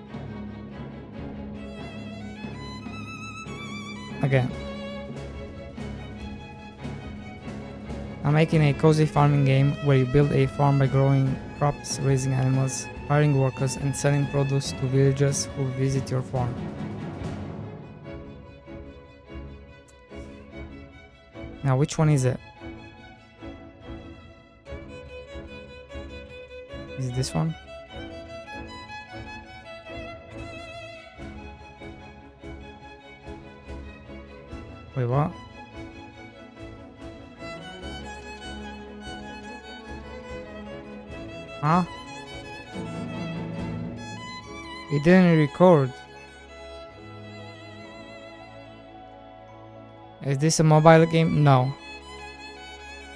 A: I'm making a cozy farming game where you build a farm by growing crops, raising animals, hiring workers, and selling produce to villagers who visit your farm. Now, which one is it? Is it this one? Wait, what? Huh? It didn't record. Is this a mobile game? No.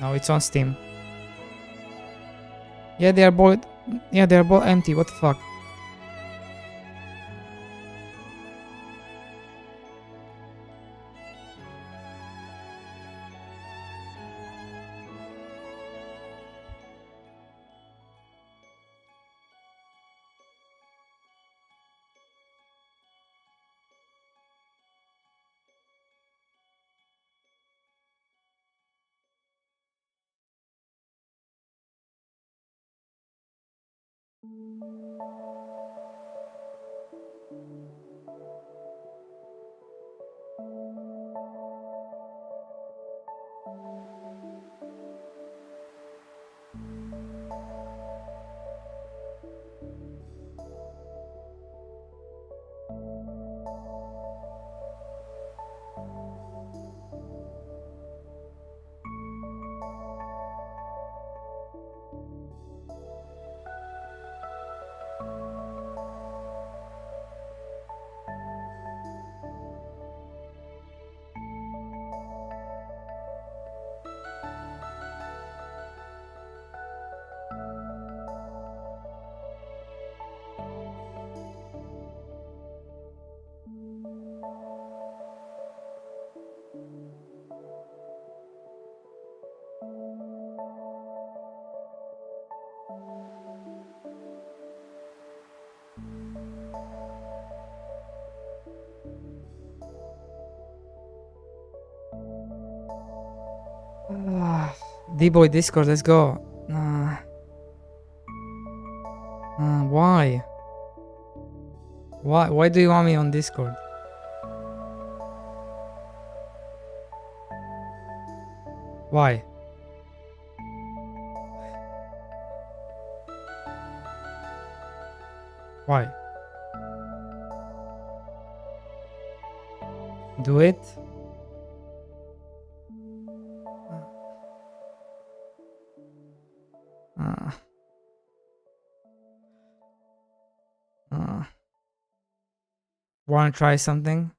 A: No, it's on Steam. Yeah, they are both empty. What the fuck? D-Boy Discord, let's go. Why? Why do you want me on Discord? Why? Why? Do it? Wanna try something?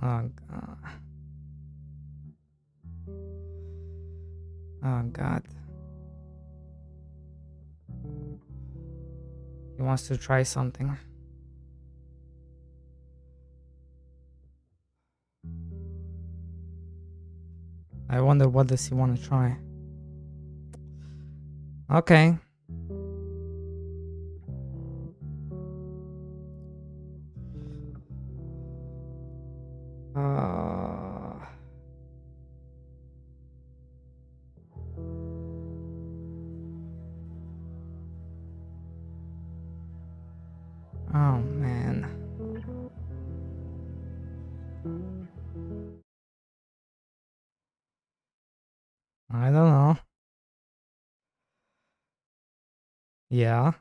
A: Oh God. He wants to try something. I wonder what does he want to try. Okay. Oh man. I don't know. Yeah.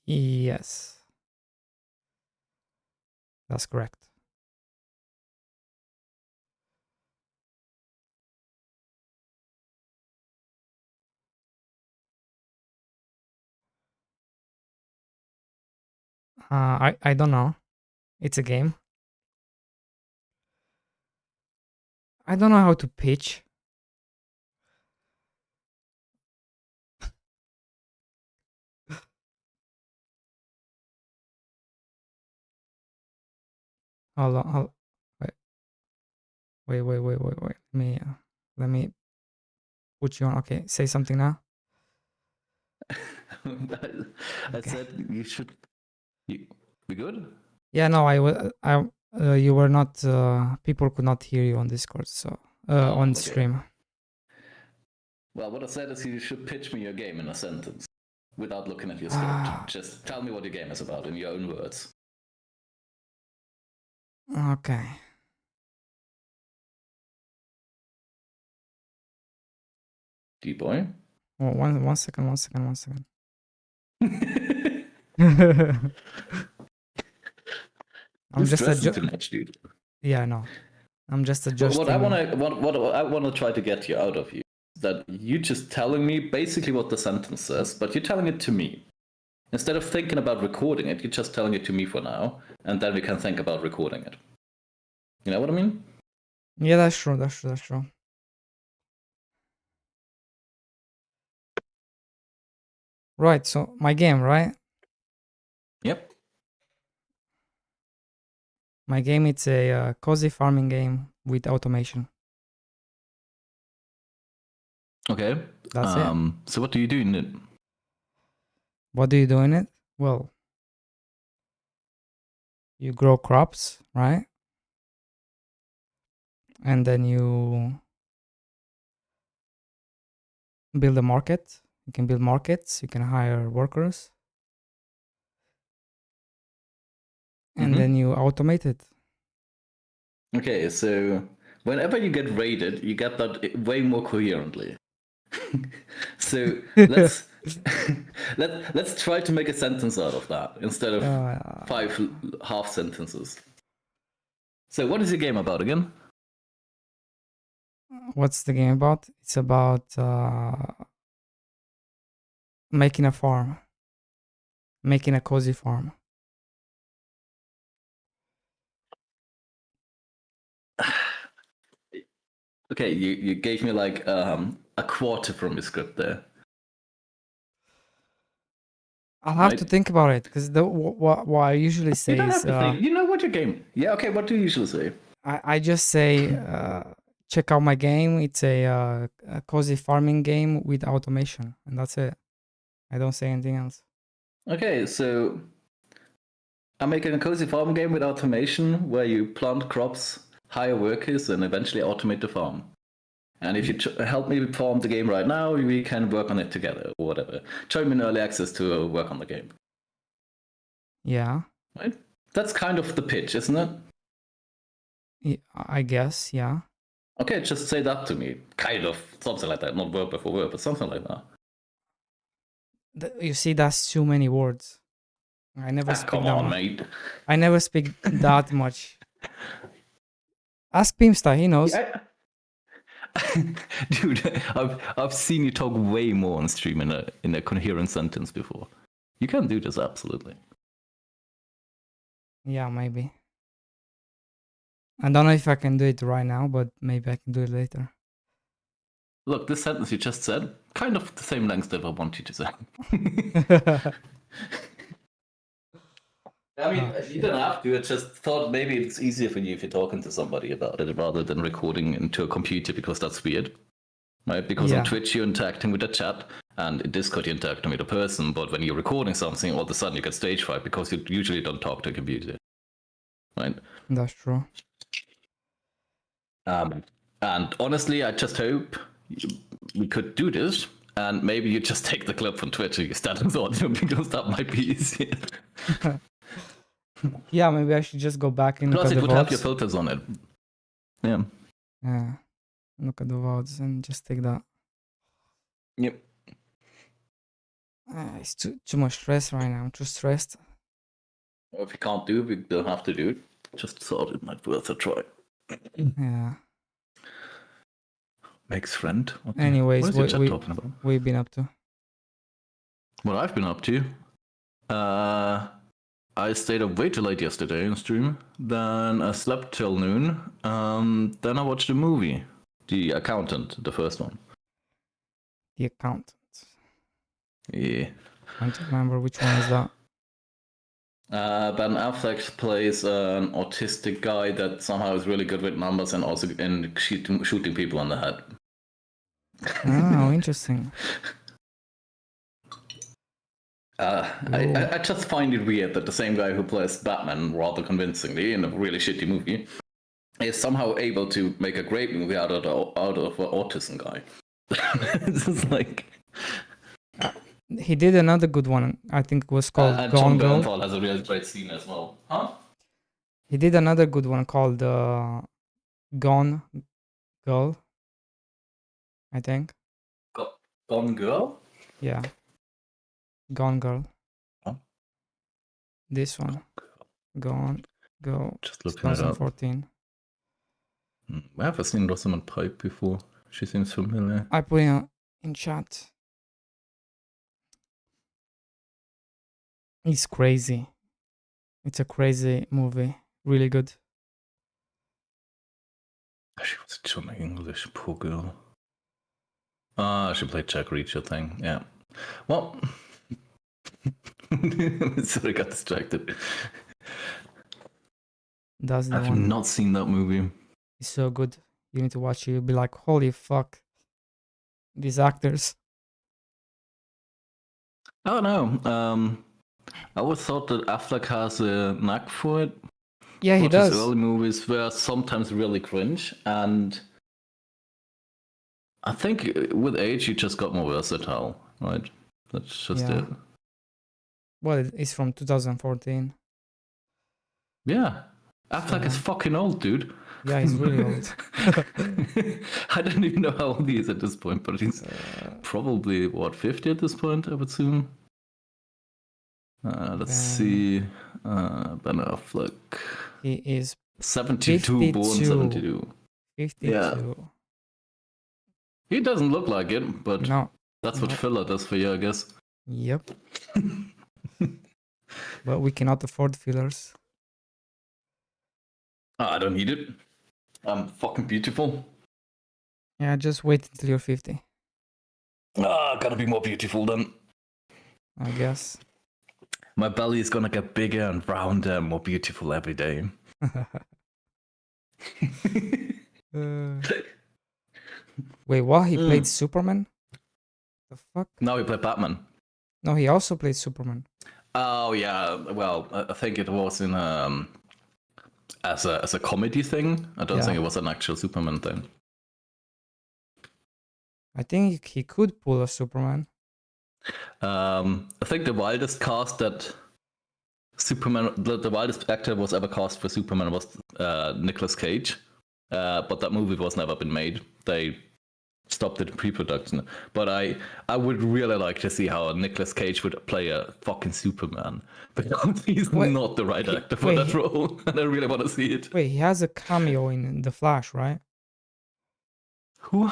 A: Yes. That's correct. I don't know. It's a game. I don't know how to pitch. Hold on. Wait. Let me put you on. Okay, say something now.
F: I said you should. You be good.
A: Yeah, no, you were not. People could not hear you on Discord, so on
F: okay.
A: stream.
F: Well, what I said is you should pitch me your game in a sentence without looking at your script. Just tell me what your game is about in your own words.
A: Okay.
F: D-boy?
A: Well, one second. I'm just
F: stressing too much, dude.
A: Yeah, no. I'm just adjusting.
F: What I wanna try to get you out of you is that you just telling me basically what the sentence says, but you're telling it to me. Instead of thinking about recording it, you're just telling it to me for now, and then we can think about recording it. You know what I mean?
A: Yeah, that's true. Right, so my game, right?
F: Yep.
A: My game, it's a cozy farming game with automation.
F: Okay.
A: That's it.
F: So what do you do in it?
A: What do you do in it? Well, you grow crops, right? And then you build a market. You can build markets, you can hire workers, and
F: Mhm.
A: then you automate it.
F: Okay, so whenever you get rated, you get that way more coherently. So let's let's try to make a sentence out of that instead of
A: Uh,
F: 5 half sentences. So what is your game about again?
A: what's the game about? It's about making a farm, making a cozy farm.
F: Okay, you gave me like a quarter from your script there.
A: I'll have
F: Right.
A: to think about it because what I usually
F: You
A: say
F: don't
A: is
F: have to think. You know what your game. Yeah, okay, what do you usually say?
A: I just say check out my game. It's a cozy farming game with automation, and that's it. I don't say anything else.
F: Okay, so I'm making a cozy farm game with automation where you plant crops, hire workers, and eventually automate the farm. And if you help me farm the game right now, we can work on it together or whatever. Join me in early access to work on the game.
A: Yeah,
F: Right? That's kind of the pitch, isn't it?
A: I guess. Yeah.
F: Okay, just say that to me. Kind of something like that, not word for word, but something like that.
A: You see, that's too many words. I never speak
F: Come
A: that
F: on,
A: much.
F: mate.
A: I never speak that much. Ask Pimsta, he knows.
F: Yeah. Dude, I've seen you talk way more on stream in a coherent sentence before. You can do this absolutely.
A: Yeah, maybe. I don't know if I can do it right now, but maybe I can do it later.
F: Look, this sentence you just said, kind of the same length that I want you to say. I mean, you don't have to. I just thought maybe it's easier for you if you're talking to somebody about it rather than recording into a computer because that's weird. Right? Because
A: Yeah.
F: on Twitch you're interacting with the chat and in Discord you're interacting with a person, but when you're recording something, all of a sudden you get stage fright because you usually don't talk to a computer. Right?
A: That's true.
F: And honestly, I just hope we could do this, and maybe you just take the clip from Twitch and you stand in the audio because that might be easier.
A: Yeah, maybe I should just go back and look
F: Plus,
A: at
F: it
A: the
F: would have your
A: VODs.
F: filters on it. Yeah.
A: Yeah, look at the VODs and just take that.
F: Yep.
A: It's too much stress right now. I'm too stressed.
F: If you can't do it, we don't have to do it. Just thought it might be worth a try.
A: Yeah.
F: Makes friend.
A: Anyways,
F: what is your chat talking about?
A: we've been up to?
F: What I've been up to? I stayed up way too late yesterday in stream. Then I slept till noon. Then I watched a movie, The Accountant, the first one.
A: The Accountant.
F: Yeah.
A: Trying to remember which one is that.
F: Ben Affleck plays an autistic guy that somehow is really good with numbers and also in shooting people on the head.
A: Oh, interesting.
F: I just find it weird that the same guy who plays Batman rather convincingly in a really shitty movie is somehow able to make a great movie out of an autism guy. It's just like...
A: He did another good one. I think it was called Gone
F: John
A: Girl.
F: Bernthal has a really great scene as well. Huh?
A: He did another good one called Gone Girl, I think.
F: Gone Girl?
A: Yeah. Gone Girl.
F: Huh?
A: This one. Gone Girl.
F: Just looking it up.
A: 2014.
F: I have seen Rosamund Pike before. She seems familiar.
A: I put it in chat. It's crazy. It's a crazy movie. Really good.
F: She was Johnny English, poor girl. She played Jack Reacher thing, yeah. Well, sorry, got distracted.
A: That's the
F: I've
A: one.
F: not seen that movie.
A: It's so good. You need to watch it. You'll be like, holy fuck. These actors.
F: I don't know. I always thought that Affleck has a knack for it.
A: Yeah, he
F: But his
A: does.
F: early movies were sometimes really cringe, and I think with age he just got more versatile, right? That's just
A: Yeah.
F: it.
A: Well, it's from 2014.
F: Yeah. Affleck is
A: So-
F: fucking old, dude.
A: Yeah, he's really old.
F: I don't even know how old he is at this point, but he's probably, what, 50 at this point, I would assume? Let's see. Ben Affleck.
A: He is
F: 72, born
A: 52.
F: 72.
A: 52.
F: Yeah. He doesn't look like it, but
A: No.
F: that's what
A: No.
F: filler does for you, I guess.
A: Yep. But we cannot afford fillers.
F: I don't need it. I'm fucking beautiful.
A: Yeah, just wait until you're 50,
F: Gotta be more beautiful then.
A: I guess.
F: My belly is gonna get bigger and rounder and more beautiful every day.
A: Wait, what? He played Superman? The fuck?
F: Now we play Batman.
A: No, he also played Superman.
F: Oh yeah, well, I think it was in as a comedy thing. I don't
A: Yeah.
F: think it was an actual Superman thing.
A: I think he could pull a Superman.
F: I think the wildest cast that Superman, the wildest actor was ever cast for Superman was Nicolas Cage, but that movie was never been made. They stopped it in pre-production. But I would really like to see how Nicolas Cage would play a fucking Superman, because he's
A: Wait,
F: not the right actor for
A: wait,
F: that role, and I really want to see it.
A: Wait, he has a cameo in The Flash, right?
F: Who?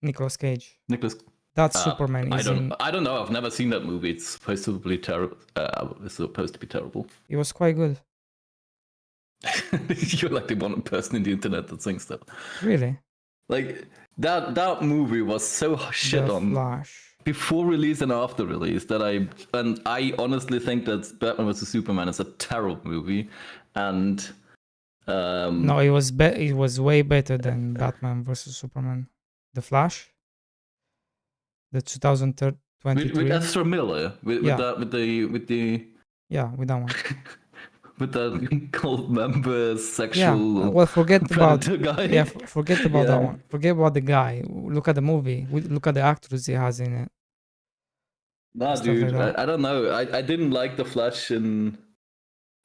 A: Nicolas Cage.
F: Nicholas.
A: That's Superman.
F: I
A: Is
F: don't.
A: in.
F: I don't know. I've never seen that movie. It's supposed to be terrible. It's supposed to be terrible.
A: It was quite good.
F: You're like the one person in the internet that thinks that.
A: Really?
F: Like that movie was so shit
A: The
F: on
A: Flash.
F: before release and after release that I honestly think that Batman vs Superman is a terrible movie, and
A: No, it was way better than Batman versus Superman. The Flash. The 2023.
F: with Ezra Miller with
A: Yeah.
F: that with the
A: Yeah, with that one.
F: with that cult member
A: Yeah.
F: sexual
A: Well, forget about.
F: predator guy.
A: Yeah, forget about that
F: Yeah.
A: one. Forget about the guy. Look at the movie. Look at the actors he has in it.
F: Nah,
A: Stuff like
F: dude,
A: that.
F: I don't know. I didn't like the Flash in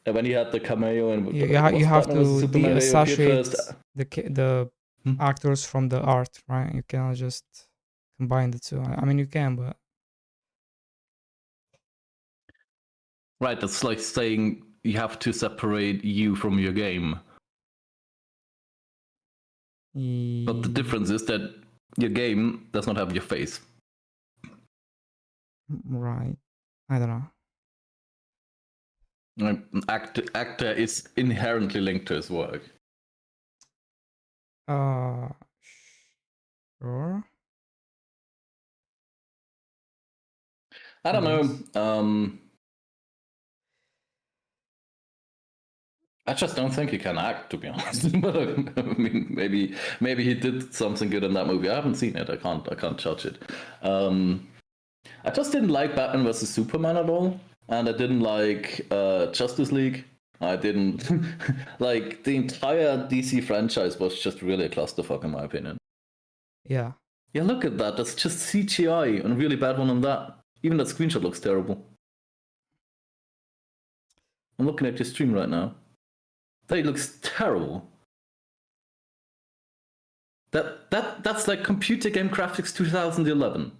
F: when he had the cameo and
A: You have
F: Batman vs
A: to
F: Superman, he appeared
A: deassociate
F: first.
A: the
F: Hmm.
A: actors from the art, right? You cannot just combine the two. I mean, you can, but
F: Right, that's like saying you have to separate you from your game. But the difference is that your game does not have your face.
A: Right. I don't know.
F: An actor is inherently linked to his work.
A: Sure.
F: I don't
A: Yes.
F: know. I just don't think he can act, to be honest. But I mean, maybe he did something good in that movie. I haven't seen it. I can't judge it. I just didn't like Batman vs Superman at all, and I didn't like Justice League. I didn't like the entire DC franchise was just really a clusterfuck in my opinion.
A: Yeah.
F: Yeah, look at that. That's just CGI and a really bad one on that. Even that screenshot looks terrible. I'm looking at your stream right now. That looks terrible. That's like computer game graphics 2011.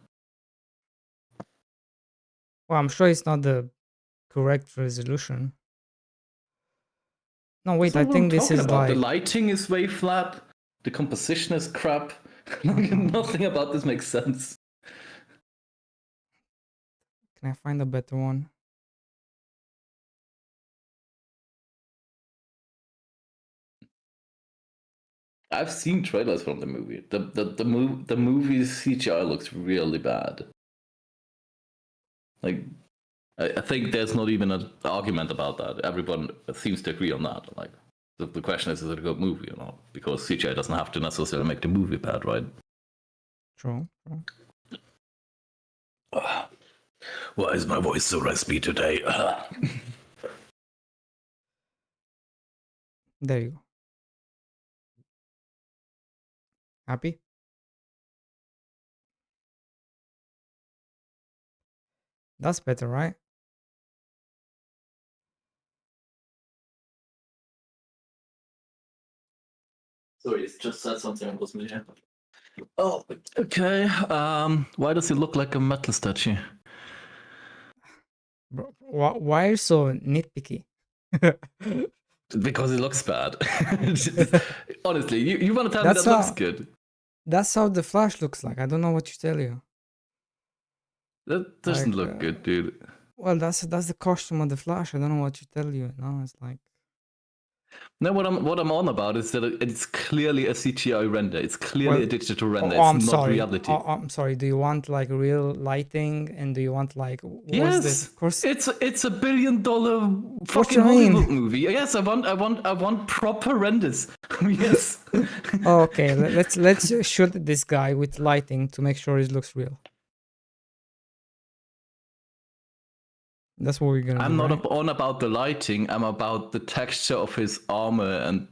A: Well, I'm sure it's not the correct resolution. No, wait.
F: That's
A: I
F: not what
A: think
F: I'm
A: this
F: talking
A: is
F: about.
A: like.
F: The lighting is way flat. The composition is crap. Nothing about this makes sense.
A: Can I find a better one?
F: I've seen trailers from the movie. The movie's CGI looks really bad. Like, I think there's not even an argument about that. Everyone seems to agree on that. Like, the question is it a good movie or not? Because CGI doesn't have to necessarily make the movie bad, right?
A: True.
F: Why is my voice so raspy today?
A: There you go. Happy? That's better, right?
F: Sorry, it's just said something was me. Oh, okay. Why does he look like a metal statue?
A: Bro, why are you so nitpicky?
F: Because it looks bad. Honestly, you want to tell
A: That's
F: me that looks
A: how-
F: good?
A: That's how the Flash looks like. I don't know what to tell you.
F: That doesn't
A: Like,
F: look good, dude.
A: Well, that's the costume of the Flash. I don't know what to tell you. No, it's like
F: No, what I'm on about is that it's clearly a CGI render. It's clearly
A: Well,
F: a digital render.
A: I'm
F: It's not
A: sorry.
F: reality.
A: I'm sorry. Do you want like real lighting and do you want like what's this?
F: Yes,
A: Of course.
F: it's a $1 billion fucking
A: you mean?
F: Hollywood movie. Yes, I want proper renders. Yes.
A: Oh, okay, let's shoot this guy with lighting to make sure it looks real. That's what we're gonna
F: I'm
A: do.
F: not
A: Right?
F: on about the lighting. I'm about the texture of his armor and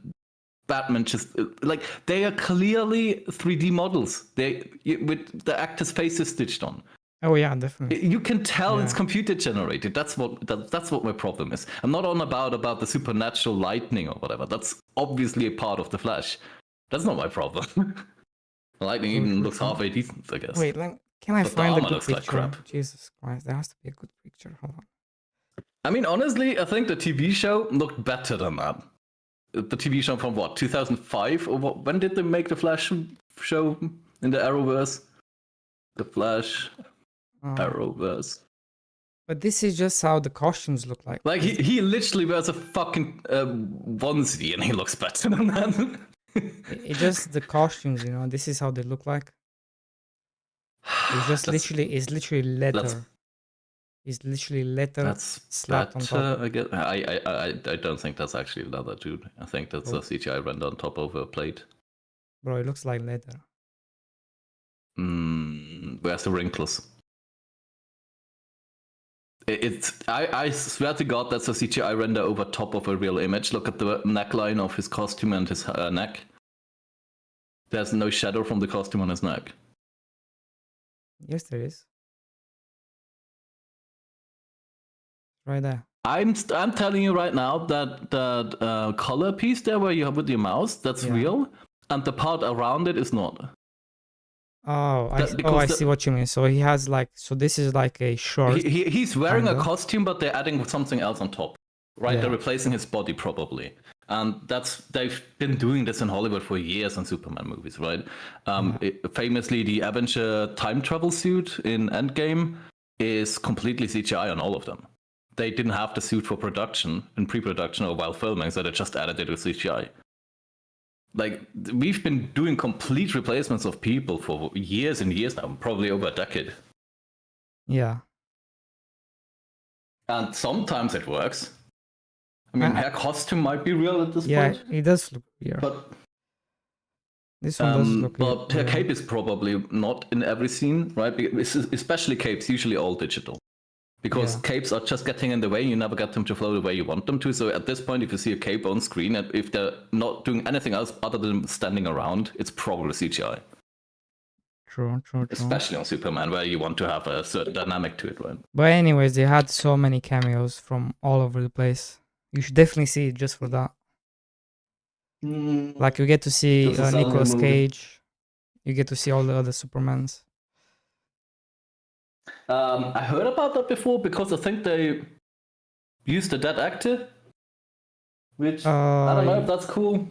F: Batman. Just like they are clearly 3D models. They with the actors' faces stitched on.
A: Oh yeah, definitely.
F: You can tell it's
A: Yeah.
F: computer generated. That's what my problem is. I'm not on about the supernatural lightning or whatever. That's obviously a part of the Flash. That's not my problem. The lightning even looks halfway decent, I guess.
A: Wait, can I
F: But the
A: find a
F: armor
A: good
F: looks like
A: picture?
F: crap.
A: Jesus Christ, there has to be a good picture. Hold on.
F: I mean, honestly, I think the TV show looked better than that. The TV show from what, 2005 or what? When did they make the Flash show in the Arrowverse? The Flash Arrowverse.
A: But this is just how the costumes look like.
F: Like he literally wears a fucking onesie and he looks better than that.
A: It's just the costumes, you know. This is how they look like. It's just it's literally leather. It's literally leather
F: That's
A: slapped on top.
F: better. I guess. I don't think that's actually leather, dude. I think that's a CGI render on top of a plate.
A: Bro, it looks like leather.
F: Where's the wrinkles? I swear to God, that's a CGI render over top of a real image. Look at the neckline of his costume and his neck. There's no shadow from the costume on his neck.
A: Yes, there is. Right there.
F: I'm telling you right now that color piece there where you have with your mouse, that's real, and the part around it is not.
A: Oh, I see what you mean. So he has like, so this is like a short.
F: He's wearing a costume, but they're adding something else on top, right?
A: Yeah.
F: They're replacing his body probably, and they've been doing this in Hollywood for years on Superman movies, right? Famously, the Avenger time travel suit in Endgame is completely CGI on all of them. They didn't have the suit for production, in pre-production or while filming, so they just added it with CGI. Like, we've been doing complete replacements of people for years and years now, probably over a decade.
A: Yeah.
F: And sometimes it works. I mean, her costume might be real at this point.
A: Yeah, it does look weird.
F: But
A: this one does look weird.
F: But her cape is probably not in every scene, right? Especially capes, usually all digital. Because capes are just getting in the way, you never get them to flow the way you want them to. So at this point, if you see a cape on screen, and if they're not doing anything else other than standing around, it's probably CGI.
A: True.
F: Especially on Superman, where you want to have a certain dynamic to it, right?
A: But anyways, they had so many cameos from all over the place. You should definitely see it just for that. Like you get to see Nicolas Cage. You get to see all the other Supermans.
F: I heard about that before because I think they used a dead actor, which I don't know if that's cool.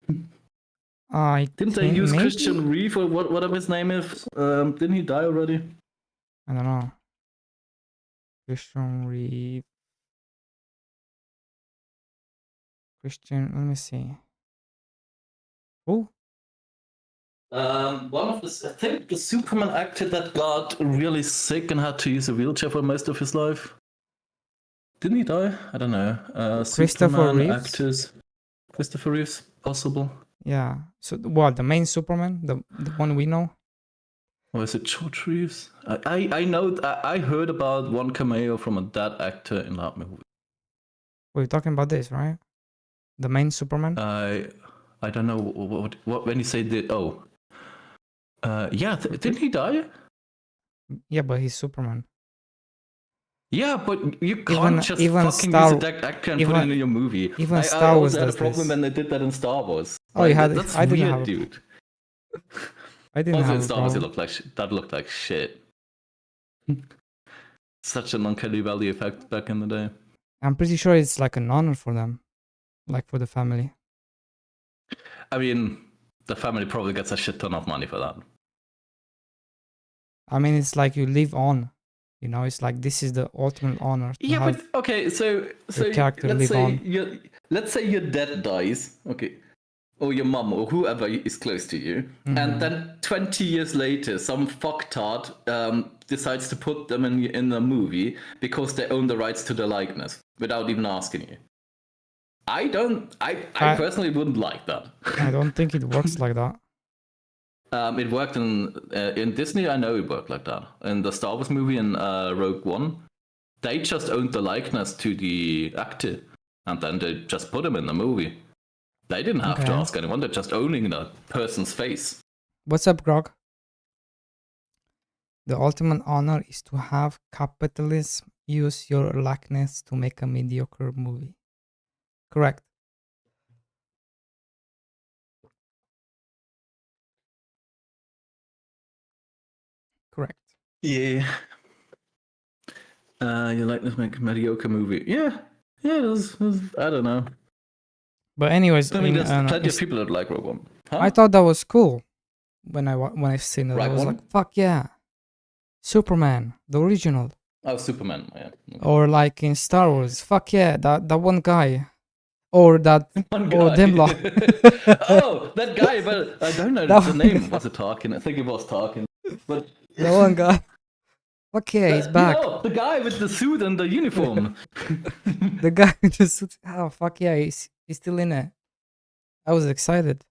F: Didn't they use Christian Reeve or whatever his name is? Didn't he die already?
A: I don't know. Christian Reeve. Let me see. Who?
F: One of the, I think the Superman actor that got really sick and had to use a wheelchair for most of his life. Didn't he die? I don't know.
A: Christopher Reeves?
F: Actors. Christopher Reeves, possible.
A: Yeah. So what? The main Superman, the one we know.
F: Or is it George Reeves? I know. I heard about one cameo from a dead actor in that movie.
A: We're talking about this, right? The main Superman.
F: I don't know what when you say that. Oh, yeah. Didn't he die?
A: Yeah, but he's Superman.
F: Yeah, but you can't
A: Even-
F: just
A: even
F: fucking
A: Star-
F: use a dead actor and put it
A: even-
F: in your movie.
A: even
F: I
A: Star Wars
F: also had a
A: does
F: problem
A: this.
F: when they did that in Star Wars.
A: Oh, you had-
F: That's
A: I didn't
F: weird,
A: have a-
F: dude.
A: I didn't
F: Also,
A: have
F: in
A: a
F: Star Wars,
A: problem.
F: that looked like shit. Such an uncanny valley effect back in the day.
A: I'm pretty sure it's like an honor for them, like for the family.
F: I mean, the family probably gets a shit ton of money for that.
A: I mean, it's like you live on. You know, it's like this is the ultimate honor. To
F: Yeah,
A: have,
F: but okay, so
A: character live on.
F: let's say your dad dies, okay, or your mom or whoever is close to you,
A: Mm-hmm.
F: and then 20 years later, some fucktard decides to put them in a movie because they own the rights to the likeness without even asking you. I personally wouldn't like that.
A: I don't think it works like that.
F: It worked in Disney. I know it worked like that. In the Star Wars movie in Rogue One, they just owned the likeness to the actor, and then they just put him in the movie. They didn't have to
A: Okay.
F: ask anyone. They're just owning the person's face.
A: What's up, Grog? The ultimate honor is to have capitalism use your likeness to make a mediocre movie. Correct. Correct.
F: Yeah. You like this make a mediocre movie? Yeah. Yeah, it was, I don't know.
A: But anyways,
F: I mean,
A: in,
F: there's plenty
A: it's-
F: of people that like Rogue One. Huh?
A: I thought that was cool when I seen it. I
F: Right
A: was
F: one?
A: like, "Fuck yeah, Superman, the original."
F: Oh, Superman. Yeah. Okay.
A: Or like in Star Wars, "Fuck yeah, that one guy," or that,
F: One
A: or
F: guy.
A: them lot.
F: Oh, that guy, but I don't know
A: That
F: the
A: one
F: name.
A: guy.
F: Was it Tarkin? I think it was Tarkin. But
A: The one guy. Fuck yeah, he's back.
F: No, the guy with the suit and the uniform.
A: The guy who just, oh fuck yeah, he's still in it. I was excited.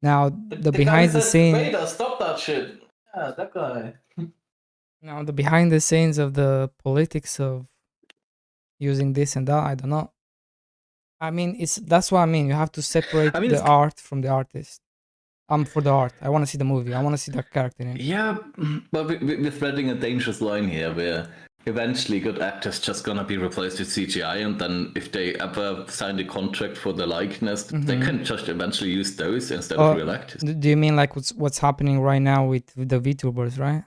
A: Now the
F: guy
A: behind the
F: said,
A: scene,
F: Vader, stop that shit. Yeah, that guy.
A: now the behind the scenes of the politics of using this and that, I don't know. I mean, that's what I mean. You have to separate
F: I mean,
A: the
F: it's-
A: art from the artist. I'm for the art. I want to see the movie. I want to see the character in it.
F: Yeah, but we're threading a dangerous line here where eventually good actors just gonna be replaced with CGI, and then if they ever sign a contract for the likeness, they can just eventually use those instead
A: Oh,
F: of real actors.
A: Do you mean like what's happening right now with the VTubers, right?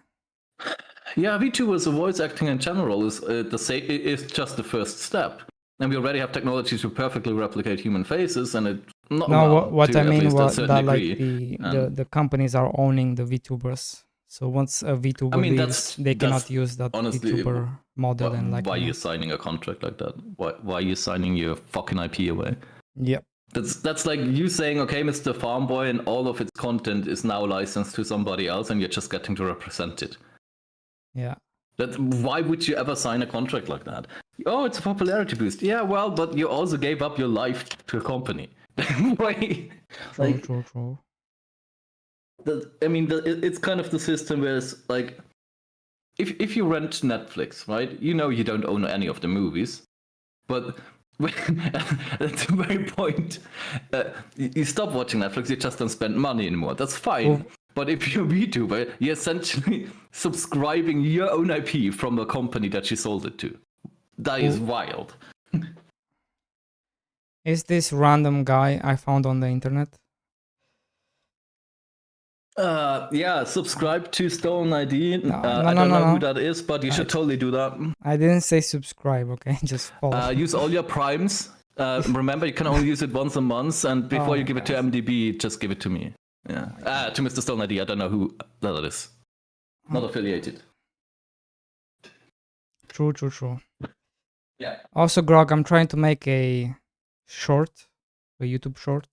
F: Yeah, VTubers voice acting in general is is just the first step, and we already have technologies to perfectly replicate human faces, and it not
A: No,
F: well,
A: what
F: to
A: I
F: at
A: mean
F: least a
A: was
F: certain
A: that like
F: degree.
A: the companies are owning the VTubers. So once a VTuber
F: I mean,
A: leaves, they cannot use that
F: honestly,
A: VTuber model and like.
F: Why are you signing a contract like that? Why are you signing your fucking IP away?
A: Yep.
F: That's like you saying, okay, Mr. Farmboy and all of its content is now licensed to somebody else, and you're just getting to represent it.
A: Yeah.
F: Why would you ever sign a contract like that? Oh, it's a popularity boost. Yeah, well, but you also gave up your life to a company. Why?
A: True.
F: It's kind of the system where it's like, if you rent Netflix, right? You know you don't own any of the movies, but at the very point, you stop watching Netflix, you just don't spend money anymore. That's fine.
A: Well-
F: But if you're a VTuber, you're essentially subscribing your own IP from a company that you sold it to. That is wild.
A: Is this random guy I found on the internet?
F: Yeah, subscribe to Stolen ID.
A: No,
F: I don't know
A: no.
F: who that is, but you should totally do that.
A: I didn't say subscribe, okay? Just follow.
F: Use all your primes. Remember, you can only use it once a month, and before you give it to MDB, just give it to me. Yeah. To Mr. Stolen ID. I don't know who that is. Not affiliated.
A: True.
F: Yeah.
A: Also, Grog, I'm trying to make a YouTube short.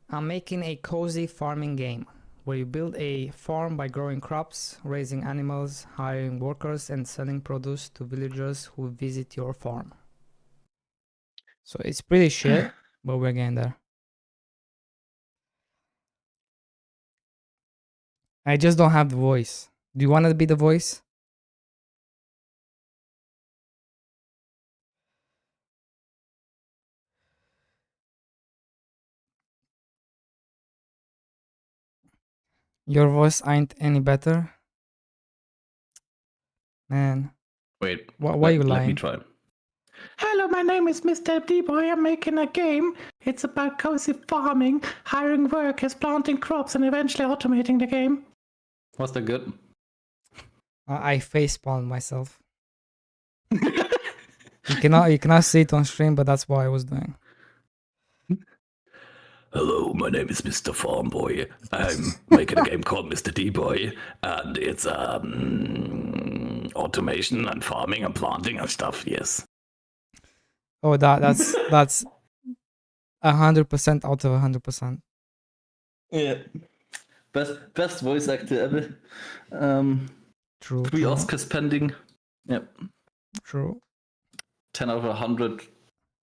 A: I'm making a cozy farming game where you build a farm by growing crops, raising animals, hiring workers, and selling produce to villagers who visit your farm. So it's pretty shit, but we're getting there. I just don't have the voice. Do you want to be the voice? Your voice ain't any better, man.
F: Wait,
A: Why you
F: let me
A: lying?
F: try. Hello, my name is Mr. D-Boy. I'm making a game. It's about cozy farming, hiring workers, planting crops, and eventually automating the game. Was that good?
A: I facepalmed myself. You cannot see it on stream, but that's what I was doing.
F: Hello, my name is Mr. Farm Boy. I'm making a game called Mr. D-Boy, and it's automation and farming and planting and stuff. Yes.
A: Oh, that's 100% out of 100%.
F: Yeah. Best voice actor ever.
A: True.
F: 3
A: true,
F: Oscars pending. Yep.
A: True.
F: 10 out of 100.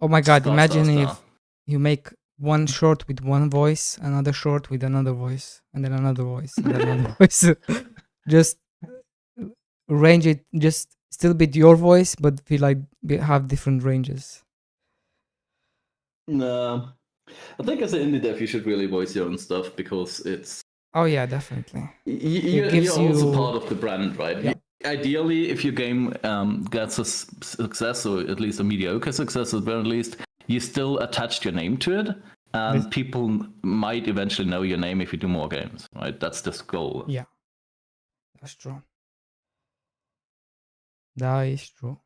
A: Oh my god!
F: Star,
A: Imagine
F: star,
A: if
F: star.
A: you make one short with one voice, another short with another voice, and then another voice, and then another voice. Just range it. Just still be your voice, but feel like have different ranges.
F: No. I think as an indie dev, you should really voice your own stuff because it's
A: Oh yeah, definitely.
F: you're
A: gives
F: also
A: you-
F: part of the brand, right?
A: Yeah.
F: Ideally, if your game gets a success, or at least a mediocre success, at the very least, you still attached your name to it, and people might eventually know your name if you do more games, right? That's the goal.
A: Yeah, that's true. That is true.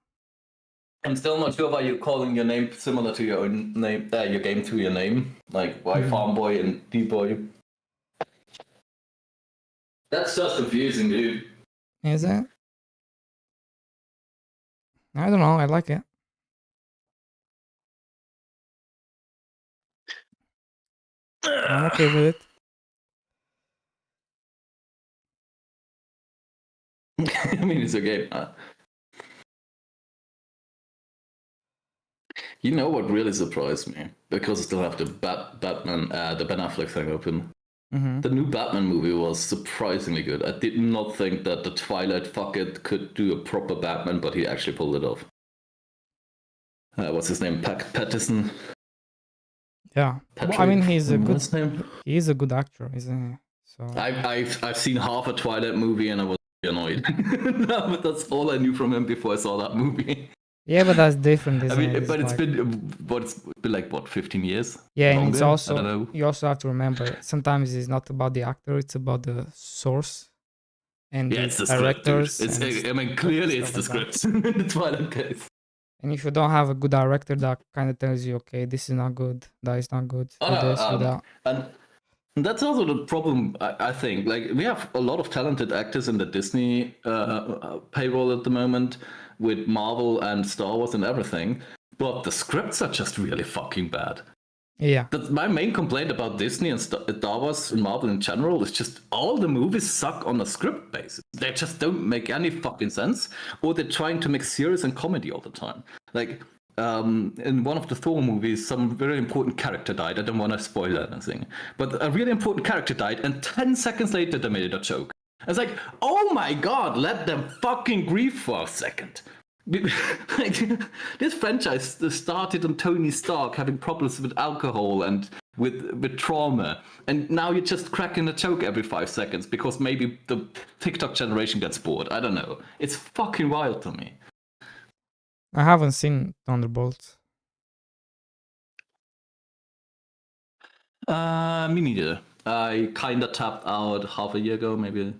F: I'm still not sure why you're calling your name similar to your own name, your game to your name, like why Farm Boy and D-Boy. That's just confusing, dude.
A: Is it? I don't know. I like it. I'm okay with it.
F: I mean, it's a game. You know what really surprised me? Because I still have the Batman, the Ben Affleck thing open.
A: Mm-hmm.
F: The new Batman movie was surprisingly good. I did not think that the Twilight fuckhead could do a proper Batman, but he actually pulled it off. What's his name? Pattinson.
A: Yeah. Well, I mean, he's a good actor, isn't he? So
F: I've seen half a Twilight movie and I was annoyed. No, but that's all I knew from him before I saw that movie.
A: yeah, but that's different, isn't it?
F: But
A: It's
F: been like what, 15 years?
A: yeah, and
F: Longer?
A: it's
F: I don't
A: also
F: know.
A: you also have to remember sometimes it's not about the actor, it's about the source and
F: Yeah,
A: the
F: it's the script, dude.
A: directors.
F: I mean, clearly it's the
A: stuff like
F: script in the Twilight case.
A: And if you don't have a good director, that kind of tells you, okay, this is not good, that is not good,
F: Oh,
A: do
F: no,
A: this, do that.
F: And that's also the problem, I think. Like, we have a lot of talented actors in the Disney payroll at the moment with Marvel and Star Wars and everything, but the scripts are just really fucking bad.
A: Yeah,
F: That's my main complaint about Disney and Star Wars and Marvel in general is just all the movies suck on a script basis. They just don't make any fucking sense, or they're trying to make serious and comedy all the time. Like, in one of the Thor movies, some very important character died. I don't want to spoil anything, but a really important character died, and 10 seconds later they made it a joke. It's like, oh my god, let them fucking grieve for a second. Like, this franchise started on Tony Stark having problems with alcohol and with trauma, and now you're just cracking a joke every 5 seconds because maybe the TikTok generation gets bored. I don't know. It's fucking wild to me.
A: I haven't seen Thunderbolts.
F: Me neither. I kinda tapped out half a year ago, maybe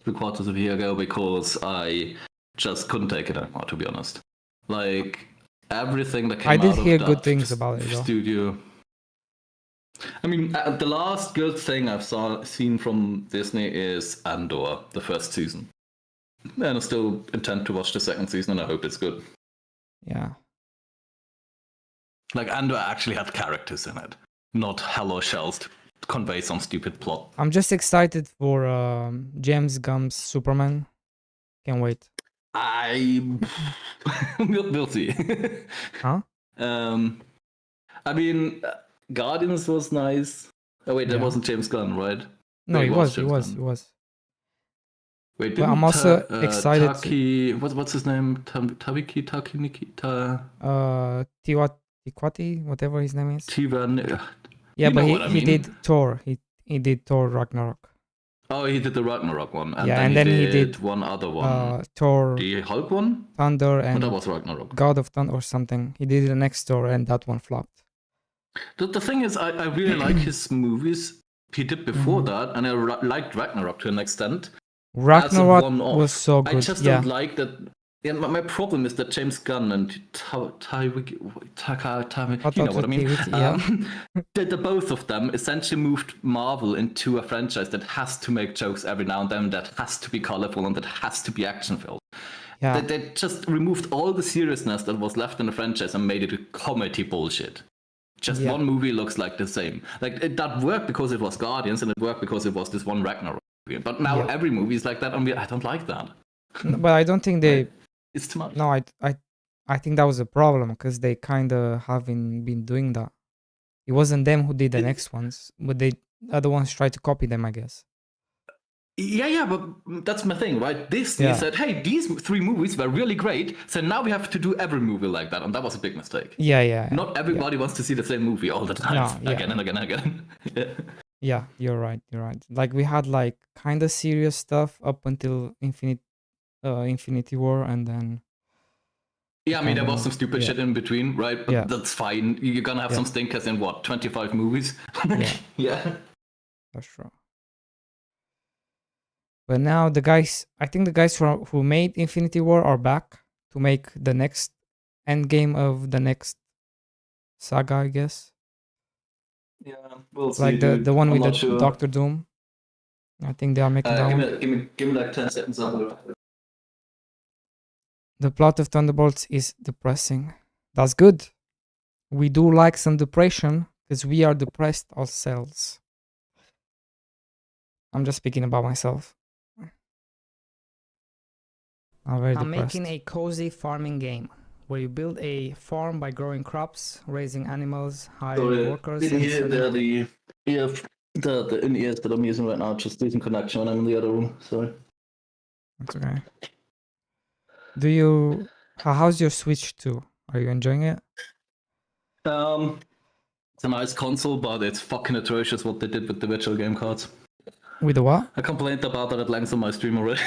F: 3/4 of a year ago, because I just couldn't take it anymore, to be honest. Like, everything that came
A: I did
F: out of
A: hear
F: that
A: good things about it, though.
F: studio. I mean, the last good thing I've seen from Disney is Andor, the first season. And I still intend to watch the second season, and I hope it's good.
A: Yeah.
F: Like, Andor actually had characters in it, not hello shells to convey some stupid plot.
A: I'm just excited for James Gunn's Superman. Can't wait.
F: We'll see.
A: Huh?
F: I mean, Guardians was nice. Oh wait, that
A: Yeah.
F: wasn't James Gunn, right?
A: No,
F: Wait,
A: he
F: it
A: was. He
F: James
A: was.
F: Gunn.
A: He was.
F: Wait,
A: But
F: didn't
A: I'm also excited.
F: Taki, what's his name? Tabiki Takiniki
A: Tikwati, whatever his name is.
F: Tivan.
A: Yeah,
F: You
A: but
F: know
A: he
F: what I
A: he
F: mean.
A: did Thor. He did Thor Ragnarok.
F: Oh, he did the Ragnarok one, and
A: Yeah,
F: then,
A: and then he
F: did
A: did
F: one other one.
A: Thor
F: The Hulk one?
A: Thunder
F: But that
A: and
F: was Ragnarok.
A: God of Thunder or something. He did the next Thor, and that one flopped.
F: The thing is, I really like his movies he did before
A: Mhm.
F: that, and I liked Ragnarok to an extent.
A: Ragnarok
F: one-off.
A: was so
F: I
A: good.
F: just
A: Yeah,
F: don't like that. Yeah, my problem is that James Gunn and you know what I mean.
A: Yeah.
F: The both of them essentially moved Marvel into a franchise that has to make jokes every now and then, that has to be colorful, and that has to be action filled.
A: Yeah.
F: They just removed all the seriousness that was left in the franchise and made it a comedy bullshit. Just
A: Yeah.
F: one movie looks like the same. Like that worked because it was Guardians, and it worked because it was this one Ragnarok movie. But now
A: Yeah.
F: every movie is like that, and I don't like that.
A: No, but I don't think they.
F: It's too much.
A: No, I think that was a problem because they kind of haven't been doing that. It wasn't them who did the next ones, but the other ones tried to copy them, I guess.
F: Yeah, but that's my thing, right? Disney
A: Yeah.
F: said, hey, these 3 movies were really great, so now we have to do every movie like that, and that was a big mistake.
A: Yeah.
F: Not everybody wants to see the same movie all the time,
A: No, yeah.
F: again and again and again.
A: Yeah, you're right. You're right. Like we had like kind of serious stuff up until Infinity War, and then
F: Yeah, I mean, there
A: kinda
F: was some stupid
A: yeah.
F: shit in between, right? But
A: Yeah.
F: that's fine. You're gonna have
A: Yeah.
F: some stinkers in what, 25 movies?
A: Yeah.
F: Yeah.
A: That's true. But now I think the guys who made Infinity War are back to make the next end game of the next saga, I guess.
F: Yeah, we'll see.
A: Like the one
F: I'm
A: with
F: not
A: the
F: sure.
A: Doctor Doom. I think they are making that one.
F: Give me like 10 seconds.
A: The plot of Thunderbolts is depressing. That's good. We do like some depression because we are depressed ourselves. I'm just speaking about myself. I'm very depressed. Making a cozy farming game where you build a farm by growing crops, raising animals, hiring workers.
F: The in-ears that I'm using right now just losing connection when I'm in the other room. Sorry.
A: That's okay. How's your Switch 2? Are you enjoying it?
F: It's a nice console, but it's fucking atrocious what they did with the virtual game cards.
A: With the what?
F: I complained about that at length on my stream already.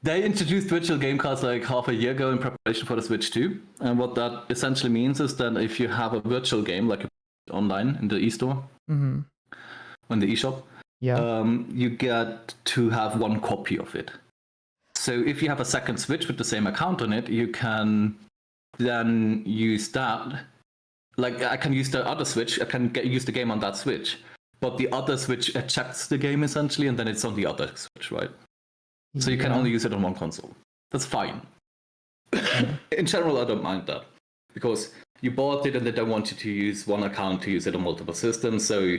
F: They introduced virtual game cards like half a year ago in preparation for the Switch 2. And what that essentially means is that if you have a virtual game, like online in the eStore,
A: Mm-hmm.
F: in the eShop,
A: Yeah.
F: you get to have one copy of it. So if you have a second Switch with the same account on it, you can then use that. Like I can use the other Switch, I can use the game on that Switch. But the other Switch ejects the game essentially, and then it's on the other Switch, right? So you can only use it on one console. That's fine. In general, I don't mind that. Because you bought it and they don't want you to use one account to use it on multiple systems, so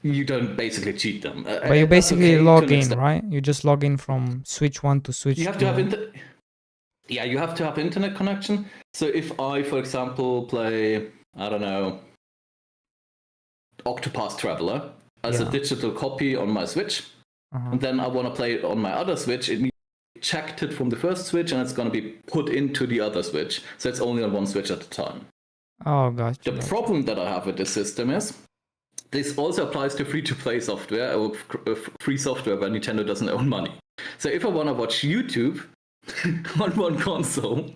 F: you don't basically cheat them.
A: But you basically log in, right? You just log in from Switch 1 to Switch 2.
F: You have to have you have to have internet connection. So if I, for example, play, I don't know, Octopath Traveler as a digital copy on my Switch, and then I want to play it on my other Switch, it checked it from the first Switch and it's going to be put into the other Switch. So it's only on one Switch at a time.
A: Oh, gotcha.
F: The problem that I have with this system is this also applies to free-to-play software or free software where Nintendo doesn't own money. So if I want to watch YouTube on one console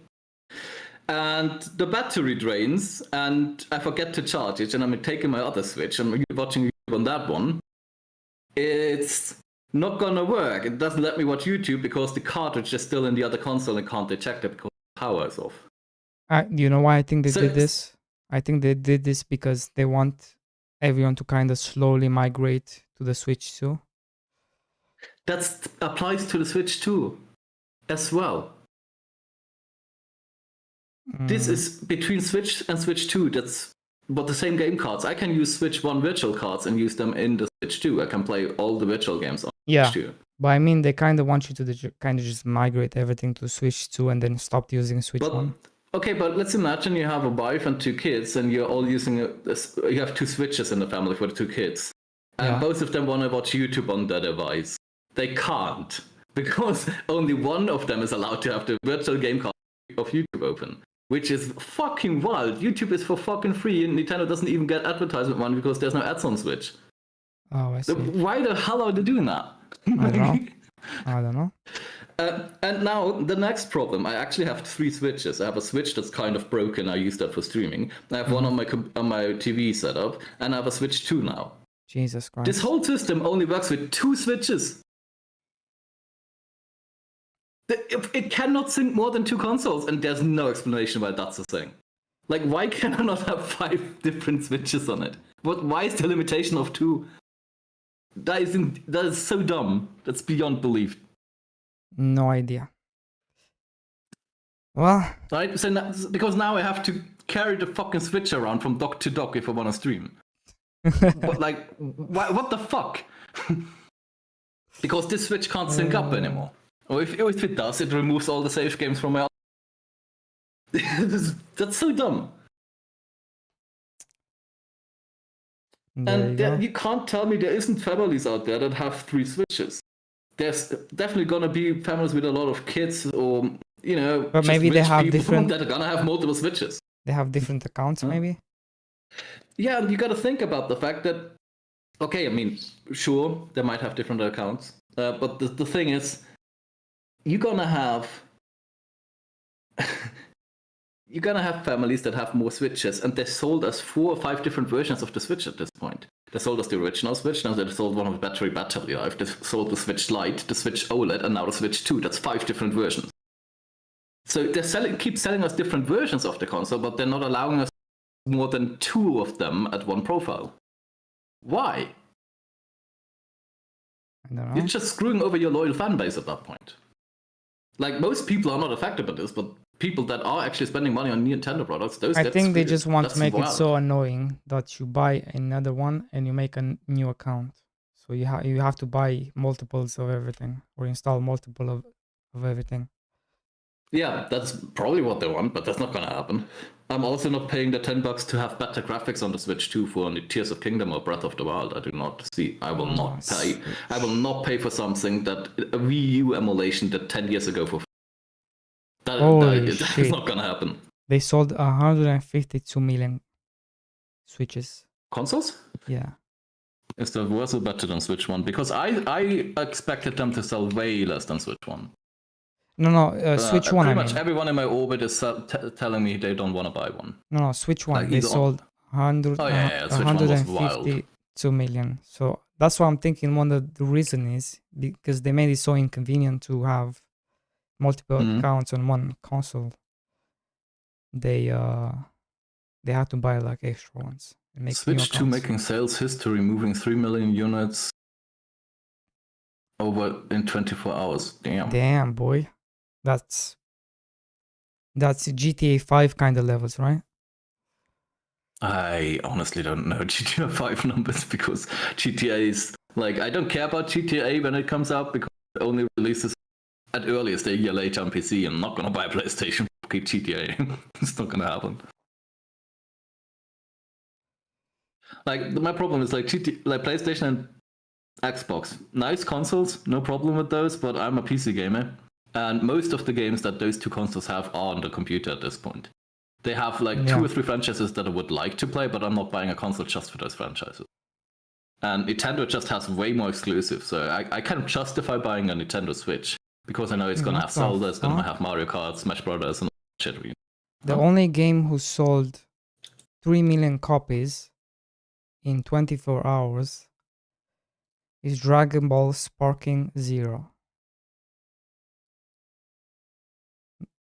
F: and the battery drains and I forget to charge it and I'm taking my other Switch and watching YouTube on that one, it's not gonna work. It doesn't let me watch YouTube because the cartridge is still in the other console and can't detect it because the power is off.
A: Do you know why I think they did this? I think they did this because they want everyone to kind of slowly migrate to the Switch too.
F: That applies to the Switch too, as well. This is between Switch and Switch 2. That's but the same game cards. I can use Switch 1 virtual cards and use them in the Switch 2. I can play all the virtual games on Switch 2.
A: But I mean, they kind of want you to kind of just migrate everything to Switch 2 and then stop using Switch 1.
F: Okay, but let's imagine you have a wife and 2 kids and you're all using you have 2 Switches in the family for the 2 kids. And
A: Yeah.
F: both of them want to watch YouTube on their device. They can't, because only one of them is allowed to have the virtual game copy of YouTube open, which is fucking wild. YouTube is for fucking free, and Nintendo doesn't even get advertisement money because there's no ads on Switch.
A: Oh, I see.
F: Why the hell are they doing that?
A: I don't know.
F: And now the next problem. I actually have 3 Switches. I have a Switch that's kind of broken. I use that for streaming. I have one on my TV setup, and I have a Switch 2 now.
A: Jesus Christ.
F: This whole system only works with 2 Switches. It cannot sync more than 2 consoles, and there's no explanation why that's a thing. Like, why can I not have 5 different Switches on it? Why is the limitation of 2? That is so dumb. That's beyond belief.
A: No idea. Well,
F: Right? So because now I have to carry the fucking Switch around from dock to dock if I want to stream. But like, what the fuck? Because this Switch can't sync up anymore. Or if it does, it removes all the save games from my. That's so dumb.
A: there you go.
F: You can't tell me there isn't families out there that have 3 Switches. There's definitely gonna be families with a lot of kids, or
A: But
F: just
A: maybe they
F: rich
A: have
F: people
A: different-
F: that are gonna have multiple Switches.
A: They have different accounts, maybe.
F: Yeah, and you got to think about the fact that, okay, I mean, sure, they might have different accounts, but the thing is, you're gonna have families that have more Switches, and they're sold as 4 or 5 different versions of the Switch at this point. They sold as the original Switch, now they sold one with battery life. They sold the Switch Lite, the Switch OLED, and now the Switch 2. That's 5 different versions. So they keep selling us different versions of the console, but they're not allowing us more than 2 of them at one profile. Why?
A: I don't know.
F: You're just screwing over your loyal fan base at that point. Like, most people are not affected by this, but people that are actually spending money on Nintendo products, those
A: I
F: get
A: think they
F: screwed.
A: just want
F: That's
A: to make it
F: wild.
A: so annoying that you buy another one and you make a new account. So you have to buy multiples of everything or install multiple of everything.
F: Yeah, that's probably what they want, but that's not gonna happen. I'm also not paying the $10 to have better graphics on the Switch 2 for the Tears of Kingdom or Breath of the Wild. I do not see. I will not pay.
A: Switch.
F: I will not pay for something that a Wii U emulation did 10 years ago for.
A: Holy
F: That's
A: shit.
F: not gonna happen.
A: They sold 152 million Switches.
F: Consoles?
A: Yeah.
F: Is the worse or better than Switch 1? Because I expected them to sell way less than Switch 1.
A: No, Switch 1, I
F: Pretty
A: mean.
F: much everyone in my orbit is telling me they don't want to buy one.
A: No, Switch 1.
F: Like,
A: They
F: either on-
A: sold 100,
F: Oh, yeah, Switch 1 was wild.
A: 152 million. So that's why I'm thinking one of the reason is because they made it so inconvenient to have multiple
F: Mhm.
A: accounts on one console. They had to buy like extra ones and make new
F: Switch 2
A: accounts.
F: making sales history, moving 3 million units over in 24 hours. Damn.
A: Damn, boy. That's GTA 5 kind of levels, right?
F: I honestly don't know GTA 5 numbers because GTA is like, I don't care about GTA when it comes out because it only releases at earliest a year later on PC. I'm not gonna buy a PlayStation for GTA. It's not gonna happen. Like, my problem is like PlayStation and Xbox, nice consoles, no problem with those, but I'm a PC gamer, and most of the games that those 2 consoles have are on the computer at this point. They have like 2 or 3 franchises that I would like to play, but I'm not buying a console just for those franchises. And Nintendo just has way more exclusives, so I can justify buying a Nintendo Switch because I know it's gonna have Zelda, it's gonna have Mario Kart, Smash Brothers, and shit.
A: The only game who sold 3 million copies in 24 hours is Dragon Ball Sparking Zero.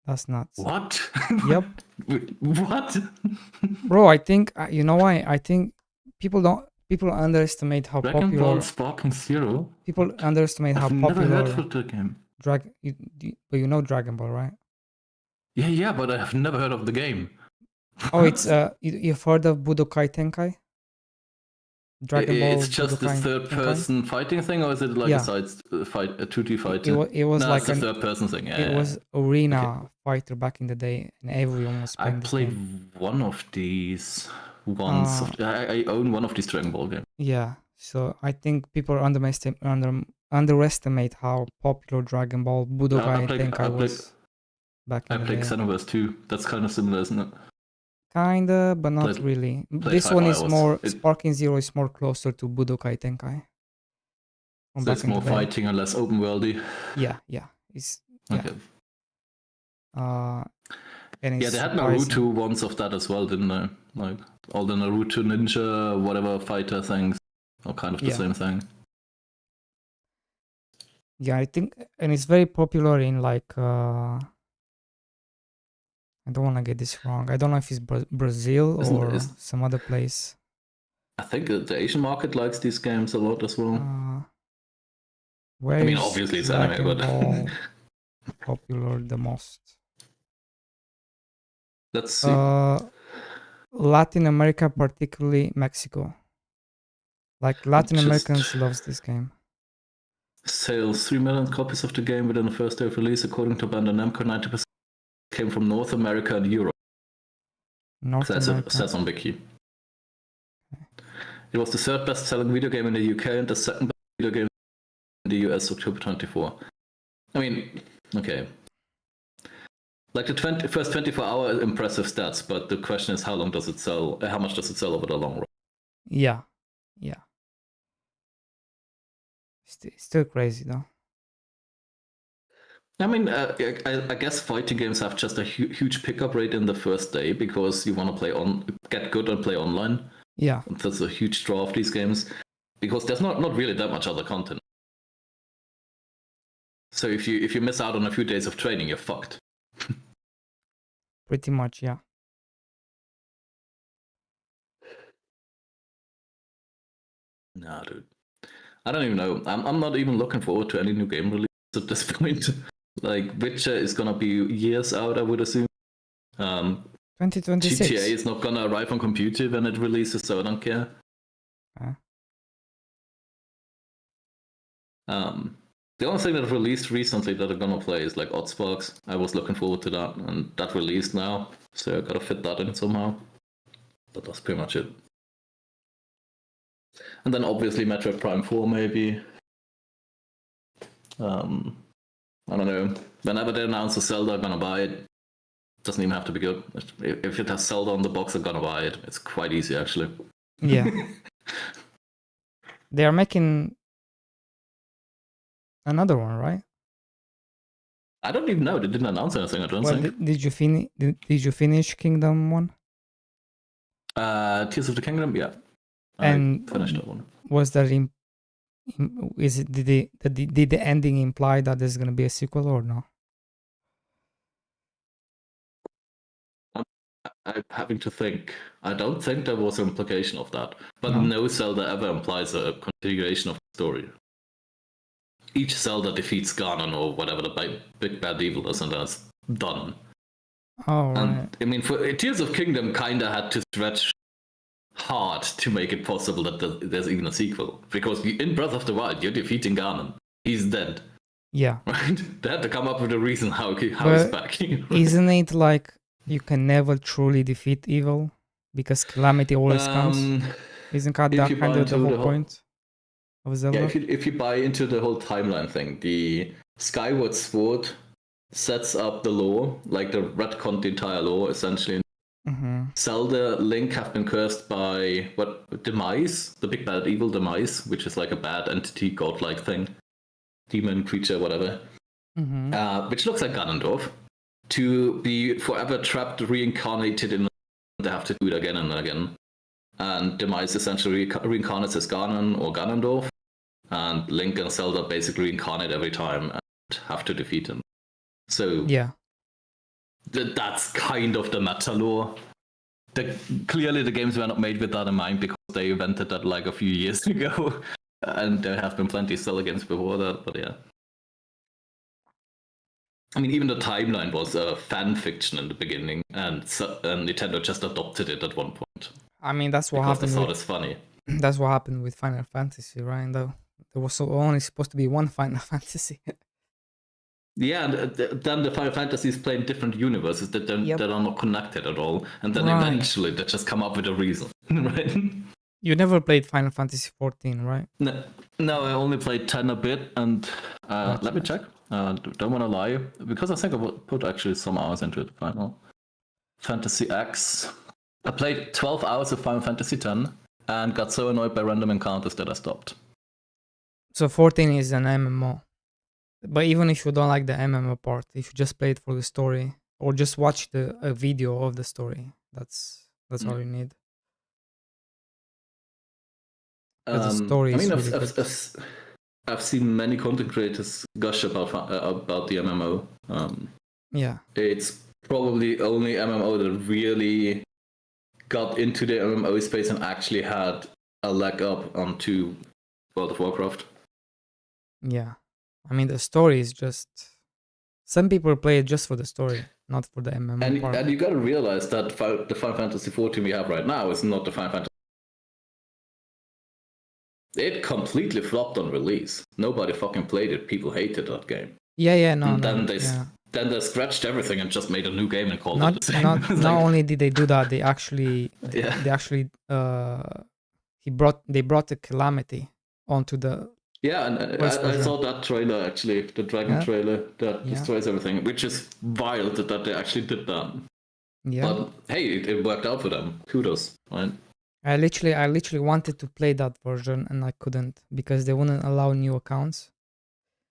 A: That's nuts.
F: What?
A: Yep.
F: What?
A: Bro, I think you know why? I think people underestimate how
F: Dragon
A: popular
F: Ball Sparking Zero?
A: people underestimate how
F: I've never
A: popular
F: heard of the game.
A: but you know Dragon Ball, right?
F: Yeah, but I have never heard of the game.
A: Oh, it's you've heard of Budokai Tenkai? Dragon Ball.
F: It's just
A: Budokai
F: the third-person fighting thing, or is it like
A: Yeah.
F: a side fight, a 2D fighter?
A: It was
F: No,
A: like
F: it's a
A: an,
F: third-person thing. Yeah,
A: it was arena fighter back in the day, and everyone was
F: I
A: playing this
F: played
A: game.
F: one of these once. I own one of these Dragon Ball games.
A: Yeah, So I think people underestimate how popular Dragon Ball Budokai Tenkaichi was back
F: I
A: in the
F: played
A: day.
F: Xenoverse 2. That's kind of similar, isn't it?
A: Kinda, but not
F: Played-
A: really.
F: played
A: This
F: 5
A: one is
F: hours.
A: more.
F: It-
A: Sparking Zero is more closer to Budokai Tenkai. From
F: So
A: back
F: it's
A: in the
F: more
A: day.
F: fighting and less open worldy.
A: Yeah. It's yeah.
F: Okay.
A: And
F: Yeah,
A: it's
F: they had
A: surprising.
F: Naruto ones of that as well, didn't they? Like all the Naruto ninja, whatever fighter things, are kind of the
A: Yeah.
F: same thing.
A: Yeah, I think, and it's very popular in like. I don't want to get this wrong. I don't know if it's Brazil or some other place.
F: I think the Asian market likes these games a lot as well.
A: Where
F: I mean,
A: is
F: obviously it's
A: Dragon
F: anime, but
A: Ball popular the most?
F: let's see.
A: Latin America, particularly Mexico. Like Latin
F: Just-
A: Americans loves this game.
F: Sales 3 million copies of the game within the first day of release, according to Bandai Namco. 90% came from North America and Europe.
A: North America.
F: Says on Wiki. It was the third best-selling video game in the UK and the second best video game in the US, October 24. I mean, okay. Like the first 24 hour impressive stats, but the question is how long does it sell? How much does it sell over the long run?
A: Yeah. Still crazy though.
F: I mean, I guess fighting games have just a huge pickup rate in the first day because you want to get good and play online.
A: Yeah.
F: That's a huge draw of these games because there's not really that much other content. So if you miss out on a few days of training, you're fucked.
A: Pretty much, yeah.
F: Nah, dude. I don't even know. I'm not even looking forward to any new game release at this point. Like Witcher is gonna be years out, I would assume.
A: 2026.
F: GTA is not gonna arrive on computer when it releases, so I don't care. The only thing that released recently that I'm gonna play is like Oddsparks. I was looking forward to that, and that released now, so I gotta fit that in somehow. But that's pretty much it. And then obviously Metroid Prime 4 maybe. I don't know. Whenever they announce a Zelda, I'm gonna buy it. Doesn't even have to be good. If it has Zelda on the box, I'm gonna buy it. It's quite easy actually.
A: Yeah. They are making another one, right?
F: I don't even know. They didn't announce anything, I don't think.
A: Did you finish Kingdom 1?
F: Tears of the Kingdom, yeah.
A: And
F: I finished that one.
A: Was that did the ending imply that there's gonna be a sequel or no?
F: I'm having to think. I don't think there was an implication of that. But
A: No.
F: no Zelda ever implies a continuation of the story. Each Zelda defeats Ganon or whatever the big bad evil is, and that's done.
A: Oh, right.
F: And I mean, for Tears of Kingdom, kinda had to stretch hard to make it possible that there's even a sequel. Because in Breath of the Wild, you're defeating Ganon. He's dead,
A: Yeah.
F: right? They had to come up with a reason how he's
A: But
F: back. Right?
A: Isn't it like you can never truly defeat evil because calamity always comes? Isn't that
F: if you
A: kind
F: buy
A: of the
F: into
A: whole point of Zelda?
F: Yeah, if you buy into the whole timeline thing, the Skyward Sword sets up the lore, like the retcon the entire lore essentially.
A: Mm-hmm.
F: Zelda, Link have been cursed by Demise, the big bad evil Demise, which is like a bad entity, godlike thing, demon creature, whatever, which looks like Ganondorf, to be forever trapped, reincarnated in. They have to do it again and again. And Demise essentially reincarnates as Ganon or Ganondorf, and Link and Zelda basically reincarnate every time and have to defeat him. So
A: Yeah.
F: that's kind of the meta lore. Clearly the games were not made with that in mind because they invented that like a few years ago, and there have been plenty of Zelda games before that, but yeah. I mean, even the timeline was a fan fiction in the beginning, and Nintendo just adopted it at one point.
A: I mean, that's what
F: Because they
A: happened.
F: thought it's funny.
A: That's what happened with Final Fantasy, right? Though there was only supposed to be one Final Fantasy.
F: Yeah, and then the Final Fantasies play in different universes that are not connected at all, and then
A: Right.
F: eventually they just come up with a reason, right?
A: You never played Final Fantasy 14, right?
F: No, I only played 10 a bit, and
A: Gotcha.
F: let me check. Don't want to lie, because I think I put actually some hours into it. Final Fantasy X. I played 12 hours of Final Fantasy X, and got so annoyed by random encounters that I stopped.
A: So 14 is an MMO. But even if you don't like the MMO part, if you just play it for the story or just watch a video of the story, that's all you need. 'Cause the story
F: I
A: is
F: mean,
A: really good.
F: I've seen many content creators gush about the MMO.
A: Yeah.
F: It's probably only MMO that really got into the MMO space and actually had a leg up onto World of Warcraft.
A: Yeah. I mean, the story is just... Some people play it just for the story, not for the MMO part.
F: And you gotta realize that the Final Fantasy 14 we have right now is not the Final Fantasy. It completely flopped on release. Nobody fucking played it. People hated that game.
A: Yeah, no,
F: And
A: no.
F: then they scratched everything and just made a new game and called
A: Not
F: it the same.
A: not not only did they do that, they actually
F: Yeah.
A: they brought a calamity onto the...
F: Yeah, and
A: First
F: I
A: version.
F: saw that trailer actually, the Dragon
A: Yeah.
F: trailer that
A: Yeah.
F: destroys everything, which is wild that they actually did that.
A: Yeah.
F: But hey, it worked out for them. Kudos, right?
A: I literally wanted to play that version and I couldn't because they wouldn't allow new accounts.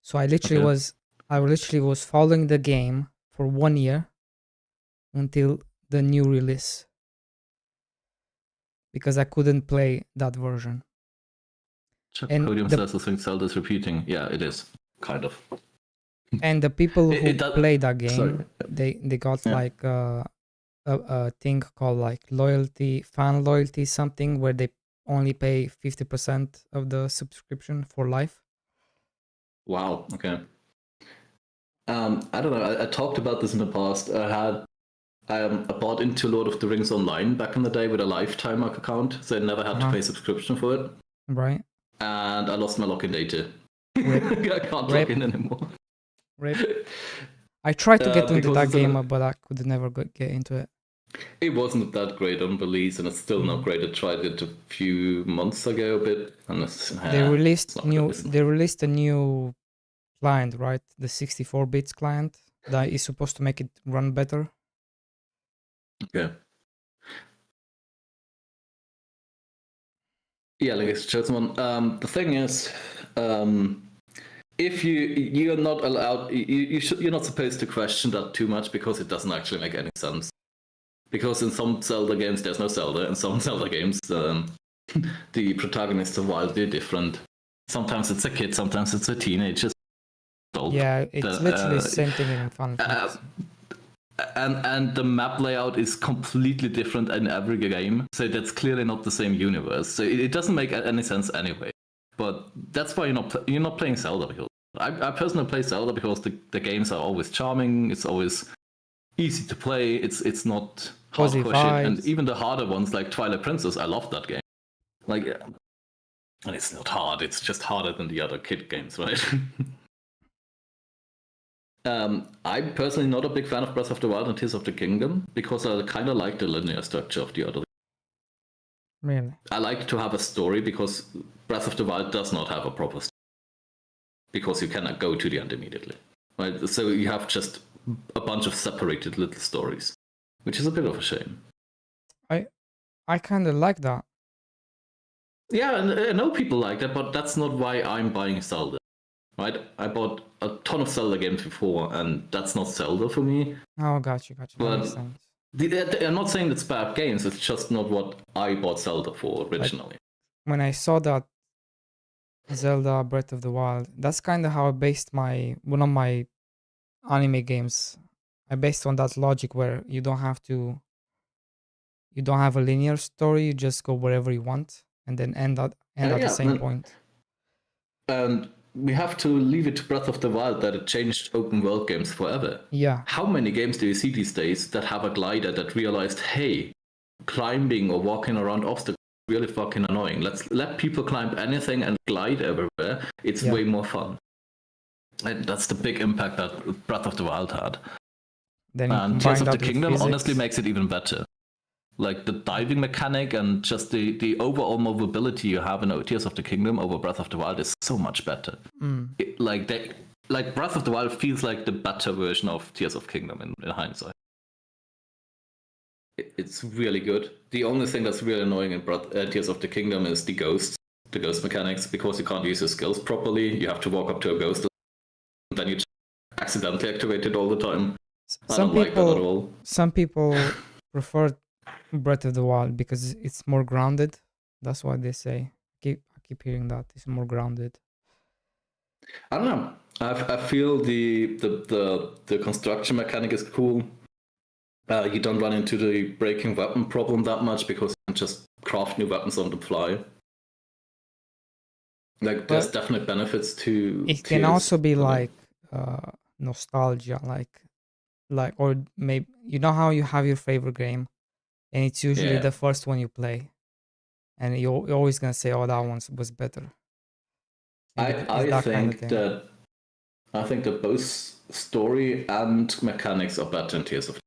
A: So I literally was following the game for 1 year until the new release because I couldn't play that version.
F: Chuck
A: And
F: Podium
A: the-
F: says I think Zelda's repeating. Yeah, it is. Kind of.
A: And the people who
F: It does-
A: play that game,
F: sorry.
A: they got
F: Yeah.
A: like a thing called like fan loyalty, something where they only pay 50% of the subscription for life.
F: Wow, okay. I don't know. I talked about this in the past. I bought into Lord of the Rings Online back in the day with a lifetime account, so I never had to
A: Uh-huh.
F: pay subscription for it.
A: Right?
F: And I lost my login data.
A: Rip.
F: I can't
A: Rip.
F: log in anymore.
A: Rip. I tried to get into
F: because
A: that
F: it's
A: game, but I could never get into it.
F: It wasn't that great on release, and it's still not great. I tried it a few months ago, a bit, and
A: They released
F: not good.
A: They released a new client, right? The 64 bits client that is supposed to make it run better.
F: Okay. Yeah, like it's chosen one. The thing is, if you're not allowed, you're not supposed to question that too much because it doesn't actually make any sense. Because in some Zelda games there's no Zelda, in some Zelda games the protagonists are wildly different. Sometimes it's a kid, sometimes it's a teenager.
A: Yeah, it's literally the same thing in Final Fantasy.
F: And the map layout is completely different in every game, so that's clearly not the same universe. So it doesn't make any sense anyway. But that's why you're not playing Zelda. Because I personally play Zelda because the games are always charming. It's always easy to play. It's not
A: Cozy
F: hardcore shit. And
A: vibes.
F: even the harder ones like Twilight Princess, I love that game. Like, and it's not hard. It's just harder than the other kid games, right? I'm personally not a big fan of Breath of the Wild and Tears of the Kingdom because I kind of like the linear structure of the other.
A: Really?
F: I like to have a story because Breath of the Wild does not have a proper story because you cannot go to the end immediately. Right? So you have just a bunch of separated little stories, which is a bit of a shame.
A: I kind of like that.
F: Yeah, and I know people like that, but that's not why I'm buying Zelda. Right? I bought a ton of Zelda games before, and that's not Zelda for me.
A: Oh, gotcha. That
F: But-
A: makes sense.
F: I'm not saying it's bad games, it's just not what I bought Zelda for originally.
A: When I saw that Zelda Breath of the Wild, that's kind of how I based one of my anime games. I based on that logic where you don't have a linear story, you just go wherever you want and then end at the same point.
F: And we have to leave it to Breath of the Wild that it changed open world games forever.
A: Yeah.
F: How many games do you see these days that have a glider that realized, hey, climbing or walking around obstacles is really fucking annoying. Let's let people climb anything and glide everywhere. It's
A: Yeah.
F: way more fun. And that's the big impact that Breath of the Wild had.
A: Then you
F: And
A: combine
F: Tears of
A: that
F: the
A: with
F: Kingdom honestly
A: physics.
F: makes it even better. Like the diving mechanic and just the overall movability you have in Tears of the Kingdom over Breath of the Wild is so much better. Like Breath of the Wild feels like the better version of Tears of Kingdom in hindsight. It's really good. The only thing that's really annoying in Tears of the Kingdom is the ghost mechanics, because you can't use your skills properly. You have to walk up to a ghost and then you accidentally activate it all the time. I don't like that at all.
A: Some people prefer Breath of the Wild because it's more grounded. That's what they say. I keep hearing that it's more grounded.
F: I don't know. I feel the construction mechanic is cool. You don't run into the breaking weapon problem that much because you can just craft new weapons on the fly. Like, there's definite benefits to.
A: It can also be like nostalgia, like, or maybe you know how you have your favorite game, and it's usually the first one you play, and you're always gonna say, "Oh, that one was better."
F: I think that both story and mechanics are better in Tears of.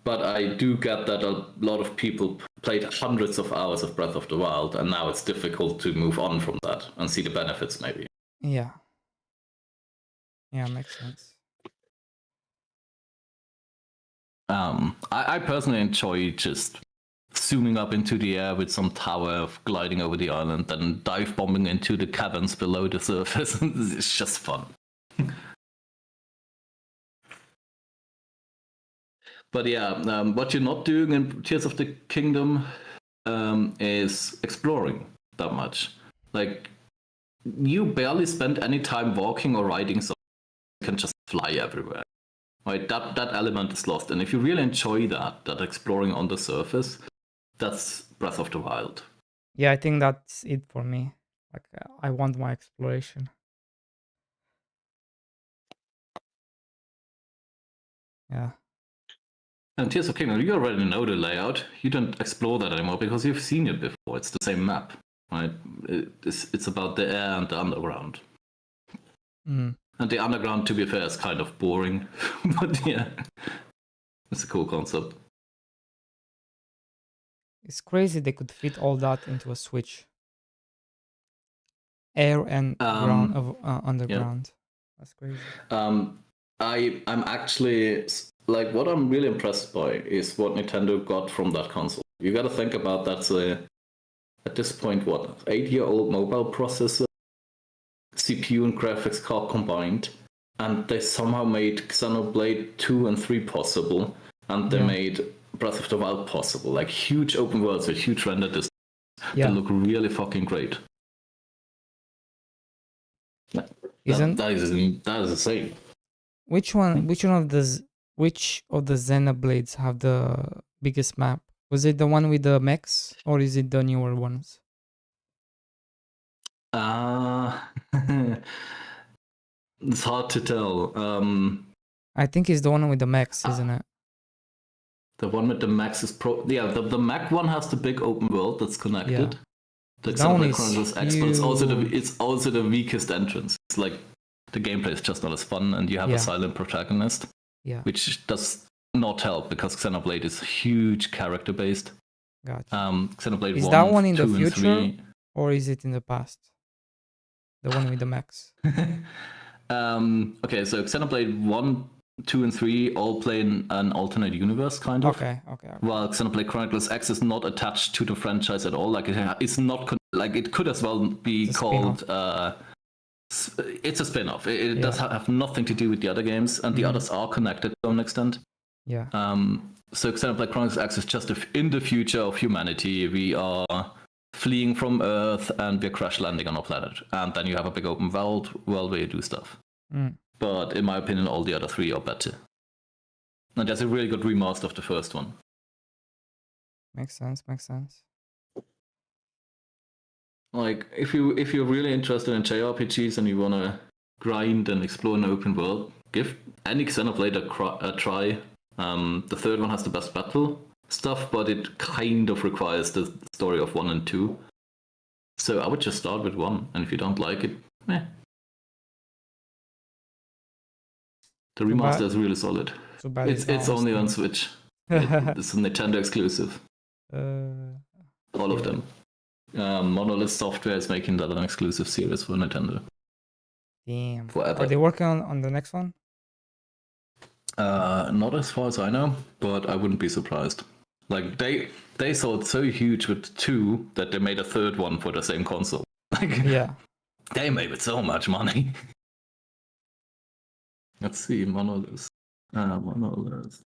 F: But I do get that a lot of people played hundreds of hours of Breath of the Wild, and now it's difficult to move on from that and see the benefits, maybe.
A: Yeah, makes sense.
F: I personally enjoy just zooming up into the air with some tower, gliding over the island, then dive bombing into the caverns below the surface. It's just fun. But yeah, what you're not doing in Tears of the Kingdom is exploring that much. Like, you barely spend any time walking or riding, so you can just fly everywhere. Right? That element is lost. And if you really enjoy that exploring on the surface, that's Breath of the Wild.
A: Yeah, I think that's it for me. Like, I want my exploration. Yeah.
F: And Tears of Kingdom, you already know the layout. You don't explore that anymore because you've seen it before. It's the same map, right? It's about the air and the underground. And the underground, to be fair, is kind of boring. But yeah, it's a cool concept.
A: It's crazy they could fit all that into a Switch. Air and ground of underground. Yeah. That's crazy.
F: I'm actually, like, what I'm really impressed by is what Nintendo got from that console. You got to think about that's at this point, what, 8-year-old mobile processor, CPU and graphics card combined, and they somehow made Xenoblade 2 and 3 possible, and they made Breath of the Wild possible. Like, huge open worlds with huge render distance. They look really fucking great. That is insane.
A: Which of the Xenoblades have the biggest map? Was it the one with the mechs, or is it the newer ones?
F: It's hard to tell.
A: I think it's the one with the mechs, isn't it?
F: The one with the mechs is the mech one has the big open world that's connected.
A: Yeah.
F: The Xenoblade Chronicles X, but it's also the weakest entrance. It's like the gameplay is just not as fun, and you have a silent protagonist, which does not help because Xenoblade is huge character based.
A: Gotcha.
F: Xenoblade
A: is
F: 1,
A: that one in the
F: 2,
A: future,
F: and 3.
A: or is it in the past? The one with the mechs.
F: Okay, so Xenoblade 1, 2, and 3 all play in an alternate universe, kind of.
A: Okay.
F: While Xenoblade Chronicles X is not attached to the franchise at all. Like, it's not like it could as well be called. It's a spin-off. It does have nothing to do with the other games, and the others are connected to some extent.
A: Yeah.
F: So Xenoblade Chronicles X is just in the future of humanity. We are fleeing from Earth, and we're crash landing on our planet. And then you have a big open world where you do stuff. But in my opinion, all the other 3 are better. And there's a really good remaster of the first one.
A: Makes sense.
F: Like, if you're really interested in JRPGs and you want to grind and explore an open world, give any Xenoblade a try. The third one has the best battle stuff, but it kind of requires the story of 1 and 2. So I would just start with 1, and if you don't like it, The remaster is really solid. It's only on Switch. It's a Nintendo exclusive. All of
A: yeah.
F: them. Monolith Software is making that an exclusive series for Nintendo.
A: Damn.
F: Forever.
A: Are they working on the next one?
F: Not as far as I know, but I wouldn't be surprised. Like they sold so huge with 2 that they made a 3rd one for the same console. Like
A: Yeah.
F: they made so much money. Let's see, Monolith. Monolith.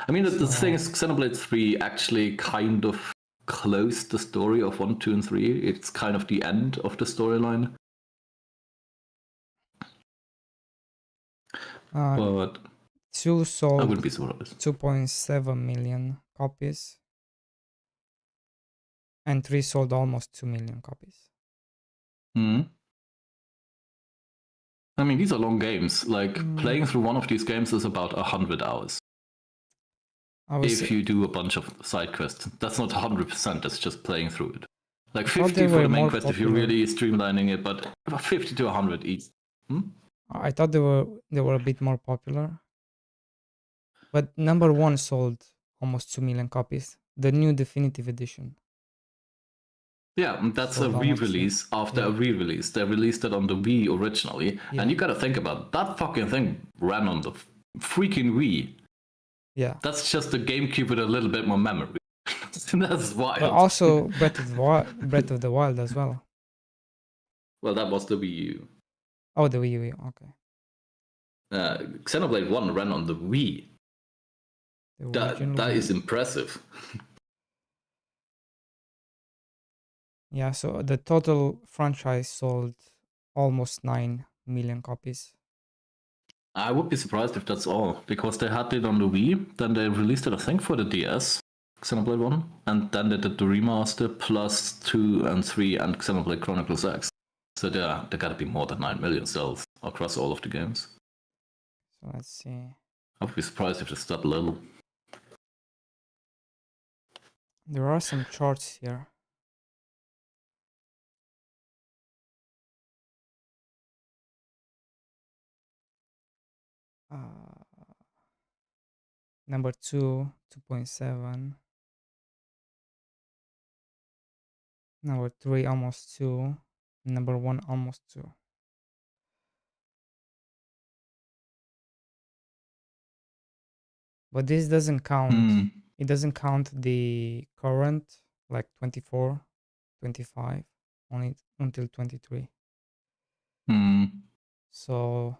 F: I mean, the thing is, Xenoblade 3 actually kind of closed the story of 1, 2, and 3. It's kind of the end of the storyline. But
A: 2
F: I
A: sold
F: wouldn't be surprised.
A: 2.7 million copies. And 3 sold almost 2 million copies.
F: Hmm. I mean, these are long games. Like, playing through one of these games is about 100 hours. If you do a bunch of side quests. That's not 100%, that's just playing through it. Like 50 for the main quest if you're really streamlining it, but about 50 to 100 each.
A: I thought they were a bit more popular. But number 1 sold almost 2 million copies. The new definitive edition.
F: Yeah, that's a
A: Sold almost
F: re-release after a re-release. They released it on the Wii originally, and you gotta think about it. That fucking thing ran on the freaking Wii.
A: Yeah.
F: That's just the GameCube with a little bit more memory. That's wild.
A: But also Breath of the Wild as well.
F: Well, that was the Wii U.
A: Oh, the Wii U, okay.
F: Xenoblade 1 ran on the Wii. That is impressive.
A: Yeah, so the total franchise sold almost 9 million copies.
F: I would be surprised if that's all, because they had it on the Wii, then they released it, I think, for the DS, Xenoblade 1, and then they did the remaster plus 2 and 3 and Xenoblade Chronicles X. So there gotta be more than 9 million sales across all of the games.
A: So let's see.
F: I would be surprised if it's that little.
A: There are some charts here. Number 2, 2.7. Number 3, almost 2. Number 1, almost 2. But this doesn't count. It doesn't count the current, like 24, 25, only until 23. So...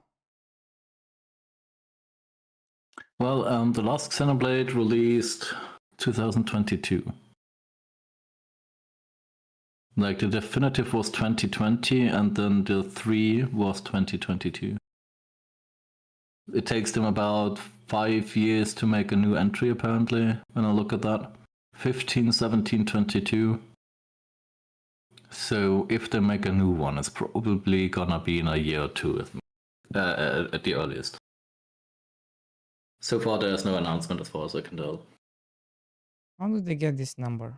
F: Well, the last Xenoblade released 2022. Like the definitive was 2020, and then the 3 was 2022. It takes them about 5 years to make a new entry, apparently, when I look at that. 15, 17, 22. So if they make a new one, it's probably gonna be in a year or 2 at the earliest. So far, there's no announcement as far as I can tell.
A: How did they get this number?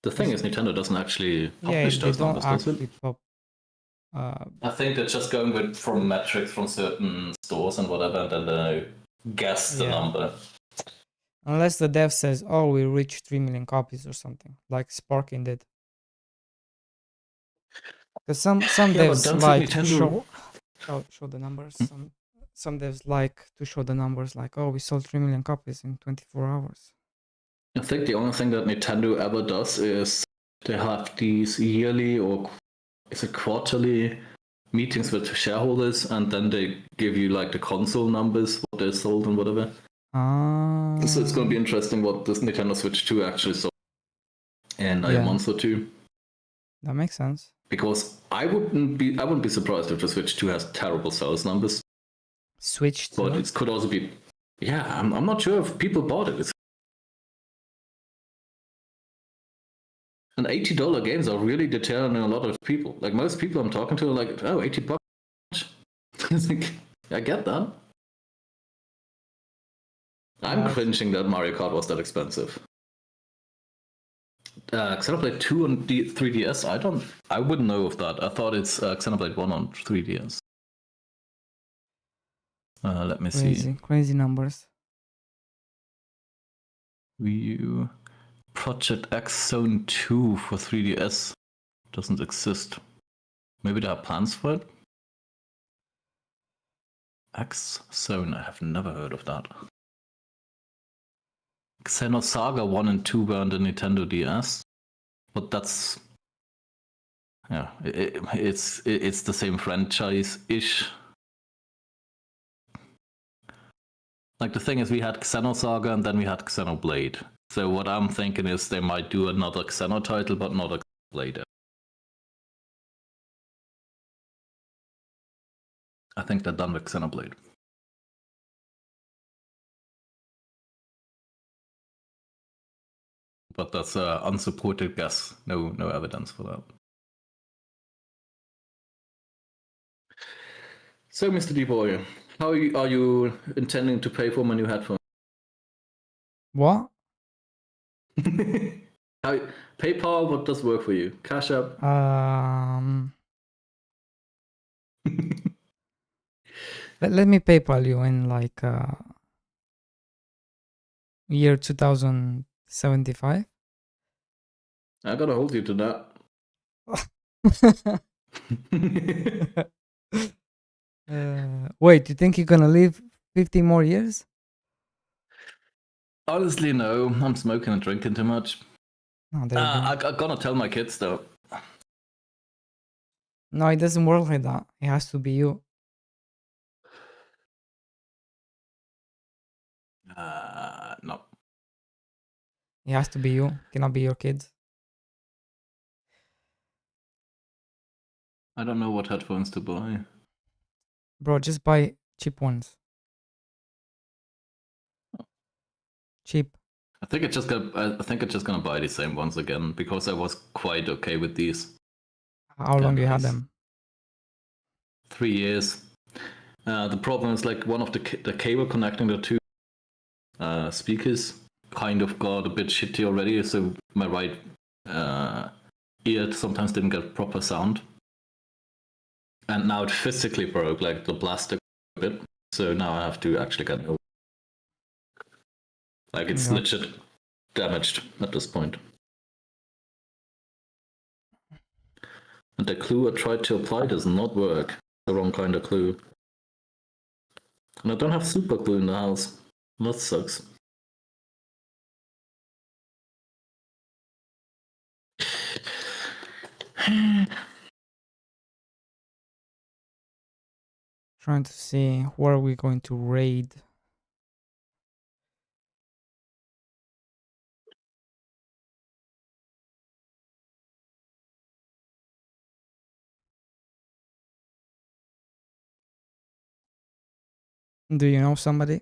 F: The thing is, Nintendo doesn't actually publish those numbers, does it? I think they're just going from metrics from certain stores and whatever, and then they guess the number.
A: Unless the dev says, oh, we reached 3 million copies or something, like Sparking did. Because some devs like to show the numbers. Some devs like to show the numbers, like, oh, we sold 3 million copies in 24 hours.
F: I think the only thing that Nintendo ever does is they have these yearly or is it quarterly meetings with shareholders, and then they give you like the console numbers, what they sold and whatever. So it's going to be interesting what this Nintendo Switch 2 actually sold in a month or 2.
A: That makes sense.
F: Because I wouldn't be surprised if the Switch 2 has terrible sales numbers.
A: Switch 2?
F: But it could also be... Yeah, I'm not sure if people bought it. And $80 games are really deterring a lot of people. Like, most people I'm talking to are like, oh, $80. It's like, I get that. I'm cringing that Mario Kart was that expensive. Xenoblade 2 on 3DS, I wouldn't know of that. I thought it's Xenoblade 1 on 3DS. Let me see.
A: Crazy numbers.
F: Wii U. Project X Zone 2 for 3DS doesn't exist. Maybe there are plans for it? X Zone, I have never heard of that. Xenosaga 1 and 2 were on the Nintendo DS, but that's yeah, it's the same franchise-ish. Like the thing is, we had Xenosaga and then we had Xenoblade. So what I'm thinking is they might do another Xeno title, but not a Xenoblade. I think they're done with Xenoblade. But that's an unsupported guess. No evidence for that. So, Mr. D-Boy, how are you intending to pay for my new headphones?
A: What?
F: How, PayPal, what does work for you? Cash App?
A: Let me PayPal you in like year 2075.
F: I gotta hold you to that.
A: Wait, you think you're gonna live 50 more years?
F: Honestly, no. I'm smoking and drinking too much.
A: No, there you go.
F: I'm gonna tell my kids though.
A: No, it doesn't work like that. It has to be you.
F: No.
A: It has to be you. It cannot be your kids.
F: I don't know what headphones to buy.
A: Bro, just buy cheap ones. Cheap.
F: I think it's just gonna buy the same ones again because I was quite okay with these.
A: How long
F: Yeah,
A: you had
F: nice.
A: them?
F: 3 years. The problem is like one of the cable connecting the two speakers kind of got a bit shitty already, so my right ear sometimes didn't get proper sound. And now it physically broke, like the plastic a bit. So now I have to actually get new. Like it's
A: Yeah.
F: legit damaged at this point. And the glue I tried to apply does not work. The wrong kind of glue. And I don't have super glue in the house. That sucks.
A: Trying to see where we're going to raid. Do you know somebody?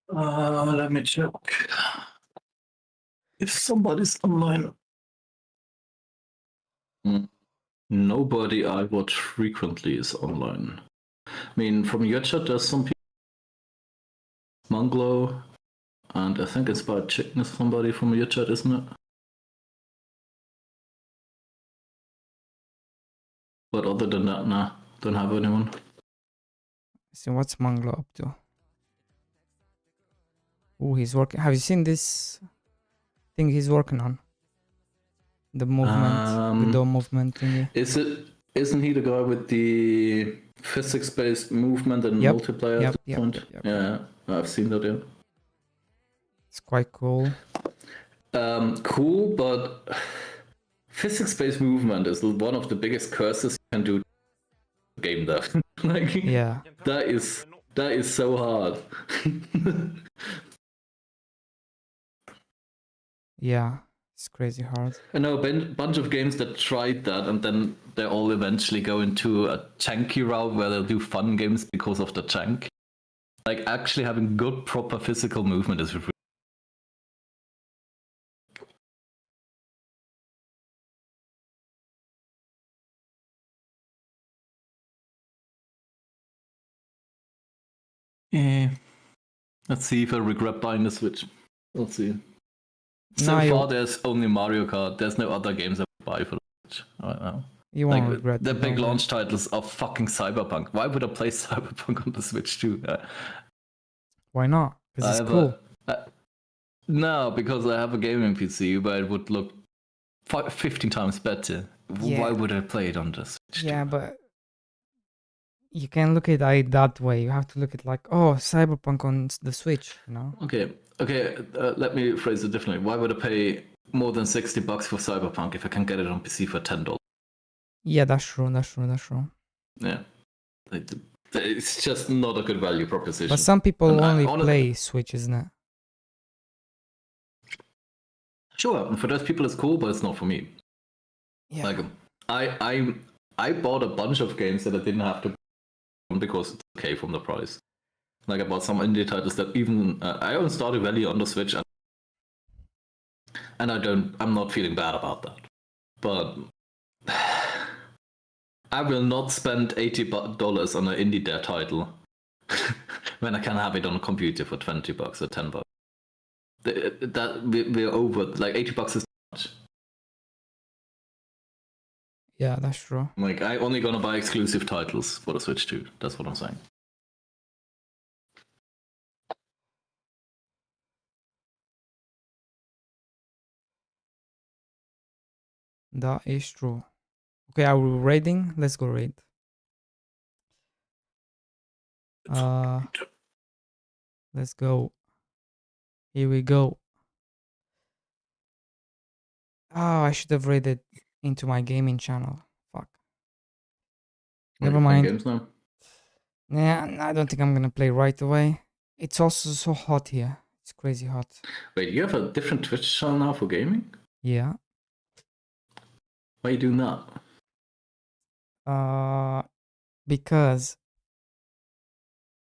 F: Let me check. If somebody's online. Nobody I watch frequently is online. I mean, from your chat, there's some people. Munglo, and I think Inspired Chicken is somebody from your chat, isn't it? But other than that, nah, don't have anyone.
A: See what's Manglo up to. Oh, he's working. Have you seen this thing he's working on? The movement, godot movement thingy.
F: Isn't he the guy with the physics-based movement and multiplayer at this point? Yeah, I've seen that. Yeah,
A: it's quite cool.
F: Cool, but physics-based movement is one of the biggest curses you can do. Game dev, like
A: yeah,
F: that is so hard.
A: Yeah, it's crazy hard.
F: I know a bunch of games that tried that, and then they all eventually go into a janky route where they'll do fun games because of the jank. Like actually having good, proper physical movement is really. Yeah. Let's see if I regret buying the Switch. We'll see. So far, there's only Mario Kart. There's no other games I would buy for the Switch right now.
A: You won't
F: Like
A: regret
F: the
A: it.
F: big
A: don't worry.
F: launch titles of fucking Cyberpunk. Why would I play Cyberpunk on the Switch too?
A: Why not? Because
F: I
A: it's
F: have
A: cool.
F: No, because I have a gaming PC where it would look 15 times better.
A: Yeah.
F: Why would I play it on the Switch?
A: Yeah, but you can look at it that way. You have to look at like, oh, Cyberpunk on the Switch, you know?
F: Okay. Let me phrase it differently. Why would I pay more than $60 for Cyberpunk if I can get it on PC for $10?
A: Yeah, that's true. That's true.
F: Yeah. It's just not a good value proposition.
A: But some people
F: And
A: only
F: honestly,
A: play Switch, isn't it?
F: sure, for those people it's cool, but it's not for me.
A: Yeah.
F: Like, I bought a bunch of games that I didn't have to because it's okay from the price. Like I bought some indie titles that even I own Stardew Valley on the Switch, and I'm not feeling bad about that. But I will not spend $80 on an indie dev title when I can have it on a computer for $20 or $10. We're over. Like $80 is too much.
A: Yeah, that's true.
F: Like I'm only gonna buy exclusive titles for the Switch too. That's what I'm saying.
A: That is true. Okay, are we raiding? Let's go raid. Let's go. Here we go. Oh, I should have raided into my gaming channel. Fuck. Never mind.
F: Games now?
A: Nah, I don't think I'm gonna play right away. It's also so hot here. It's crazy hot.
F: Wait, you have a different Twitch channel now for gaming?
A: Yeah.
F: Why are you doing that?
A: Because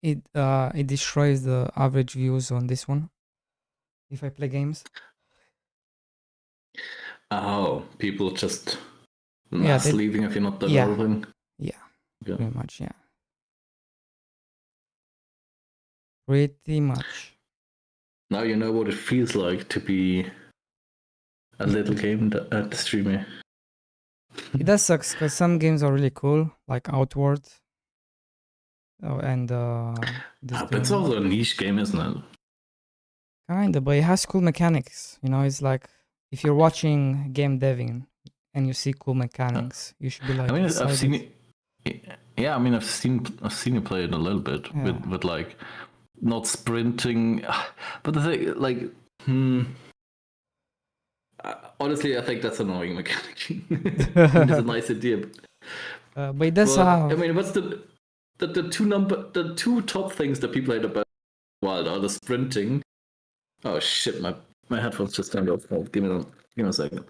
A: it destroys the average views on this one if I play games.
F: Oh, people just
A: Yeah,
F: mass leaving if you're not developing?
A: Yeah,
F: Yeah.
A: pretty much, yeah. Pretty much.
F: Now you know what it feels like to be a little game streamer.
A: It does suck because some games are really cool, like Outward. Oh, and this
F: But it's
A: game.
F: also a niche game, isn't it?
A: Kinda, but it has cool mechanics. You know, it's like if you're watching game deving and you see cool mechanics, you should be like.
F: I mean, I've
A: excited.
F: seen it. Yeah, I mean, I've seen you play it a little bit
A: Yeah.
F: with like not sprinting, but the thing, like, honestly, I think that's an annoying mechanic. It's a nice idea,
A: but it does have.
F: I mean, what's the two top things that people hate about Wild are the sprinting. Oh shit, my headphones just turned off. Oh, give me a second.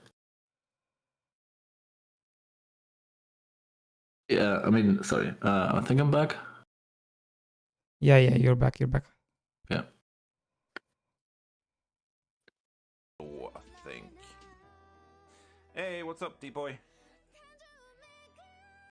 F: Yeah, I mean, sorry. I think I'm back.
A: Yeah, you're back.
F: Yeah.
C: I think. Hey, what's up, D-boy?